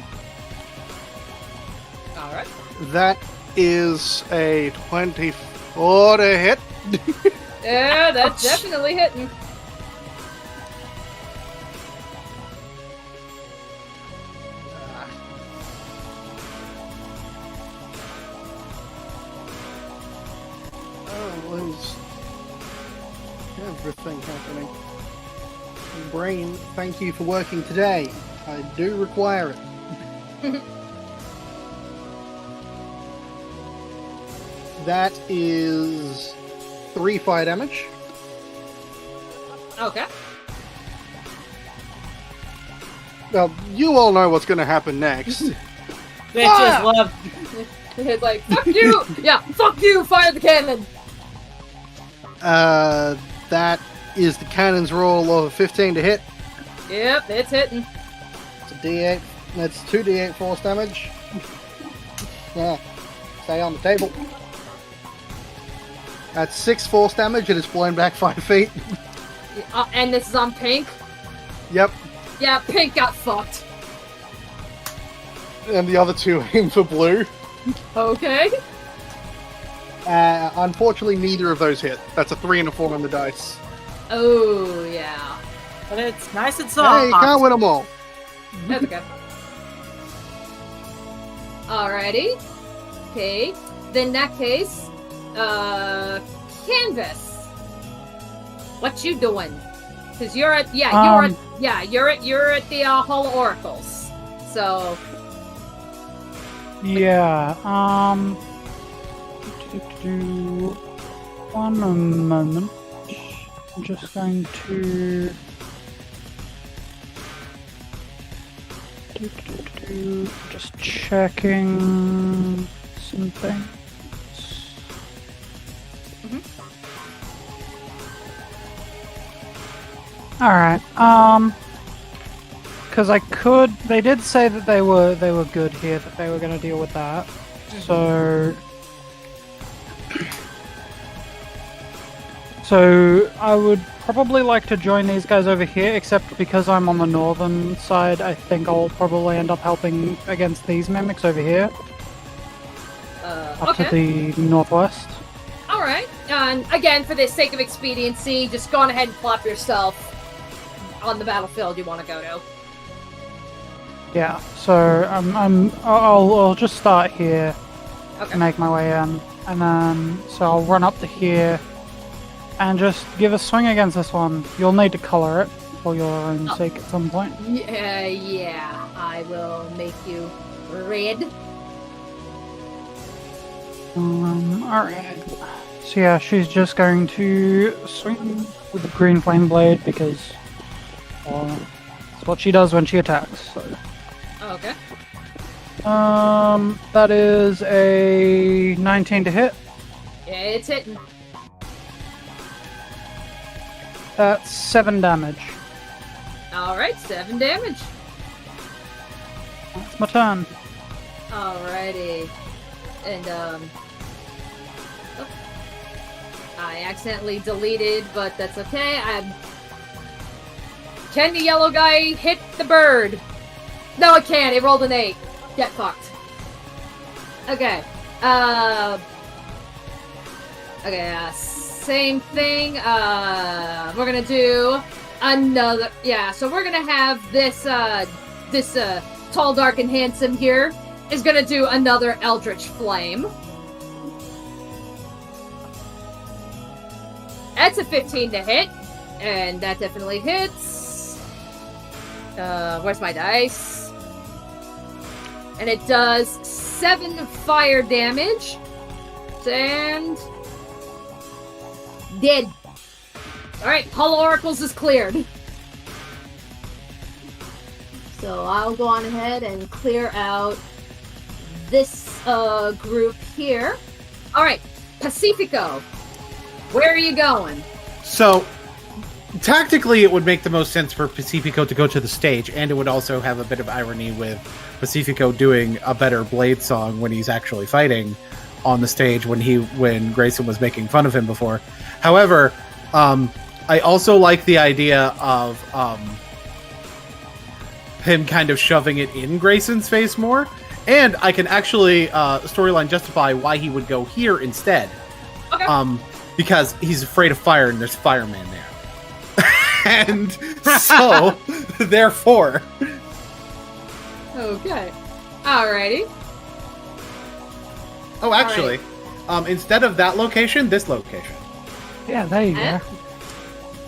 S1: Alright.
S3: That is a 24 to hit.
S1: Yeah, that's definitely hitting.
S3: There's everything happening. Brain, thank you for working today. I do require it. That is 3 fire damage.
S1: Okay.
S3: Well, you all know what's going to happen next.
S2: Bitches love.
S1: It's like, fuck you! Yeah, fuck you! Fire the cannon!
S3: That is the cannon's roll of a 15 to hit.
S1: Yep, it's hitting.
S3: It's a D8. That's 2d8 force damage. Yeah, stay on the table. That's 6 force damage and it's blown back 5 feet.
S1: And this is on Pink?
S3: Yep.
S1: Yeah, pink got fucked.
S11: And the other two aim for blue.
S1: Okay.
S11: Unfortunately, neither of those hit. That's a 3 and a 4 on the dice.
S1: Oh, yeah.
S2: But it's nice and soft.
S11: Hey, you can't win them all.
S1: That's okay. Alrighty. Okay. Then in that case, Canvas. What you doing? Because you're at you're at the Hall of Oracles. So
S5: Yeah. One moment. I'm just going to. Just checking something. Alright, because they did say that they were good here, that they were going to deal with that, so I would probably like to join these guys over here, except because I'm on the northern side, I think I'll probably end up helping against these mimics over here, up to the northwest.
S1: Alright, and again, for the sake of expediency, just go on ahead and plop yourself on the battlefield you want to go to.
S5: Yeah, so I'll just start here
S1: Okay.
S5: to make my way in, and then so I'll run up to here and just give a swing against this one. You'll need to color it for your own sake at some point.
S1: Yeah, I will make you red.
S5: Alright. So yeah, she's just going to swing with the green flame blade because it's what she does when she attacks. So.
S1: Okay.
S5: That is a 19 to hit.
S1: Yeah, it's hitting.
S5: That's 7 damage.
S1: Alright, 7 damage.
S5: That's my turn.
S1: Alrighty. And, I accidentally deleted, but that's okay. Can the yellow guy hit the bird? No, it can't. It rolled an 8. Get fucked. Okay. Same thing. We're gonna do another. Yeah, so we're gonna have this tall, dark, and handsome here is gonna do another Eldritch Flame. That's a 15 to hit, and that definitely hits. Where's my dice? And it does 7 fire damage. And dead. Alright, Hall of Oracles is cleared. So I'll go on ahead and clear out this group here. Alright, Pacifico. Where are you going?
S7: So, tactically, it would make the most sense for Pacifico to go to the stage, and it would also have a bit of irony with Pacifico doing a better Blade song when he's actually fighting on the stage when Grayson was making fun of him before. However, I also like the idea of him kind of shoving it in Grayson's face more, and I can actually storyline justify why he would go here instead.
S1: Okay.
S7: Because he's afraid of fire and there's fireman there. And so, therefore...
S1: Okay. Alrighty.
S7: Oh, actually, instead of that location, this location.
S5: Yeah, there you go.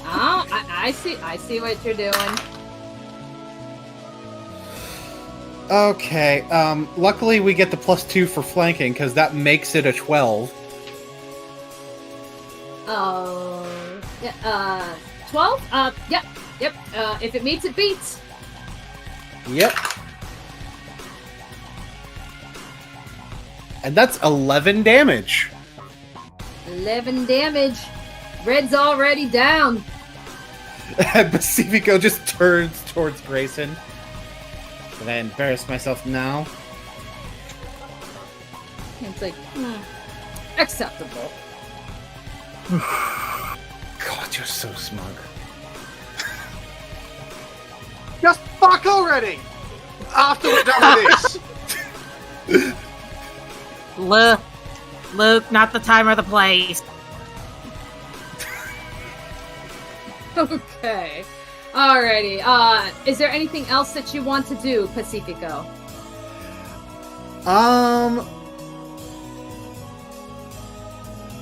S1: Oh, I see what you're doing.
S7: Okay, luckily we get the +2 for flanking, because that makes it a 12.
S1: 12? Yep. If it meets, it beats.
S7: Yep. And that's 11 damage.
S1: 11 damage. Red's already down.
S7: Pacifico just turns towards Grayson. Did I embarrass myself now?
S1: It's like, acceptable.
S7: God, you're so smug.
S11: Just fuck already! After we're done with this.
S2: Luke, not the time or the place.
S1: Okay. Alrighty. Is there anything else that you want to do, Pacifico?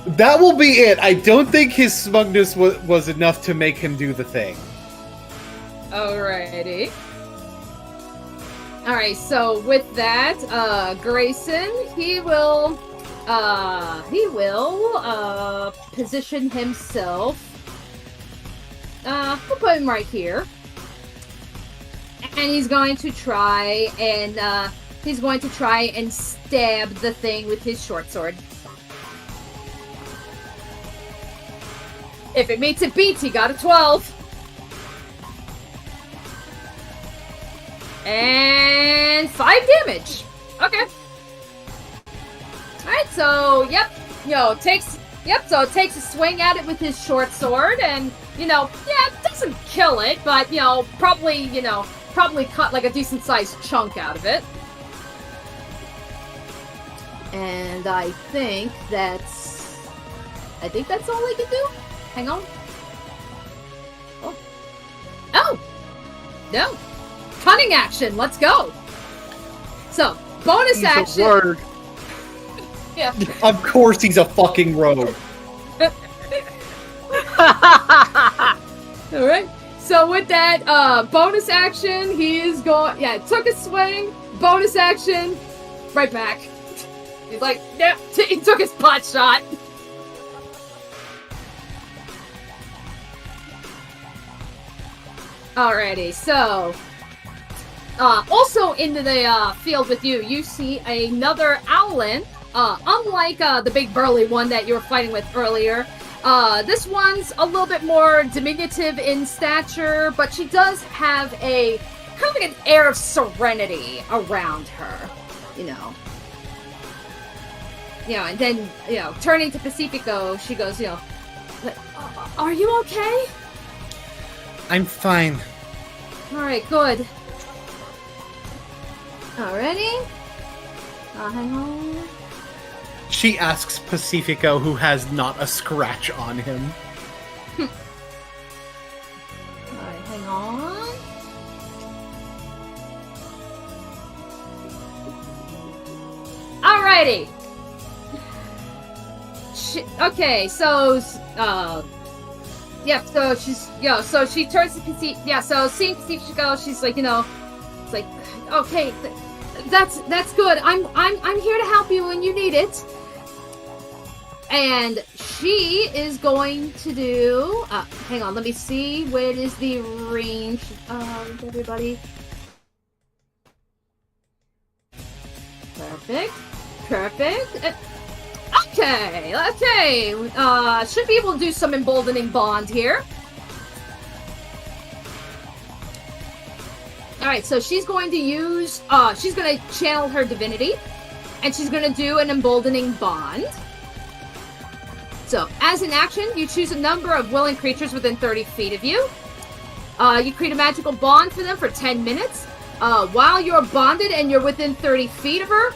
S7: That will be it. I don't think his smugness was enough to make him do the thing.
S1: Alrighty. Alright, so with that, Grayson, he will position himself. We'll put him right here. And he's going to try and stab the thing with his short sword. If it meets, it beats. He got a 12. And 5 damage. Okay. Alright, so, it takes a swing at it with his short sword, and, it doesn't kill it, but, probably cut, like, a decent-sized chunk out of it. And I think that's all I can do. Hang on. Oh! No! Cunning action, let's go! So, bonus action.
S11: Rogue.
S1: Yeah.
S7: Of course he's a fucking rogue.
S1: Alright. So with that, bonus action, he is going... Yeah, took a swing, bonus action, right back. He's like, yeah, he took his pot shot. Alrighty, so... also into the field with you, you see another owlin. Unlike the big burly one that you were fighting with earlier, this one's a little bit more diminutive in stature, but she does have a kind of like an air of serenity around her, and then, turning to Pacifico, she goes, are you okay?
S7: I'm fine.
S1: Alright, good. Alrighty. Hang on.
S7: She asks Pacifico, who has not a scratch on him.
S1: Alright, hang on. Alrighty. Okay, so, so she's, so she turns to Pacifico, so seeing Pacifico, she's like, it's like, okay, that's good. I'm here to help you when you need it. And she is going to do... hang on, let me see. Where is the range of everybody? Perfect. Okay. Should be able to do some emboldening bond here. Alright, so she's going to use... she's going to channel her divinity. And she's going to do an emboldening bond. So, as an action, you choose a number of willing creatures within 30 feet of you. You create a magical bond for them for 10 minutes. While you're bonded and you're within 30 feet of her,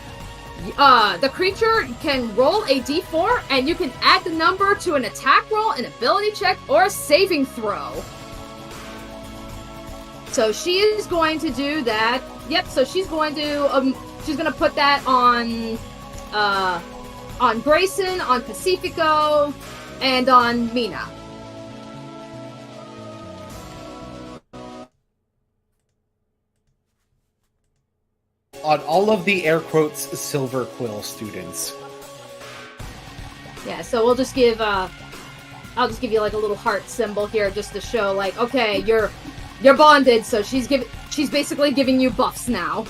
S1: the creature can roll a d4, and you can add the number to an attack roll, an ability check, or a saving throw. So she is going to do that. Yep, so she's going to put that on Grayson, on Pacifico, and on Mina.
S7: On all of the air quotes Silver Quill students.
S1: Yeah, so we'll just give I'll just give you like a little heart symbol here just to show like, okay, you're bonded, so she's basically giving you buffs now.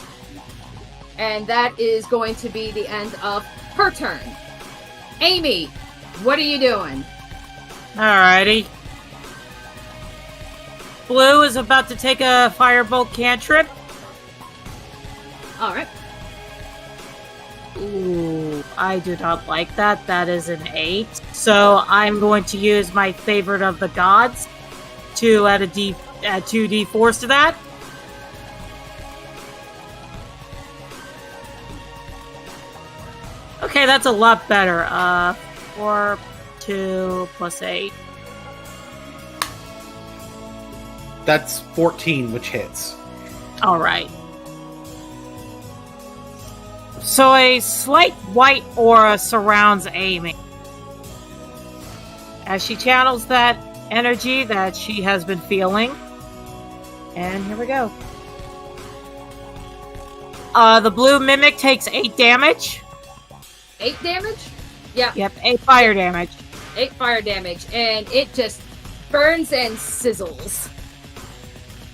S1: And that is going to be the end of her turn. Amy, what are you doing?
S2: Alrighty. Blue is about to take a firebolt cantrip.
S1: Alright.
S2: Ooh, I do not like that. That is an 8. So I'm going to use my favorite of the gods to add 2d4s to that. Okay, that's a lot better. 4, 2 plus 8.
S7: That's 14, which hits.
S2: All right. So a slight white aura surrounds Amy. As she channels that energy that she has been feeling. And here we go. The blue mimic takes 8 damage.
S1: 8 damage? Yeah.
S2: Yep, 8 fire damage.
S1: 8 fire damage, and it just burns and sizzles.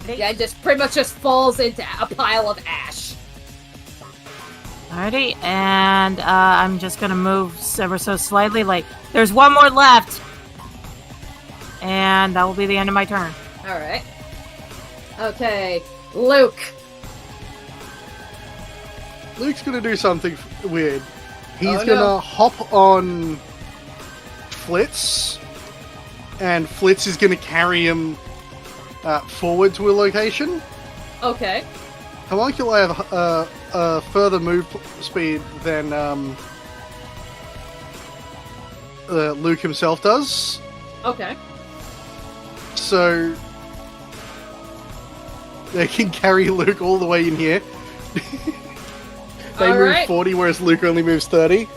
S1: Yeah, it just pretty much just falls into a pile of ash.
S2: Alrighty, and I'm just gonna move ever so slightly. Like, there's one more left. And that will be the end of my turn.
S1: Alright. Okay, Luke.
S11: Luke's gonna do something weird. He's gonna hop on Flitz, and Flitz is gonna carry him forward to a location.
S1: Okay.
S11: Homunculi have further move speed than Luke himself does.
S1: Okay.
S11: So they can carry Luke all the way in here. They move 40, whereas Luke only moves 30.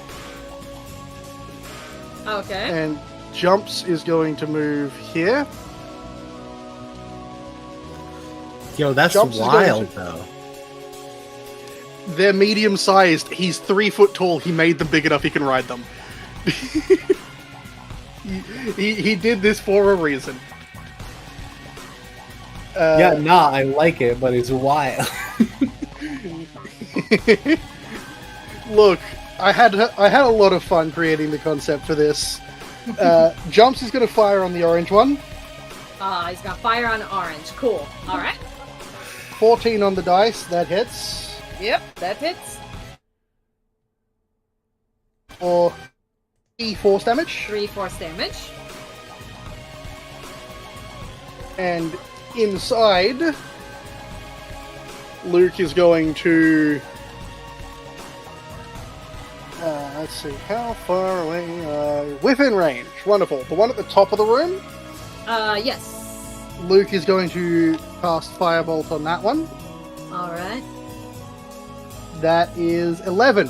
S1: Okay.
S11: And Jumps is going to move here.
S7: Yo, that's
S11: Jumps
S7: wild, though.
S11: They're medium-sized. He's 3 foot tall. He made them big enough he can ride them. he did this for a reason.
S7: I like it, but it's wild.
S11: Look, I had a lot of fun creating the concept for this. Jumps is going to fire on the orange one.
S1: He's got fire on orange. Cool. All right.
S11: 14 on the dice. That hits.
S1: Yep, that hits.
S11: Or 3 force damage.
S1: 3 force damage.
S11: And inside, Luke is going to... let's see, how far away? Within range. Wonderful. The one at the top of the room?
S1: Yes.
S11: Luke is going to cast Firebolt on that one.
S1: Alright.
S11: That is 11.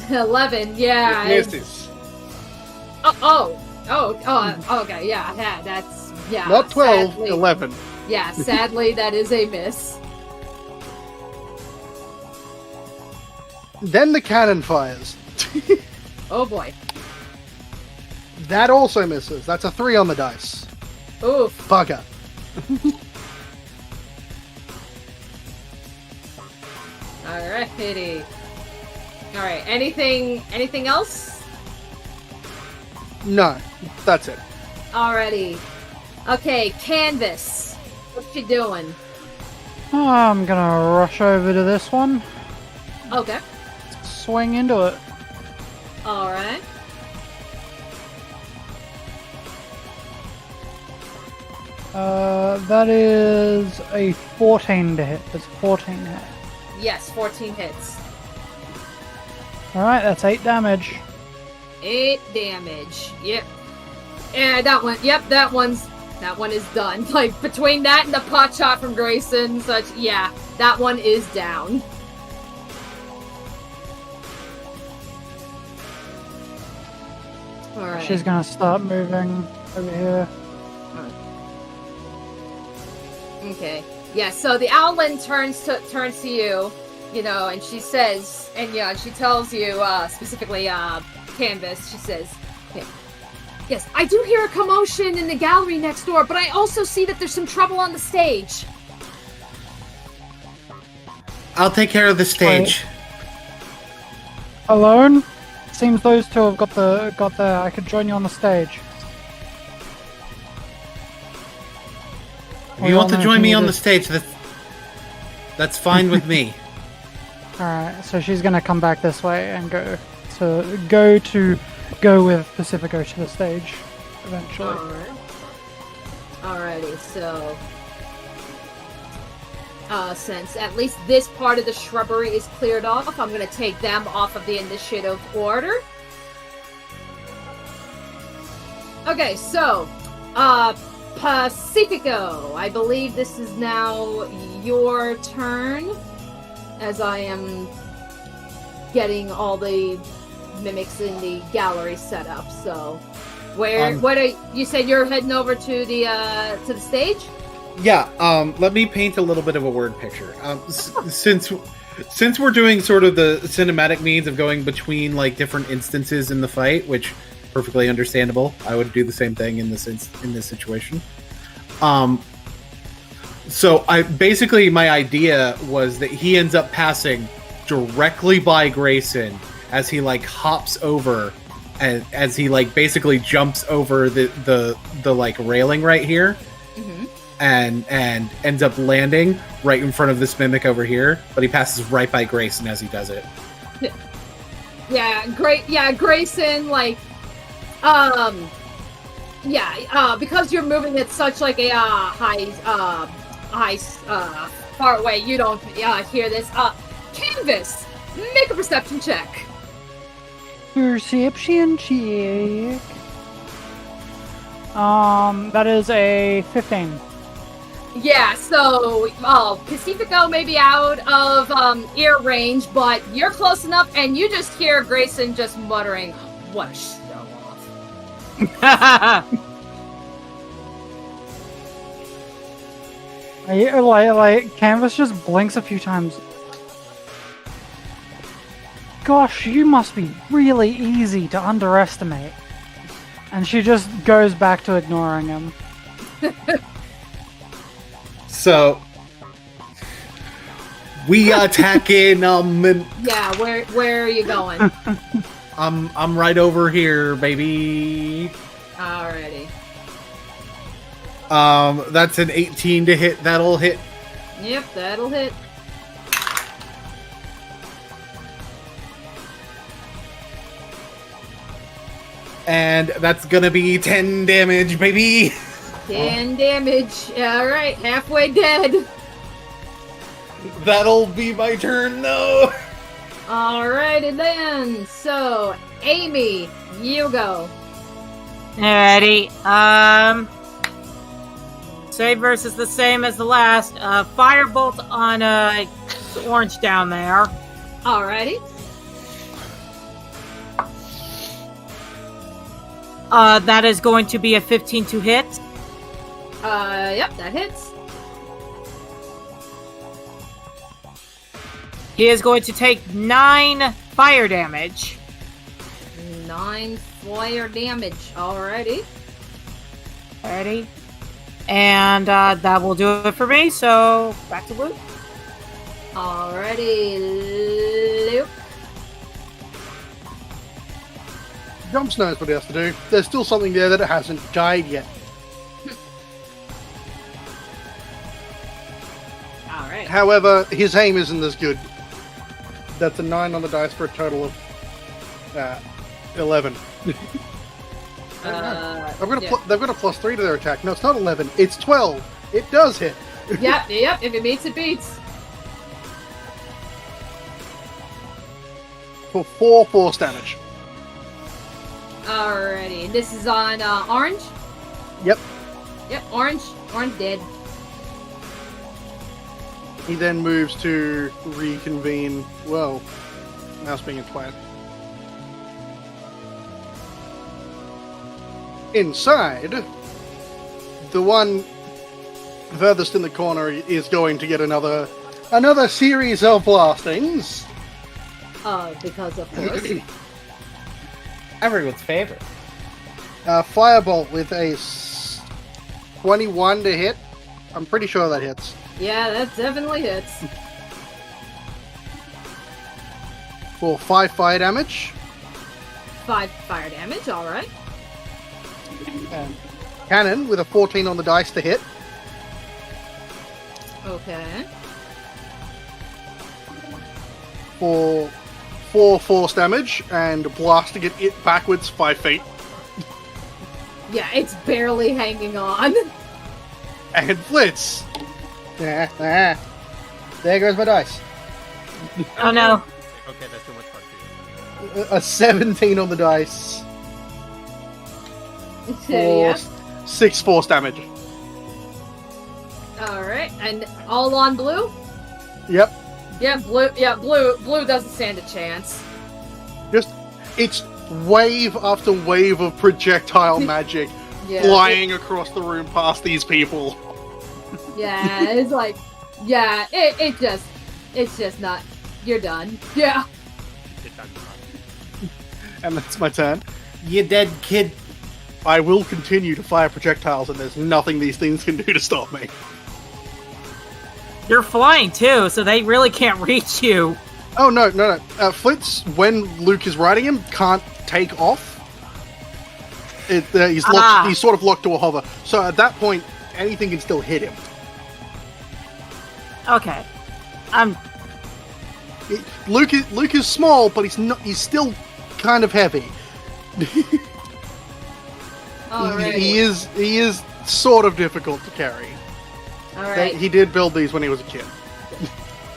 S1: 11, yeah.
S11: It misses.
S1: Okay, yeah, that's... Yeah.
S11: Not 12,
S1: sadly,
S11: 11.
S1: Yeah, sadly, that is a miss.
S11: Then the cannon fires.
S1: Oh boy.
S11: That also misses. That's a 3 on the dice.
S1: Oof.
S11: Bugger.
S1: Alrighty. Alright, anything else?
S11: No, that's it.
S1: Alrighty. Okay, Canvas. What you doing?
S5: I'm gonna rush over to this one.
S1: Okay.
S5: Swing into it.
S1: Alright.
S5: That is a 14 to hit. That's 14 to hit.
S1: Yes, 14 hits.
S5: Alright, that's 8 damage.
S1: 8 damage. Yep. And that one, yep, that one is done. Like, between that and the pot shot from Grayson, such, yeah, that one is down. Alright.
S5: She's gonna start moving over here.
S1: Okay. Yeah, so the Owlin turns to you, you know, and she says, and yeah, she tells you, specifically, Canvas, she says, okay, yes, I do hear a commotion in the gallery next door, but I also see that there's some trouble on the stage.
S7: I'll take care of the stage.
S5: Alone? Seems those two have got the. I could join you on the stage.
S7: If you want to join me on the stage, that's fine with me.
S5: Alright, so she's gonna come back this way and go with Pacifico to the stage eventually.
S1: Alrighty, so since at least this part of the shrubbery is cleared off, I'm going to take them off of the initiative order. Okay, so, Pacifico, I believe this is now your turn, as I am getting all the mimics in the gallery set up. So, you said you're heading over to the stage?
S7: Yeah, let me paint a little bit of a word picture. Since we're doing sort of the cinematic means of going between like different instances in the fight, which perfectly understandable, I would do the same thing in this situation. So my idea was that he ends up passing directly by Grayson as he like hops over, and as he like basically jumps over the like railing right here.
S1: Mm-hmm.
S7: And ends up landing right in front of this mimic over here, but he passes right by Grayson as he does it.
S1: Yeah, great. Yeah, Grayson, like, because you're moving at such like a high far away, you don't hear this. Canvas, make a perception check.
S5: Perception check. That is a 15.
S1: Yeah, so Pacifico may be out of ear range, but you're close enough, and you just hear Grayson just muttering, "What a show off."
S5: like Canvas just blinks a few times. Gosh, you must be really easy to underestimate. And she just goes back to ignoring him.
S7: So we attacking
S1: Yeah, where are you going?
S7: I'm right over here, baby.
S1: Alrighty.
S7: That's an 18 to hit. That'll hit.
S1: Yep, that'll hit.
S7: And that's gonna be 10 damage, baby.
S1: 10 damage. Alright, halfway dead.
S7: That'll be my turn, though.
S1: Alrighty then. So, Amy, you go.
S2: Alrighty. Save versus the same as the last. Firebolt on orange down there.
S1: Alrighty.
S2: That is going to be a 15 to hit.
S1: Yep, that hits.
S2: He is going to take 9 fire damage.
S1: 9 fire damage. Alrighty.
S2: Alrighty. And that will do it for me, so back to Luke.
S1: Alrighty, Luke.
S11: Jumps knows what he has to do. There's still something there that hasn't died yet.
S1: Alright.
S11: However, his aim isn't as good. That's a 9 on the dice for a total of 11. They've got a +3 to their attack. No, it's not 11. It's 12. It does hit.
S1: Yep. If it meets, it beats.
S11: For 4 force damage.
S1: Alrighty. This is on orange?
S11: Yep.
S1: Yep, orange. Orange dead.
S11: He then moves to reconvene. Well, mouse being a twat. Inside, the one furthest in the corner is going to get another series of blastings.
S1: Because of course.
S7: Everyone's favorite.
S11: Firebolt with a 21 to hit. I'm pretty sure that hits.
S1: Yeah, that definitely hits.
S11: For 5 fire damage.
S1: 5 fire damage, alright.
S11: And cannon with a 14 on the dice to hit.
S1: Okay.
S11: For 4 force damage and blasting it backwards 5 feet.
S1: Yeah, it's barely hanging on.
S11: And Blitz.
S3: There goes my dice.
S2: Oh no.
S4: Okay, that's too much fun for you.
S3: A 17 on the dice.
S1: Yeah.
S11: 6 force damage.
S1: Alright, and all on blue?
S11: Yep.
S1: Yeah, blue doesn't stand a chance.
S11: It's wave after wave of projectile magic flying across the room past these people.
S1: Yeah, it's like, yeah, it's just not, you're done. Yeah.
S11: And that's my turn.
S7: You dead, kid.
S11: I will continue to fire projectiles, and there's nothing these things can do to stop me.
S2: You're flying too, so they really can't reach you.
S11: Oh, no. Flitz, when Luke is riding him, can't take off. He's locked, he's sort of locked to a hover. So at that point, anything can still hit him.
S2: Okay.
S11: Luke is small, but he's still kind of heavy.
S1: Alright.
S11: He is sort of difficult to carry.
S1: Alright.
S11: He did build these when he was a kid.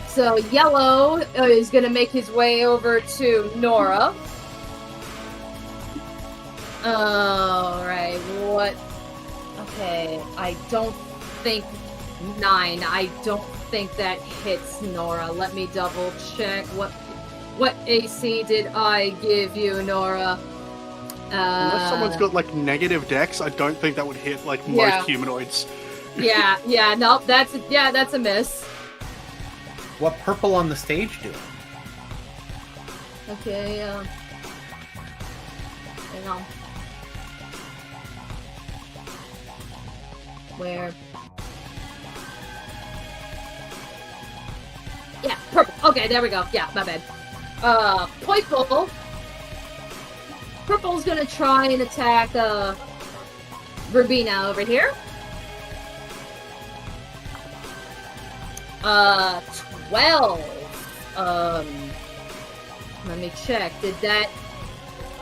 S1: So Yellow is going to make his way over to Nora. Alright, what? Okay, I don't think 9. I don't think that hits Nora. Let me double check. What AC did I give you, Nora?
S11: Unless someone's got like negative dex, I don't think that would hit like most humanoids.
S1: Yeah, nope, that's a miss.
S7: What purple on the stage doing?
S1: Okay, hang on. Where? Yeah, purple. Okay, there we go. Yeah, my bad. Purple. Purple's gonna try and attack, Rubina over here. 12. Let me check.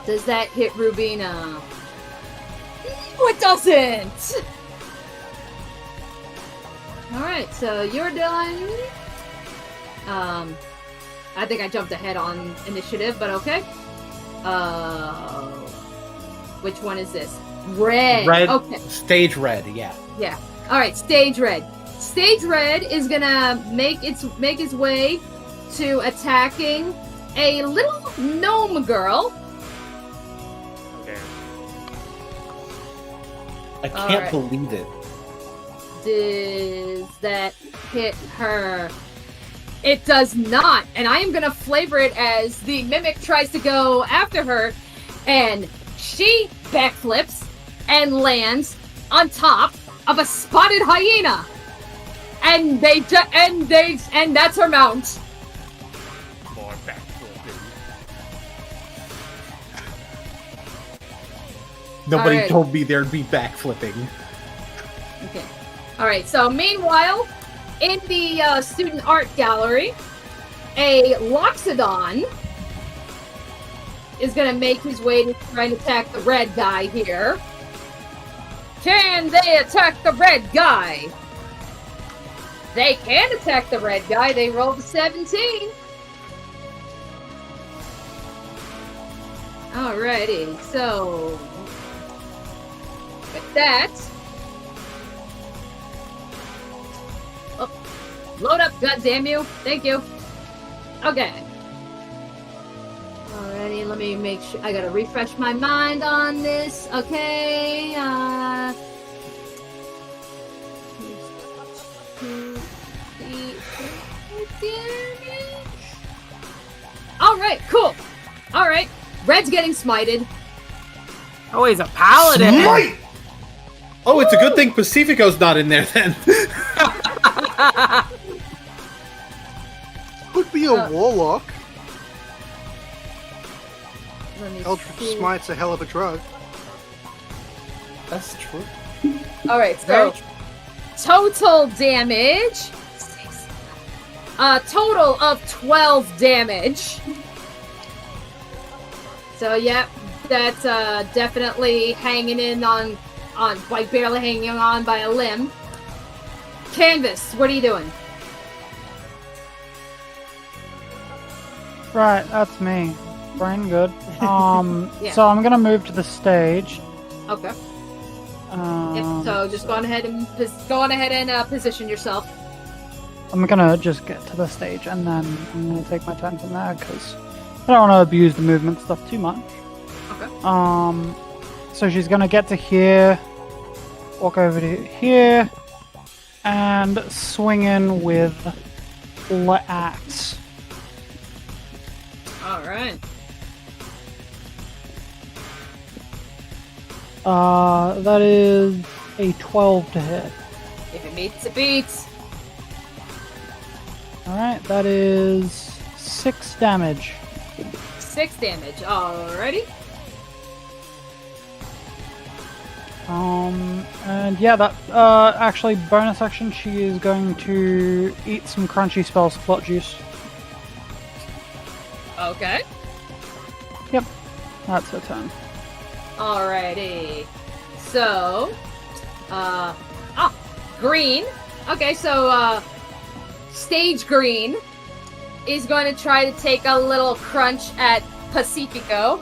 S1: Does that hit Rubina? No, it doesn't! Alright, so you're done. I think I jumped ahead on initiative, but okay. Which one is this? Red. Okay.
S7: Stage red, yeah.
S1: Yeah. Alright, stage red. Stage red is gonna make its way to attacking a little gnome girl.
S4: Okay.
S7: I can't believe it.
S1: Does that hit her? It does not, and I am gonna flavor it as the mimic tries to go after her, and she backflips and lands on top of a spotted hyena. And that's her mount.
S4: More backflipping.
S7: Nobody told me there'd be backflipping.
S1: Okay. Alright, so meanwhile, in the student art gallery, a Loxodon is going to make his way to try and attack the red guy here. Can they attack the red guy? They can attack the red guy. They rolled a 17. Alrighty, so with that, load up, goddamn you! Thank you. Okay. Alrighty, let me make sure. I gotta refresh my mind on this. Okay. Alright, cool. Alright, Red's getting smited.
S2: Oh, he's a paladin.
S7: Smite! Oh, it's a good thing Pacifico's not in there then.
S11: Could be a warlock.
S1: Eldritch
S11: Smite's a hell of a drug.
S7: That's true.
S1: Alright, so total damage. Total of 12 damage. So, yep, that's definitely hanging in on like barely hanging on by a limb. Canvas, what are you doing?
S5: Right, that's me. Brain good.
S1: Yeah.
S5: So I'm gonna move to the stage.
S1: Okay. Yep, so just go on ahead and position yourself.
S5: I'm gonna just get to the stage and then I'm gonna take my turn from there because I don't want to abuse the movement stuff too much.
S1: Okay.
S5: So she's gonna get to here, walk over to here, and swing in with the axe.
S1: All right.
S5: That is a 12 to hit.
S1: If it meets, it beats.
S5: Alright, that is 6 damage.
S1: 6 damage. Alrighty.
S5: And yeah, that, actually, bonus action, she is going to eat some crunchy spell slot juice.
S1: Okay.
S5: Yep, that's her turn.
S1: Alrighty. So, green. Okay, so, Stage Green is going to try to take a little crunch at Pacifico.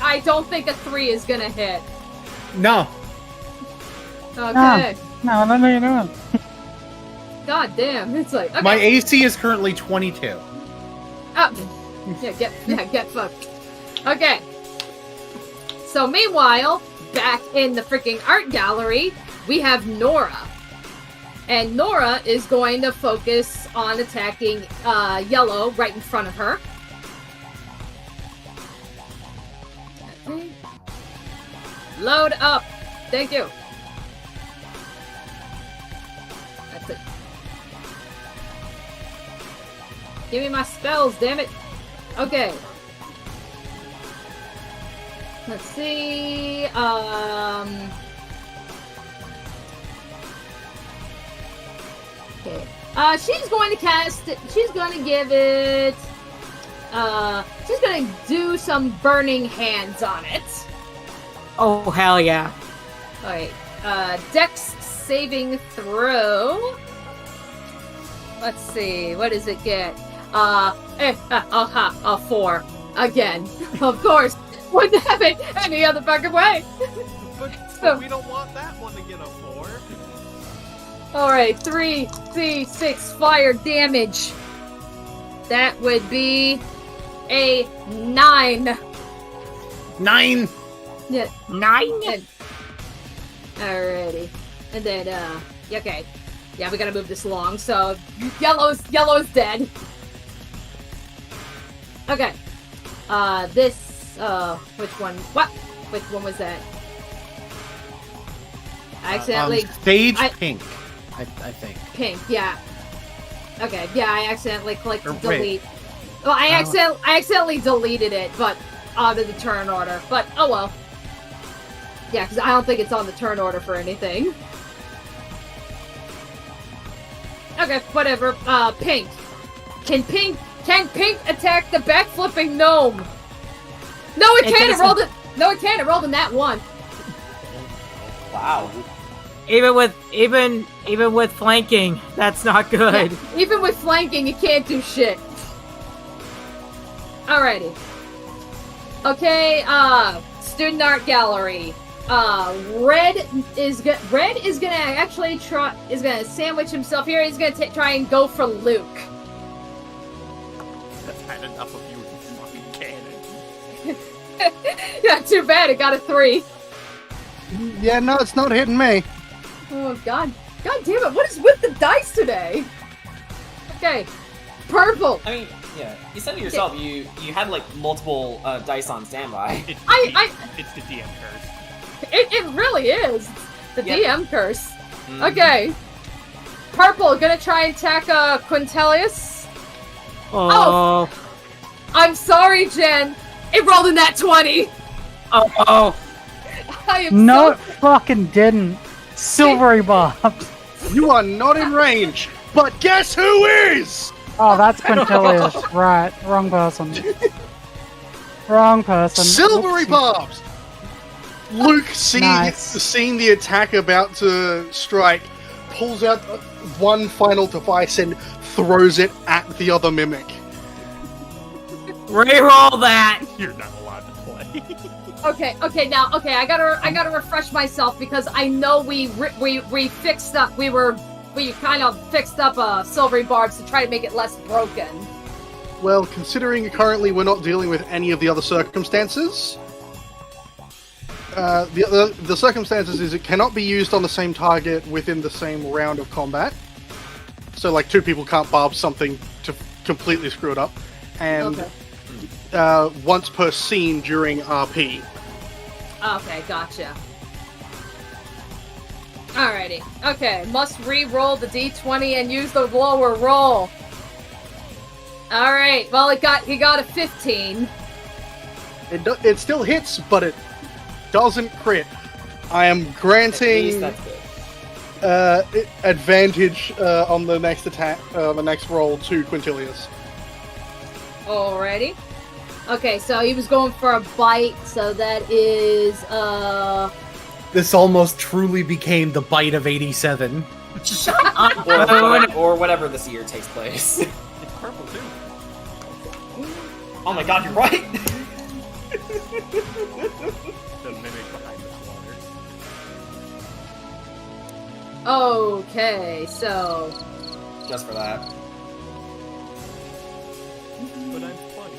S1: I don't think a 3 is gonna hit.
S7: No.
S1: Okay.
S5: No, you're doing.
S1: God damn, it's like okay.
S7: My AC is currently 22.
S1: Get fucked. Okay. So meanwhile, back in the freaking art gallery, we have Nora. And Nora is going to focus on attacking Yellow right in front of her. Okay. Load up. Thank you. That's it. Give me my spells, damn it. Okay. Let's see. Okay. She's going to cast it. She's going to give it. She's going to do some burning hands on it.
S2: Oh, hell yeah.
S1: Alright. Dex saving throw. Let's see. What does it get? 4. Again. Of course. Wouldn't have it any other fucking way.
S12: But we don't want that one to get a 4.
S1: Alright, 3, 6 fire damage. That would be a 9.
S7: 9!
S1: Yeah.
S2: 9?
S1: Alrighty. And then, okay. Yeah, we gotta move this along, so Yellow's dead. Okay. Which one? What? Which one was that? I accidentally...
S7: Stage pink, I think.
S1: Pink, yeah. Okay, yeah, I accidentally clicked
S7: Or
S1: delete. Well, I accidentally deleted it, but out of the turn order. But, oh well. Yeah, because I don't think it's on the turn order for anything. Okay, whatever. Pink. Can Pink attack the backflipping gnome? No, it can't. It rolled it. No, it can't. It rolled in that one.
S6: Wow.
S2: Even with flanking, that's not good.
S1: Yeah, even with flanking, you can't do shit. Alrighty. Okay, student art gallery. Red is gonna actually gonna sandwich himself here. He's gonna try and go for Luke.
S12: That's had enough of you, fucking cannon.
S1: Yeah, too bad. It got a 3.
S11: Yeah, no, it's not hitting me.
S1: Oh god damn it! What is with the dice today? Okay, purple.
S6: I mean, yeah. You said it yourself. You had like multiple dice on standby.
S12: It's the DM curse.
S1: It really is. The DM curse.
S6: Mm-hmm.
S1: Okay. Purple, gonna try and attack Quintilius. Oh. I'm sorry, Jen. It rolled in that 20.
S2: Oh.
S1: I am
S5: No, it fucking didn't. Silvery Bobs.
S11: You are not in range, but guess who is?
S5: Oh, that's Quintilius. Right. Wrong person. Wrong person.
S11: Silvery
S5: Whoopsie.
S11: Bobs! Luke, seeing the attack about to strike, pulls out one final device and throws it at the other mimic.
S2: Reroll that.
S12: You're not allowed to play.
S1: Okay, I gotta refresh myself because I know we fixed up. We kind of fixed up silvery barbs to try to make it less broken.
S11: Well, considering currently we're not dealing with any of the other circumstances, the circumstances is it cannot be used on the same target within the same round of combat. So, like, two people can't barb something to completely screw it up, and once per scene during RP.
S1: Okay, gotcha. Alrighty. Okay, must re-roll the d20 and use the lower roll. Alright, well, he got a 15.
S11: It still hits, but it doesn't crit. I am granting advantage on the next attack, the next roll to Quintilius.
S1: Alrighty. Okay, so he was going for a bite, so that is,
S7: This almost truly became the bite of 87.
S6: or whatever this year takes place.
S12: It's purple too.
S6: Oh my god, you're right!
S12: The mimic behind the water.
S1: Okay, so...
S6: Just for that.
S12: But I'm funny.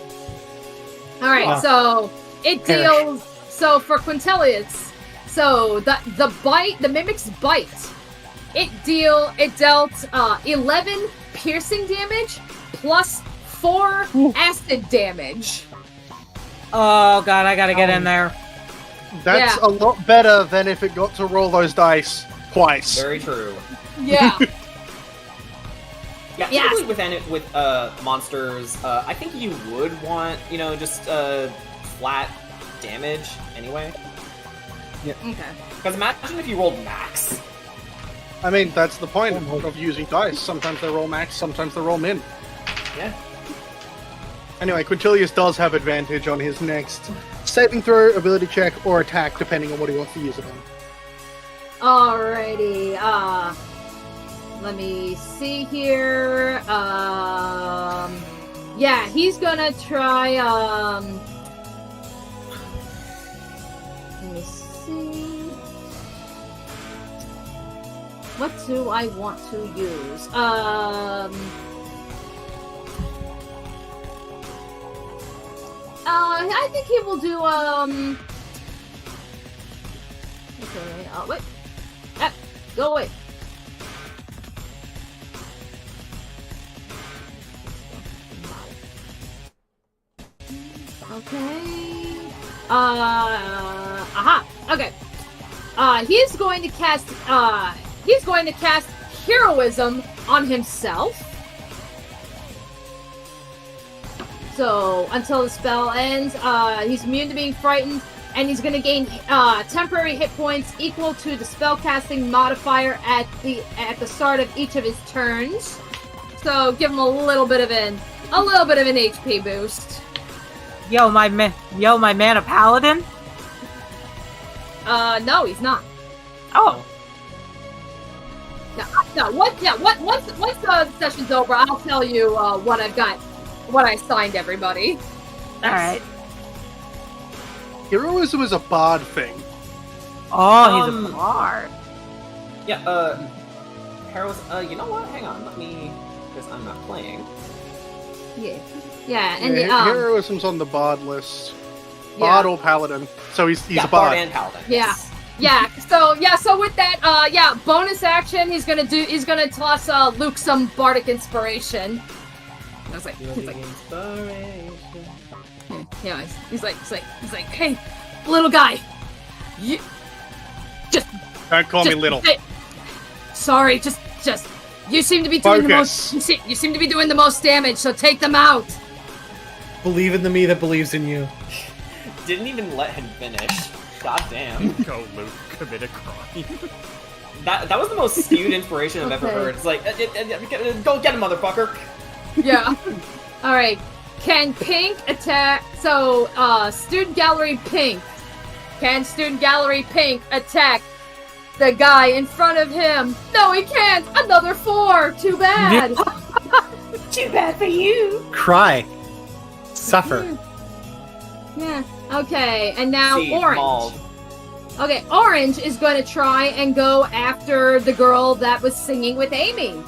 S1: Alright, so it deals... So for Quintilius, so the mimic's bite, it dealt 11 piercing damage plus 4 acid damage.
S2: Oh god, I gotta get in there.
S11: That's a lot better than if it got to roll those dice twice.
S6: Very true.
S1: Yeah.
S6: Yeah, typically with monsters, I think you would want, just flat damage anyway.
S11: Yeah.
S1: Okay.
S6: Because imagine if you rolled max.
S11: I mean, that's the point of using dice. Sometimes they roll max, sometimes they roll min.
S6: Yeah.
S11: Anyway, Quintilius does have advantage on his next saving throw, ability check, or attack, depending on what he wants to use it on.
S1: Alrighty, let me see here, yeah, he's gonna try, let me see, what do I want to use, I think he will do, okay, wait. Ah, go away. Okay. Aha. Okay. He's going to cast heroism on himself. So until the spell ends, he's immune to being frightened. And he's going to gain temporary hit points equal to the spellcasting modifier at the start of each of his turns. So give him a little bit of an HP boost.
S2: Yo, my man, a paladin?
S1: No, he's not.
S2: Oh.
S1: No. Once the session's over, I'll tell you what I've got, what I signed everybody.
S2: All right.
S11: Heroism is a bard thing.
S2: Oh, he's a bard.
S6: Yeah, heroism, you know what? Hang on, because I'm not playing.
S1: Yeah, and
S11: heroism's on the bard list. Bard or paladin. So he's a bard.
S6: Bard and paladin.
S1: Yeah. So with that, bonus action, he's gonna toss Luke some bardic inspiration. I was like, he's like, hey, little guy, you just
S11: don't call me little.
S1: Sorry, just you seem to be doing the most. You seem to be doing the most damage. So take them out.
S7: Believe in the me that believes in you.
S6: Didn't even let him finish. God damn.
S12: Go, Luke. Commit a crime.
S6: That was the most skewed inspiration I've ever heard. It's like, go get him, motherfucker.
S1: Yeah. All right. Can Pink attack? So, Student Gallery Pink. Can Student Gallery Pink attack the guy in front of him? No, he can't. Another 4. Too bad.
S9: too bad for you.
S7: Cry. Suffer.
S1: Yeah. Okay, and now
S6: See,
S1: Orange.
S6: mauled.
S1: Okay, Orange is going to try and go after the girl that was singing with Amy.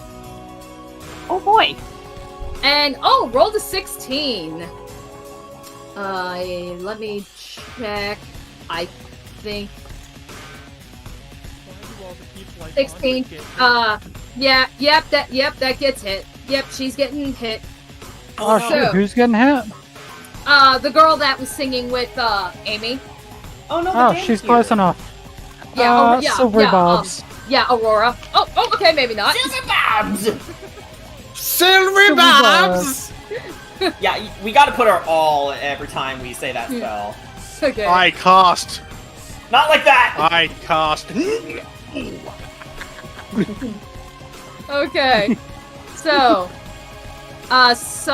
S10: Oh boy.
S1: And, rolled a 16. Let me check. I think 16. That gets hit. Yep, she's getting hit.
S5: Oh, shit, who's getting hit?
S1: The girl that was singing with, Amy.
S6: Oh, no,
S5: Oh, she's close enough. Silvery Bobs.
S1: Aurora. Oh, okay, maybe not.
S6: Silver Bobs!
S7: Silvery Bobs!
S6: Yeah, we gotta put our all every time we say that spell.
S1: Okay.
S11: I cast.
S6: Not like that!
S11: I cast.
S1: Okay. So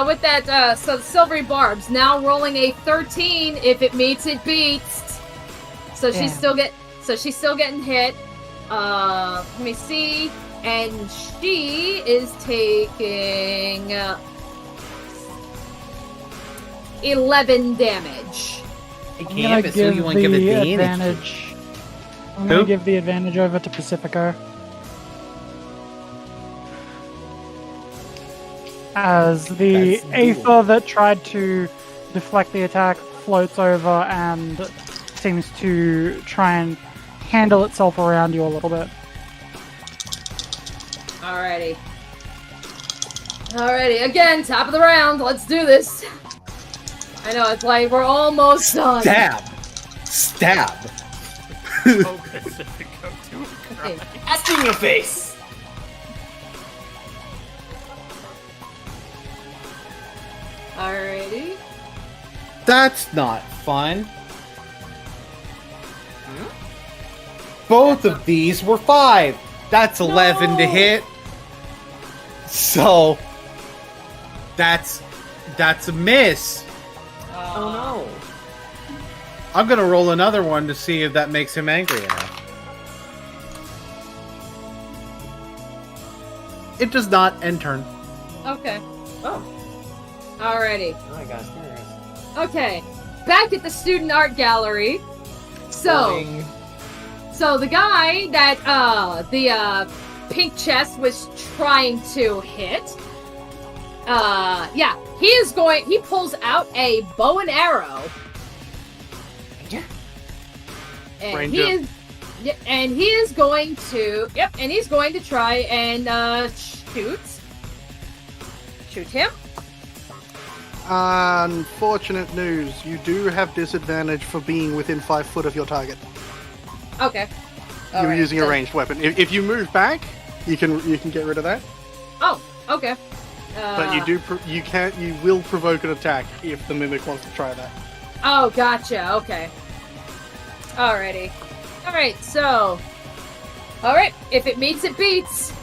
S1: with that, so the Silvery Barbs now rolling a 13. If it meets, it beats. So she's still getting hit. Let me see. And she is taking 11 damage.
S7: I
S5: I'm
S7: can't,
S5: gonna
S7: so you
S5: give
S7: want to give
S5: the
S7: it
S5: advantage. I'm gonna give the advantage over to Pacifico. As the Aether that tried to deflect the attack floats over and seems to try and handle itself around you a little bit.
S1: Alrighty, again, top of the round. Let's do this. I know, it's like we're almost done.
S7: Stab!
S12: Oh, Pacifico, do it.
S1: Okay.
S6: Ask in your face!
S1: Alrighty.
S7: That's not fun. Both of these were 5. That's 11 to hit. So that's a miss.
S6: Oh no.
S7: I'm gonna roll another one to see if that makes him angry enough. It does not end turn.
S1: Okay.
S6: Oh.
S1: Alrighty.
S6: Oh my gosh, there
S1: Okay. Back at the student art gallery. So the guy that the pink chest was trying to hit. He pulls out a bow and arrow. And he's going to try and shoot him.
S11: Unfortunate news. You do have disadvantage for being within 5 foot of your target.
S1: Okay.
S11: You're using a ranged weapon. If you move back, you can get rid of that.
S1: Oh, okay.
S11: But you will provoke an attack if the mimic wants to try that.
S1: Oh, gotcha. Okay. Alrighty. Alright, so. Alright, if it meets, it beats.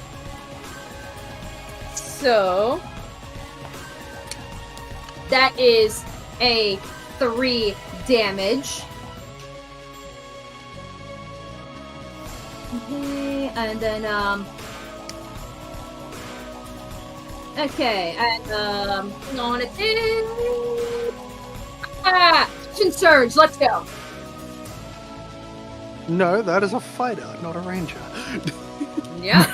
S1: So. That is a 3 damage. Okay, and then, okay, and, on it is... Action Surge, let's go!
S11: No, that is a fighter, not a ranger.
S1: Yeah.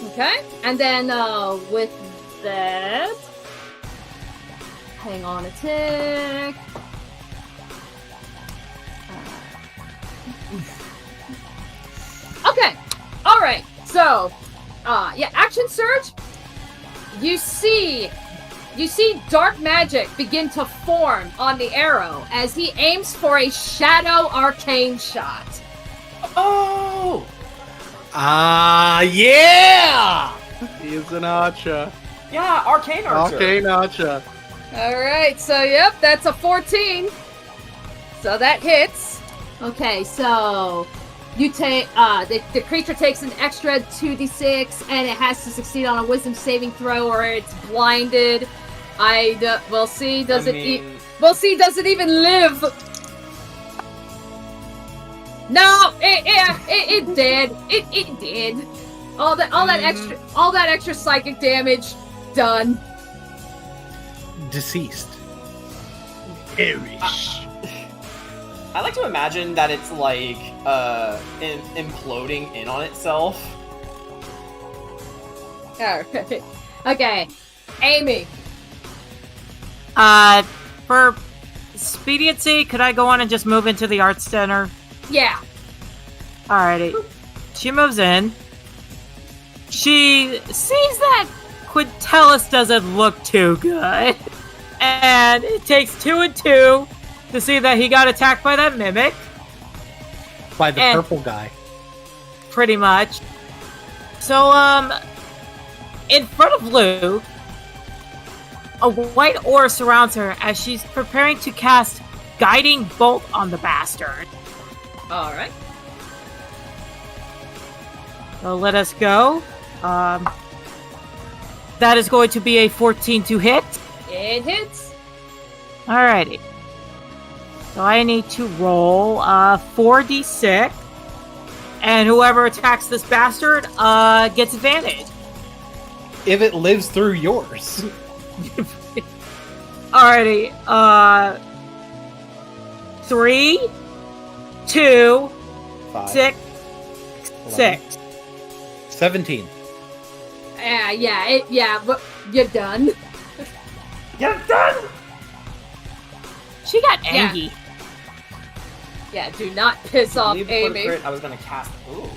S1: Okay, and then, with that... Hang on a tick. Okay, alright, so, Action Surge, you see dark magic begin to form on the arrow as he aims for a shadow arcane shot.
S6: Oh!
S7: Yeah!
S11: He is an archer.
S6: Yeah, arcane archer.
S11: Arcane archer.
S1: Alright, so yep, that's a 14. So that hits. Okay, so you take the creature takes an extra 2d6 and it has to succeed on a wisdom saving throw or it's blinded. We'll see does it even live? No, it did. It did. All that extra psychic damage, done.
S7: Deceased.
S3: Perish.
S6: I like to imagine that it's like imploding in on itself.
S1: Alright. Okay. Amy.
S2: For expediency, could I go on and just move into the art center?
S1: Yeah.
S2: Alrighty. She moves in. She sees that Quintelis doesn't look too good. And it takes 2 and 2 to see that he got attacked by that mimic.
S7: By the purple guy.
S2: Pretty much. So, in front of Luke, a white aura surrounds her as she's preparing to cast Guiding Bolt on the bastard.
S1: Alright.
S2: So let us go. That is going to be a 14 to hit.
S1: It hits.
S2: Alrighty. So I need to roll 4d6. And whoever attacks this bastard gets advantage.
S7: If it lives through yours.
S2: Alrighty. 3, 2,
S7: 5,
S2: 6, 6.
S7: 17.
S1: But you're done.
S6: You're done!
S2: She got angry.
S1: Yeah, do not piss off Amy.
S6: I was gonna cast. Ooh.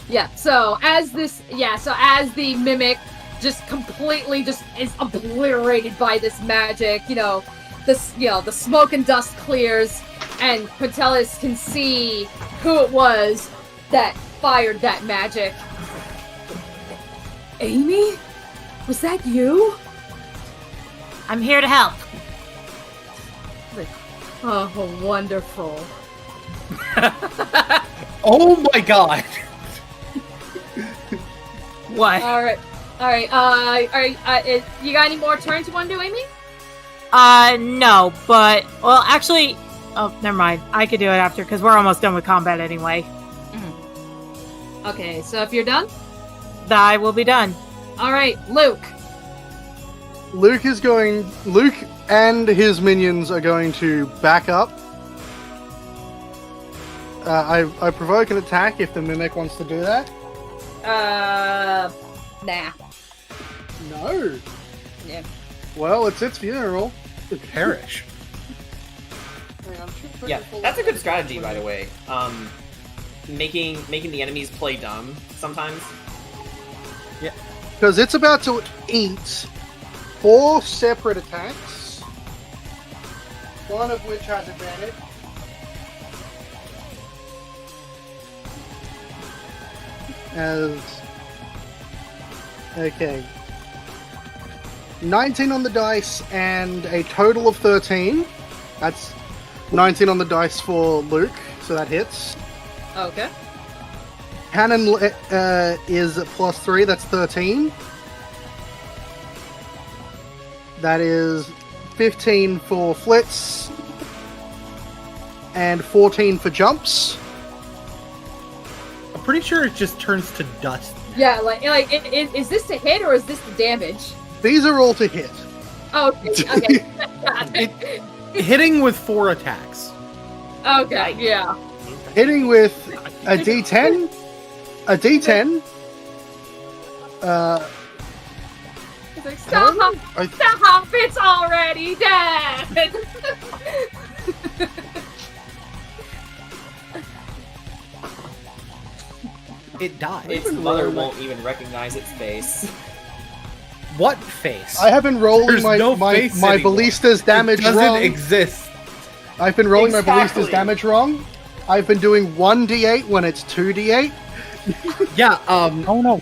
S1: Yeah, so as the mimic just completely just is obliterated by this magic, the smoke and dust clears, and Quintelis can see who it was that fired that magic. Amy? Was that you?
S10: I'm here to help.
S1: Oh, wonderful.
S7: Oh my god!
S2: What?
S1: Alright, you got any more turns you want to do, Amy?
S2: No, but, well, actually, oh, never mind. I could do it after, because we're almost done with combat anyway.
S1: Mm-hmm. Okay, so if you're done?
S2: I will be done.
S1: Alright, Luke.
S11: Luke and his minions are going to back up. I provoke an attack if the mimic wants to do that.
S1: Nah.
S11: No.
S1: Yeah.
S11: Well, it's its funeral.
S7: Perish.
S6: Yeah, that's a good strategy, by the way. Making the enemies play dumb sometimes.
S11: Yeah. Because it's about to eat 4 separate attacks, one of which has advantage. Okay. 19 on the dice and a total of 13. That's 19 on the dice for Luke, so that hits.
S1: Okay.
S11: Cannon is plus 3, that's 13. That is 15 for flits and 14 for jumps.
S7: I'm pretty sure it just turns to dust.
S1: Yeah, is this the hit or is this the damage?
S11: These are all to hit.
S1: Oh, okay.
S7: Hitting with 4 attacks.
S1: Okay, yeah.
S11: Hitting with a D10. A D10.
S1: It's like, stop, it's already dead!
S7: It died.
S6: Its mother won't even recognize its face.
S7: What face?
S11: I have been rolling
S7: There's
S11: my
S7: no face
S11: my
S7: anymore.
S11: ballista's damage
S7: It doesn't
S11: wrong.
S7: exist.
S11: I've been rolling my
S6: Exactly.
S11: ballista's damage wrong. I've been doing 1d8 when it's 2d8.
S7: Yeah,
S5: Oh no.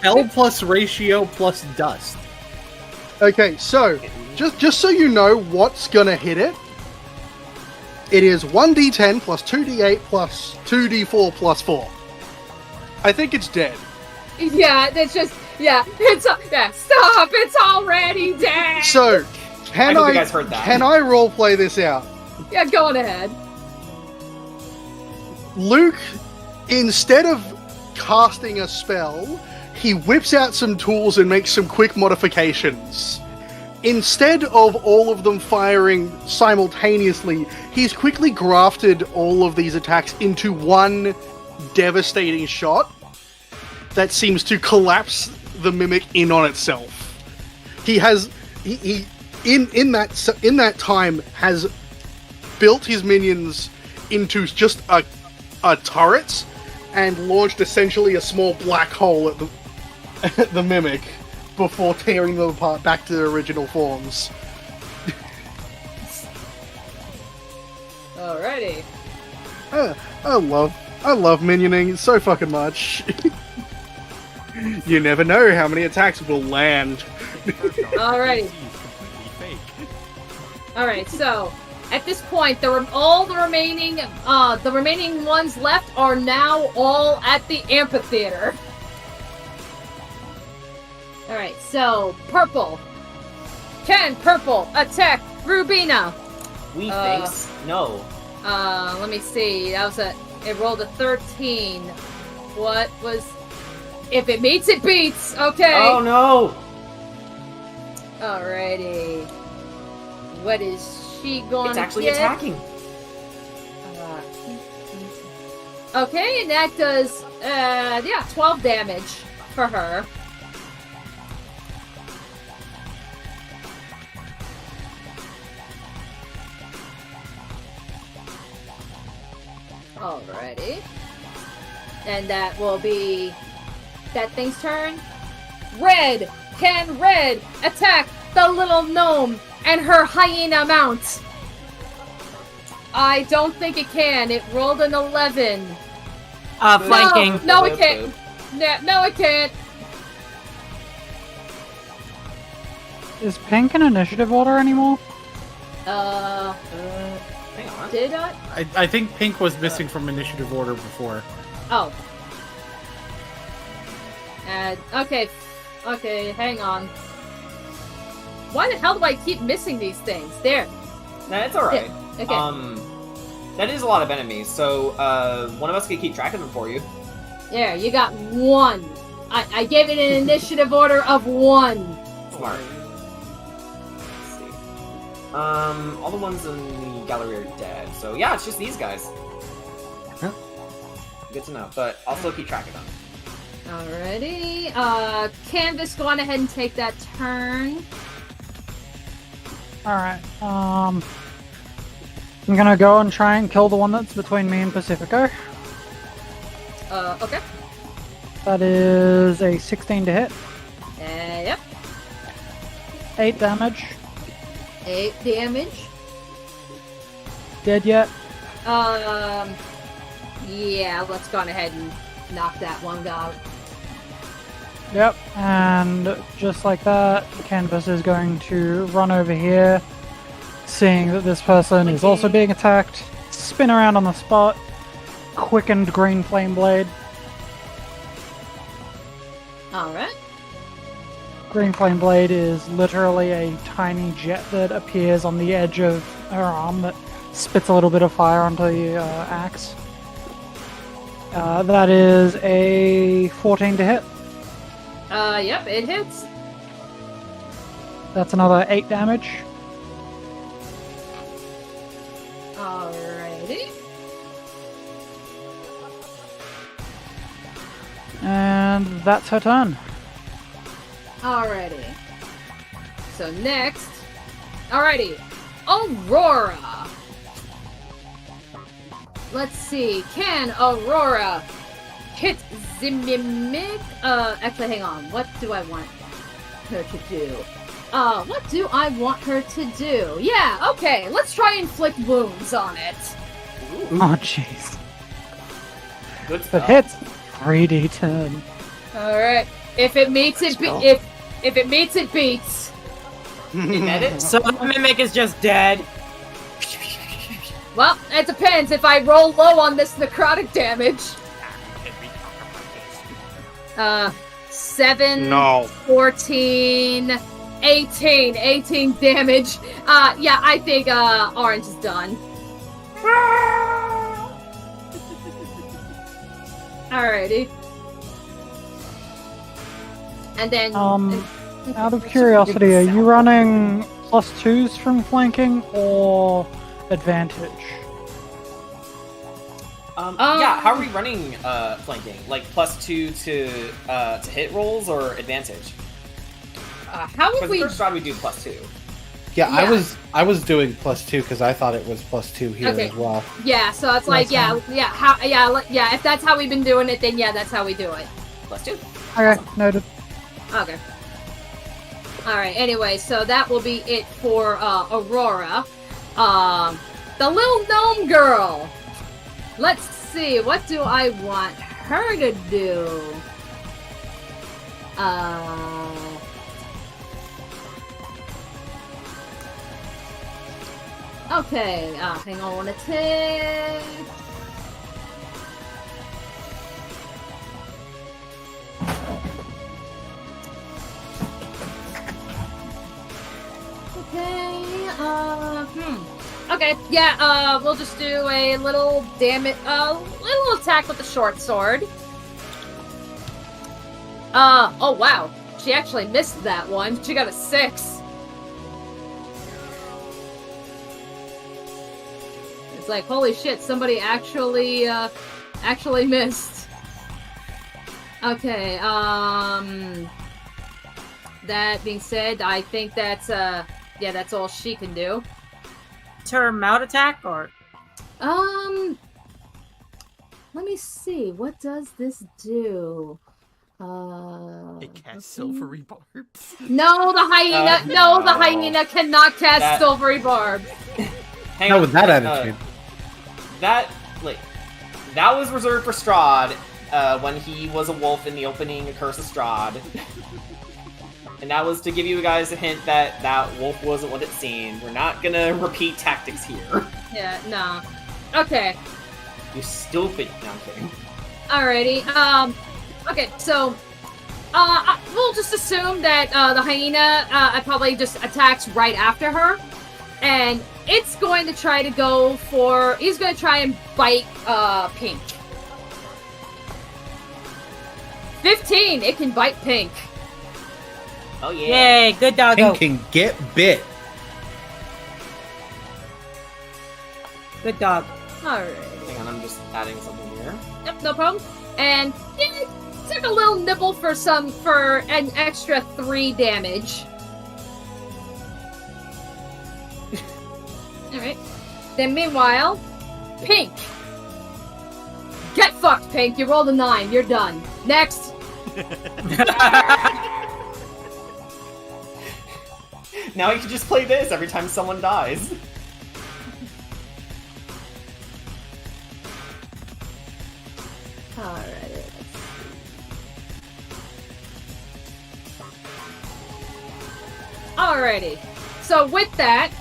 S7: L plus ratio plus dust.
S11: Okay, so just so you know what's gonna hit it, it is 1d10 plus 2d8 plus 2d4 plus 4. I think it's dead.
S1: Yeah, that's just, stop, it's already dead!
S11: So, can
S6: hope you guys heard that.
S11: Can I roleplay this out?
S1: Yeah, go on ahead.
S11: Luke, instead of casting a spell, he whips out some tools and makes some quick modifications. Instead of all of them firing simultaneously, he's quickly grafted all of these attacks into one devastating shot that seems to collapse the mimic in on itself. He has in that time has built his minions into just a turret and launched essentially a small black hole at the mimic before tearing them apart back to their original forms.
S1: Alrighty.
S11: I love minioning so fucking much. You never know how many attacks will land.
S1: Alrighty. Alright, so at this point, all the remaining ones left are now all at the amphitheater. Alright, so purple. Can purple attack Rubina?
S6: We thinks no.
S1: Let me see. It rolled a 13. What was? If it meets, it beats. Okay.
S6: Oh no.
S1: Alrighty. What is she going to get?
S6: It's actually attacking.
S1: Okay, and that does 12 damage for her. Alrighty. And that will be that thing's turn. Red! Can Red attack the little gnome and her hyena mount? I don't think it can. It rolled an 11.
S2: Flanking.
S1: No, it can't. No, it can't.
S5: Is Pink in initiative order anymore?
S6: Hang on.
S1: Did I?
S7: I think Pink was missing from initiative order before.
S1: Oh. Okay. Okay, hang on. Why the hell do I keep missing these things? There.
S6: Nah, it's alright.
S1: Yeah. Okay.
S6: That is a lot of enemies, so one of us can keep track of them for you.
S1: There, you got one. I gave it an initiative order of 1.
S6: Smart. Let's see. All the ones in the gallery are dead, so yeah, it's just these guys.
S7: Huh?
S6: Good to know, but I'll still keep track of them.
S1: Alrighty. Canvas, go on ahead and take that turn.
S5: Alright, I'm gonna go and try and kill the one that's between me and Pacifico.
S1: Okay.
S5: That is a 16 to hit.
S1: Yep.
S5: 8 damage.
S1: 8 damage.
S5: Dead yet?
S1: Yeah, let's go on ahead and knock that one out.
S5: Yep, and just like that, Canvas is going to run over here, seeing that this person is also being attacked, spin around on the spot, quickened green flame blade.
S1: Alright.
S5: Green flame blade is literally a tiny jet that appears on the edge of her arm that spits a little bit of fire onto the axe. That is a 14 to hit.
S1: Yep, it hits.
S5: That's another 8 damage.
S1: Alrighty.
S5: And that's her turn.
S1: Alrighty. So next. Alrighty. Aurora. Let's see. Can Aurora hit the mimic? Actually, hang on. What do I want her to do? What do I want her to do? Yeah, okay. Let's try inflict wounds on it.
S5: Oh, jeez.
S6: Good
S5: If it
S6: stuff.
S5: hits, 3d10.
S1: Alright. If it meets, it if it meets, it beats.
S2: So the mimic is just dead.
S1: Well, it depends. If I roll low on this necrotic damage. 7,
S11: No.
S1: 14, 18. 18 damage. Yeah, I think, Orange is done. Alrighty. And then...
S5: Out of curiosity, are you running +2s from flanking or advantage?
S6: Yeah, how are we running flanking? Like +2 to hit rolls or advantage?
S1: How would we...
S6: For the first round we do +2.
S7: Yeah, I was doing +2 because I thought it was +2 here as well.
S1: Yeah, so it's like, if that's how we've been doing it, then yeah, that's how we do it.
S6: +2.
S5: Okay, noted.
S1: Okay. Alright, anyway, so that will be it for Aurora. The little gnome girl! Let's see, what do I want her to do? Okay, hang on a tick. Okay, yeah, we'll just do a little little attack with the short sword. Oh wow, she actually missed that one. She got a 6. It's like, holy shit, somebody actually missed. Okay, that being said, I think that's, yeah, that's all she can do.
S2: Her mount attack, or?
S1: Let me see, what does this do?
S4: It casts silvery barbs.
S1: No, the hyena, the hyena cannot cast silvery barbs.
S6: Hang
S7: Not
S6: on,
S7: with that attitude.
S6: That was reserved for Strahd when he was a wolf in the opening of Curse of Strahd. And that was to give you guys a hint that that wolf wasn't what it seemed. We're not gonna repeat tactics here.
S1: Yeah, no. Okay.
S6: You stupid. No, I'm kidding.
S1: Alrighty. Okay, so, we'll just assume that, the hyena, probably just attacks right after her. And it's going to try to go for... He's going to try and bite, Pink. 15! It can bite Pink.
S6: Oh, yeah.
S2: Yay, good doggo.
S7: Pink can get bit.
S2: Good dog.
S1: Alright.
S6: Hang on, I'm just adding something here.
S1: Yep, no problem. And yeah, took a little nibble for an extra 3 damage. Alright. Then meanwhile, Pink. Get fucked, Pink. You rolled a 9. You're done. Next.
S6: Now you can just play this every time someone dies.
S1: Alright. Alrighty. So with that,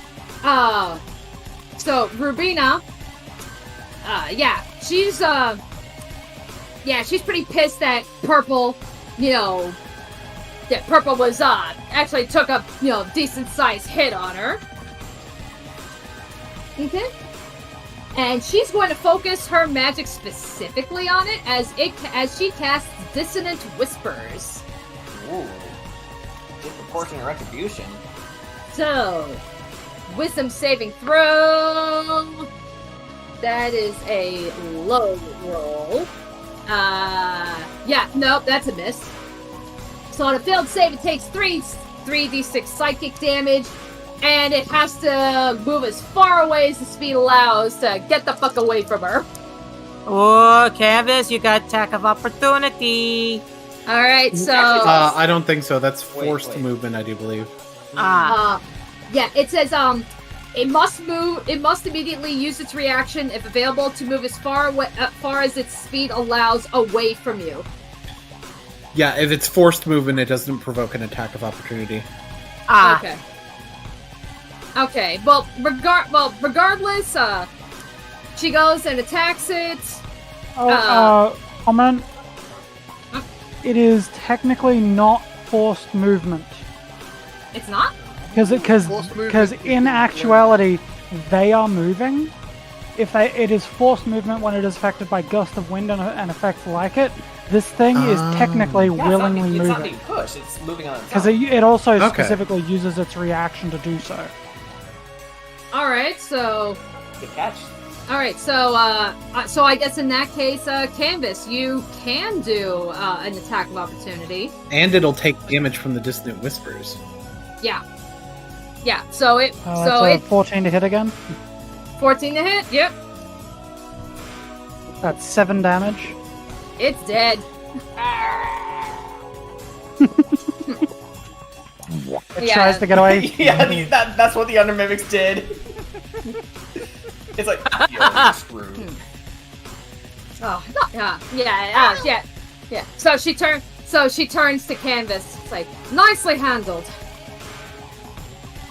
S1: so Rubina, she's pretty pissed that Purple, that Purple was, actually took a, decent-sized hit on her. Okay. And she's going to focus her magic specifically on it as she casts Dissonant Whispers.
S6: Ooh. Disproportionate retribution.
S1: So, wisdom saving throw. That is a low roll. Nope, that's a miss. So on a failed save, it takes 3d6 psychic damage, and it has to move as far away as the speed allows to get the fuck away from her.
S2: Oh, Canvas, you got attack of opportunity.
S1: Alright, so...
S7: I don't think so. That's forced movement, I do believe.
S1: It says, it must immediately use its reaction, if available, to move as far as its speed allows away from you.
S7: Yeah, if it's forced movement, it doesn't provoke an attack of opportunity.
S1: Okay. Okay, well, regardless, she goes and attacks it.
S5: Comment. It is technically not forced movement.
S1: It's not?
S5: Because in actuality, they are moving, it is forced movement when it is affected by gust of wind and effects like it. This thing is technically willingly moving.
S6: It's not being pushed, it's moving on its
S5: Because
S6: own.
S5: it also specifically uses its reaction to do so.
S1: Alright, so...
S6: Good catch.
S1: Alright, so I guess in that case, Canvas, you can do an attack of opportunity.
S7: And it'll take damage from the Dissonant Whispers.
S1: Yeah. Yeah, so it...
S5: That's 14 to hit again.
S1: 14 to hit, yep.
S5: That's 7 damage.
S1: It's dead.
S5: It tries to get away.
S6: Yeah, that's what the Under Mimics did. It's like, you're screwed.
S1: Oh, yeah. So she turns to Canvas. It's like, nicely handled.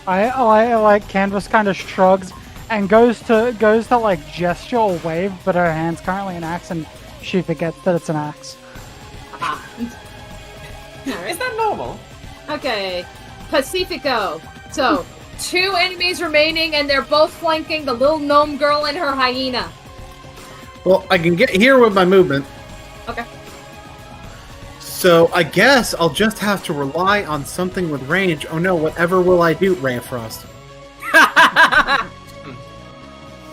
S5: I like Canvas kind of shrugs and goes to like gesture or wave, but her hand's currently an axe and she forgets that it's an axe.
S6: Is that normal?
S1: Okay, Pacifico. So 2 enemies remaining, and they're both flanking the little gnome girl and her hyena.
S7: Well, I can get here with my movement.
S1: Okay.
S7: So I guess I'll just have to rely on something with range. Oh no, whatever will I do, Ray of Frost?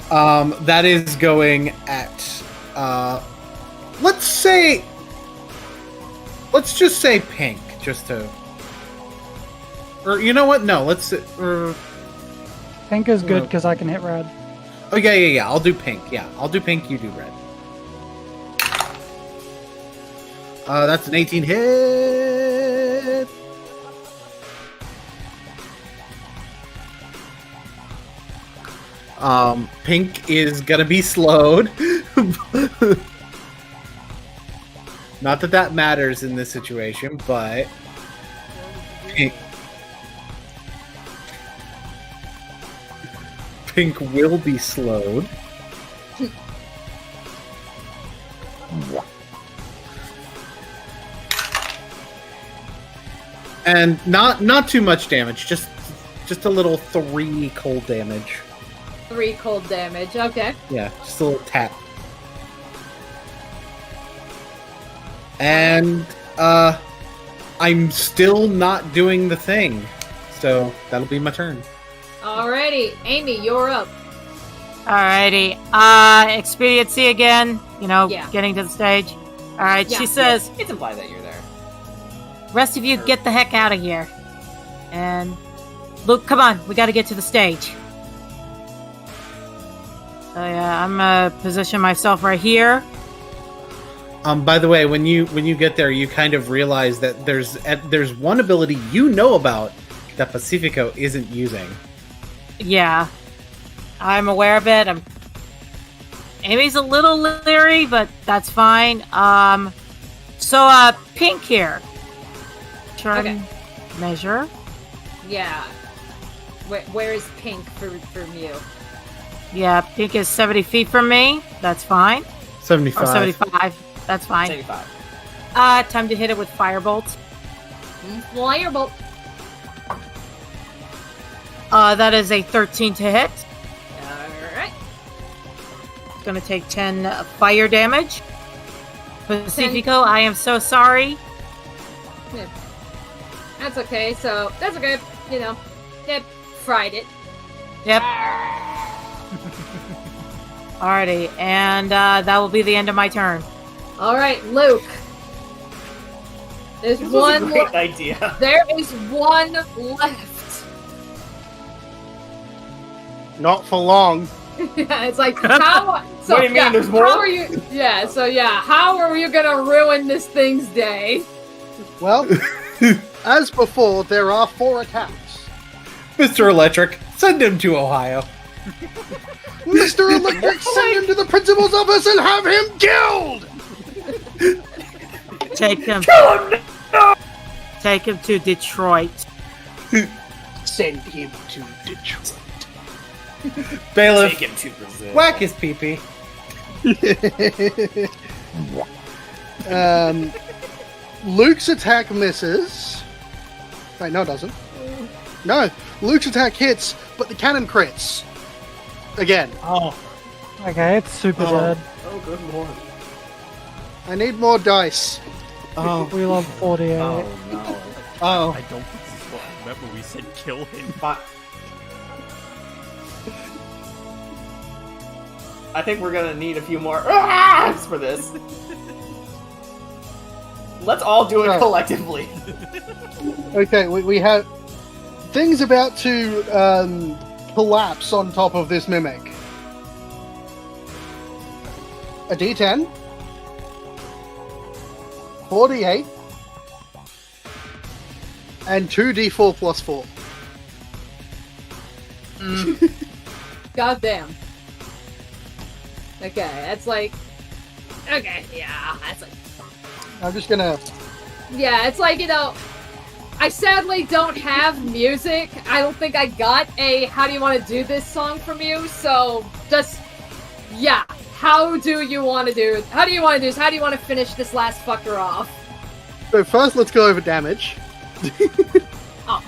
S7: That is going at, let's just say pink, just to... Or, you know what? No, let's...
S5: Pink is good because I can hit red.
S7: Oh, yeah, I'll do pink. Yeah, I'll do pink, you do red. That's an 18 hit! Pink is gonna be slowed. Not that matters in this situation, but... Pink will be slowed. And not too much damage, just a little 3 cold damage.
S1: 3 cold damage, okay.
S7: Yeah, just a little tap. And I'm still not doing the thing. So that'll be my turn.
S1: Alrighty, Amy, you're up.
S2: Alrighty. Expediency again, getting to the stage. Alright, she says...
S6: It's implied that you're there.
S2: Rest of you, get the heck out of here. And... Luke, come on, we gotta get to the stage. So yeah, I'm gonna position myself right here.
S7: By the way, when you get there, you kind of realize that there's one ability you know about that Pacifico isn't using.
S2: Yeah, I'm aware of it. Amy's a little leery, but that's fine. So Pink here. Turn measure.
S1: Yeah. Where is Pink from you?
S2: Yeah, Pink is 70 feet from me. That's fine.
S7: 75.
S2: Or 75. That's fine.
S6: 75.
S2: Time to hit it with Firebolt.
S1: Firebolt.
S2: That is a 13 to hit.
S1: Alright.
S2: It's gonna take 10 fire damage. Pacifico, I am so sorry.
S1: Yeah. That's okay, so that's okay. Yep, fried it.
S2: Yep. Alrighty, and that will be the end of my turn.
S1: Alright, Luke. There's
S6: This
S1: one
S6: was a great idea.
S1: There is one left.
S11: Not for long.
S1: Yeah, it's like how. So,
S6: what do you mean? There's more?
S1: How are you? Yeah. So yeah, how are you gonna ruin this thing's day?
S11: Well, as before, there are 4 attacks.
S7: Mr. Electric, send him to Ohio.
S11: Mr. Electric, send him to the principal's office and have him killed!
S2: Take him.
S11: Kill him now!
S2: Take him to Detroit.
S11: Send him to Detroit.
S7: Bailiff,
S6: Take him to Brazil.
S7: whack his pee-pee.
S11: Luke's attack misses. Wait, no, it doesn't. No, Luke's attack hits, but the cannon crits. Again.
S7: Oh.
S5: Okay, it's super dead.
S6: Oh, good lord.
S3: I need more dice.
S7: Oh,
S5: We love 48.
S6: Oh, no.
S7: oh.
S12: I don't think this is what I meant when we said kill him.
S6: I think we're gonna need a few more "ahs" for this. Let's all do it collectively.
S3: Okay, we have things about to collapse on top of this mimic. A D10. 48. And 2d4 plus 4.
S1: Goddamn. Okay, that's like... Okay, yeah, that's like...
S3: I'm just gonna...
S1: Yeah, it's like, you know... I sadly don't have music. I don't think I got a how do you want to do this song from you, so just... Yeah, how do you want to do this? How do you want to finish this last fucker off?
S3: So first, let's go over damage.
S1: Oh.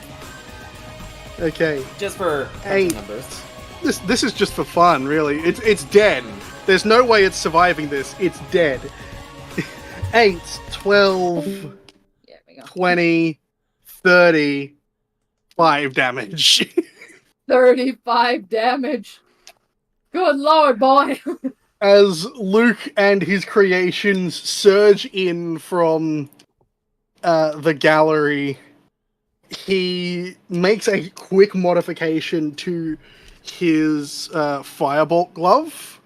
S3: Okay.
S6: Just for
S3: 8.
S6: numbers.
S3: This is just for fun, really. It's dead. There's no way it's surviving this. It's dead. 8, 12, 20, 30, 5 damage.
S1: 35 damage. Good lord, boy.
S3: As Luke and his creations surge in from the gallery, he makes a quick modification to his firebolt glove,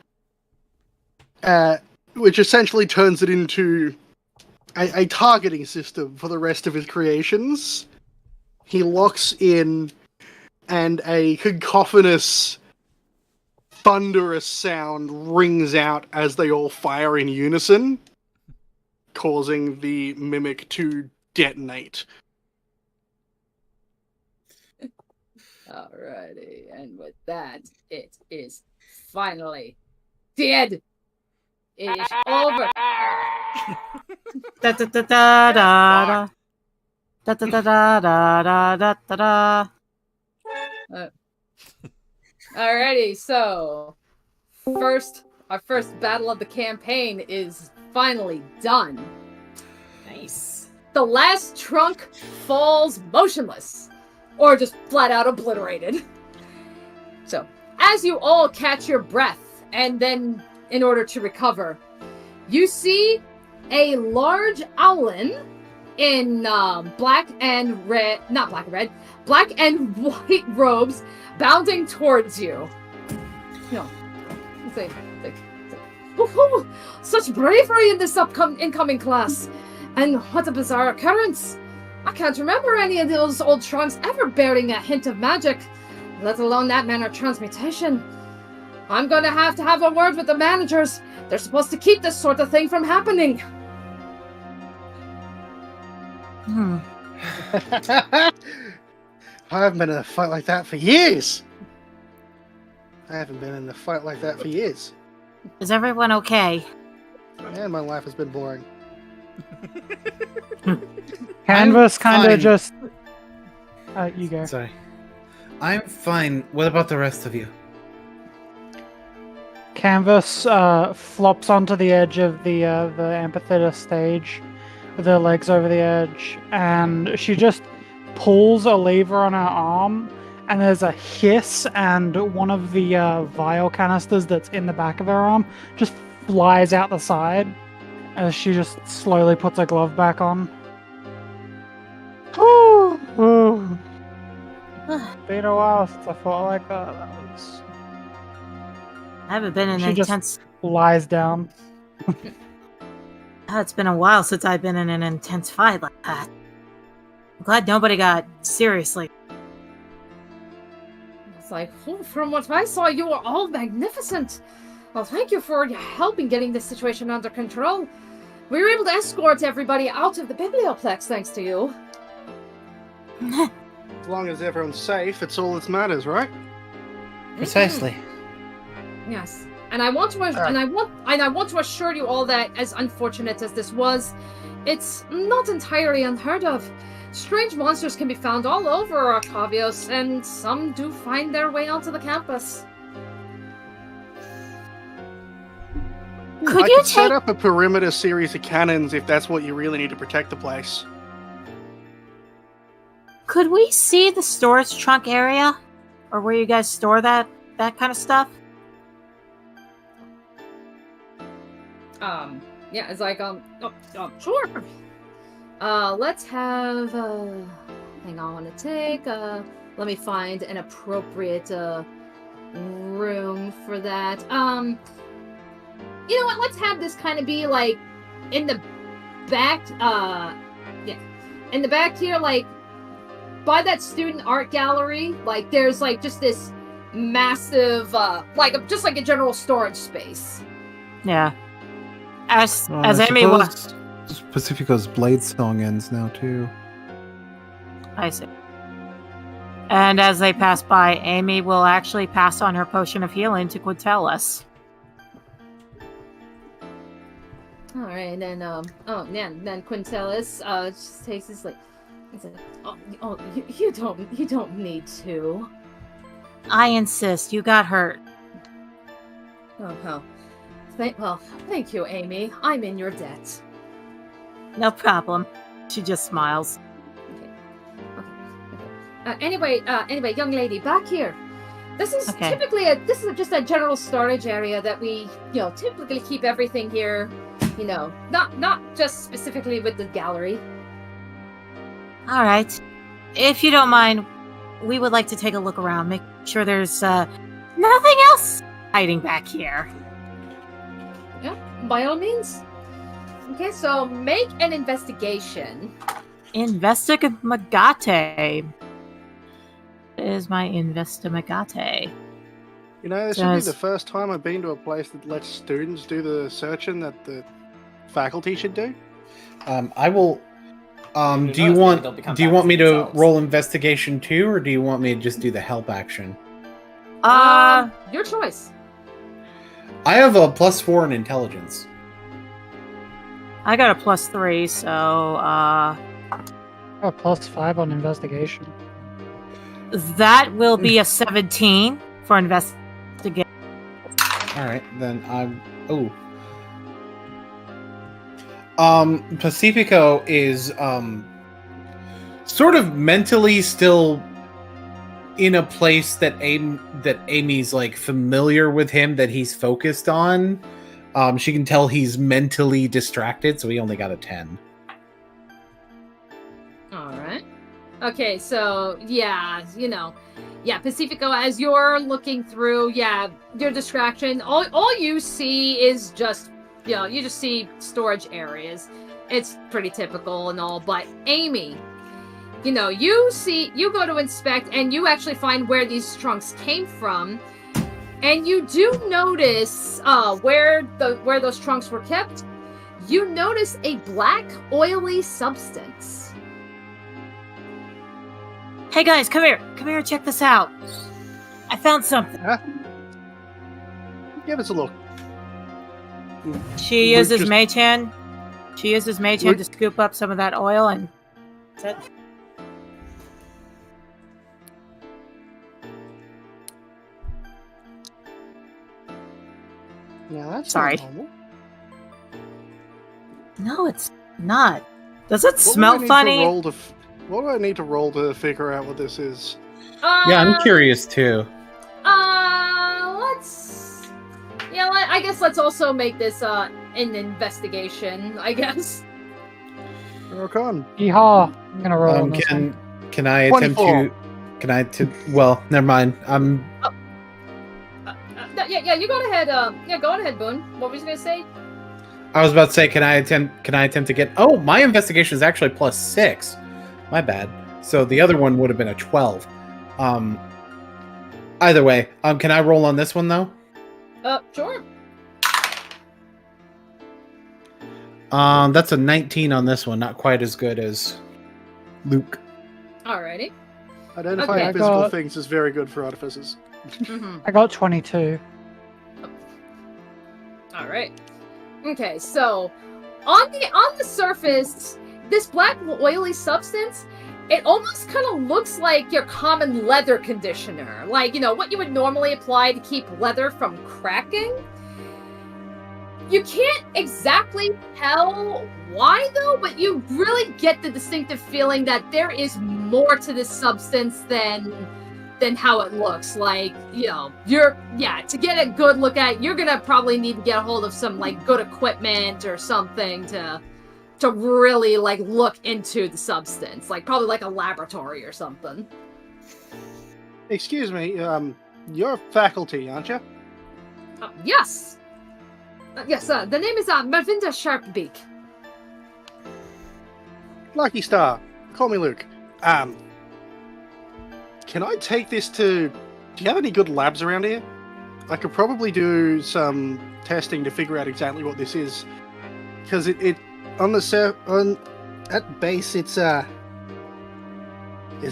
S3: which essentially turns it into a targeting system for the rest of his creations. He locks in, and a cacophonous, thunderous sound rings out as they all fire in unison, causing the mimic to detonate.
S1: Alrighty, and with that, it is finally dead. It is over.
S2: Da da da da da da da da da da da da da.
S1: Alrighty, so our first battle of the campaign is finally done.
S6: Nice.
S1: The last trunk falls motionless, or just flat out obliterated. So, as you all catch your breath, and then, in order to recover, you see a large owlin in black and white robes bounding towards you. It's like, woohoo! Such bravery in this incoming class! And what a bizarre occurrence! I can't remember any of those old trunks ever bearing a hint of magic, let alone that manner of transmutation. I'm gonna have to have a word with the managers. They're supposed to keep this sort of thing from happening.
S3: I haven't been in a fight like that for years.
S2: Is everyone okay?
S3: And my life has been boring.
S5: Canvas kind of just... you go.
S7: Sorry. I'm fine. What about the rest of you?
S5: Canvas flops onto the edge of the amphitheater stage with her legs over the edge, and she just pulls a lever on her arm, and there's a hiss, and one of the vial canisters that's in the back of her arm just flies out the side as she just slowly puts her glove back on. Ooh. Been a while since I fought like that.
S2: I haven't been in
S5: She
S2: an
S5: just
S2: intense.
S5: lies down.
S2: It's been a while since I've been in an intense fight like that. I'm glad nobody got seriously.
S1: It's like, from what I saw, you were all magnificent. Well, thank you for your help in getting this situation under control. We were able to escort everybody out of the biblioplex thanks to you.
S3: As long as everyone's safe, it's all that matters, right?
S7: Precisely.
S1: Yes, and I want to assure you all that, as unfortunate as this was, it's not entirely unheard of. Strange monsters can be found all over Arcavios, and some do find their way onto the campus.
S10: Could
S11: I
S10: you
S11: could set
S10: take?
S11: up a perimeter series of cannons if that's what you really need to protect the place.
S10: Could we see the storage trunk area, or where you guys store that kind of stuff?
S1: Yeah, it's like, sure. Let's have, hang on, I want to take, let me find an appropriate, room for that. You know what, let's have this kind of be, like, in the back, yeah, in the back here, like, by that student art gallery, like, there's, like, just this massive, just like a general storage space.
S10: Yeah. As
S13: I
S10: Amy
S13: suppose Pacifico's blade song ends now too.
S10: I see. And as they pass by, Amy will actually pass on her potion of healing to Quintelis.
S1: All right, and then then Quintelis just takes this like, he's like, you don't need to.
S10: I insist. You got hurt.
S1: Oh well. Thank you, Amy. I'm in your debt.
S10: No problem. She just smiles.
S1: Okay. Anyway, young lady, back here. This is typically just a general storage area that we, typically keep everything here. Not just specifically with the gallery.
S10: All right. If you don't mind, we would like to take a look around, make sure there's nothing else hiding back here.
S1: Yeah, by all means. Okay, so make an investigation.
S10: Investigate. Is my investigate?
S11: This should be the first time I've been to a place that lets students do the searching that the faculty should do.
S7: I will. Do you want me to roll investigation too, or do you want me to just do the help action?
S1: Your choice.
S7: I have a +4 in intelligence.
S10: I got a +3, so
S5: a +5 on investigation.
S10: That will be a 17 for investigation.
S7: All right, then I'm. Pacifico is sort of mentally still in a place that Amy's like familiar with him, that he's focused on. She can tell he's mentally distracted, so he only got a 10.
S1: All right. Okay, so Pacifico, as you're looking through, your distraction, all you see is just, you just see storage areas. It's pretty typical and all, but Amy, you go to inspect and you actually find where these trunks came from, and you do notice where those trunks were kept. You notice a black, oily substance.
S10: Hey guys, come here, check this out. I found something.
S11: Give us a look.
S10: She uses Mage Hand. To scoop up some of that oil and. That's it.
S11: Yeah, that's
S10: sorry.
S11: Not normal.
S10: No, it's not. Does it smell funny?
S11: What do I need to roll to figure out what this is?
S7: Yeah, I'm curious too.
S1: I guess let's also make this an investigation, I guess.
S11: Rock on.
S5: Yeehaw! I'm gonna roll on this one.
S7: Can I attempt
S11: 24.
S7: Well, never mind.
S1: You go ahead. Go ahead, Boone. What were you gonna say?
S7: I was about to say, can I attempt to get? Oh, my investigation is actually +6. My bad. So the other one would have been a 12. Either way, can I roll on this one though?
S1: Sure.
S7: That's a 19 on this one. Not quite as good as Luke.
S1: Alrighty.
S11: Identifying physical things is very good for artificers.
S5: I got 22.
S1: All right. Okay, so on the surface, this black oily substance, it almost kind of looks like your common leather conditioner, like what you would normally apply to keep leather from cracking. You can't exactly tell why, though, but you really get the distinctive feeling that there is more to this substance than how it looks. Like, you know, to get a good look at it, you're gonna probably need to get a hold of some, like, good equipment or something to really, like, look into the substance. Like, probably like a laboratory or something.
S11: Excuse me, you're faculty, aren't you?
S1: Yes! Yes, the name is Malvinda Sharpbeak.
S11: Lucky Star. Call me Luke. Can I take this to... Do you have any good labs around here? I could probably do some testing to figure out exactly what this is. Because it at base, it's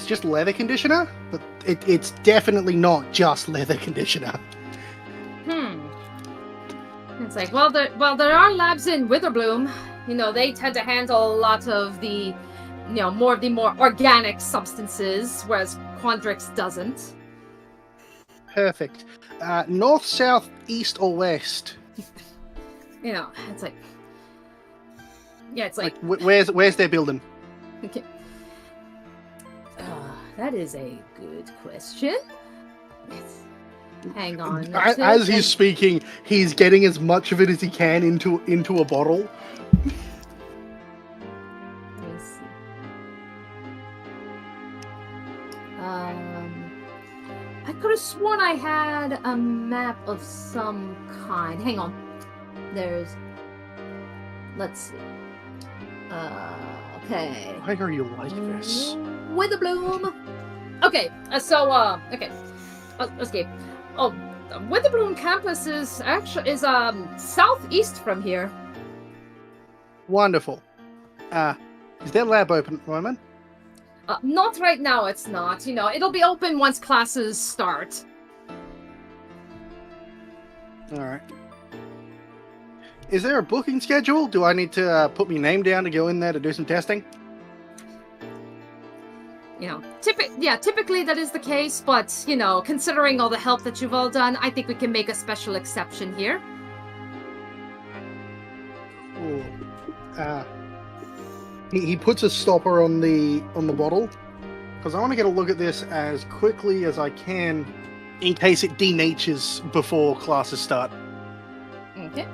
S11: just leather conditioner, but it's definitely not just leather conditioner.
S1: It's like, well, there are labs in Witherbloom. You know, they tend to handle a lot of the, you know, more of the more organic substances, whereas Quandrix doesn't.
S11: Perfect. North, south, east, or west?
S1: You know, it's like... Yeah, it's like...
S11: Where's their building?
S1: Okay. That is a good question. Hang on.
S11: As he's speaking, he's getting as much of it as he can into a bottle.
S1: Let me see. I could have sworn I had a map of some kind. Hang on. Let's see. Okay.
S11: Why are you like this?
S1: Witherbloom. Okay. Okay. Escape. Oh, the Witherbloom campus is southeast from here.
S11: Wonderful. Is their lab open at the moment?
S1: Not right now, it's not. You know, it'll be open once classes start.
S11: Alright. Is there a booking schedule? Do I need to put my name down to go in there to do some testing?
S1: You know, typically that is the case, but, you know, considering all the help that you've all done, I think we can make a special exception here.
S11: Cool. He puts a stopper on the bottle, because I want to get a look at this as quickly as I can, in case it denatures before classes start.
S1: Okay.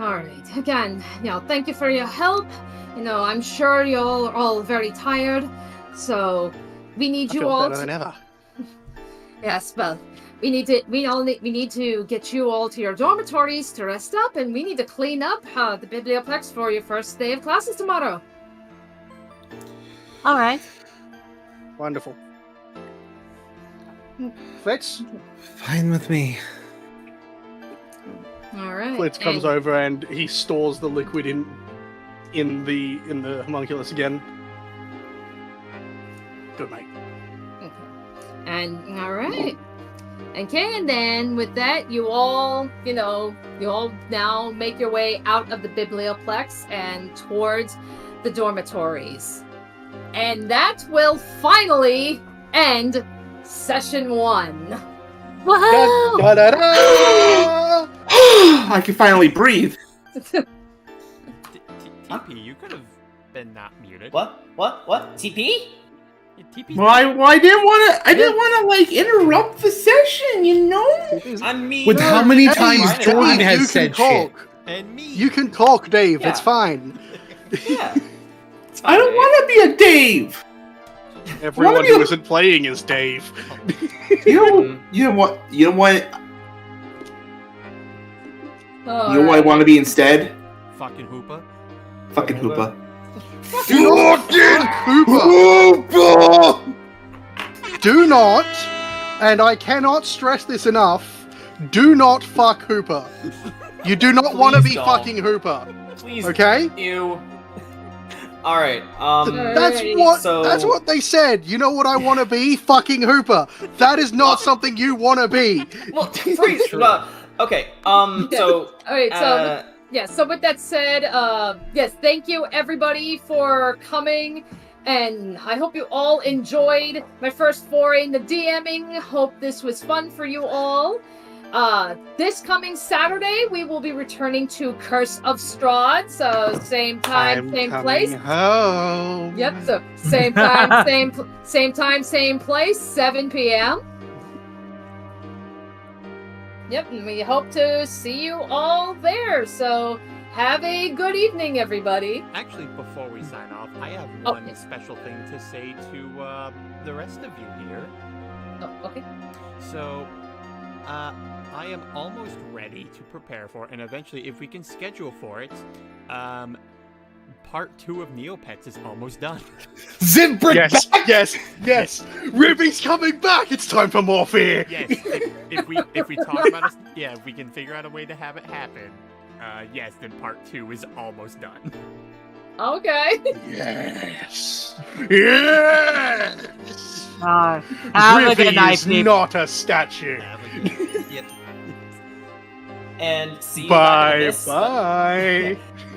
S1: Alright, again, you know, thank you for your help. You know, I'm sure you're all very tired, so we need you all
S11: better than ever.
S1: Yes, well, we need to get you all to your dormitories to rest up, and we need to clean up the biblioplex for your first day of classes tomorrow.
S10: All right.
S11: Wonderful. Flitz?
S7: Fine with me.
S1: All right.
S11: Flitz comes over and he stores the liquid in the homunculus again. Good mate.
S1: Okay. And all right. Okay, and then with that, you all now make your way out of the biblioplex and towards the dormitories. And that will finally end session 1.
S10: Woohoo!
S11: Da, da, da, da!
S14: I can finally breathe.
S4: TP, you could have been not muted.
S6: What? TP?
S4: TP.
S14: Well, I didn't want to like interrupt the session, you know.
S6: I mean,
S7: with how many times Jordan has said shit.
S4: And me.
S11: You can talk, Dave.
S6: Yeah.
S11: It's fine.
S6: Yeah.
S14: I don't want to be a Dave.
S11: Everyone who isn't playing is Dave.
S14: You don't want. You know what I want to be instead?
S4: Fucking Hoopa.
S14: Fucking Hoopa.
S11: Fucking Hoopa! Do not, and I cannot stress this enough, do not fuck Hooper. You do not want to be
S6: don't.
S11: fucking Hooper.
S6: Please.
S11: Okay?
S6: Ew. All right.
S11: That's what they said. You know what I want to be? Fucking Hooper. That is not something you want to be.
S6: Well, freeze. Okay. So.
S1: All right. So. So with that said, yes, thank you everybody for coming, and I hope you all enjoyed my first foray into DMing. Hope this was fun for you all. This coming Saturday, we will be returning to Curse of Strahd. So same time, same place.
S3: Home.
S1: Yep. So same time, same time, same place. 7 p.m. Yep, and we hope to see you all there. So have a good evening, everybody.
S4: Actually, before we sign off, I have one special thing to say to the rest of you here.
S1: Oh, okay.
S4: So, I am almost ready to prepare for, and eventually, if we can schedule for it, part 2 of Neopets is almost done.
S11: Zim, bring yes. Ruby's coming back. It's time for more fear.
S4: Yes, if we talk about it, if we can figure out a way to have it happen, yes, then part 2 is almost done.
S1: Okay.
S11: Yes.
S2: Have a good night,
S11: is
S2: people.
S11: not a statue.
S6: And see you back in this.
S11: Bye.